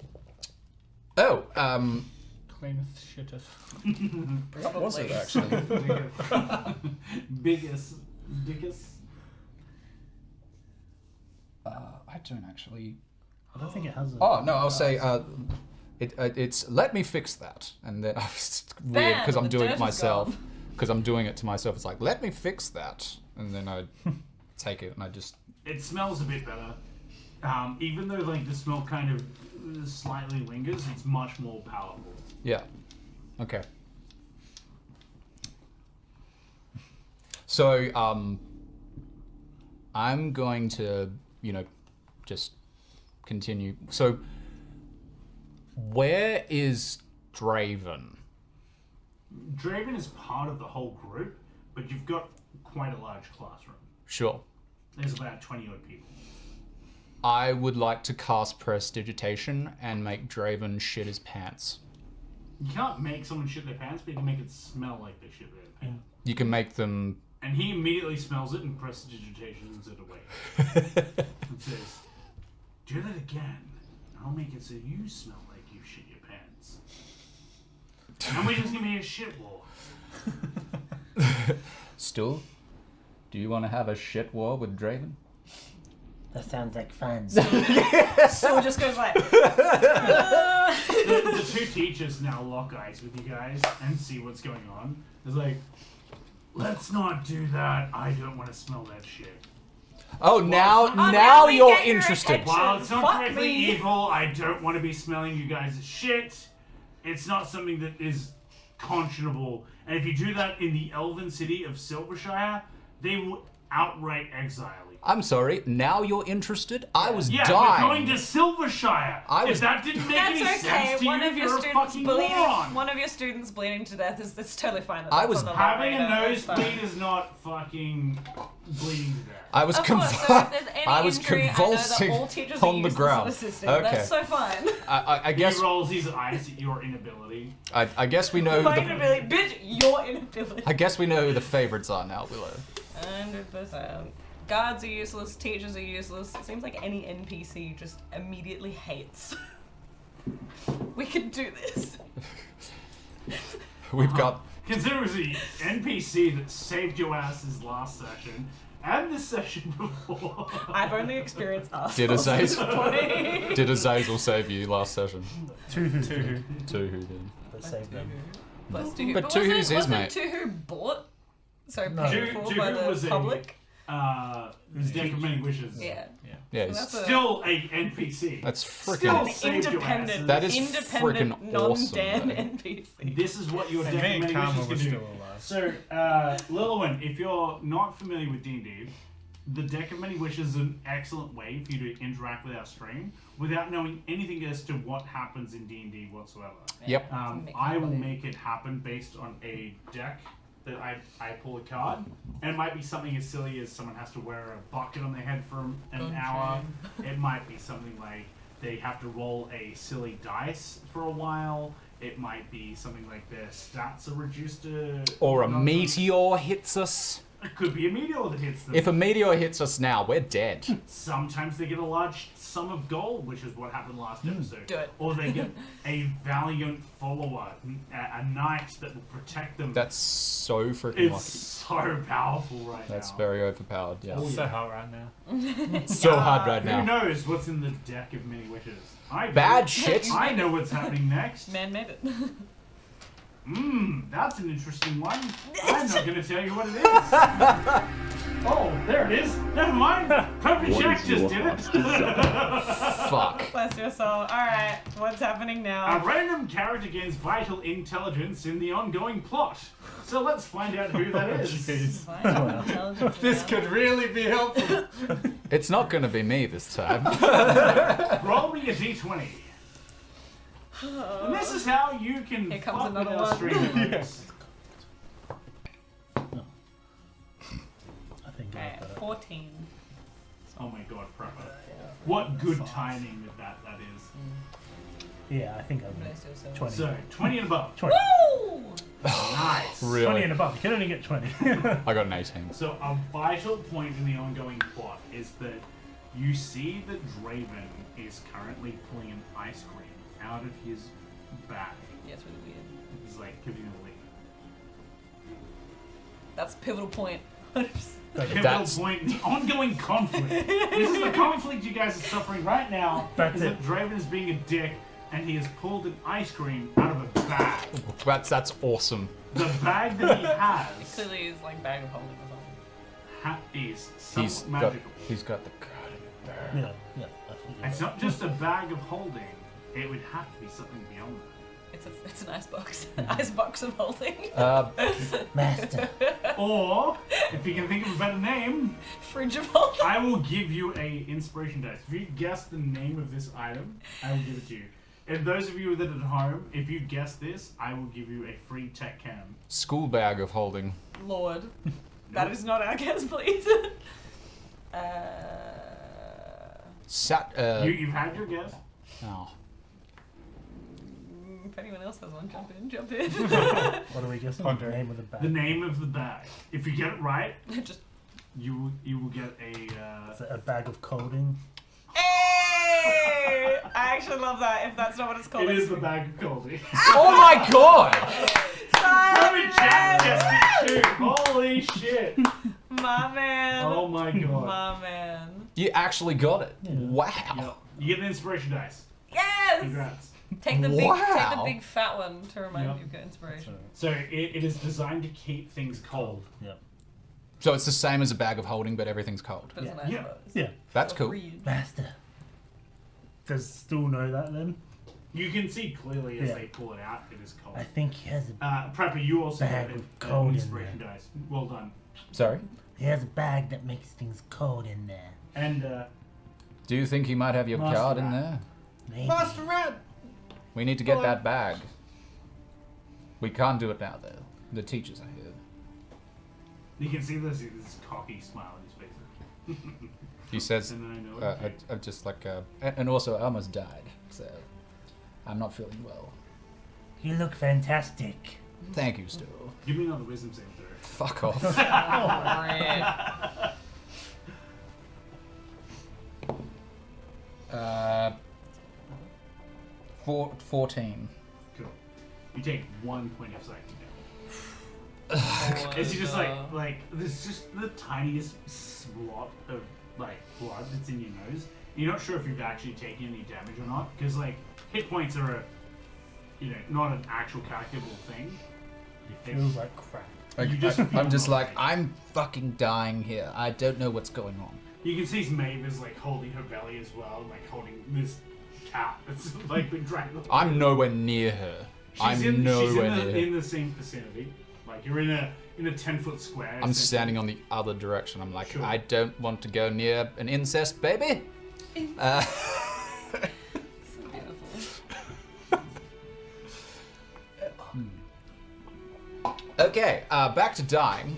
Oh, Cleanest shittest. What was it actually? Biggest. I don't actually. I don't think it has. Oh no, I'll say it's let me fix that, and then it's weird because I'm doing it myself. Because I'm doing it to myself, it's like let me fix that, and then I take it and I just. It smells a bit better, even though like the smell kind of slightly lingers. It's much more palatable. Yeah. Okay. So I'm going to just continue. So where is Draven? Draven is part of the whole group, but you've got quite a large classroom. Sure. There's about 20 odd people. I would like to cast Prestidigitation and make Draven shit his pants. You can't make someone shit their pants, but you can make it smell like they shit their pants. You can make them... And he immediately smells it and prestidigitations it away. It says, do that again. I'll make it so you smell like you shit your pants. And we're just gonna be a shit war. Stu, do you want to have a shit war with Draven? That sounds like fun. So just goes like... the two teachers now lock eyes with you guys and see what's going on. It's like, let's not do that. I don't want to smell that shit. Oh, now now we you're get your interested. attention. While it's not Fuck directly me. evil, I don't want to be smelling you guys' shit. It's not something that is conscionable. And if you do that in the elven city of Silvershire, they will outright exile you. I'm sorry. Now you're interested. I was Yeah, dying. we're going to Silvershire. If that didn't make any That's okay. sense to One you, of your you're a students fucking bleeding. moron. One of your students bleeding to death is that's totally fine. I was Having a nosebleed is not fucking bleeding to death. I was Of course, so if there's any I was injury, convulsing I know that all teachers on are the useless ground. at assisting. Okay. That's so fine. I guess He rolls his eyes at your inability. I guess we know My the inability, bitch, your inability. I guess we know who the favorites are now, Willow. 100%. Guards are useless, teachers are useless. It seems like any NPC just immediately hates. We can do this. We've got Consider it was the NPC that saved your asses last session and the session before. I've only experienced us. Did Azazel save you last session? Two who did. Two who did. But saved them. Plus two who. But two who's his mate? Two who bought? So No. paid for by the public? Deck of Many Wishes. Yeah. Yeah, So he's- that's a- Still a NPC. That's Still freaking. saved your Independent. asses. That is independent, freaking awesome, non-Dan man. NPC. This is what your And Deck me of and Many Karma Wishes were can do. still alive. So, Lilwyn, if you're not familiar with D&D, the Deck of Many Wishes is an excellent way for you to interact with our stream without knowing anything as to what happens in D&D whatsoever. Yep. I will make it happen based on a deck that I pull a card, and it might be something as silly as someone has to wear a bucket on their head for an hour. It might be something like they have to roll a silly dice for a while. It might be something like their stats are reduced to... Or a nonsense. meteor hits us. It could be a meteor that hits them. If a meteor hits us now, we're dead. Sometimes they get a large sum of gold, which is what happened last episode. Do it. Or they get a valiant follower, a knight that will protect them. That's so freaking It's lucky. so powerful right now. That's very overpowered. Yeah. So hot right now. So hard right Who now. knows what's in the deck of Many Wishes? I do. Bad shit. I know what's happening next. Man made it. That's an interesting one. I'm not going to tell you what it is. Oh, there it is. Never mind. Puppy What Jack is just your did it. Fuck. Bless your soul. Alright, what's happening A now? random character gains vital intelligence in the ongoing plot. So let's find out who that is. Jeez. Vital intelligence. This could really be helpful. It's not gonna be me this time. Roll me a d20. And this is how you can Here comes fuck with another our one. streamers. I think I Alright, got it. 14. Oh my god, proper. What good timing with that is. Yeah, I think I'm Bless your soul. 20. So, 20 and above. 20. Woo! Nice. 20 Really? and above. You can only get 20. I got an 18. So a vital point in the ongoing plot is that you see that Draven is currently pulling an ice cream out of his bag. Yeah, it's really weird. He's like giving it a lick. That's a pivotal point. Pivotal That's- point in the ongoing conflict. This is the conflict you guys are suffering right now. That's is it. that Draven is being a dick and he has pulled an ice cream out of a bag. That's awesome. The bag that he has Clearly is like bag of holding or something. is somewhat He's got magical. the card in there. yeah, yeah, absolutely. It's not just a bag of holding. It would have to be something beyond that. It's an ice box. Ice box of holding. Master. Or, if you can think of a better name, Fridge of holding. I will give you a inspiration dice. If you guess the name of this item, I will give it to you. And those of you that are at home, if you guess this, I will give you a free tech cam. School bag of holding. Lord. That is not our guess, please. You've had your guess. Oh. If anyone else has one, jump in. What are we guessing? Hunter. The name of the bag. The name of the bag. If you get it right, Just. you will get a. Is it a bag of coding? Hey! I actually love that. If that's not what it's called. It is the bag of Goldie. Oh my god! Puppy Jack guessed it too. Holy shit! My man. Oh my god. My man. You actually got it. Wow. Yep. You get an inspiration dice. Yes! Congrats. Take the Wow. big fat one to remind Yep. you of good inspiration. So it is designed to keep things cold. Yep. So it's the same as a bag of holding, but everything's cold. Yeah. That's cool. Master. Does Stu know that then? You can see clearly as they pull it out, it is cold. I think he has a Prepper, you also bag get with cold in inspiration there. dice. Well done. Sorry? He has a bag that makes things cold in there. And do you think he might have your Master card in Rat. there? Maybe. Master Rat! We need to get that bag. We can't do it now, though. The teachers are here. You can see this cocky smile on his face. He says, And I know I'm just like, and also I almost died, so I'm not feeling well. You look fantastic. Thank you, Stu. Give me another wisdom save, sir. Fuck off. 14. Cool. You take 1 point of psychic damage. It's just like there's just the tiniest slot of like blood that's in your nose. You're not sure if you've actually taken any damage or not, because like hit points are not an actual calculable thing. It feels like crap. I'm just like, I'm fucking dying here. I don't know what's going on. You can see Maeve is like holding her belly as well, like holding this cat that's like been dragged. I'm nowhere near her. She's I'm nowhere near her. in the same vicinity. Like you're in a 10-foot square. I'm standing on the other direction. I'm like, Sure. I don't want to go near an incest baby. So beautiful. Okay, back to dying.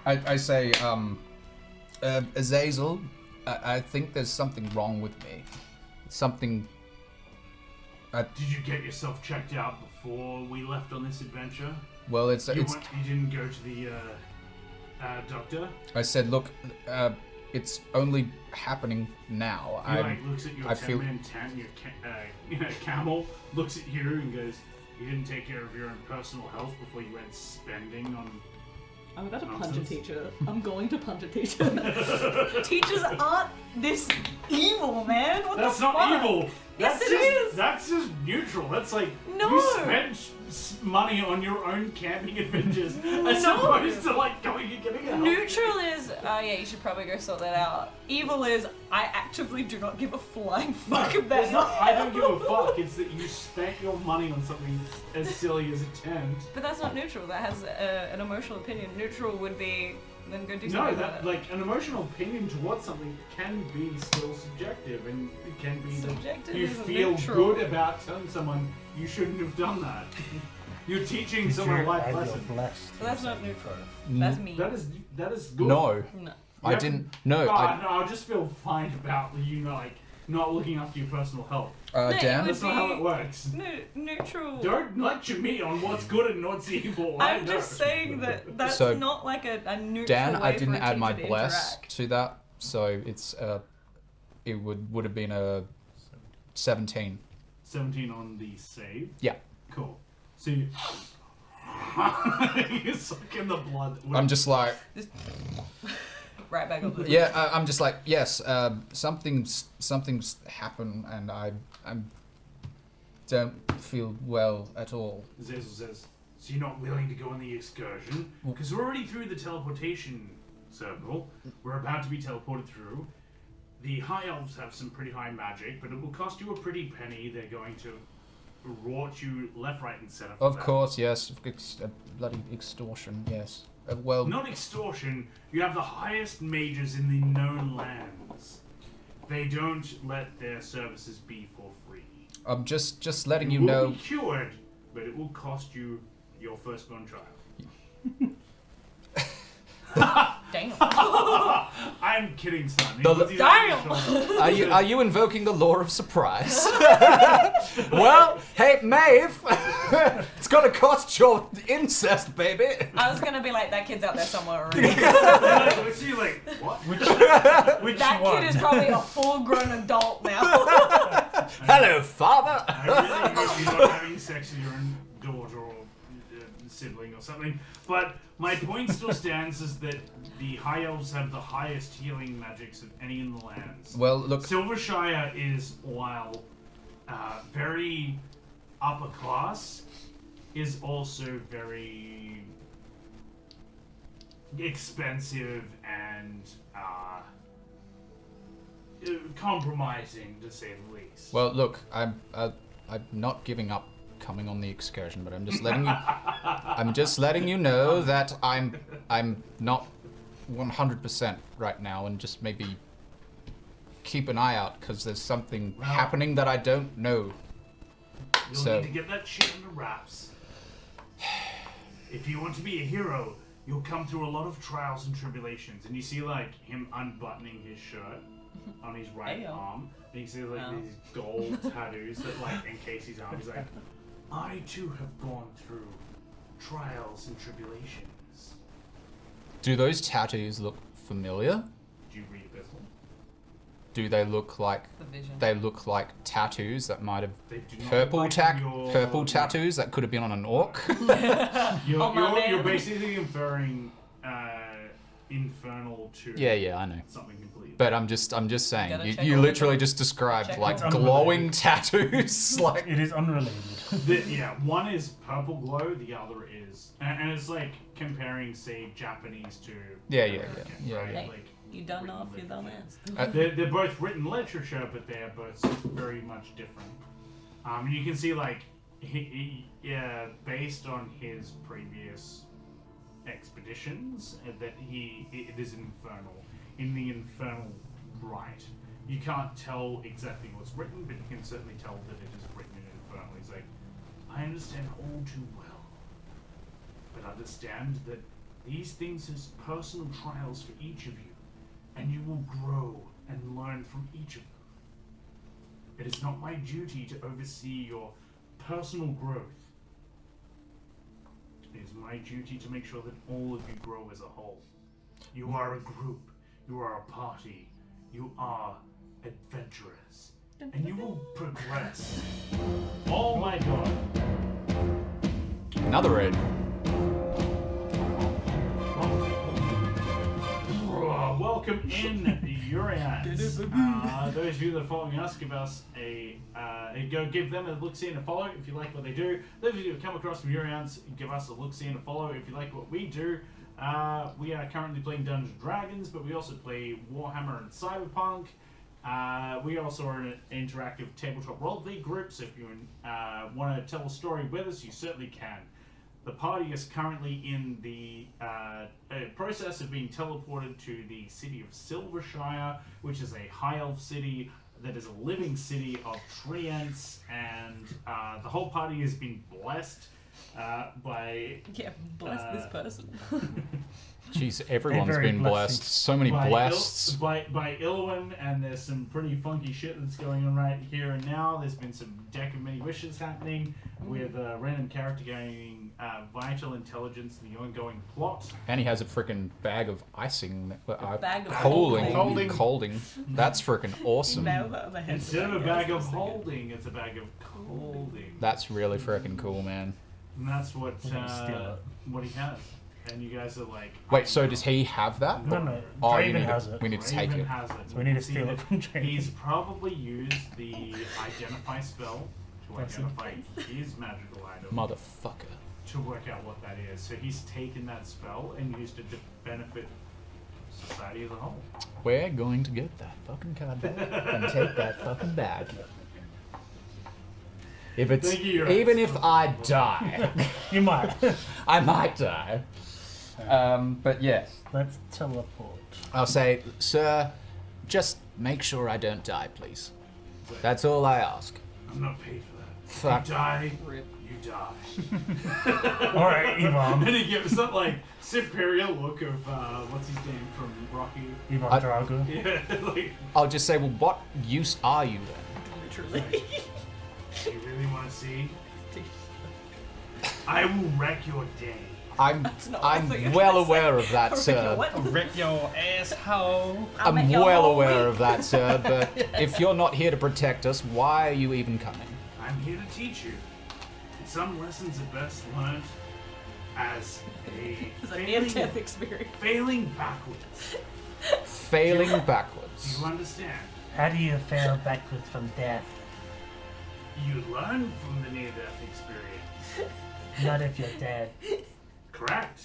I say, Azazel, I think there's something wrong with me. Something. Did you get yourself checked out before we left on this adventure? Well, You didn't go to the doctor? I said, look, it's only happening now. He looks at your 10-man tent, your camel, looks at you and goes, you didn't take care of your own personal health before you went spending on I'm about to punch a nonsense." teacher. I'm going to punch a teacher. Teachers aren't this evil, man. What That's the not fuck? evil. Yes, That's it just, is. That's just neutral. That's like No. you spent money on your own camping adventures as opposed to like going and getting help. Neutral is, oh yeah, you should probably go sort that out. Evil is, I actively do not give a flying fuck about It's not, I don't give a fuck. It's that you spent your money on something as silly as a tent. But that's not neutral. That has an emotional opinion. Neutral would be, then go do No, something that about it. like an emotional opinion towards something can be still subjective, and it can be Subjective that you isn't feel neutral. good about telling someone you shouldn't have done that. You're teaching someone a life lesson. But that's not neutral. That's me. That is good. No. No. I didn't. No. No, I just feel fine about you like not looking after your personal health. Dan? That's not how it works. Neutral. Don't lecture me on what's good and what's evil. I'm just saying that So, not like a neutral Dan, way I for didn't a add my teacher to bless interact. to that, so it's it would have been a 17. 17 on the save. Yeah. Cool. So you you're sucking the blood. I'm just like, Right back up. yeah. I'm just like, yes. Something's happened, and I don't feel well at all. Zazel says, so you're not willing to go on the excursion? Because we're already through the teleportation circle. We're about to be teleported through. The High Elves have some pretty high magic, but it will cost you a pretty penny. They're going to rort you left, right, and center. Of course, yes. Bloody extortion, yes. Well, Not extortion. You have the highest mages in the known lands. They don't let their services be for free. I'm just letting you will know. be cured, but it will cost you your firstborn child. Damn. I'm kidding, son. Damn. Are you invoking the law of surprise? Well, hey, Maeve, it's gonna cost your incest, baby. I was gonna be like, that kid's out there somewhere already. See, like, what? Which That one? kid is probably a full-grown adult now. Hello, father. I really hope you're not having sex with your own daughter or sibling or something. But my point still stands is that the High Elves have the highest healing magics of any in the lands. Well, look. Silvershire is, while very upper class is also very expensive and compromising, to say the least. Well, look, I'm not giving up coming on the excursion, but I'm just letting you. I'm just letting you know that I'm not 100% right now, and just maybe keep an eye out because there's something happening that I don't know. You'll need to get that shit under wraps. If you want to be a hero, you'll come through a lot of trials and tribulations. And you see, like, him unbuttoning his shirt on his right arm. And you see, like, these gold tattoos that, like, encase his arm. He's like, I, too, have gone through trials and tribulations. Do those tattoos look familiar? Do you read Abyssal? Do they look like The vision. they look like tattoos that might have They do not purple look like your- purple tattoos that could have been on an orc? You're basically inferring infernal to Yeah, I know. something completely. But I'm just saying, Gotta check you all the literally dots. just described Check like all the glowing tattoos. Like It is unrelated. One is purple glow, the other is, and it's like comparing, say, Japanese to Yeah. American, right? Hey, Like, you don't know if you don't ask. they're both written literature, but they're both very much different. And you can see, like, based on his previous expeditions, that it is infernal. In the infernal rite, you can't tell exactly what's written, but you can certainly tell that it is written in infernal. He's like, I understand all too well, but understand that these things is personal trials for each of you, and you will grow and learn from each of them. It is not my duty to oversee your personal growth. It is my duty to make sure that all of you grow as a whole. You are a group. You are a party. You are adventurers. And you will progress. Oh my god. another raid. Welcome in, Urians. Those of you that are following us, give us go give them a look-see and a follow if you like what they do. Those of you who come across from Urians, give us a look-see and a follow if you like what we do. We are currently playing Dungeons & Dragons, but we also play Warhammer and Cyberpunk. We also are an interactive tabletop role-play group, so if you want to tell a story with us, you certainly can. The party is currently in the process of being teleported to the city of Silvershire, which is a high elf city that is a living city of treants, and the whole party has been blessed by... Yeah, bless this person. Jeez, everyone's very been blessed. blessed. So many blessed. By Ilwyn, and there's some pretty funky shit that's going on right here and now. There's been some deck of many wishes happening with a random character gaining vital intelligence in the ongoing plot. And he has a freaking bag of icing. Bag of Holding. That's freaking awesome. Instead of a bag of holding, it's a bag of holding. That's really freaking cool, man. And that's what steal what he has. And you guys are like... Wait, so does he have that? No. Oh, Draven has it. We need to take Raven it. has it. So we need to steal it from Draven. He's probably used the identify spell to identify his magical item. Motherfucker. To work out what that is. So he's taken that spell and used it to benefit society as a whole. We're going to get that fucking card back and take that fucking bag. If it's Thank you, even if I die, You might. I might die. But yes, Let's teleport. I'll say, sir, just make sure I don't die, please. That's all I ask. I'm not paid for that. Fuck. You die, Rip. you die. Alright, Ivan. And he gives that like superior look of what's his name from Rocky. Ivan Drago. Yeah, like, I'll just say, well, what use are you then? Literally. you really want to see? I will wreck your day. I'm not what I thought you were well gonna say. aware of that, Rip sir. your what? Rip your asshole. I'll I'm make your well whole aware week. of that, sir, but if you're not here to protect us, why are you even coming? I'm here to teach you. Some lessons are best learned as a It's a near-death experience. failing backwards. Failing Do backwards. you understand? How do you fail backwards from death? You learn from the near-death experience. Not if you're dead. Correct.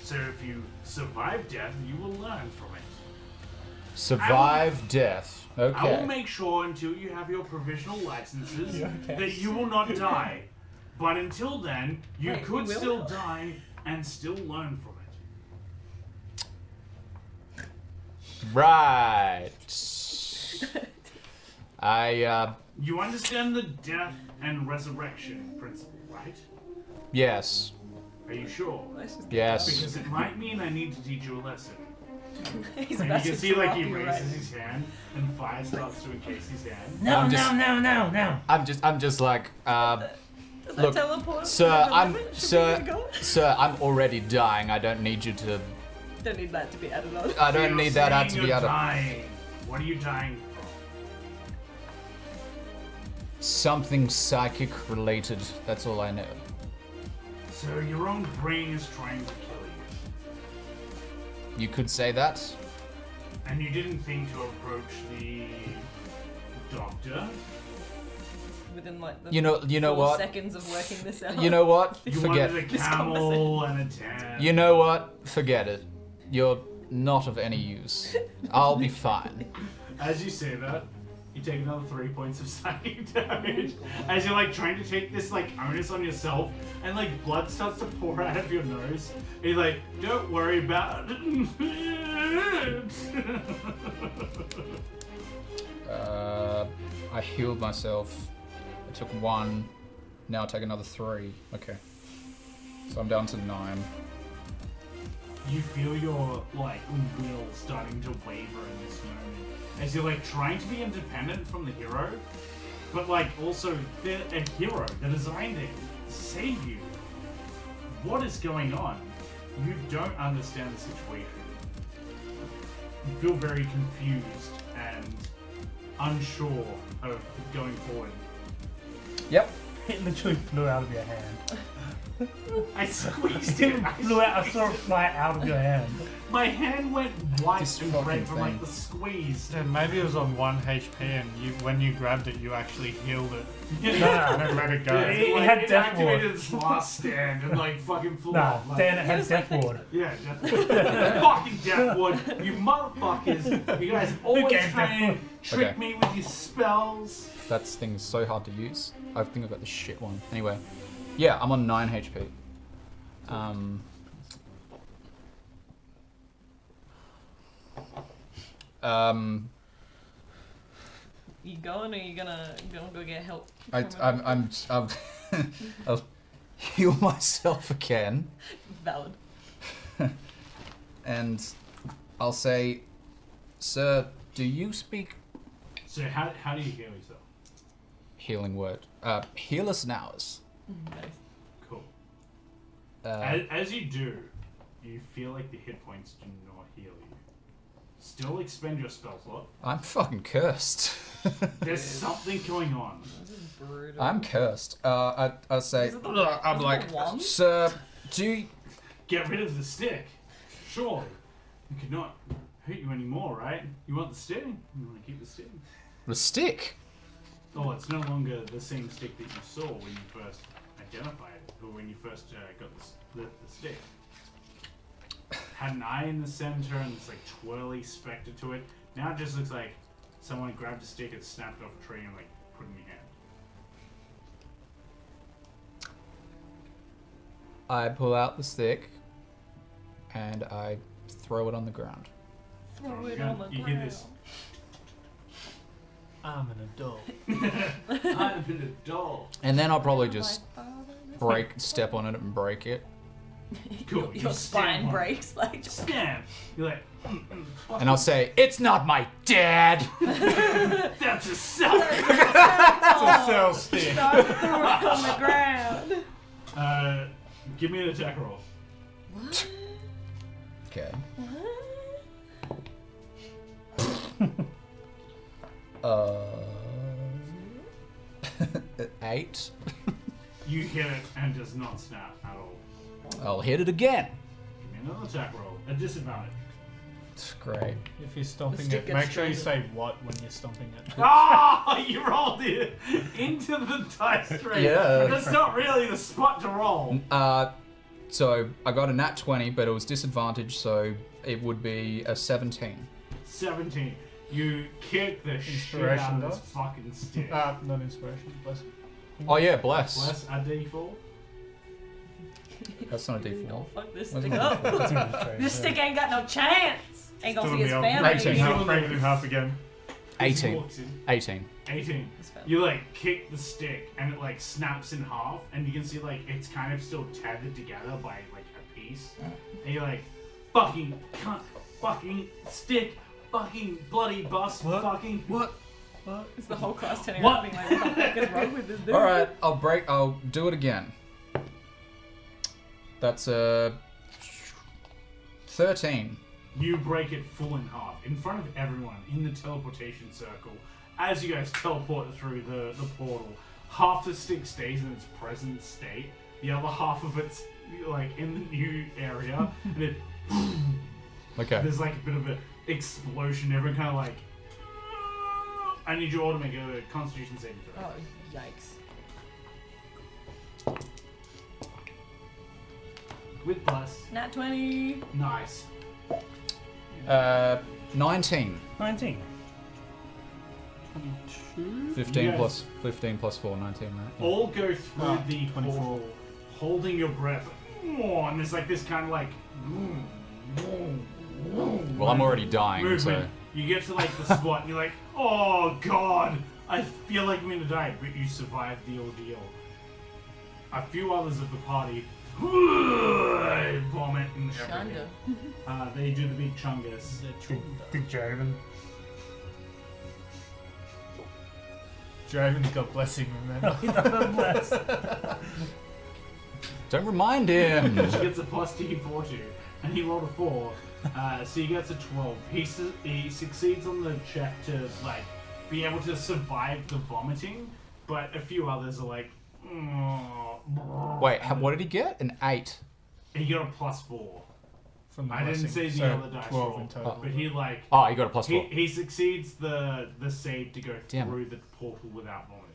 So if you survive death, you will learn from it. Survive death. I will Okay. make sure until you have your provisional licenses that you will not die. But until then, you Wait, could you will? still die and still learn from it. Right. You understand the death and resurrection principle, right? Yes. Are you sure? Yes. Because it might mean I need to teach you a lesson. He's And you about can to see like drop he you raises right. his hand and fire starts to encase his hand. No, I'm just- no. I'm just like, Does that look, teleport? sir, wherever I'm, limit? Should sir, we go? sir, I'm already dying. I don't need you to. Don't need that to be added on. I don't You're need that ad saying to be you're added. dying. What are you dying from? Something psychic related. That's all I know. So your own brain is trying to kill you. You could say that. And you didn't think to approach the doctor? Within like the You know 4 what? seconds of working this out. You know what? You Forget. wanted a this camel and a tan. You know what? Forget it. You're not of any use. I'll be fine. As you say that, you take another 3 points of psychic damage. As you're like trying to take this like onus on yourself, and like blood starts to pour out of your nose. And you're like, don't worry about it. I healed myself. I took 1. Now I take another 3. Okay. So I'm down to 9. You feel your like will starting to waver in this moment as you're like trying to be independent from the hero, but like also they're a hero. They're designed to save you. What is going on? You don't understand the situation. You feel very confused and unsure of going forward. Yep. It literally flew out of your hand. I squeezed it. I saw it fly out of your hand. My hand went white This and fucking red from like thing. the squeeze. Yeah, maybe it was on 1 HP and when you grabbed it, you actually healed it. Nah, And then let it go. Yeah, It like, had it death activated ward. its last stand and like fucking flew Nah, off. Like, Dan, it had death ward. yeah, death ward. Fucking death ward. You motherfuckers. You guys always gave try death and ward? trick Okay. me with your spells. That thing's so hard to use. I think I've got the shit one. Anyway. Yeah, I'm on 9 HP. You going or you gonna go get help? I'll heal myself again. Valid. And I'll say, sir, do you speak So how do you heal yourself? healing word? Heal us nows. Nice. Cool. Uh, As you do, you feel like the hit points do not heal you. Still expend your spell slot. I'm fucking cursed. There's something going on. This is brutal. I'm cursed. I say, Is it the- I'm is it like, the wand? sir, do you... Get rid of the stick. Surely. It could not hurt you anymore, right? You want the stick? You want to keep the stick? The stick? Oh, it's no longer the same stick that you saw when you first identified it, or when you first got the stick. Had an eye in the center and this like twirly specter to it. Now it just looks like someone grabbed a stick and snapped off a tree and like put it in your hand. I pull out the stick and I throw it on the ground. Throw it Yeah, on the you ground. hear this. I'm an adult. I'm an adult. And then I'll probably just My father- step on it and break it. Cool. Your spine breaks like just Stab. You're like, And I'll say, it's not my dad! that's a cell. It's a cell stick. throw it on the ground. Give me an attack roll. What? Okay. What? 8. You hit it and it does not snap at all. I'll hit it again. Give me another attack roll. A disadvantage. Great. If you're stomping The it, stick make gets sure you stronger. say what when you're stomping it. Ah! You rolled it into the dice tray. Yeah. That's not really the spot to roll. So I got a nat 20, but it was disadvantaged, so it would be a 17. 17. You kick the shit out of this fucking stick. Not inspiration. Bless. Oh yeah, bless. Bless a D4. That's not a D4. Oh, fuck this What's stick my up. D4? This stick ain't got no chance. Ain't gonna Still see his in the family. 18. Now break it in half again. 18. 18. 18. You like kick the stick and it like snaps in half, and you can see like it's kind of still tethered together by like a piece. And you're like, fucking cunt, fucking stick, fucking bloody bust, fucking what? It's the whole class turning What? around being like, what the fuck is wrong with this dude? Alright, I'll do it again. That's a 13. You break it full in half in front of everyone in the teleportation circle. As you guys teleport through the portal, half the stick stays in its present state. The other half of it's like in the new area, and it. Okay. There's like a bit of an explosion. Everyone kind of like. I need you all to make a Constitution saving throw. Oh, yikes. With plus. Nat 20. Nice. 19. 19. 15 Yes. plus 15 plus 4, 19, right? Yeah. All go through the 24. portal, holding your breath. And there's like this kind of like. Well, I'm already dying, movement. so. You get to like the spot and you're like, oh god, I feel like I'm gonna die, but you survive the ordeal. A few others of the party vomit and everything. They do the big chungus. Big Draven. Draven, God bless him, remember? Bless. Don't remind him! She gets a plus D4 and he rolled a 4. So he gets a 12. He succeeds on the check to like be able to survive the vomiting, but a few others are like. Wait, what did he get? An 8. He got a plus 4. From the I didn't blessing. say the So, other dice 12 roll, in total. but he like. Oh, he got a plus 4. He succeeds the save to go Damn. through the portal without vomiting.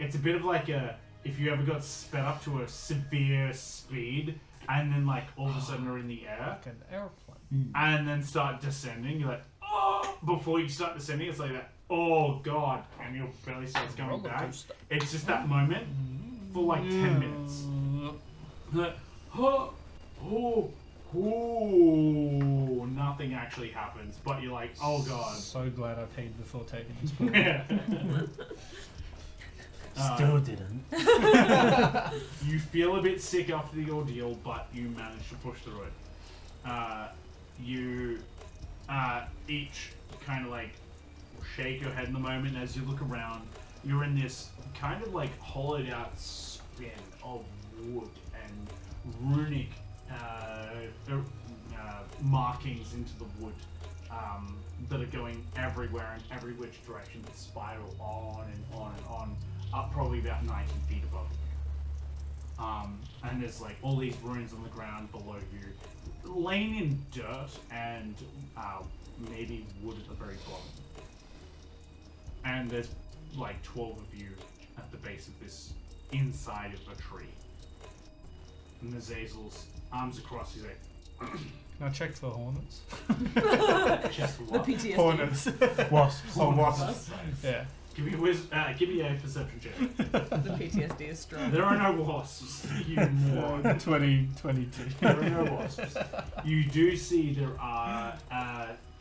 It's a bit of like a if you ever got sped up to a severe speed and then like all of a sudden are in the air Like an airplane. and then start descending. You're like, oh! Before you start descending, it's like that. Oh god, and your belly starts going Roller back. coaster. It's just that moment for like 10 minutes. Like, oh, oh, oh, nothing actually happens, but you're like, oh god. So glad I paid before taking this book. Still didn't. You feel a bit sick after the ordeal, but you manage to push through it. You each kind of like shake your head in the moment as you look around. You're in this kind of like hollowed out spin of wood and runic markings into the wood that are going everywhere in every which direction to spiral on and on and on, up probably about 90 feet above you. And there's like all these runes on the ground below you, laying in dirt and maybe wood at the very bottom. And there's like 12 of you at the base of this inside of a tree. And Azazel's arms across, he's like, Can I check for hornets? just The what? PTSD. Hornets. Wasps. Oh, wasps. Yeah. Give me a perception check. The PTSD is strong. There are no wasps, you moron. 2022. There are no wasps. You do see there are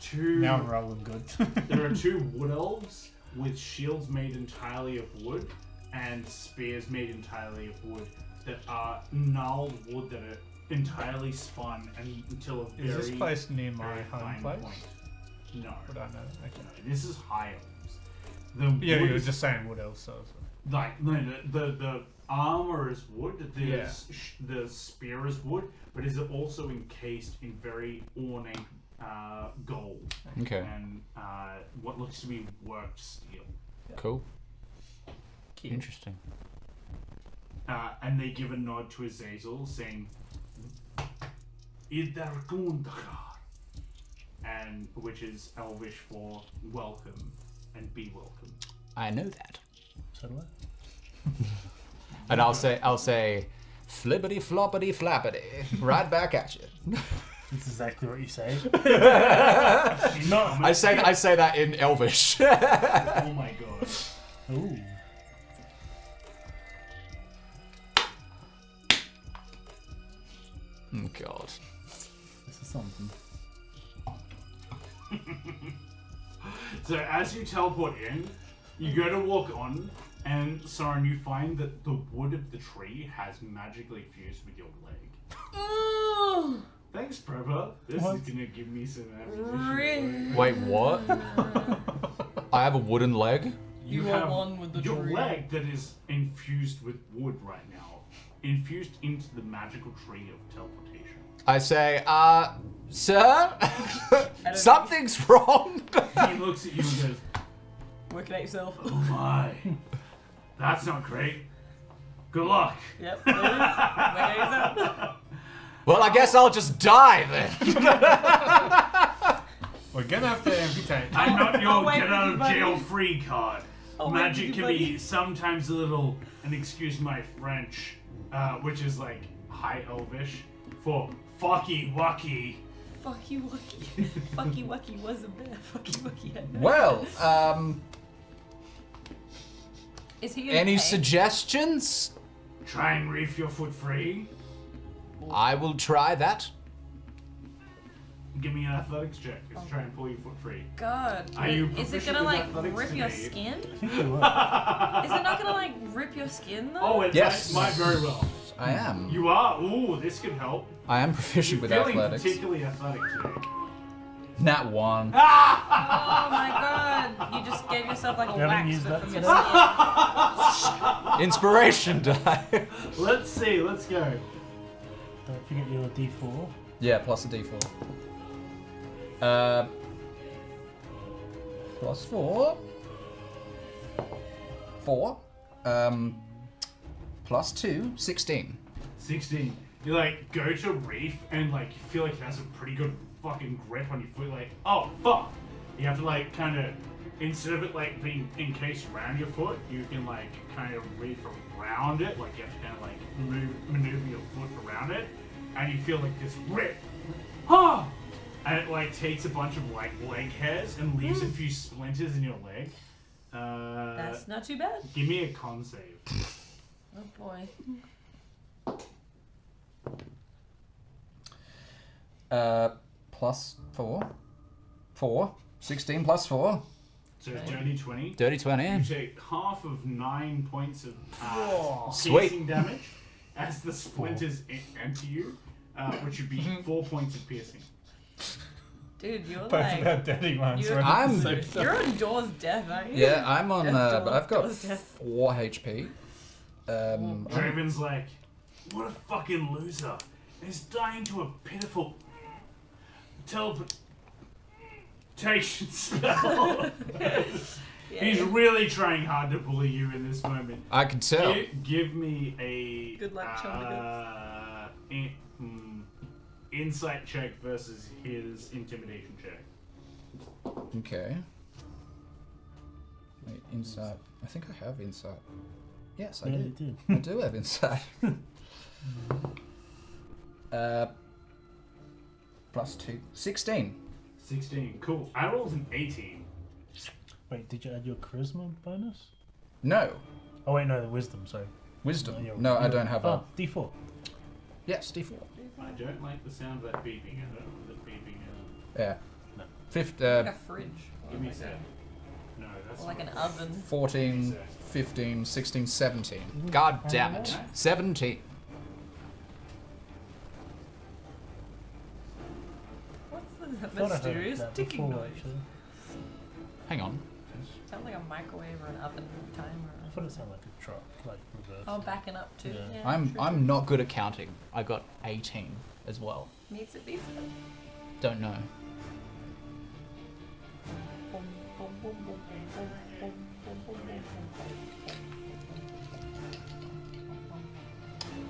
two. Now I'm rolling good. There are two wood elves with shields made entirely of wood and spears made entirely of wood that are gnarled wood that are entirely spun and until a very, Is this place near my very home fine place? point. No. Would I know? Okay. No, this is high elves. The Yeah, wood you were is- just saying wood elves, so. like no, the armor is wood. The spear is wood, but is also encased in very ornate gold Okay. and what looks to be worked steel. Cool. Interesting. And they give a nod to Azazel, saying, "Idargundakar." and which is Elvish for welcome and be welcome. I know that. So do I. And I'll say, flippity floppity flappity, right back at you. That's exactly what you say. I say that in Elvish. Oh my god. Ooh. Oh god. This is something. So as you teleport in, you go to walk on, and Soren, you find that the wood of the tree has magically fused with your leg. Thanks, Prepper. This is gonna give me some ammunition. Wait, what? I have a wooden leg? You have are one with the your tree. leg that is infused with wood right now, infused into the magical tree of teleportation. I say, sir? Something's wrong. He looks at you and goes, Working out yourself. "Oh my, that's not great. Good luck." Yep. Working out yourself. Well, I guess I'll just die then. We're gonna have to amputate. I'm not your wait, get out of buddy. jail free card. Oh, wait, Magic can buddy. be sometimes a little, and excuse my French, which is like High Elvish for fucky wucky. Fucky wucky. Fucky wucky wasn't there. Fucky wucky had no. Well, Is he any okay? suggestions? Try and reef your foot free. I will try that. Give me an athletics check. Let's try and pull your foot free. God. Are you Is it proficient gonna with like athletics rip your today? skin? I think you were. Is it not gonna like rip your skin though? Oh, it Yes. might very well. I am. You are. Ooh, this could help. I am proficient You're with feeling athletics. particularly athletic today. Nat 1. Oh my god. You just gave yourself like a You haven't wax used but that from your today? skin. Inspiration die. Let's see. Let's go. Don't forget your D4. Yeah, plus a d4. Plus 4. 4. Plus 2, 16. 16. You like go to reef and like you feel like it has a pretty good fucking grip on your foot. Like, oh fuck! You have to like kind of instead of it like being encased around your foot, you can like kind of reef around it. Like you have to kind of like maneuver your foot around it, and you feel like this rip. Ah! And it like takes a bunch of like leg hairs and leaves a few splinters in your leg. That's not too bad. Give me a con save. Oh boy. Plus 4. 4. 16 plus 4. So it's dirty 20. Dirty You 20. take half of 9 points of Sweet. piercing damage as the splinters enter you, which would be 4 points of piercing. Dude, you're Both like of our dirty ones. you're- are at the I'm- same time. you're on Door's death, aren't you? Yeah, I'm on, Death but I've got Door's death. 4 HP. Draven's like, what a fucking loser. He's dying to a pitiful teleportation spell. He's really trying hard to bully you in this moment. I can tell. Give me a Good luck, insight check versus his intimidation check. Okay. Wait, insight. I think I have insight. Yes, I Yeah, do. you did. I do have insight. Plus 2. 16. 16. Cool. I rolled an 18. Wait, did you add your charisma bonus? No. Oh wait, no, the wisdom. Sorry. Wisdom. You're- No, I you're- don't have a. D4. Yes, D4. I don't like the sound of that beeping. I don't know what that beeping is. Yeah. No. Like a fridge. Give me a sec. No, that's Or like not an right. oven. 14, 15, 16, 17. God damn it. 17. What's the I thought I heard mysterious that ticking before, noise? actually. Hang on. Sound like a microwave or an oven timer. I thought it sounded like a truck, like reverse. Oh, backing up too. Yeah. Yeah, I'm not good at counting. I got 18 as well. Meets it, beats it. Don't know. Boom, boom, boom, boom, boom, boom, boom, boom, boom, boom.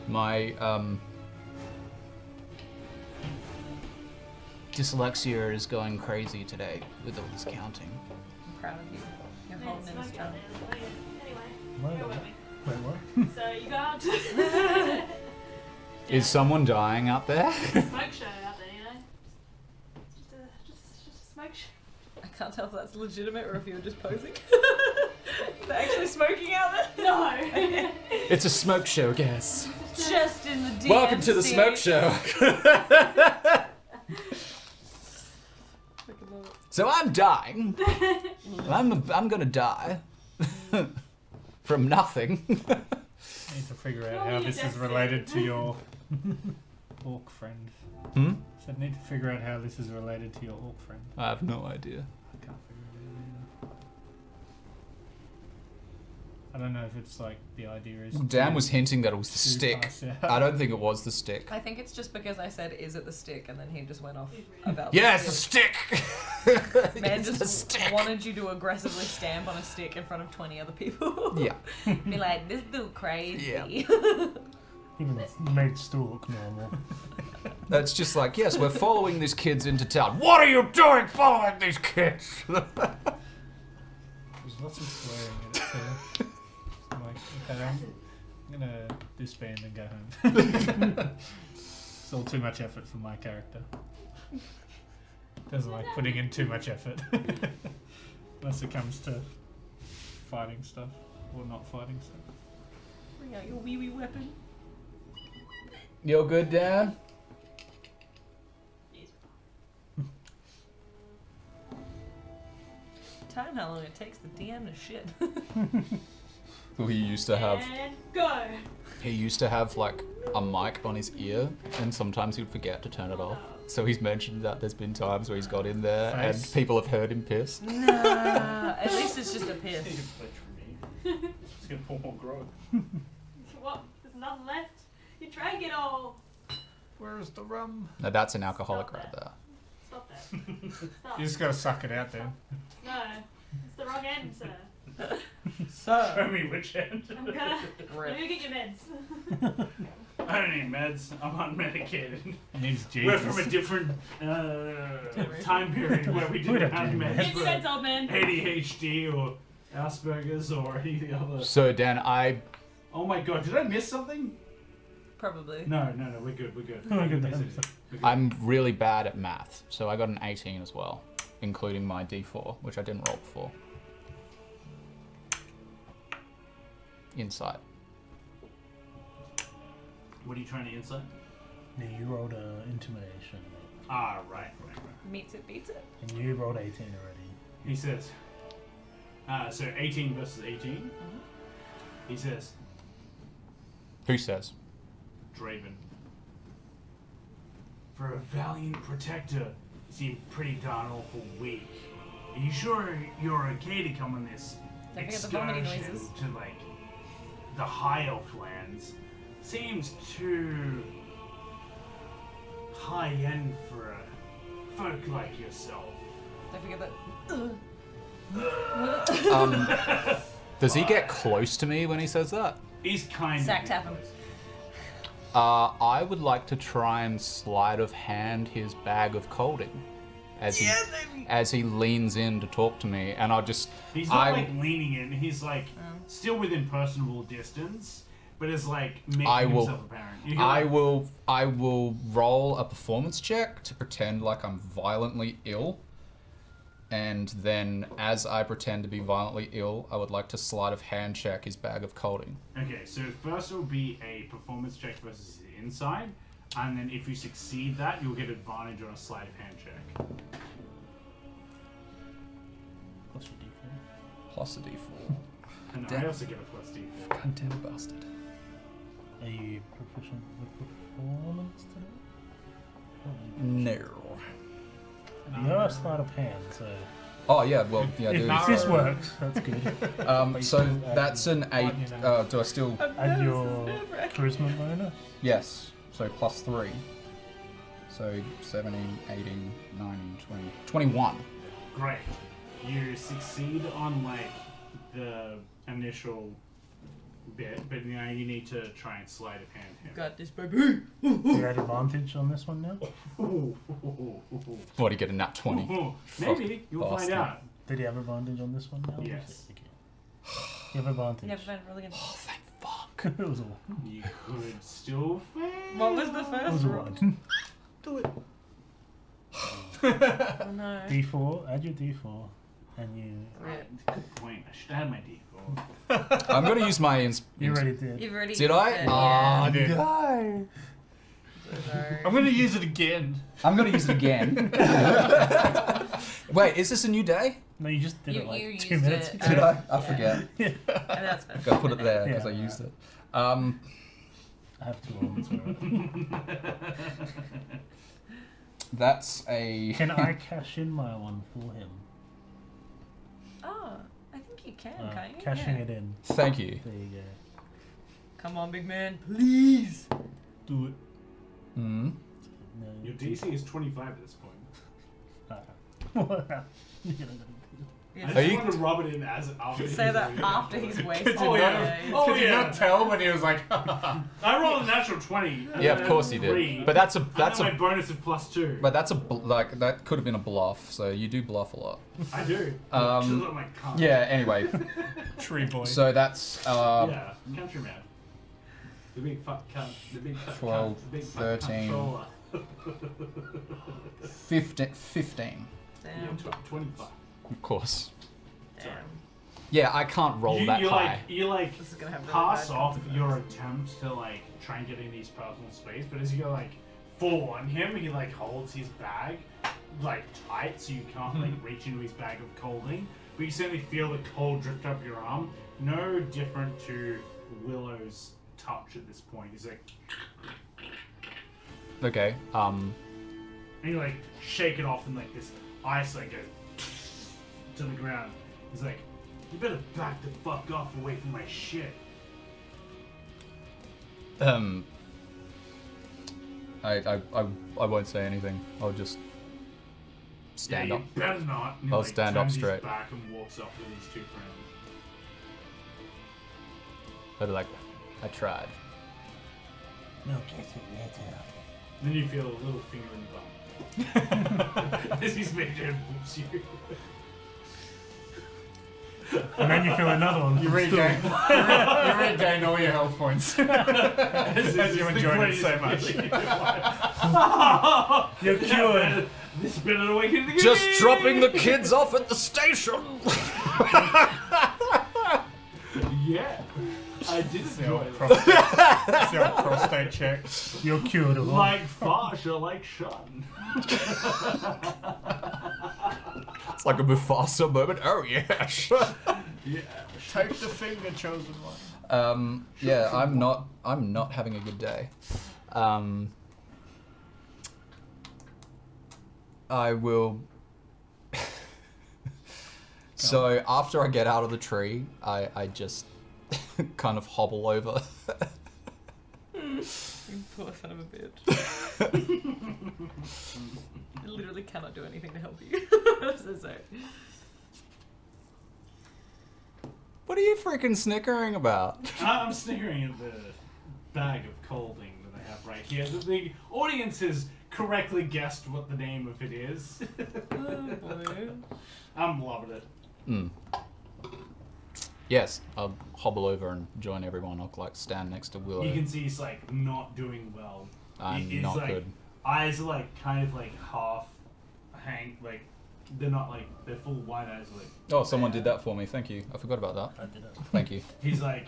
My dyslexia is going crazy today with all this counting. I'm proud of you. You're Man, holding in smoke this out job. there. Anyway, Wait, go with me. wait, what? So you go out to Is someone dying out there? smoke show out there, you know? Just a smoke show. I can't tell if that's legitimate or if you were just posing. They're actually smoking out there? No. It's a smoke show, guess. Just in the DMC. Welcome to the smoke show. So I'm dying. I'm gonna die from nothing. I need to figure out how this is related to your orc friend. Hmm? So I need to figure out how this is related to your orc friend. I have no idea. I can't figure it out either. I don't know if it's like the idea is. Dan was hinting that it was the too stick. fast, yeah. I don't think it was the stick. I think it's just because I said, "Is it the stick?" and then he just went off about. Yeah, the it's the stick. stick. Man It's the just stick. wanted you to aggressively stamp on a stick in front of 20 other people. Yeah. Be like, this dude crazy. Yeah. Even made Stu look normal. That's just like, yes, we're following these kids into town. What are you doing following these kids? There's lots of swearing in it too. I'm like, okay, I'm gonna disband and go home. It's all too much effort for my character. Doesn't like putting in too much effort. Unless it comes to fighting stuff or not fighting stuff. Bring out your wee wee weapon. You're good, Dan? Time how long it takes the DM to shit. Well, he used to have. And go. He used to have like a mic on his ear, and sometimes he'd forget to turn it off. So he's mentioned that there's been times where he's got in there and Face. people have heard him piss. Nah, at least it's just a piss. Take a pledge from me. Just gonna pour more grog. What? There's nothing left. You drank it all. Where's the rum? No, that's an alcoholic Stop right that. there. Stop that. Stop. You just gotta suck it out then. No, it's the wrong end, sir. Show So, me which end. I'm gonna. Let me get your meds. I don't need meds. I'm unmedicated. It needs We're Jesus. from a different time period where we We didn't don't have do meds Get your for meds, old man. ADHD or Asperger's or any of the other. So Dan, Oh my god, did I miss something? probably. No, we're good. We're good, We're good. I'm really bad at math, so I got an 18 as well, including my D4, which I didn't roll before. Insight. What are you trying to insight? Yeah, you rolled intimidation, Ah, right. Meets it, beats it. and you rolled 18 already. He says, so 18 versus 18. He says, Who says? Draven. For a valiant protector, you seem pretty darn awful weak. Are you sure you're okay to come on this Don't forget the vomiting excursion noises. to, like, the high elf lands? Seems too high end for a folk like yourself. Don't forget that. Does he get close to me when he says that? He's kind Sack of... tap him. I would like to try and sleight of hand his bag of colding as he leans in to talk to me, and I'll just. He's not like leaning in. He's like still within personable distance, but is like making himself apparent. You can, I like, will roll a performance check to pretend like I'm violently ill, and then as I pretend to be violently ill, I would like to sleight of hand check his bag of colding. Okay, so first it will be a performance check versus the inside, and then if you succeed that, you'll get advantage on a sleight of hand check. Plus your D4. Plus a D4. And Damn. I also get a plus D4. God damn bastard. Are you proficient with performance today? No. You are a sleight of hand, so. Oh yeah, well yeah. If this works, that's good. So that's an 8. Do I still? Add your charisma bonus. Yes. So plus 3. So 17, 18, 19, 20, 21. Great. You succeed on like the initial bit, but now you need to try and sleight of hand him. Got this, baby. Do you had advantage on this one now? What do you get a nat 20? Maybe you'll find bastard. out. Did he have advantage on this one now? Yes. Okay. You have advantage. Never mind, really good. Oh, thank fuck. It was a 1. You could still fail. What was the It first was a roll? 1. Do it. Oh no. D4, add your D4, and you. Good point. I should add my D4. I'm going to use my... You already did. You've already Did used I? it, Ah, I did. no. So sorry. I'm gonna use it again. I'm going to use it again. Wait, is this a new day? No, you just did You- it like you 2 used minutes it. ago. Did I? I Yeah. forget. And that's fine. Gotta put it there because Yeah. I used it. I have 2 on, so. That's a... Can I cash in my one for him? Oh, I think you can, can't you? Cashing Yeah. it in. Thank you. There you go. Come on, big man. Please. Do it. Mm. No, Your DC is 25 at this point. Yeah. I Are just you- want to rub it in as after. Say he's that already after done he's it. wasted. Oh yeah. Oh Did you yeah. not tell when he was like, I rolled a natural 20. and Yeah, then of course you 3, did. But that's a... and That's then a... my bonus of +2. But that's a... Like, that could have been a bluff, so you do bluff a lot. I do. Um, Look at my card. Yeah, anyway. tree boy? So that's... Yeah, countryman. The big fuck cunt. The big fuck 12, cunt. The big fuck 13. controller. 15. Yeah, Damn. 25. Of course. Damn. Yeah, I can't roll that you high. you This is gonna have really pass bad off consequences. your attempt to like try and get in his personal space, but as you go like full on him, he like holds his bag like tight so you can't like reach into his bag of colding. But you certainly feel the cold drift up your arm. No different to Willow's touch at this point. He's like, Okay, and you like shake it off and like this ice like goes to the ground. He's like, you better back the fuck off away from my shit. I won't say anything. I'll just stand yeah, up. You better not. And he, I'll like, stand up turns his straight. back and walks off with his 2 friends. But like, I tried. We'll get it later. Then you feel a little finger in the butt. As he's made and whoops you. And then you feel another one. You regain, you regain all your health points as you enjoyed it so much. You're cured. This bit of the weekend again. Just dropping the kids off at the station. Yeah. I did See enjoy old it. prostate, see old prostate check. You're cured of all. Like Farsh or like Shun. It's like a Mufasa moment. Oh yes. Yeah. Take the finger, chosen one. Yeah, I'm not having a good day. I will. So after I get out of the tree, I just kind of hobble over. You poor son of a bitch. I literally cannot do anything to help you. I'm so sorry. What are you freaking snickering about? I'm snickering at the bag of colding that I have right here. The audience has correctly guessed what the name of it is. Oh boy. I'm loving it. Yes, I'll hobble over and join everyone. I'll like stand next to Willow. You can see he's like not doing well. I'm His, not like, good. Eyes are like kind of like half hang, like they're not like their full wide eyes are like. Oh, someone did that for me. Thank you. I forgot about that. I did it. Thank you. He's like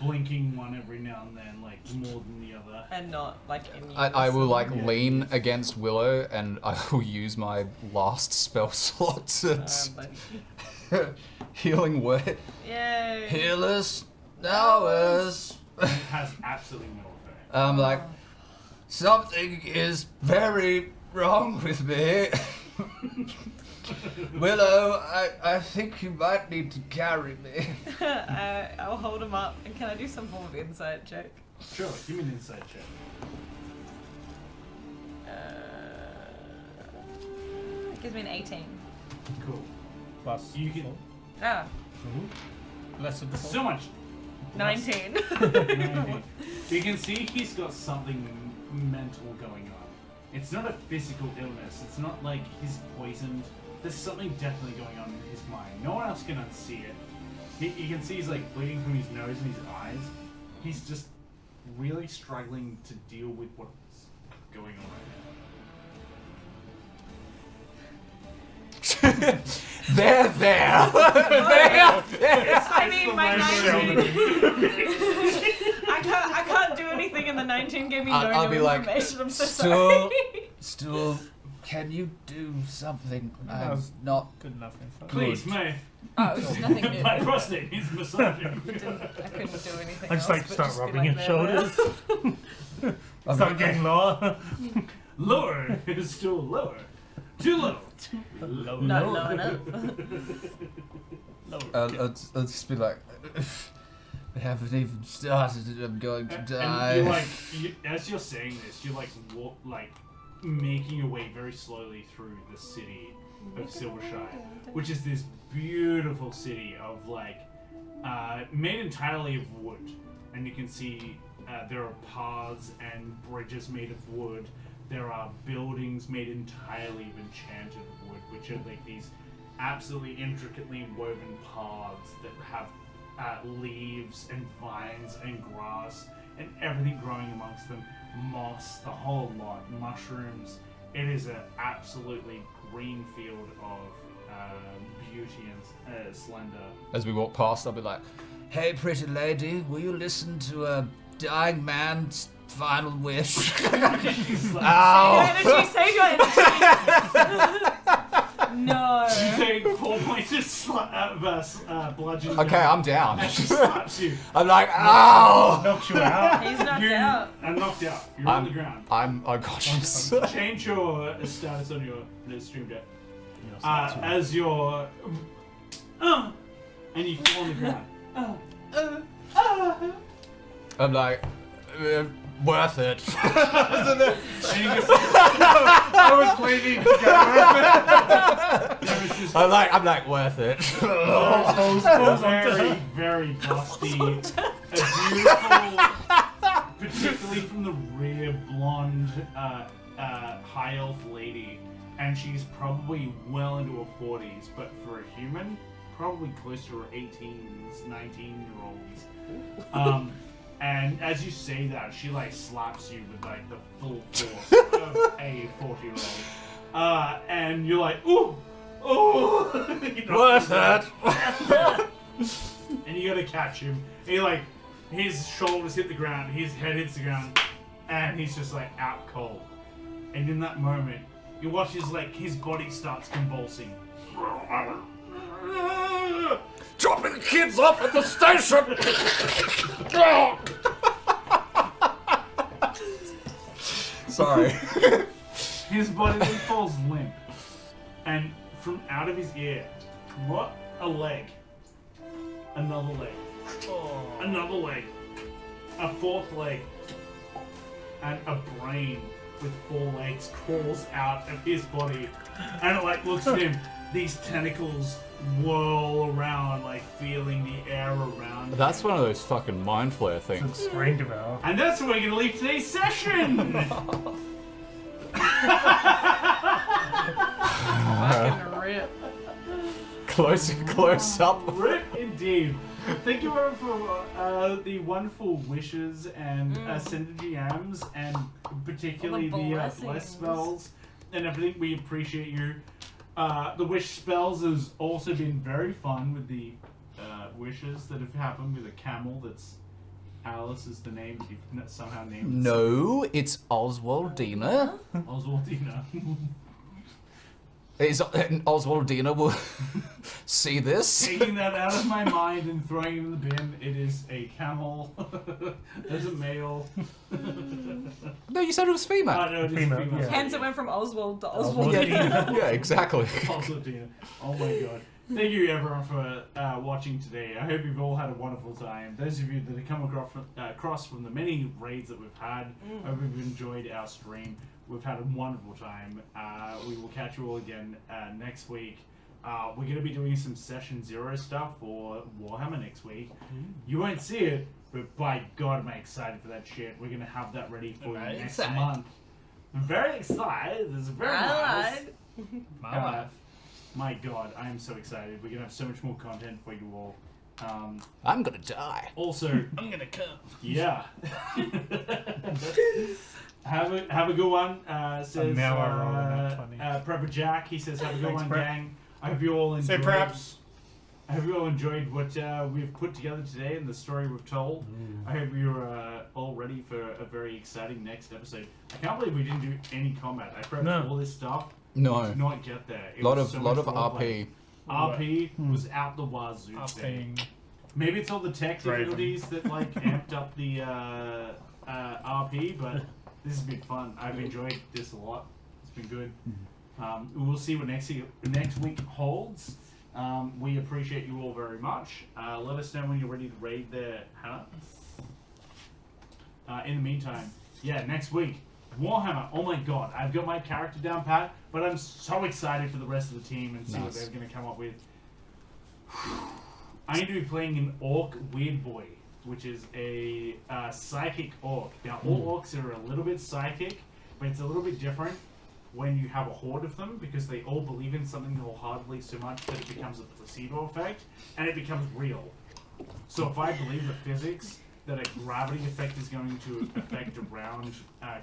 blinking one every now and then, like more than the other. And not like in I will like Yeah. lean against Willow and I will use my last spell slot to healing word. Yay. Healers, hours. It has absolutely no effect. I'm like, something is very wrong with me. Willow, I think you might need to carry me. I'll hold him up. And can I do some form of insight check? Sure, give me an insight check. It gives me an 18. Cool. Plus You can. Ah. less of the So much 19. 19. You can see he's got something mental going on. It's not a physical illness. It's not like he's poisoned. There's something definitely going on in his mind. No one else can unsee it. You can see he's like bleeding from his nose and his eyes. He's just really struggling to deal with what's going on right now. There. I mean, my 19. I can't do anything, and the 19 gave me no I'll new be like, information. I'm so sorry. Stool, can you do something? That I'm was not good enough info. Please, may. Oh, it was just nothing new. My prostate needs massaging. I couldn't do anything I just else, like but start just be rubbing like his there. shoulders. Start getting lower. Lower. It's still lower. Too low. Not low enough. I'll just be like, I haven't even started and I'm going to die. And you're like, as you're saying this, you're like making your way very slowly through the city of Silvershire, which is this beautiful city of like made entirely of wood, and you can see there are paths and bridges made of wood. There are buildings made entirely of enchanted wood, which are like these absolutely intricately woven paths that have leaves and vines and grass and everything growing amongst them, moss, the whole lot, mushrooms. It is an absolutely green field of beauty and splendor. As we walk past, I'll be like, hey, pretty lady, will you listen to a dying man's final wish? Ow! Save your energy! No. You take 4 points of bludgeoning. Okay, I'm down. And she slaps you. I'm like, ow! Knocks you out. He's knocked out. And knocked out. You're on the ground. I'm unconscious. Change your status on your stream deck. As you're... and you fall on the ground. I'm like, worth it. I was waiting to go. I'm like, worth it. Very, very dusty. A beautiful, particularly from the rear, blonde, high elf lady. And she's probably well into her 40s, but for a human, probably close to her 18s, 19-year-olds. And as you say that, she like slaps you with like the full force of a 40-year-old. And you're like, ooh! You know, Worth it! And you gotta catch him. And you're like, his shoulders hit the ground, his head hits the ground, and he's just like out cold. And in that moment, you watch his body starts convulsing. Dropping kids off at the station! Sorry. His body then falls limp. And from out of his ear, what a leg. Another leg. Another leg. A fourth leg. And a brain with 4 legs crawls out of his body. And it like looks at him. These tentacles whirl around, like feeling the air around. That's one of those fucking mind flare things. It's brain devour. And that's where we're gonna leave today's session! Fucking rip. Close up. Rip indeed. Thank you everyone for the wonderful wishes and synergy GMs, and particularly the bless spells and everything. We appreciate you. The wish spells has also been very fun with the wishes that have happened with a camel that's Alice is the name, but you've somehow named it. No, it's Oswaldina. Oswaldina. Oswaldina will see this. Taking that out of my mind and throwing it in the bin, it is a camel. There's a male. No, you said it was female. Oh, no, it is Female, female. yeah. Hence it went from Oswald to Oswald. Yeah, exactly. Oswaldina. Oh my god. Thank you everyone for watching today. I hope you've all had a wonderful time. Those of you that have come across from the many raids that we've had, I hope you've enjoyed our stream. We've had a wonderful time. We will catch you all again next week we're going to be doing some Session 0 stuff for Warhammer next week. You won't see it, but by God, am I excited for that shit. We're going to have that ready for you next month. I'm very excited. This is very nice. My life. My God, I am so excited. We're going to have so much more content for you all. I'm gonna die. Also, I'm gonna come. Yeah. Have a good one. Says Prepper Jack. He says, "Have a good one, gang. I hope you all enjoyed. Say perhaps. I hope you all enjoyed what we've put together today and the story we've told. I hope you're all ready for a very exciting next episode. I can't believe we didn't do any combat. I prepped all this stuff. No. We did not get there. It lot was of so much RP. RP was out the wazoo. Maybe it's all the tech difficulties that like amped up the RP, but this has been fun. I've enjoyed this a lot. It's been good. We'll see what next week holds. We appreciate you all very much. Let us know when you're ready to raid there, Hannah. In the meantime, next week, Warhammer. Oh my God, I've got my character down pat, but I'm so excited for the rest of the team and see what they're going to come up with. I'm going to be playing an Orc Weird Boy, which is a psychic Orc. Now, all Orcs are a little bit psychic, but it's a little bit different when you have a horde of them because they all believe in something wholeheartedly so much that it becomes a placebo effect and it becomes real. So if I believe the physics that a gravity effect is going to affect around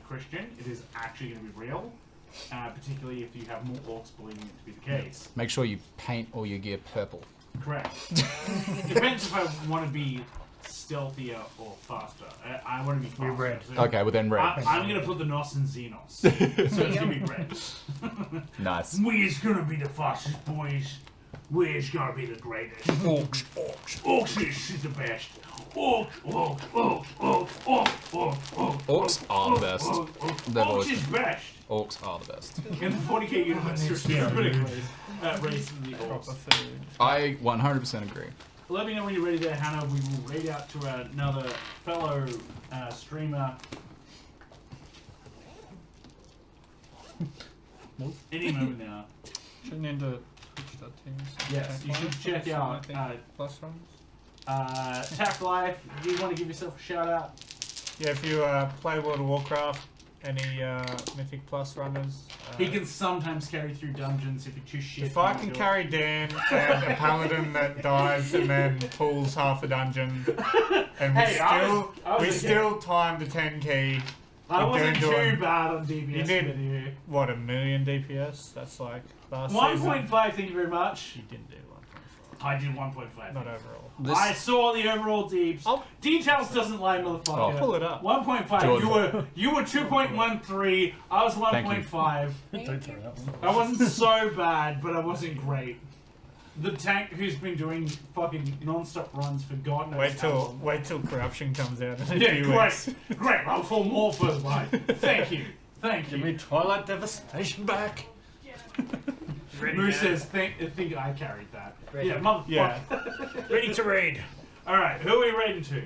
Christian, it is actually going to be real, particularly if you have more Orcs believing it to be the case. Make sure you paint all your gear purple. Correct. Depends if I want to be stealthier or faster. I want to be faster. Red. So Okay, well then red. I'm going to put the Nos in Xenos. So it's going to be red. Nice. We're going to be the fastest boys. We're going to be the greatest. Orcs. Orcs is the best. Orcs are the best. Orcs is best. Orcs are the best. In the 40k universe, there's different race in the Orcs. I 100% agree. Let me know when you're ready there, Hannah. We will raid out to another fellow streamer. Any moment now. Tune into Twitch.tv. Yes, you should check out Plus runs. Tack Life. Do you want to give yourself a shout out? Yeah, if you play World of Warcraft, any Mythic Plus runners. He can sometimes carry through dungeons if you're too shit. If I can carry Dan and a paladin that dies and then pulls half a dungeon, and we still time the 10 key. I wasn't too bad on DPS. You did what, 1 million DPS? That's like last 1.5. Thank you very much. You didn't do 1.5. I did 1.5. Not overall. I saw the overall deeps. Details doesn't lie, motherfucker. I'll pull it up. 1.5. You were 2.13. I was 1.5. Don't throw that one. I wasn't so bad, but I wasn't great. The tank who's been doing fucking non-stop runs for God knows how long. Wait till corruption comes out in a Yeah, few great. weeks. Great. I'll fall more for life. Thank you. Thank you. Give me Twilight Devastation back. Moose says, think I carried that. Ready. Yeah, motherfucker. Yeah. Ready to raid. Alright, who are we raiding to?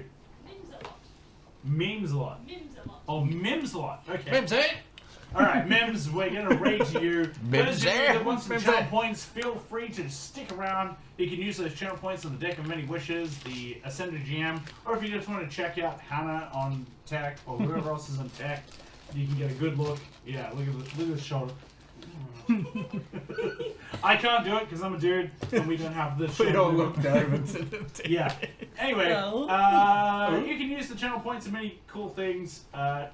Mimsalot. Mimsalot. Oh, Mimsalot. Okay. Mimsy. Alright, Mims, we're going to raid you. Those of you that want some Mimsy. channel points, feel free to stick around. You can use those channel points on the Deck of Many Wishes, the Ascended GM, or if you just want to check out Hannah on tech, or whoever else is on tech, you can get a good look. Yeah, look at this shoulder. I can't do it because I'm a dude and we don't have this. We all looked over to them. Yeah. Anyway, you can use the channel points and many cool things.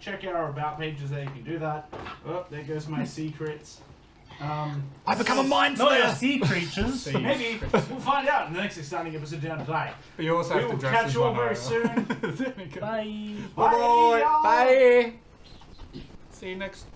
Check out our about pages there. You can do that. Oh, there goes my secrets. I become a mind Not your flayer. sea creatures. Maybe we'll find out in the next exciting episode Down to Die. But you also We have to will dress catch as you all one very over. soon. Bye. Bye. Bye. See you next